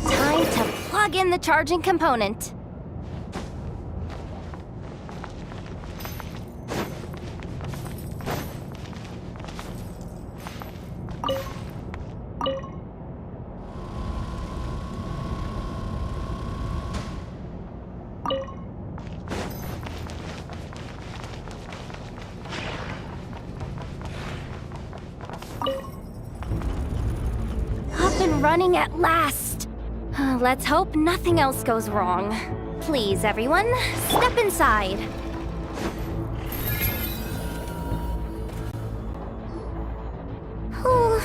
Time to plug in the charging component. Up and running at last. Let's hope nothing else goes wrong. Please, everyone, step inside. Oh,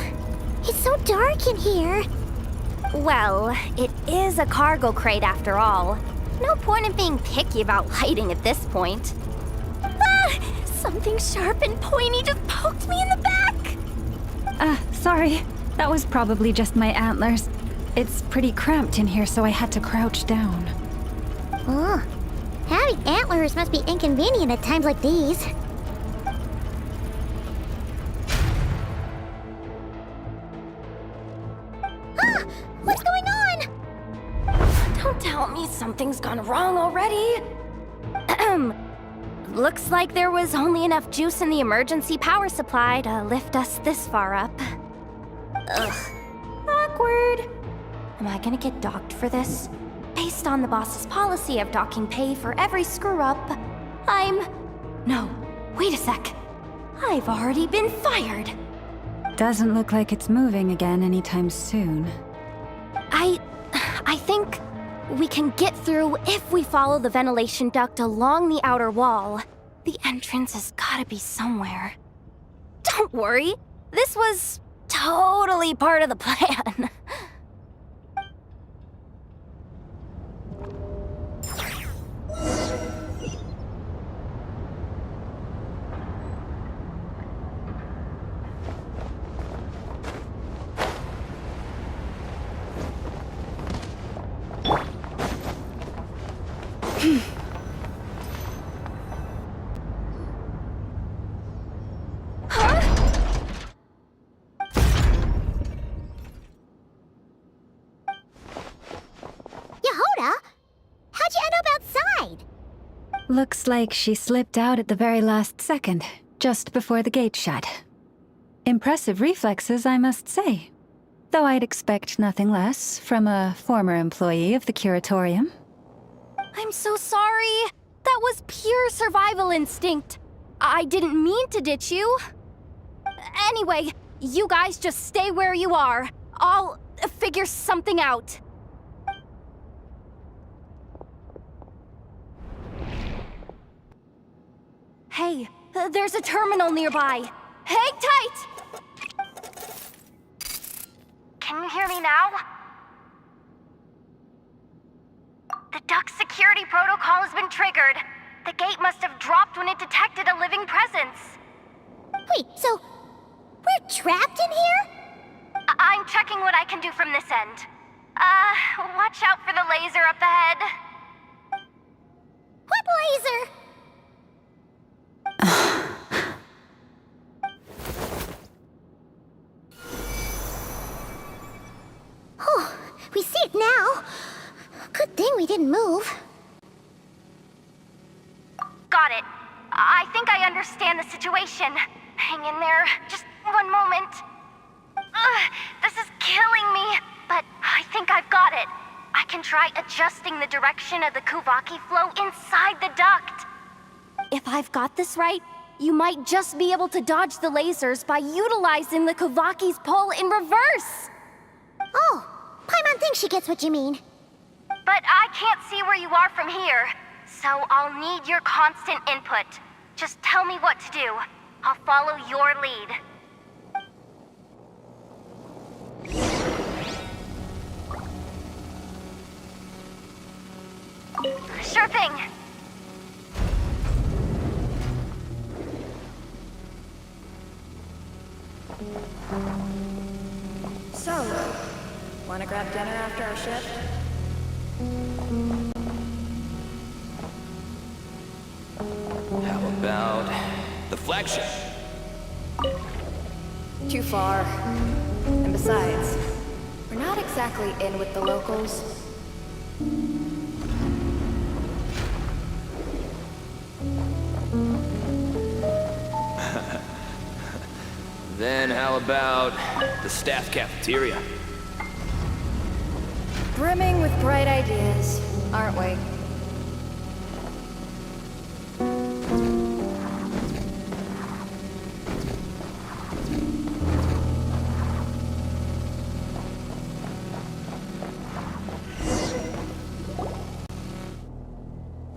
it's so dark in here. Well, it is a cargo crate after all. No point in being picky about lighting at this point. Ah! Something sharp and pointy just poked me in the back! Sorry. That was probably just my antlers. It's pretty cramped in here, so I had to crouch down. Oh, having antlers must be inconvenient at times like these. Ah! What's going on? Don't tell me something's gone wrong already. Looks like there was only enough juice in the emergency power supply to lift us this far up. Ugh. Awkward. Am I gonna get docked for this? Based on the boss's policy of docking pay for every screw-up, No, wait a sec. I've already been fired. Doesn't look like it's moving again anytime soon. I think we can get through if we follow the ventilation duct along the outer wall. The entrance has gotta be somewhere. Don't worry, this was totally part of the plan. Yehoda? How'd you end up outside? Looks like she slipped out at the very last second, just before the gate shut. Impressive reflexes, I must say. Though I'd expect nothing less from a former employee of the Curatorium. I'm so sorry. That was pure survival instinct. I didn't mean to ditch you. Anyway, you guys just stay where you are. I'll figure something out. Hey, there's a terminal nearby. Hang tight! Can you hear me now? The duct security protocol has been triggered. The gate must have dropped when it detected a living presence. Wait, so we're trapped in here? I'm checking what I can do from this end. Watch out for the laser up ahead. What laser? Oh, we see it now. Good thing we didn't move. Got it. I think I understand the situation. Hang in there. Just one moment. This is killing me, but I think I've got it. I can try adjusting the direction of the Kuvaki flow inside the duct. If I've got this right, you might just be able to dodge the lasers by utilizing the Kuvaki's pull in reverse. Oh, Paimon thinks she gets what you mean. But I can't see where you are from here. so I'll need your constant input. Just tell me what to do. I'll follow your lead. Sure thing. So, wanna grab dinner after our shift? How about the flagship? Too far. And besides, we're not exactly in with the locals. Then how about the staff cafeteria? Brimming with bright ideas, aren't we?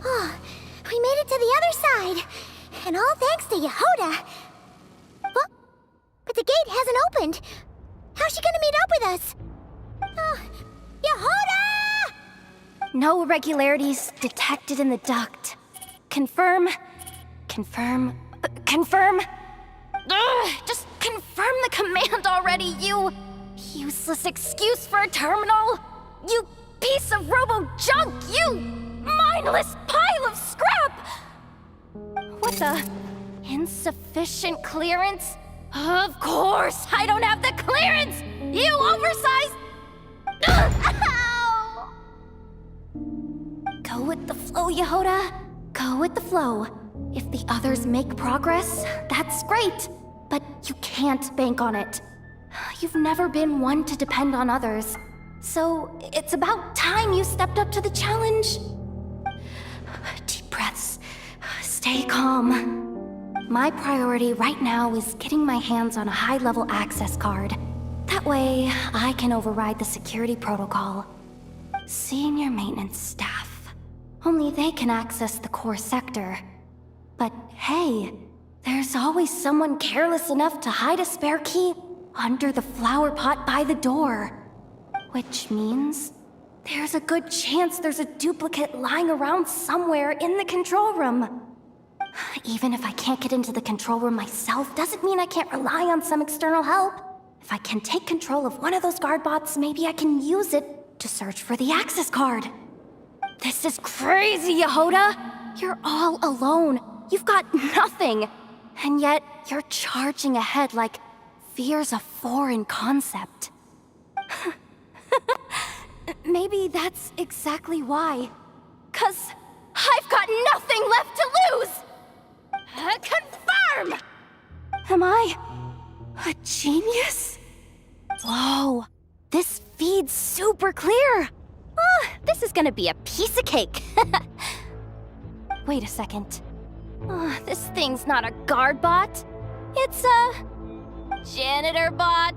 Oh, we made it to the other side. And all thanks to Yehoda. What? But the gate hasn't opened. How's she gonna meet up with us? Oh, Yehoda! No irregularities detected in the duct. Confirm. Confirm. Confirm. Ugh, just confirm the command already, you useless excuse for a terminal. You piece of robo-junk, you mindless pile of scrap! What the? Insufficient clearance? Of course, I don't have the clearance! You oversized... Ugh, ow! Go with the flow, Yehoda. Go with the flow. If the others make progress, that's great. But you can't bank on it. You've never been one to depend on others. So it's about time you stepped up to the challenge. Deep breaths. Stay calm. My priority right now is getting my hands on a high-level access card. That way, I can override the security protocol. Senior maintenance staff. Only they can access the core sector. But hey, there's always someone careless enough to hide a spare key under the flower pot by the door. Which means there's a good chance there's a duplicate lying around somewhere in the control room. Even if I can't get into the control room myself, doesn't mean I can't rely on some external help. If I can take control of one of those guard bots, maybe I can use it to search for the access card. This is crazy, Yehoda! You're all alone. You've got nothing. And yet, you're charging ahead like fear's a foreign concept. Maybe that's exactly why. 'Cause I've got nothing left to lose! Confirm! Am I a genius? Whoa, this feed's super clear. Oh, this is gonna be a piece of cake. Wait a second. Oh, this thing's not a guard bot. It's a janitor bot.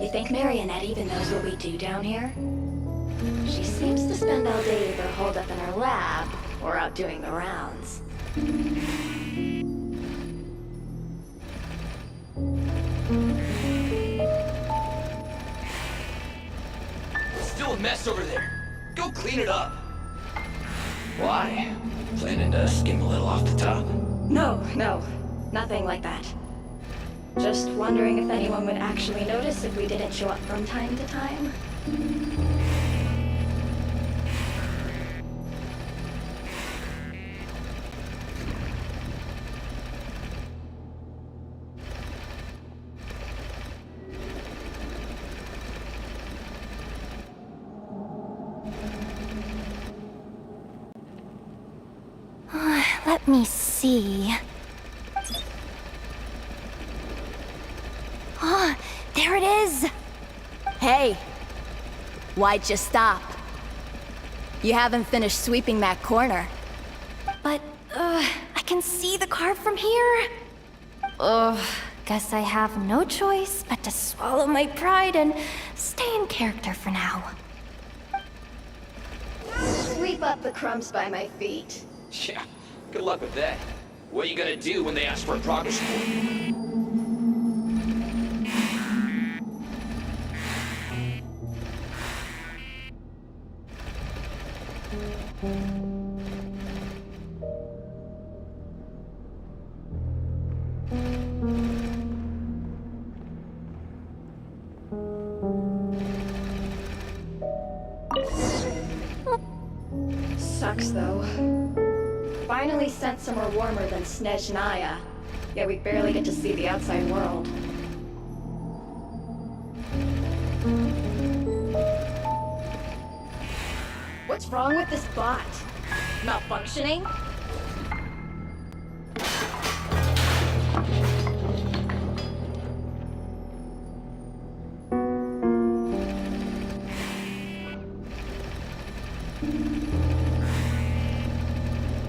You think Marionette even knows what we do down here? She seems to spend all day either holed up in her lab or out doing the rounds. Still a mess over there. Go clean it up. Why? Planning to skim a little off the top? No, nothing like that. Just wondering if anyone would actually notice if we didn't show up from time to time. Let me see. Ah, there it is! Hey! Why'd you stop? You haven't finished sweeping that corner. But, I can see the car from here. Guess I have no choice but to swallow my pride and stay in character for now. Sweep up the crumbs by my feet. Yeah, good luck with that. What are you gonna do when they ask for a progress report? Sucks, though. Finally sent somewhere warmer than Snezhnaya, yet we barely get to see the outside world. What's wrong with this bot? Malfunctioning?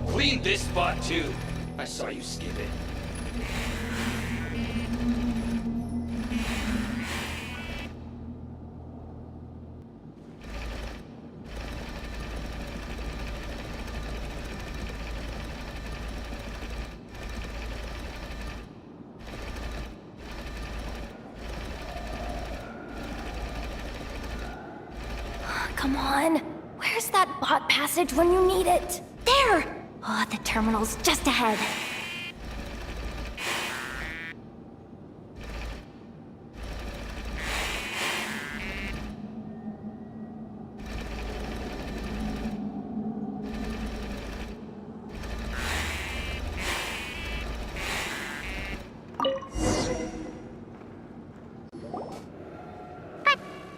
Clean this spot too. I saw you skip it. Come on. Where's that bot passage when you need it? There! Oh, the terminal's just ahead.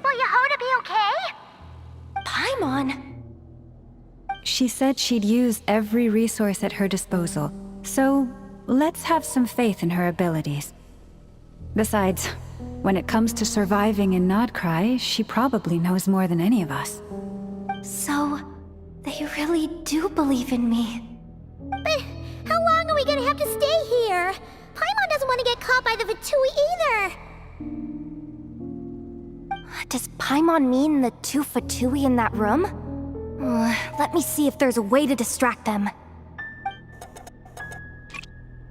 Will Yehoda be okay? Paimon! She said she'd use every resource at her disposal, so let's have some faith in her abilities. Besides, when it comes to surviving in Nodcry, she probably knows more than any of us. So, they really do believe in me. But how long are we gonna have to stay here? Paimon doesn't want to get caught by the Fatui either. Does Paimon mean the two Fatui in that room? Let me see if there's a way to distract them.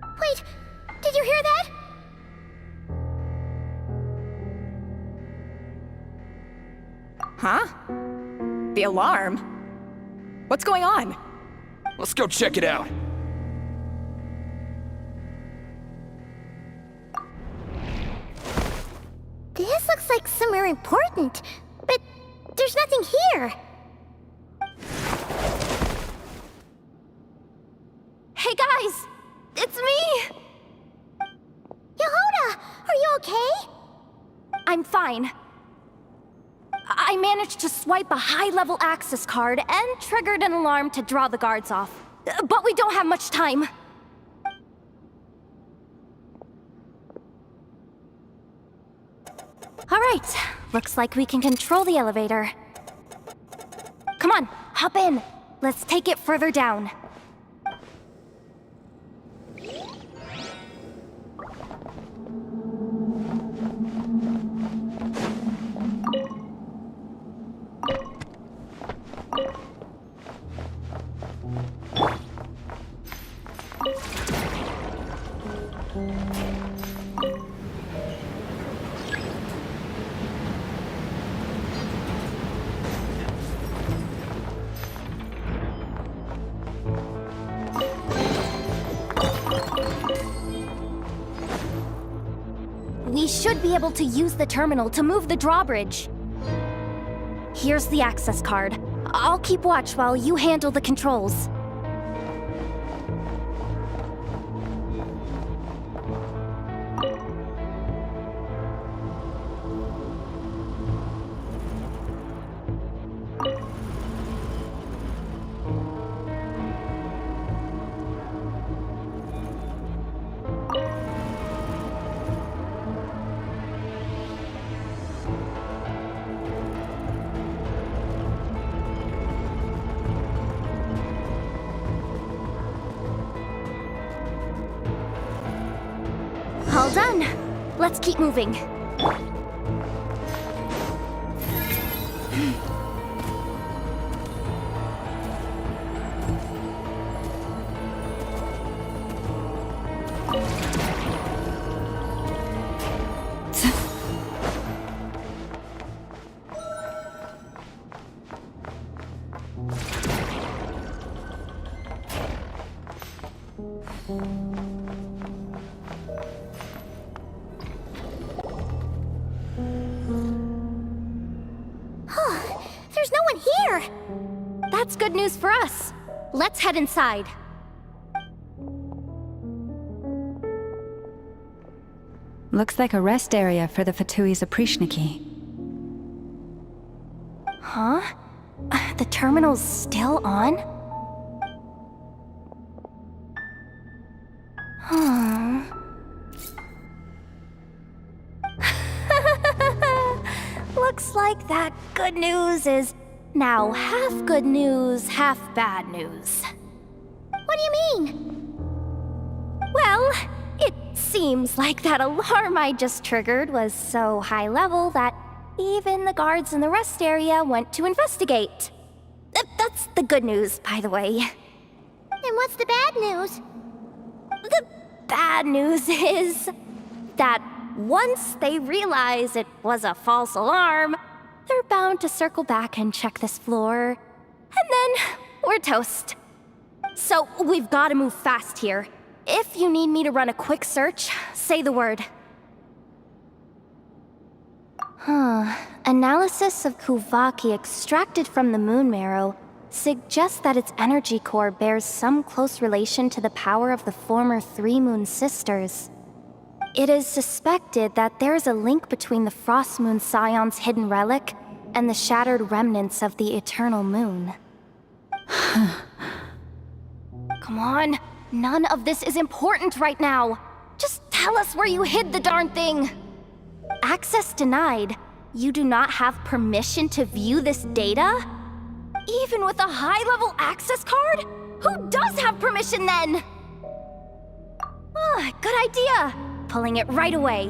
Wait, did you hear that? Huh? The alarm? What's going on? Let's go check it out. This looks like somewhere important, but there's nothing here. Hey guys! It's me! Yehoda, are you okay? I'm fine. I managed to swipe a high-level access card and triggered an alarm to draw the guards off. But we don't have much time. All right, looks like we can control the elevator. Come on, hop in. Let's take it further down. We should be able to use the terminal to move the drawbridge. Here's the access card. I'll keep watch while you handle the controls. Let's keep moving. There's no one here! That's good news for us. Let's head inside. Looks like a rest area for the Fatui's Oprishniki. Huh? The terminal's still on? Huh. Looks like that good news is now half good news, half bad news. What do you mean? Well, it seems like that alarm I just triggered was so high level that even the guards in the rest area went to investigate. That's the good news, by the way. And what's the bad news? The bad news is that once they realize it was a false alarm, they're bound to circle back and check this floor. And then we're toast. So we've got to move fast here. If you need me to run a quick search, say the word. Analysis of Kuvaki extracted from the moon marrow suggests that its energy core bears some close relation to the power of the former Three Moon Sisters. It is suspected that there is a link between the Frost Moon Scion's hidden relic and the shattered remnants of the Eternal Moon. Come on, none of this is important right now. Just tell us where you hid the darn thing. Access denied. You do not have permission to view this data? Even with a high-level access card? Who does have permission then? Good idea. Pulling it right away.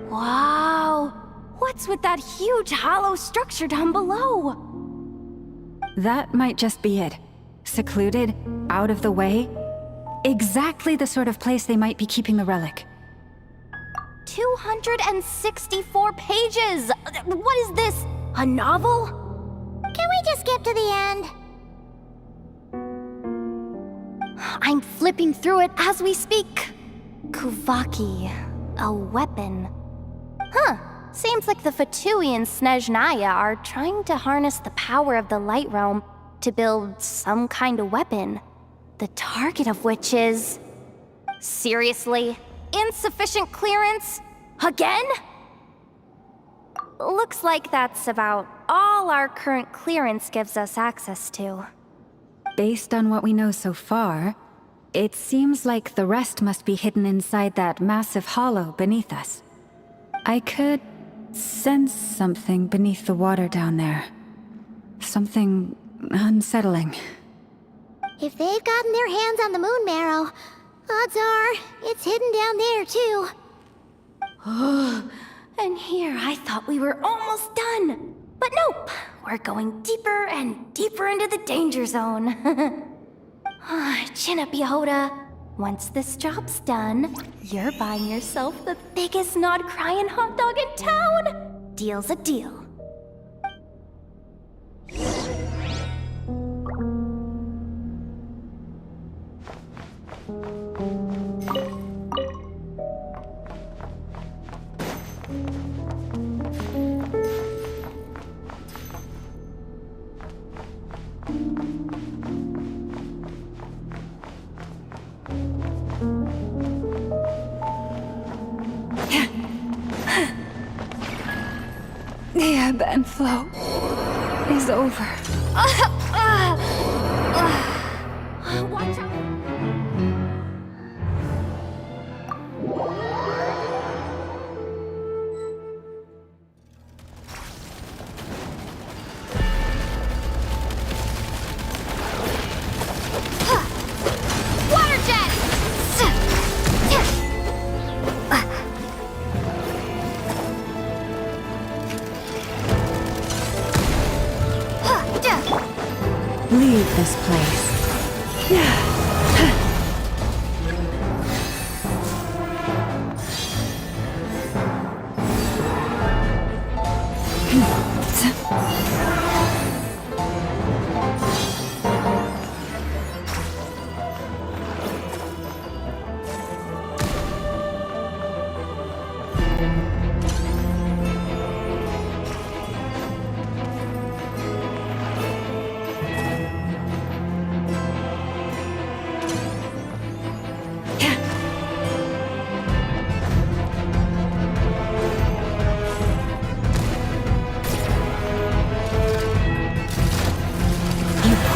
Wow. What's with that huge hollow structure down below? That might just be it. Secluded, out of the way. Exactly the sort of place they might be keeping the relic. 264 pages! What is this? A novel? Can we just skip to the end? I'm flipping through it as we speak. Kuvaki, a weapon. Seems like the Fatui and Snezhnaya are trying to harness the power of the Light Realm to build some kind of weapon. The target of which is... Seriously? Insufficient clearance? Again? Looks like that's about all our current clearance gives us access to. Based on what we know so far, it seems like the rest must be hidden inside that massive hollow beneath us. I could sense something beneath the water down there. Something unsettling. If they've gotten their hands on the moon marrow, odds are it's hidden down there too. And here I thought we were almost done. But nope, we're going deeper and deeper into the danger zone. Chin up, Yehoda. Once this job's done, you're buying yourself the biggest nod-crying hot dog in town. Deal's a deal. The ebb and flow is over. Watch out! Water jet! Leave this place.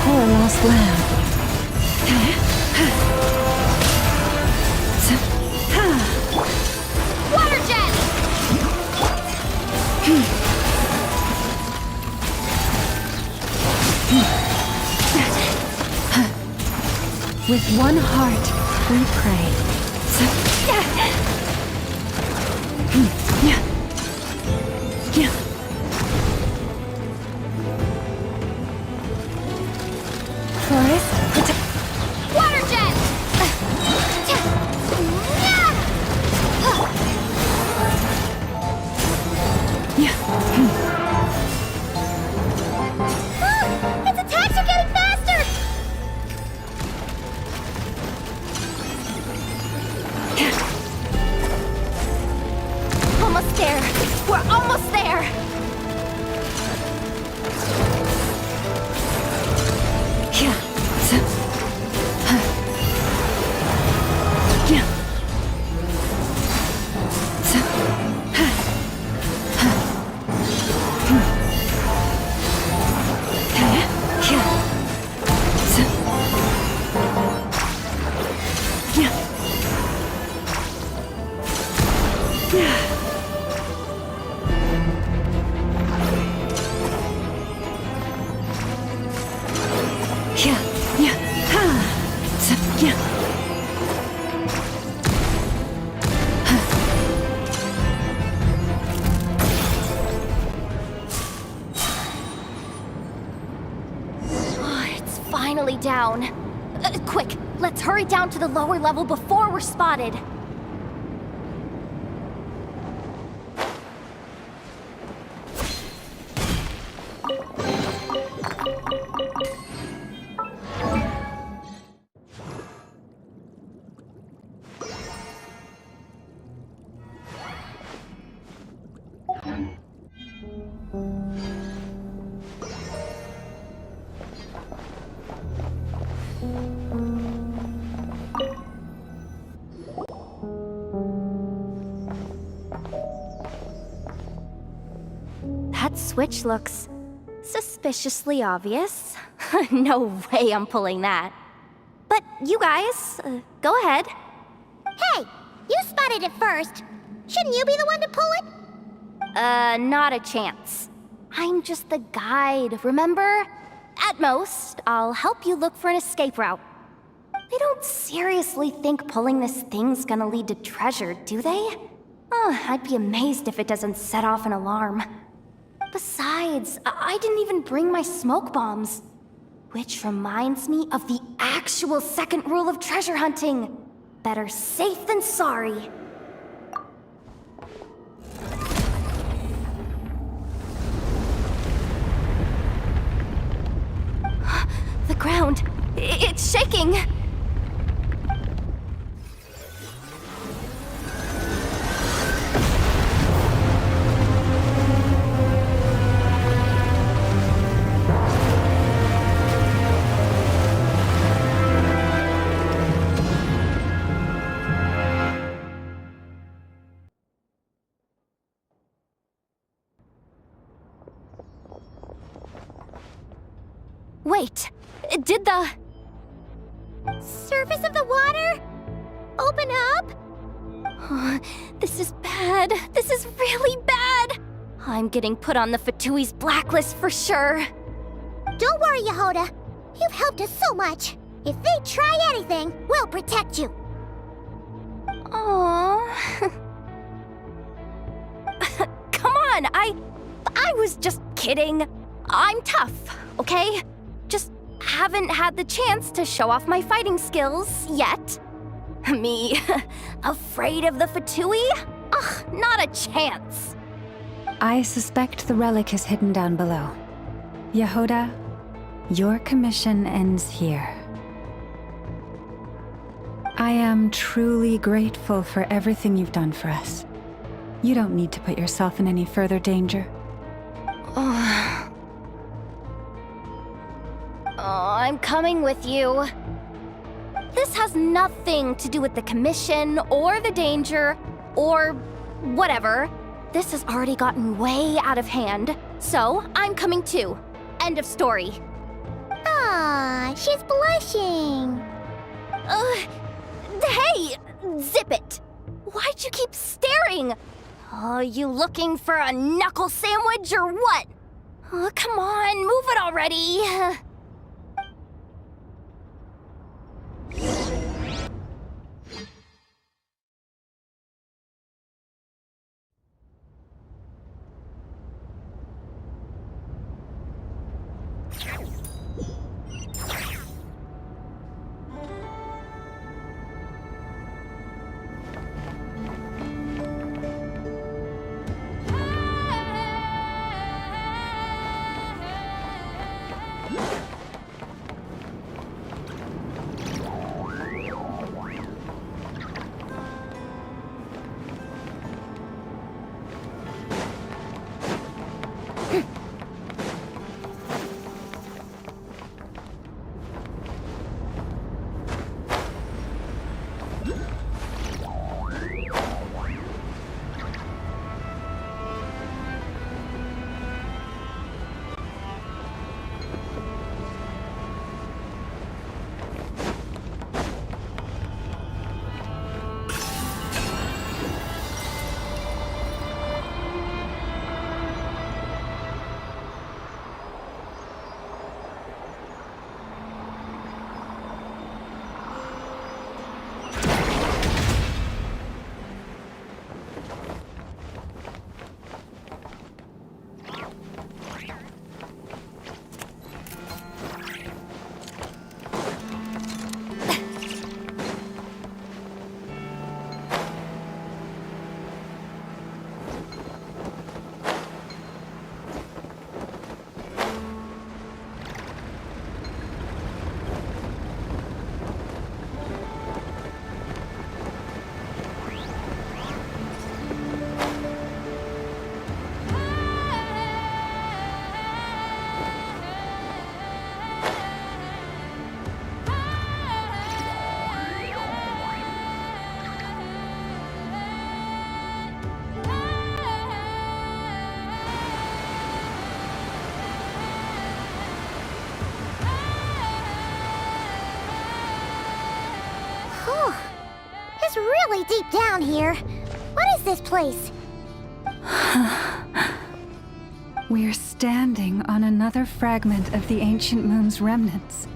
Poor lost lamb. Water jet! With one heart, we pray. Forest, Water jet! Its attacks are getting faster! Almost there. We're almost there. Finally down. Quick, let's hurry down to the lower level before we're spotted. That switch looks suspiciously obvious. No way I'm pulling that. But you guys, go ahead. Hey, you spotted it first. Shouldn't you be the one to pull it? Not a chance. I'm just the guide, remember? At most, I'll help you look for an escape route. They don't seriously think pulling this thing's gonna lead to treasure, do they? I'd be amazed if it doesn't set off an alarm. Besides, I didn't even bring my smoke bombs. Which reminds me of the actual second rule of treasure hunting. Better safe than sorry. The ground, it's shaking. Wait, did the surface of the water open up? This is bad. This is really bad. I'm getting put on the Fatui's blacklist for sure. Don't worry, Yehoda. You've helped us so much. If they try anything, we'll protect you. Aww. Come on, I was just kidding. I'm tough, okay? Just haven't had the chance to show off my fighting skills yet. Me, afraid of the Fatui? Ugh, not a chance. I suspect the relic is hidden down below. Yehoda, your commission ends here. I am truly grateful for everything you've done for us. You don't need to put yourself in any further danger. I'm coming with you. This has nothing to do with the commission or the danger or whatever. This has already gotten way out of hand, so I'm coming too. End of story. Ah, she's blushing. Hey, zip it. Why'd you keep staring? Are you looking for a knuckle sandwich or what? Oh, come on, move it already. It's really deep down here. What is this place? We're standing on another fragment of the ancient moon's remnants.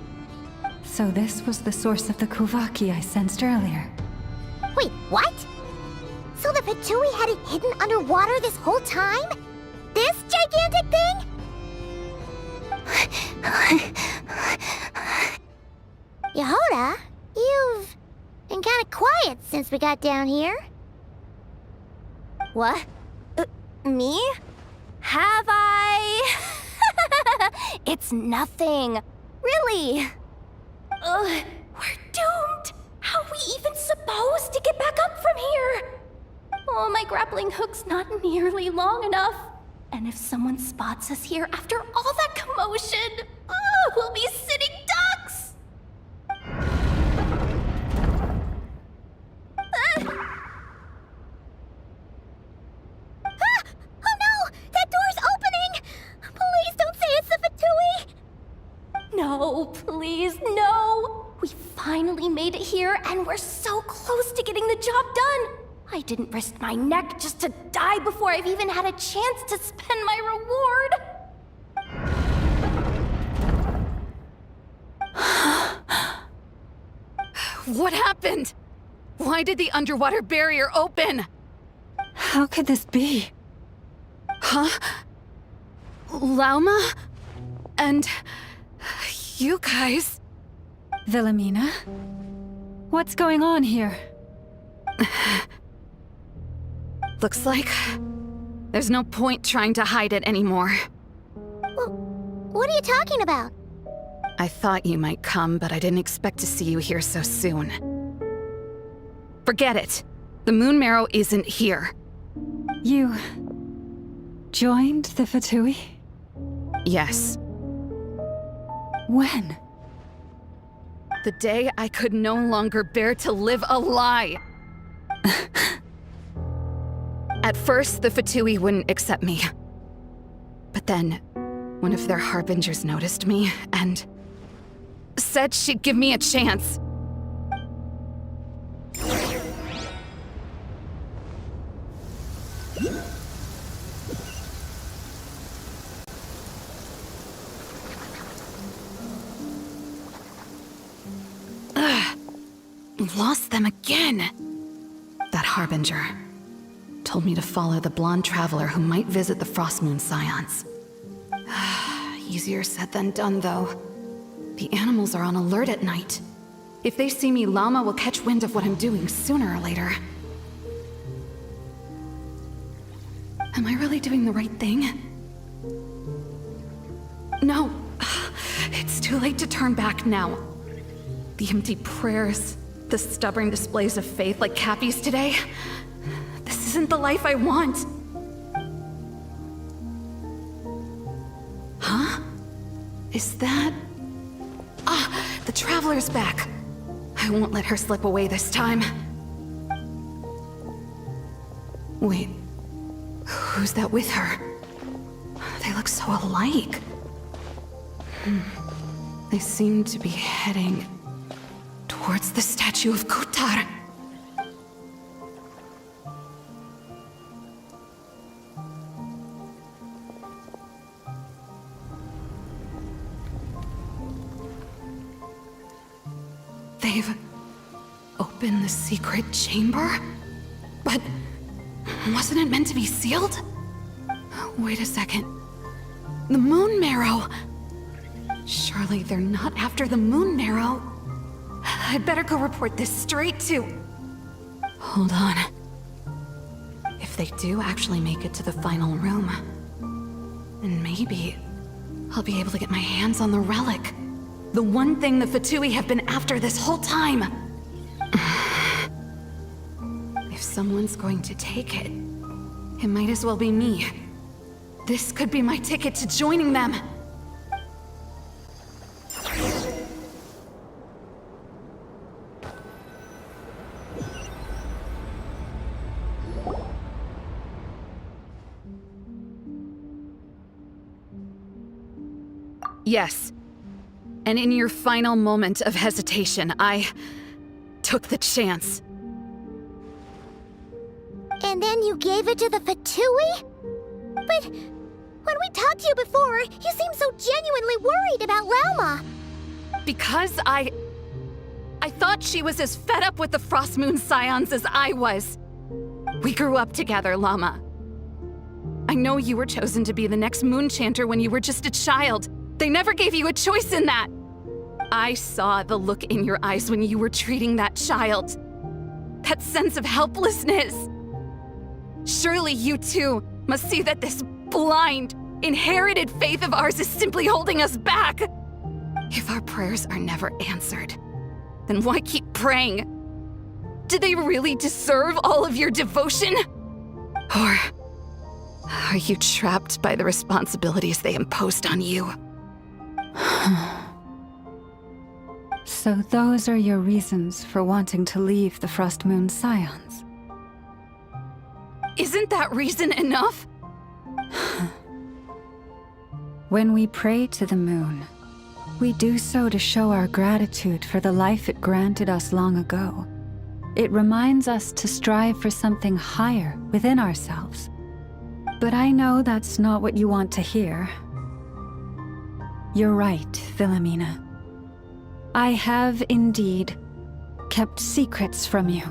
So this was the source of the Kuvaki I sensed earlier. Wait, what? So the Fatui had it hidden underwater this whole time? This gigantic thing? Yehoda, you've been kind of quiet since we got down here. What? Me? Have I? It's nothing. Really. We're doomed. How are we even supposed to get back up from here? Oh, my grappling hook's not nearly long enough. And if someone spots us here after all that commotion, we'll be sitting ducks! Oh no! That door's opening! Please don't say it's the Fatui! No, please, no! We finally made it here, and we're so close to getting the job done! I didn't risk my neck just to die before I've even had a chance to spend my reward! What happened? Why did the underwater barrier open? How could this be? Huh? Lauma? And You guys... Wilhelmina? What's going on here? Looks like there's no point trying to hide it anymore. What are you talking about? I thought you might come, but I didn't expect to see you here so soon. Forget it. The Moon Marrow isn't here. You... joined the Fatui? Yes. When? The day I could no longer bear to live a lie. At first, the Fatui wouldn't accept me. But then, one of their harbingers noticed me and said she'd give me a chance. Lost them again. That harbinger told me to follow the blonde traveler who might visit the Frost Moon Scions. Easier said than done, though. The animals are on alert at night. If they see me, Llama will catch wind of what I'm doing sooner or later. Am I really doing the right thing? No. It's too late to turn back now. The empty prayers, the stubborn displays of faith like Cappy's today. This isn't the life I want. Huh? Is that... the Traveler's back. I won't let her slip away this time. Wait, who's that with her? They look so alike. They seem to be heading towards the statue of Kutar. They've opened the secret chamber? But wasn't it meant to be sealed? Wait a second. The Moon Marrow! Surely they're not after the Moon Marrow. I'd better go report this straight to... Hold on. If they do actually make it to the final room, then maybe I'll be able to get my hands on the relic. The one thing the Fatui have been after this whole time. If someone's going to take it, it might as well be me. This could be my ticket to joining them. Yes. And in your final moment of hesitation, I took the chance. And then you gave it to the Fatui? But when we talked to you before, you seemed so genuinely worried about Llama. Because I thought she was as fed up with the Frost Moon Scions as I was. We grew up together, Llama. I know you were chosen to be the next Moon Chanter when you were just a child. They never gave you a choice in that. I saw the look in your eyes when you were treating that child. That sense of helplessness. Surely you too must see that this blind, inherited faith of ours is simply holding us back. If our prayers are never answered, then why keep praying? Do they really deserve all of your devotion? Or are you trapped by the responsibilities they imposed on you? So those are your reasons for wanting to leave the Frost Moon Scions? Isn't that reason enough? When we pray to the moon, we do so to show our gratitude for the life it granted us long ago. It reminds us to strive for something higher within ourselves. But I know that's not what you want to hear. You're right, Wilhelmina. I have indeed kept secrets from you.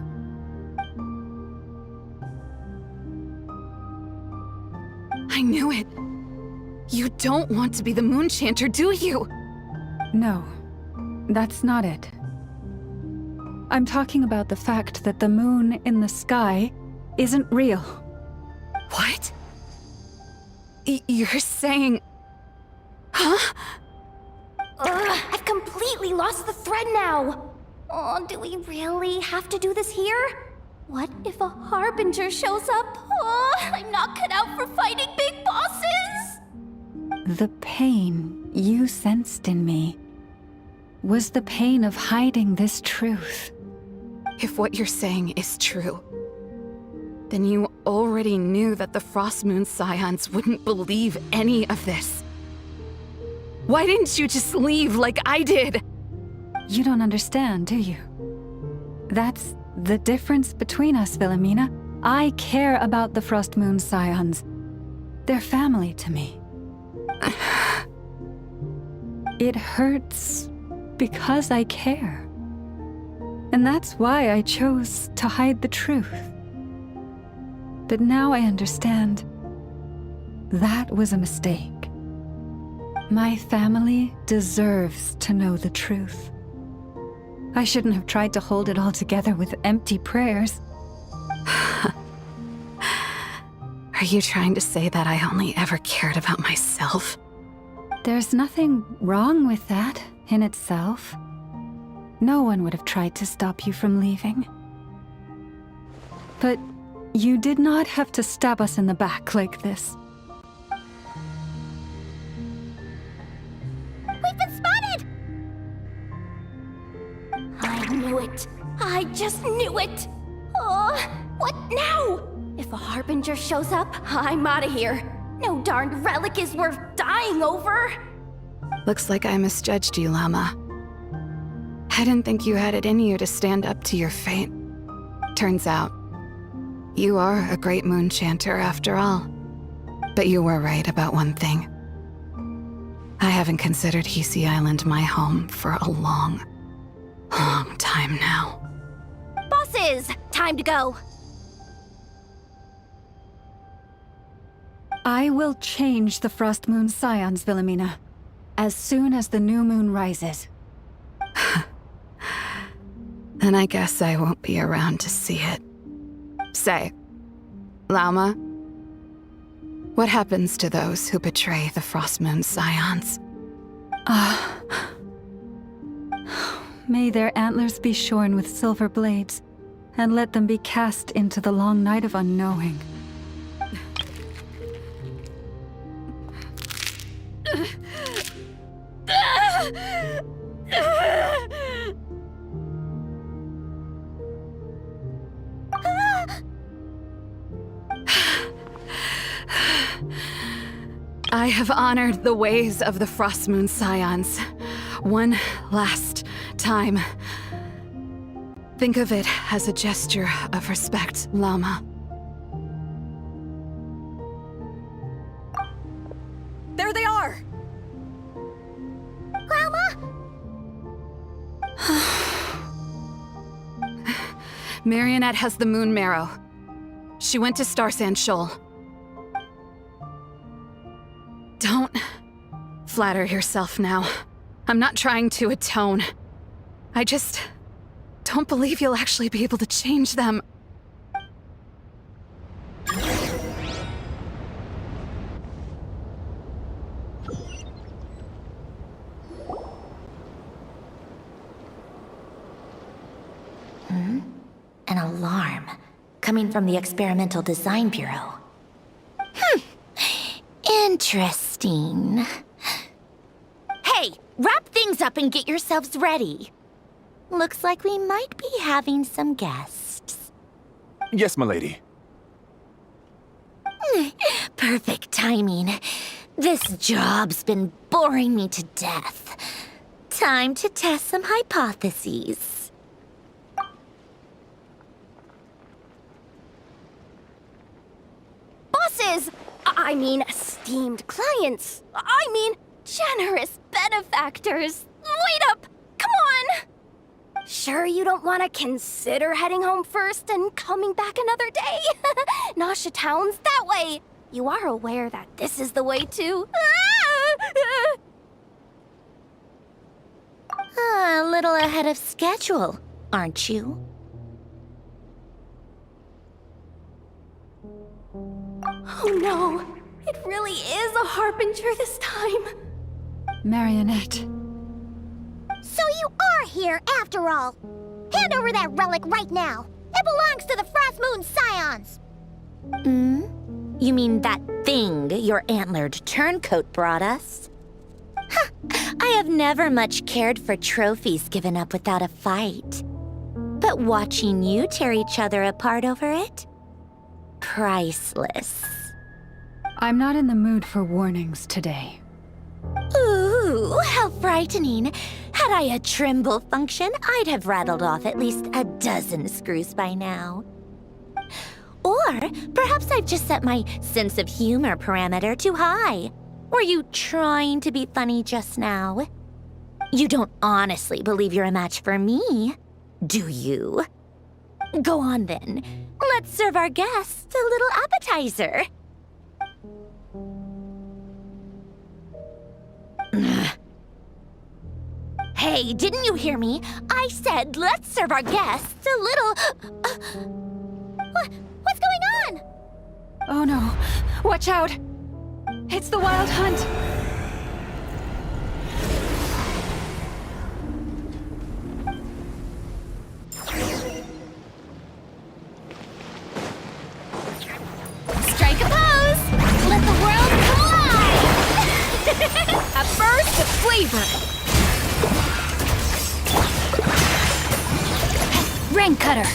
I knew it. You don't want to be the Moon Chanter, do you? No, that's not it. I'm talking about the fact that the moon in the sky isn't real. What? You're saying... Huh? Ugh, I've completely lost the thread now. Oh, do we really have to do this here? What if a Harbinger shows up? Oh, I'm not cut out for fighting big bosses! The pain you sensed in me was the pain of hiding this truth. If what you're saying is true, then you already knew that the Frost Moon Scions wouldn't believe any of this. Why didn't you just leave like I did? You don't understand, do you? That's the difference between us, Wilhelmina. I care about the Frost Moon Scions. They're family to me. It hurts because I care. And that's why I chose to hide the truth. But now I understand that was a mistake. My family deserves to know the truth. I shouldn't have tried to hold it all together with empty prayers. Are you trying to say that I only ever cared about myself? There's nothing wrong with that in itself. No one would have tried to stop you from leaving. But you did not have to stab us in the back like this. We've been spotted! I knew it. I just knew it. Oh, what now? If a Harbinger shows up, I'm out of here. No darned relic is worth dying over. Looks like I misjudged you, Llama. I didn't think you had it in you to stand up to your fate. Turns out, you are a great moon chanter after all. But you were right about one thing. I haven't considered Hisi Island my home for a long, long time now. Bosses, time to go. I will change the Frost Moon Scions, Wilhelmina, as soon as the new moon rises. Then I guess I won't be around to see it. Say, Llama, what happens to those who betray the Frost Moon Scions? May their antlers be shorn with silver blades, and let them be cast into the long night of unknowing. I have honored the ways of the Frost Moon Scions one last time. Think of it as a gesture of respect, Llama. There they are! Llama! Marionette has the moon marrow. She went to Starsand Shoal. Don't flatter yourself now. I'm not trying to atone. I just don't believe you'll actually be able to change them. An alarm coming from the Experimental Design Bureau. Interesting. Hey, wrap things up and get yourselves ready. Looks like we might be having some guests. Yes, my lady. Perfect timing. This job's been boring me to death. Time to test some hypotheses. Bosses! I mean, esteemed clients. I mean, generous benefactors. Wait up! Come on! Sure you don't want to consider heading home first and coming back another day? Nasha Town's that way. You are aware that this is the way to... little ahead of schedule, aren't you? Oh no, it really is a harbinger this time. Marionette. So you are here after all. Hand over that relic right now. It belongs to the Frost Moon Scions. You mean that thing your antlered turncoat brought us? Huh, I have never much cared for trophies given up without a fight. But watching you tear each other apart over it? Priceless. I'm not in the mood for warnings today. Ooh, how frightening. Had I a Trimble function, I'd have rattled off at least a dozen screws by now. Or perhaps I've just set my sense of humor parameter too high. Were you trying to be funny just now? You don't honestly believe you're a match for me, do you? Go on then. Let's serve our guests a little appetizer. Hey, didn't you hear me? I said let's serve our guests a little... What's going on? Oh no. Watch out! It's the Wild Hunt! Strike a pose! Let the world collide! A burst of flavor! Rain cutter!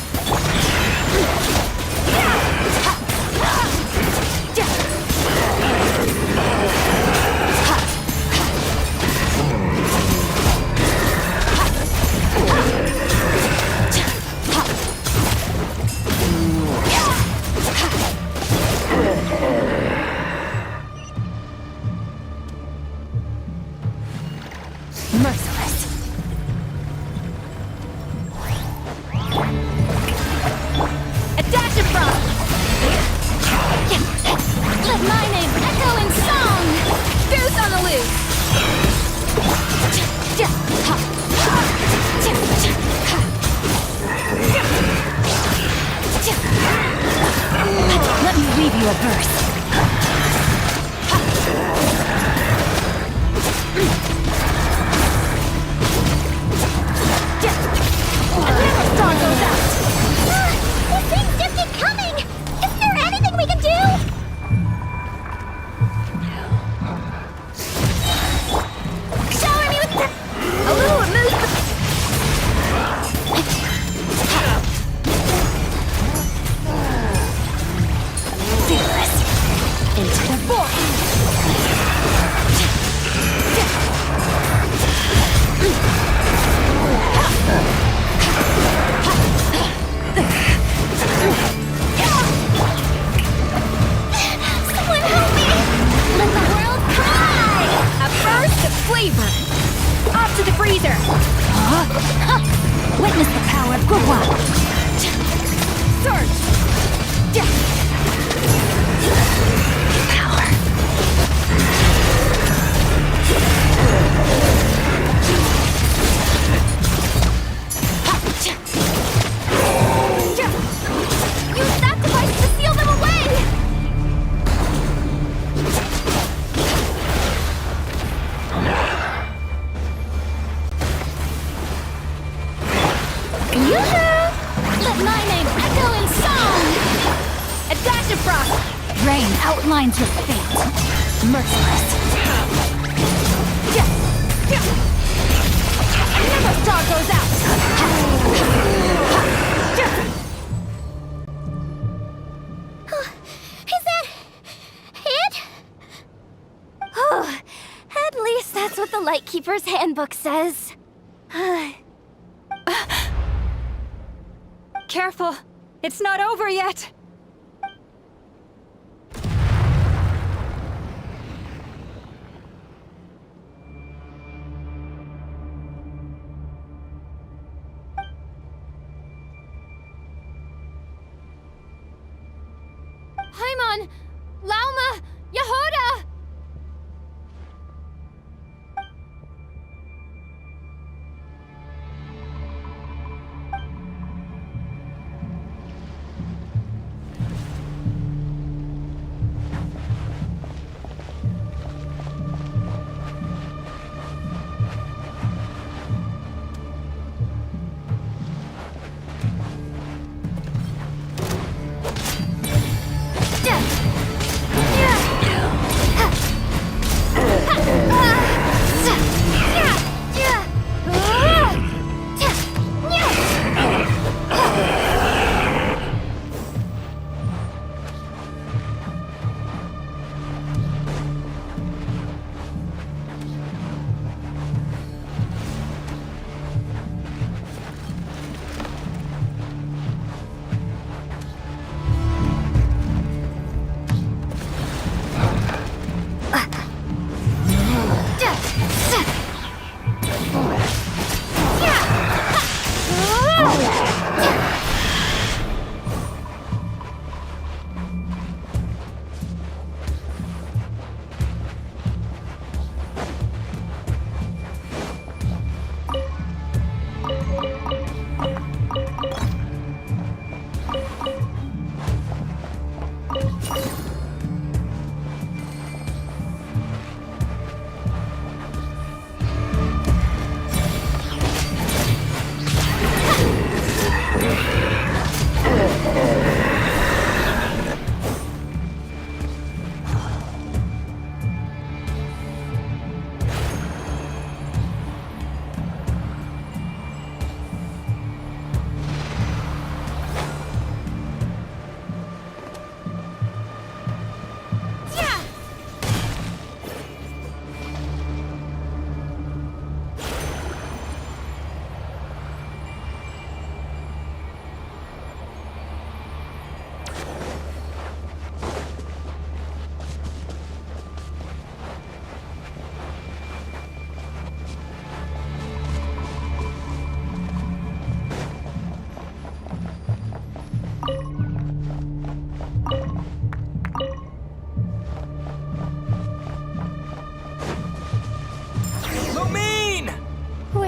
Merciless. A dash of frost! Let my name echo in song! Goose on the loose! Let me weave you a verse. This things just keep coming! Isn't there anything we can do? Shower me with the... A little remove fearless. Into the void. Someone help me! Let the world collide! A burst of flavor! Off to the freezer! Witness the power of Gugwa! Surge! Power! Use that device to seal them away! Let my name echo in song! A dash of frost! Rain outlines your fate. Merciless. Never straw goes out! Is that it? Oh, at least that's what the Lightkeeper's handbook says. Careful! It's not over yet! Paimon! Lauma! Yehoda!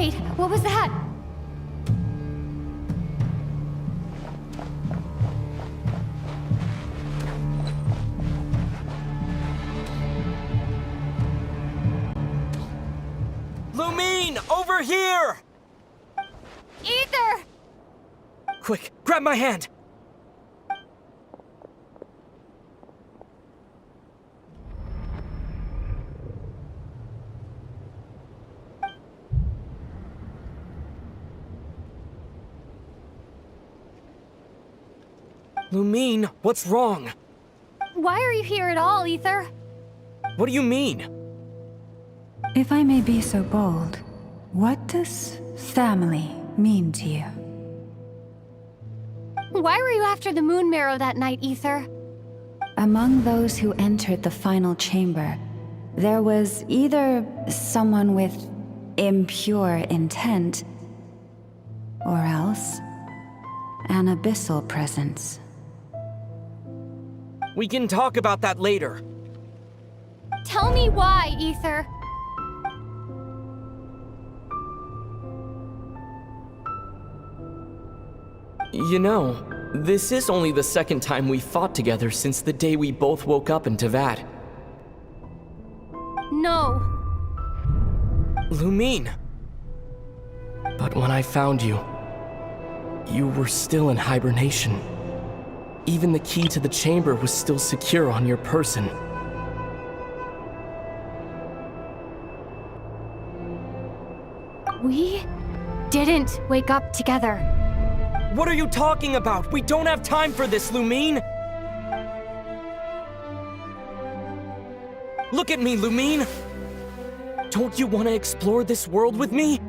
Wait, what was that? Lumine, over here! Ether! Quick, grab my hand! Lumine, what's wrong? Why are you here at all, Ether? What do you mean? If I may be so bold, what does family mean to you? Why were you after the Moon Marrow that night, Ether? Among those who entered the final chamber, there was either someone with impure intent, or else an abyssal presence. We can talk about that later. Tell me why, Ether. You know, this is only the second time we fought together since the day we both woke up in Tavad. No. Lumine. But when I found you, you were still in hibernation. Even the key to the chamber was still secure on your person. We didn't wake up together. What are you talking about? We don't have time for this, Lumine! Look at me, Lumine! Don't you want to explore this world with me?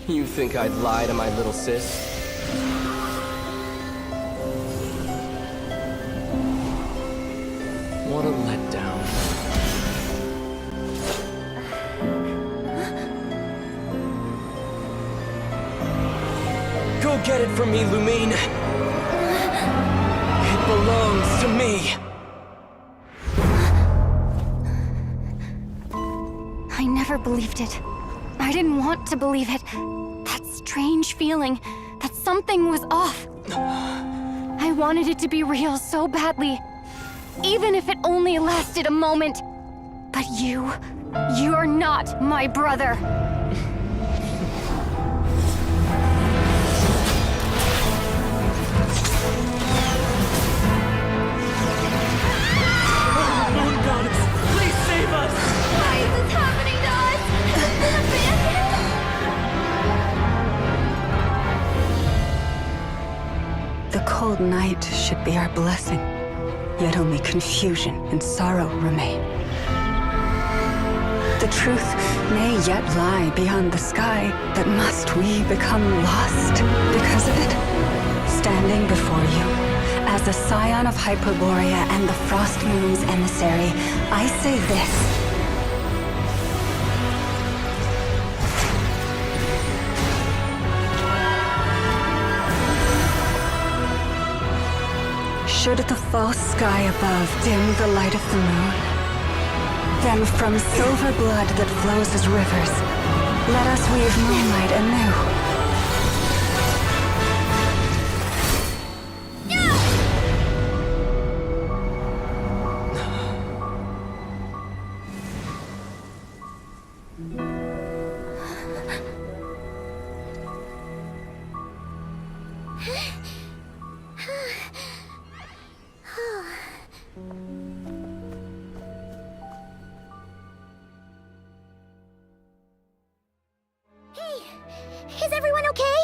You think I'd lie to my little sis? What a letdown. Go get it from me, Lumine. It belongs to me. I never believed it. I didn't want to believe it. That strange feeling that something was off. I wanted it to be real so badly. Even if it only lasted a moment. But you're not my brother. Moon Goddess, please save us! Why is this happening to us? The cold night should be our blessing, yet only confusion and sorrow remain. The truth may yet lie beyond the sky, but must we become lost because of it? Standing before you, as a scion of Hyperborea and the Frost Moon's emissary, I say this. Should the false sky above dim the light of the moon, then from silver blood that flows as rivers, let us weave moonlight anew. Is everyone okay?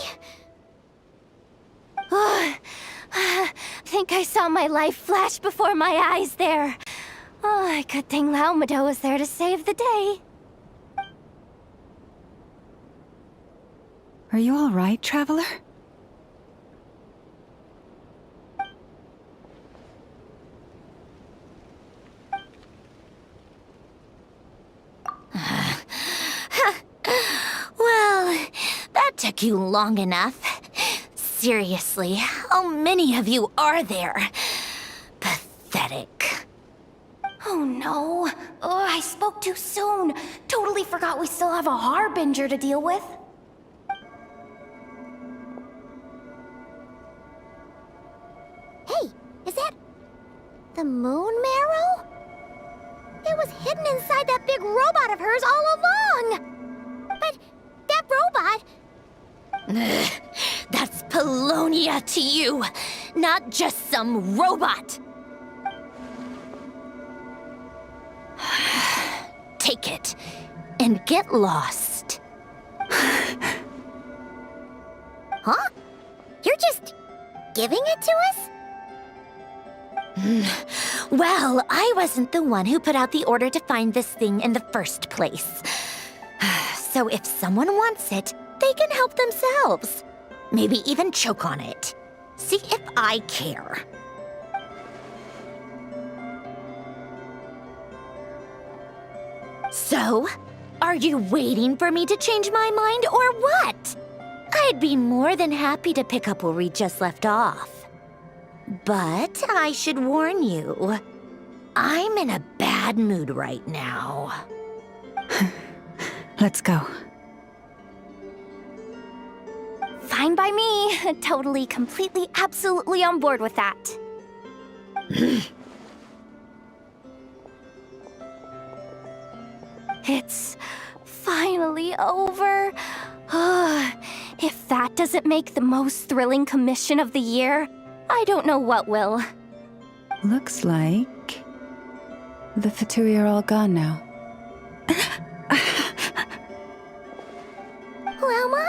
Think I saw my life flash before my eyes there. Oh, good thing Laumado was there to save the day. Are you all right, traveler? Well, that took you long enough. Seriously, how many of you are there? Pathetic. Oh no. Oh, I spoke too soon. Totally forgot we still have a Harbinger to deal with. Hey, is that the moon marrow? It was hidden inside that big robot of hers all along. But that robot... That's Polonia to you, not just some robot. Take it and get lost. Huh? You're just giving it to us? Well, I wasn't the one who put out the order to find this thing in the first place. So if someone wants it, they can help themselves. Maybe even choke on it. See if I care. So, are you waiting for me to change my mind or what? I'd be more than happy to pick up where we just left off. But I should warn you, I'm in a bad mood right now. Let's go. Fine by me. Totally, completely, absolutely on board with that. It's finally over. If that doesn't make the most thrilling commission of the year, I don't know what will. Looks like the Fatui are all gone now. Llama?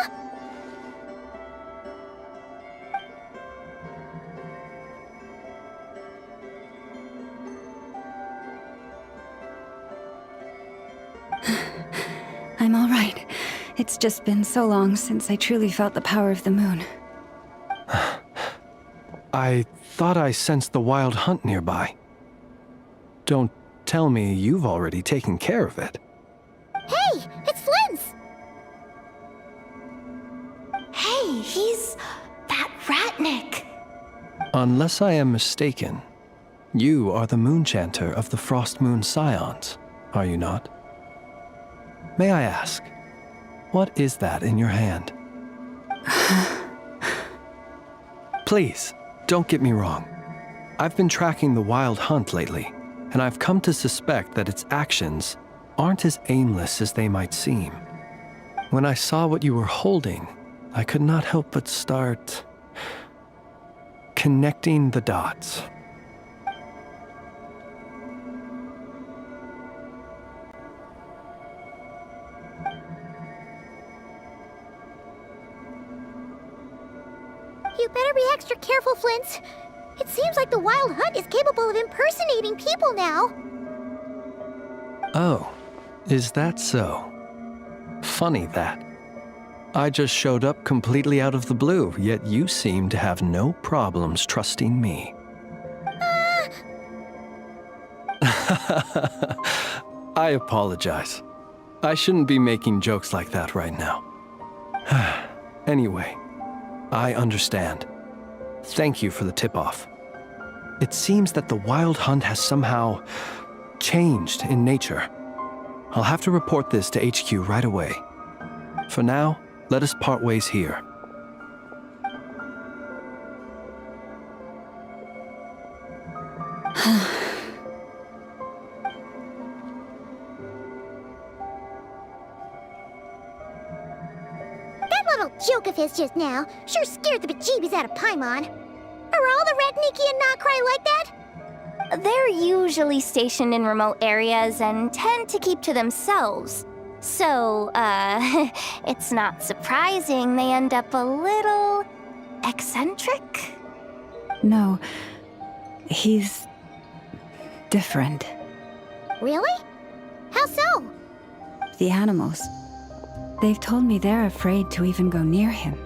I'm all right. It's just been so long since I truly felt the power of the moon. I thought I sensed the wild hunt nearby. Don't tell me you've already taken care of it. Hey, it's Flynn's! Hey, he's that Ratnik. Unless I am mistaken, you are the Moonchanter of the Frost Moon Scions, are you not? May I ask, what is that in your hand? Please, don't get me wrong. I've been tracking the wild hunt lately, and I've come to suspect that its actions aren't as aimless as they might seem. When I saw what you were holding, I could not help but start connecting the dots. You better be extra careful, Flint. It seems like the Wild Hunt is capable of impersonating people now. Oh, is that so? Funny that. I just showed up completely out of the blue, yet you seem to have no problems trusting me. I apologize. I shouldn't be making jokes like that right now. Anyway, I understand. Thank you for the tip-off. It seems that the Wild Hunt has somehow changed in nature. I'll have to report this to HQ right away. For now, let us part ways here. That little joke of his just now sure scared the bejeebies out of Paimon. Are all the Ratniki and Notcry like that? They're usually stationed in remote areas and tend to keep to themselves. So, it's not surprising they end up a little eccentric. No, he's different. Really? How so? The animals. They've told me they're afraid to even go near him.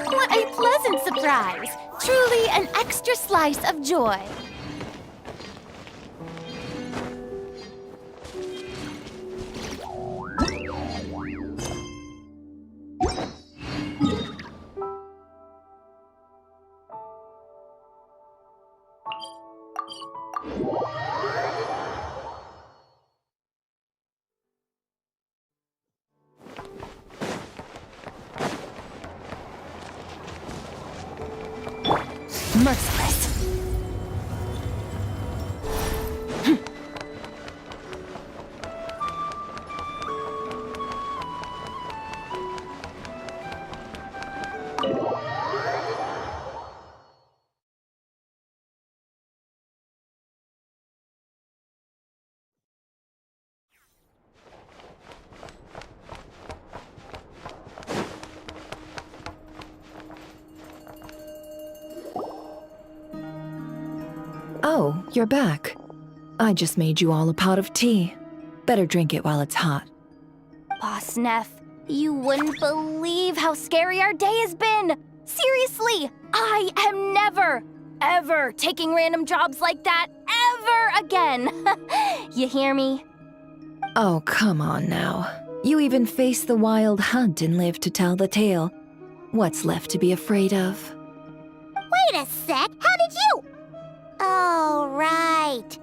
What a pleasant surprise! Truly an extra slice of joy. Merciless. Oh, you're back. I just made you all a pot of tea. Better drink it while it's hot. Boss Neff, you wouldn't believe how scary our day has been! Seriously, I am never, ever taking random jobs like that ever again! You hear me? Oh, come on now. You even faced the wild hunt and lived to tell the tale. What's left to be afraid of? Wait a sec, how did you? Oh, right.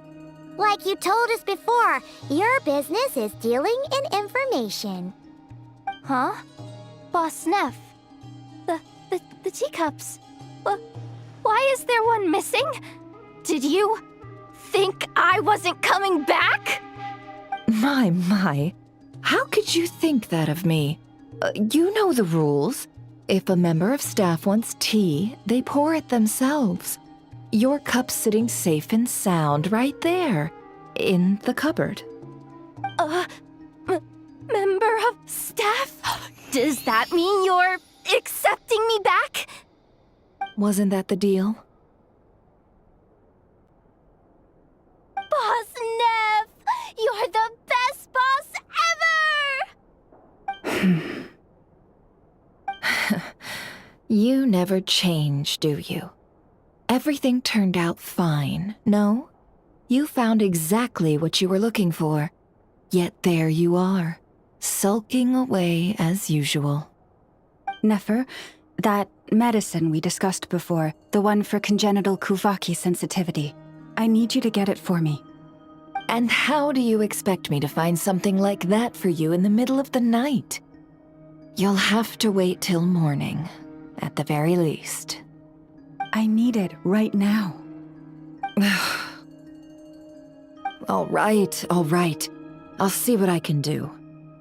Like you told us before, your business is dealing in information. Huh? Boss Neff, the teacups. Why is there one missing? Did you think I wasn't coming back? My. How could you think that of me? You know the rules. If a member of staff wants tea, they pour it themselves. Your cup's sitting safe and sound right there, in the cupboard. Member of staff? Does that mean you're accepting me back? Wasn't that the deal? Boss Neff! You're the best boss ever! You never change, do you? Everything turned out fine, no? You found exactly what you were looking for. Yet there you are, sulking away as usual. Nefer, that medicine we discussed before, the one for congenital Kuvaki sensitivity, I need you to get it for me. And how do you expect me to find something like that for you in the middle of the night? You'll have to wait till morning, at the very least. I need it right now. All right. I'll see what I can do.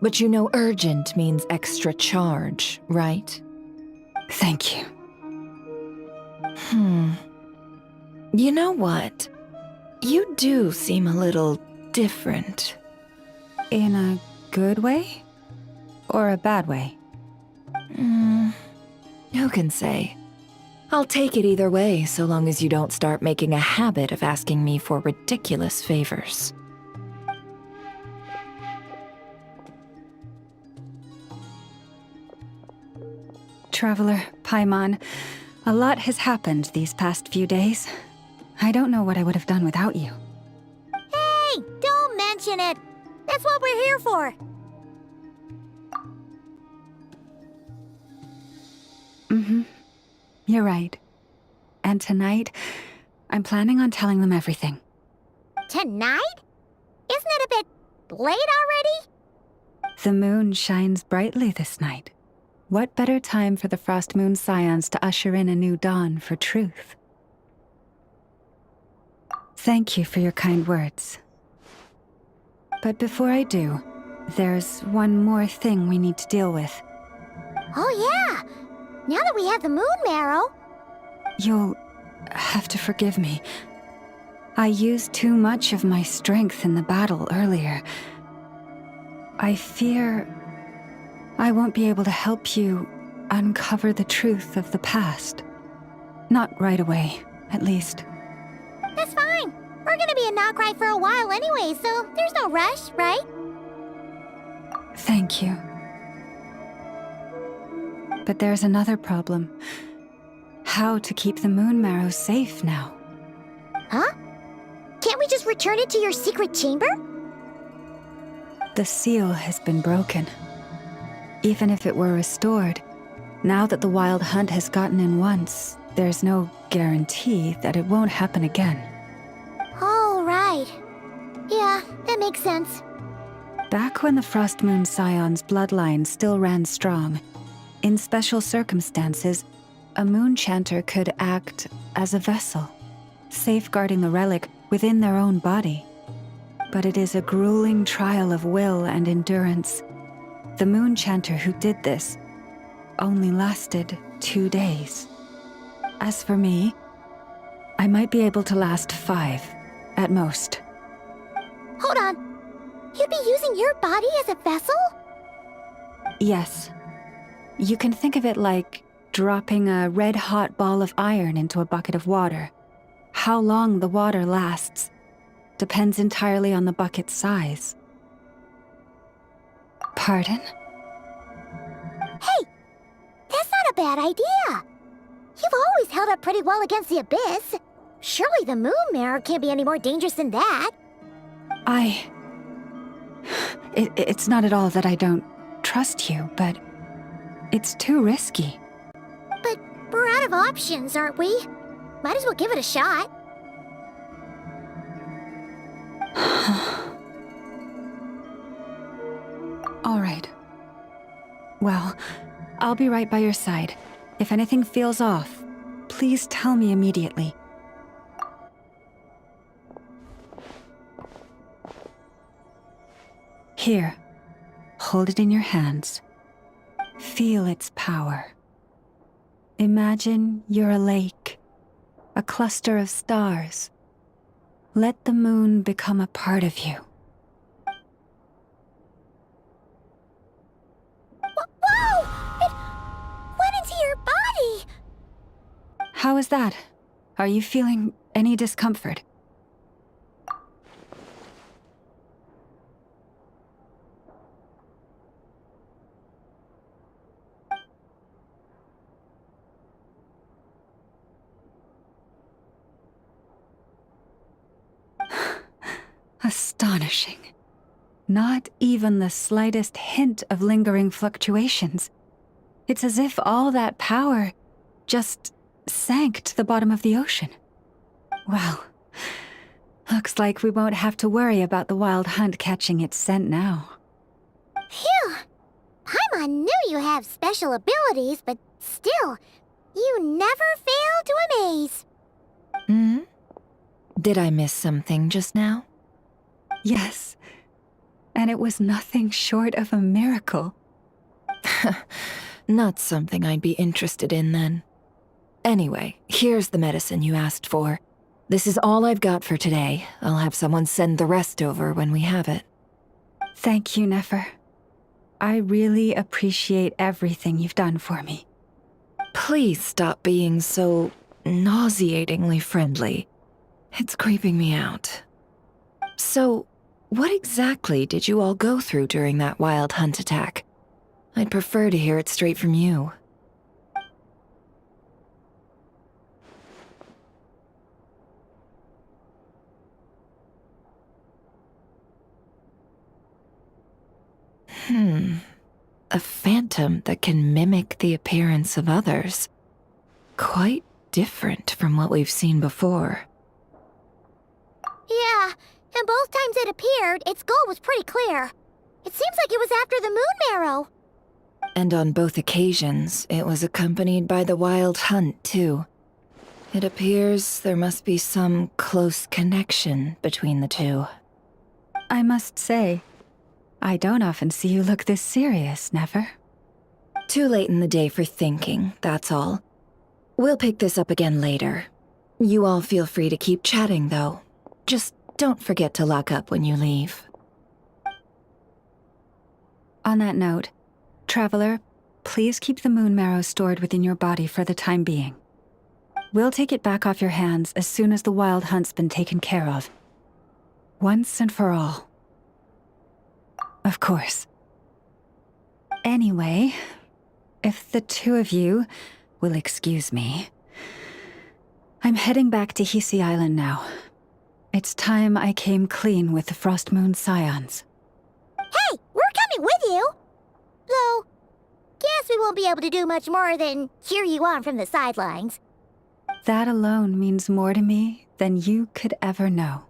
But you know urgent means extra charge, right? Thank you. You know what? You do seem a little different. In a good way? Or a bad way? Who can say? I'll take it either way, so long as you don't start making a habit of asking me for ridiculous favors. Traveler, Paimon, a lot has happened these past few days. I don't know what I would have done without you. Hey, don't mention it. That's what we're here for. You're right. And tonight, I'm planning on telling them everything. Tonight? Isn't it a bit late already? The moon shines brightly this night. What better time for the Frost Moon Scions to usher in a new dawn for truth? Thank you for your kind words. But before I do, there's one more thing we need to deal with. Oh yeah! Now that we have the moon marrow... You'll have to forgive me. I used too much of my strength in the battle earlier. I fear I won't be able to help you uncover the truth of the past. Not right away, at least. That's fine. We're gonna be in Notcry for a while anyway, so there's no rush, right? Thank you. But there's another problem. How to keep the moon marrow safe now? Huh? Can't we just return it to your secret chamber? The seal has been broken. Even if it were restored, now that the wild hunt has gotten in once, there's no guarantee that it won't happen again. Oh, right. Yeah, that makes sense. Back when the Frost Moon Scion's bloodline still ran strong, in special circumstances, a moon chanter could act as a vessel, safeguarding the relic within their own body. But it is a grueling trial of will and endurance. The moon chanter who did this only lasted 2 days. As for me, I might be able to last 5, at most. Hold on. You'd be using your body as a vessel? Yes. You can think of it like dropping a red-hot ball of iron into a bucket of water. How long the water lasts depends entirely on the bucket's size. Pardon? Hey! That's not a bad idea! You've always held up pretty well against the abyss. Surely the moon mirror can't be any more dangerous than that. It's not at all that I don't trust you, but it's too risky. But we're out of options, aren't we? Might as well give it a shot. All right. Well, I'll be right by your side. If anything feels off, please tell me immediately. Here, hold it in your hands. Feel its power. Imagine you're a lake, a cluster of stars. Let the moon become a part of you. Whoa! It went into your body! How is that? Are you feeling any discomfort? Astonishing. Not even the slightest hint of lingering fluctuations. It's as if all that power just sank to the bottom of the ocean. Well, looks like we won't have to worry about the wild hunt catching its scent now. Phew! Paimon knew you have special abilities, but still, you never fail to amaze. Hmm? Did I miss something just now? Yes, and it was nothing short of a miracle. Not something I'd be interested in then. Anyway, here's the medicine you asked for. This is all I've got for today. I'll have someone send the rest over when we have it. Thank you, Nefer. I really appreciate everything you've done for me. Please stop being so nauseatingly friendly. It's creeping me out. So, what exactly did you all go through during that wild hunt attack? I'd prefer to hear it straight from you. A phantom that can mimic the appearance of others. Quite different from what we've seen before. Yeah, and both times it appeared, its goal was pretty clear. It seems like it was after the moon marrow. And on both occasions, it was accompanied by the wild hunt, too. It appears there must be some close connection between the two. I must say, I don't often see you look this serious, never. Too late in the day for thinking, that's all. We'll pick this up again later. You all feel free to keep chatting, though. Just don't forget to lock up when you leave. On that note, Traveler, please keep the moon marrow stored within your body for the time being. We'll take it back off your hands as soon as the wild hunt's been taken care of. Once and for all. Of course. Anyway, if the two of you will excuse me, I'm heading back to Hisi Island now. It's time I came clean with the Frost Moon Scions. Hey, we're coming with you! Though, guess we won't be able to do much more than cheer you on from the sidelines. That alone means more to me than you could ever know.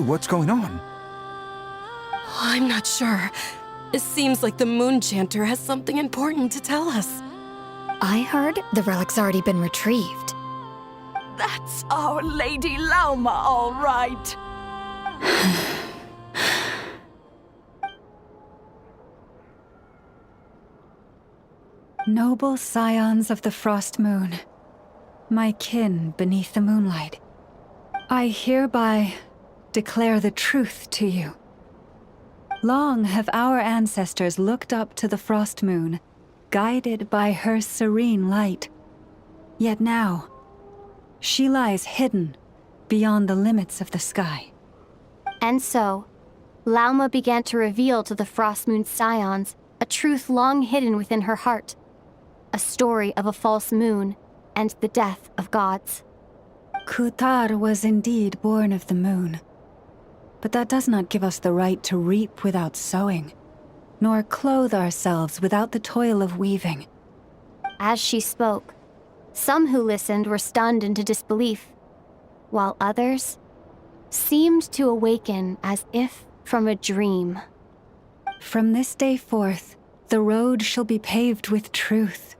What's going on? I'm not sure. It seems like the Moon Chanter has something important to tell us. I heard the relic's already been retrieved. That's Our Lady Lauma, all right. Noble scions of the Frost Moon, my kin beneath the moonlight, I hereby declare the truth to you. Long have our ancestors looked up to the Frost Moon, guided by her serene light. Yet now, she lies hidden beyond the limits of the sky. And so, Lauma began to reveal to the Frost Moon Scions a truth long hidden within her heart. A story of a false moon and the death of gods. Kutar was indeed born of the moon. But that does not give us the right to reap without sowing, nor clothe ourselves without the toil of weaving. As she spoke, some who listened were stunned into disbelief, while others seemed to awaken as if from a dream. From this day forth, the road shall be paved with truth,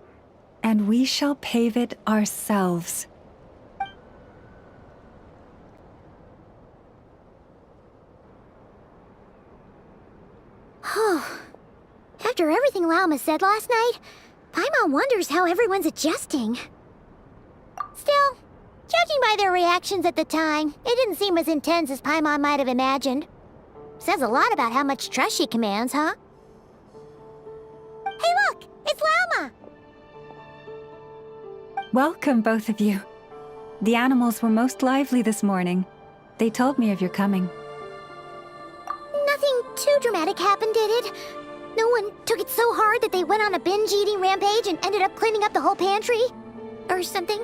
and we shall pave it ourselves. After everything Lauma said last night, Paimon wonders how everyone's adjusting. Still, judging by their reactions at the time, it didn't seem as intense as Paimon might have imagined. Says a lot about how much trust she commands, huh? Hey look! It's Lauma! Welcome, both of you. The animals were most lively this morning. They told me of your coming. Nothing too dramatic happened, did it? No one took it so hard that they went on a binge-eating rampage and ended up cleaning up the whole pantry? Or something?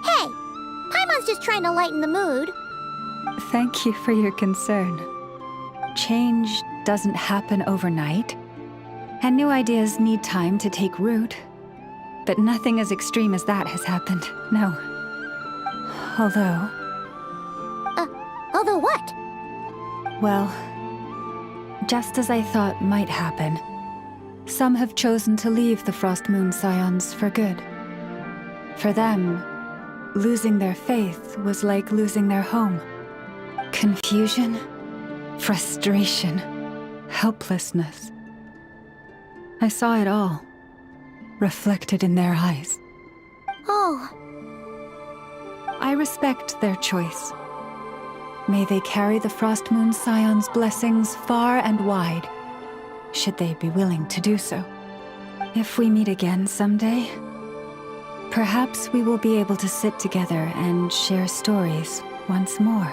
Hey! Paimon's just trying to lighten the mood. Thank you for your concern. Change doesn't happen overnight, and new ideas need time to take root. But nothing as extreme as that has happened, no. Although... Although what? Well, just as I thought might happen, some have chosen to leave the Frost Moon Scions for good. For them, losing their faith was like losing their home. Confusion, frustration, helplessness. I saw it all, reflected in their eyes. Oh. I respect their choice. May they carry the Frost Moon Scions' blessings far and wide, should they be willing to do so. If we meet again someday, perhaps we will be able to sit together and share stories once more.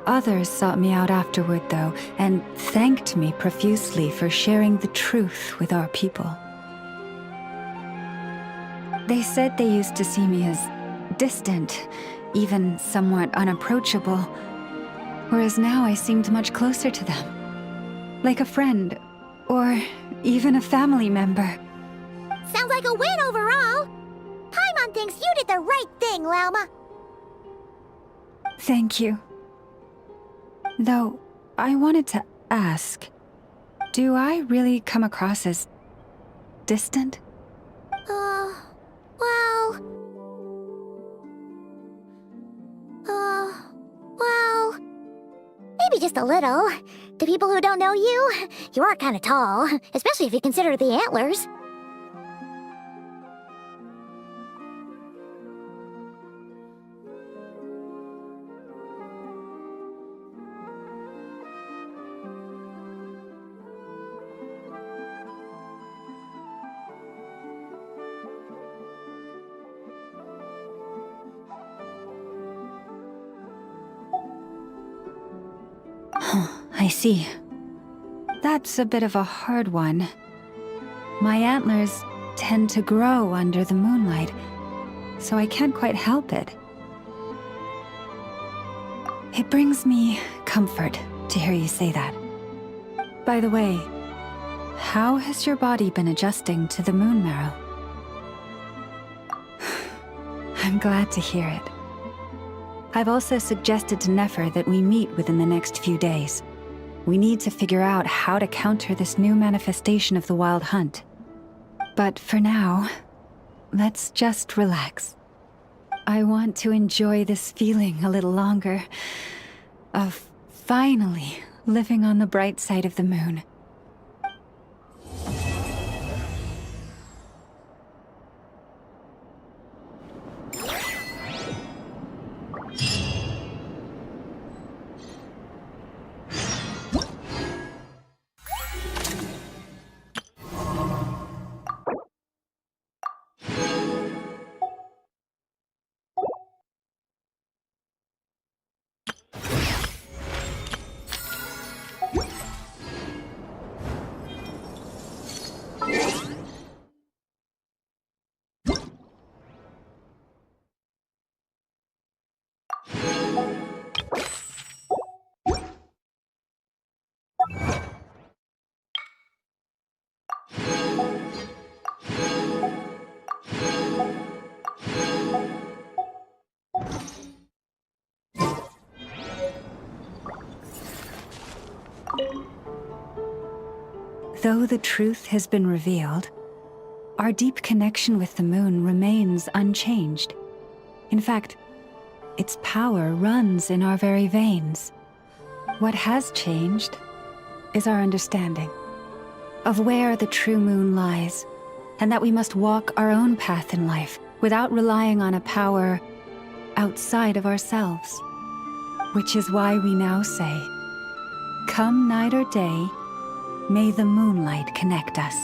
Others sought me out afterward, though, and thanked me profusely for sharing the truth with our people. They said they used to see me as distant, even somewhat unapproachable, whereas now I seemed much closer to them. Like a friend, or even a family member. Sounds like a win overall! Paimon thinks you did the right thing, Lauma. Thank you. Though, I wanted to ask, do I really come across as distant? Well, maybe just a little. To people who don't know you, you are kind of tall, especially if you consider the antlers. I see. That's a bit of a hard one. My antlers tend to grow under the moonlight, so I can't quite help it. It brings me comfort to hear you say that. By the way, how has your body been adjusting to the moon marrow? I'm glad to hear it. I've also suggested to Nefer that we meet within the next few days. We need to figure out how to counter this new manifestation of the Wild Hunt. But for now, let's just relax. I want to enjoy this feeling a little longer of finally living on the bright side of the moon. Though the truth has been revealed, our deep connection with the moon remains unchanged. In fact, its power runs in our very veins. What has changed is our understanding of where the true moon lies, and that we must walk our own path in life without relying on a power outside of ourselves. Which is why we now say, come night or day, may the moonlight connect us.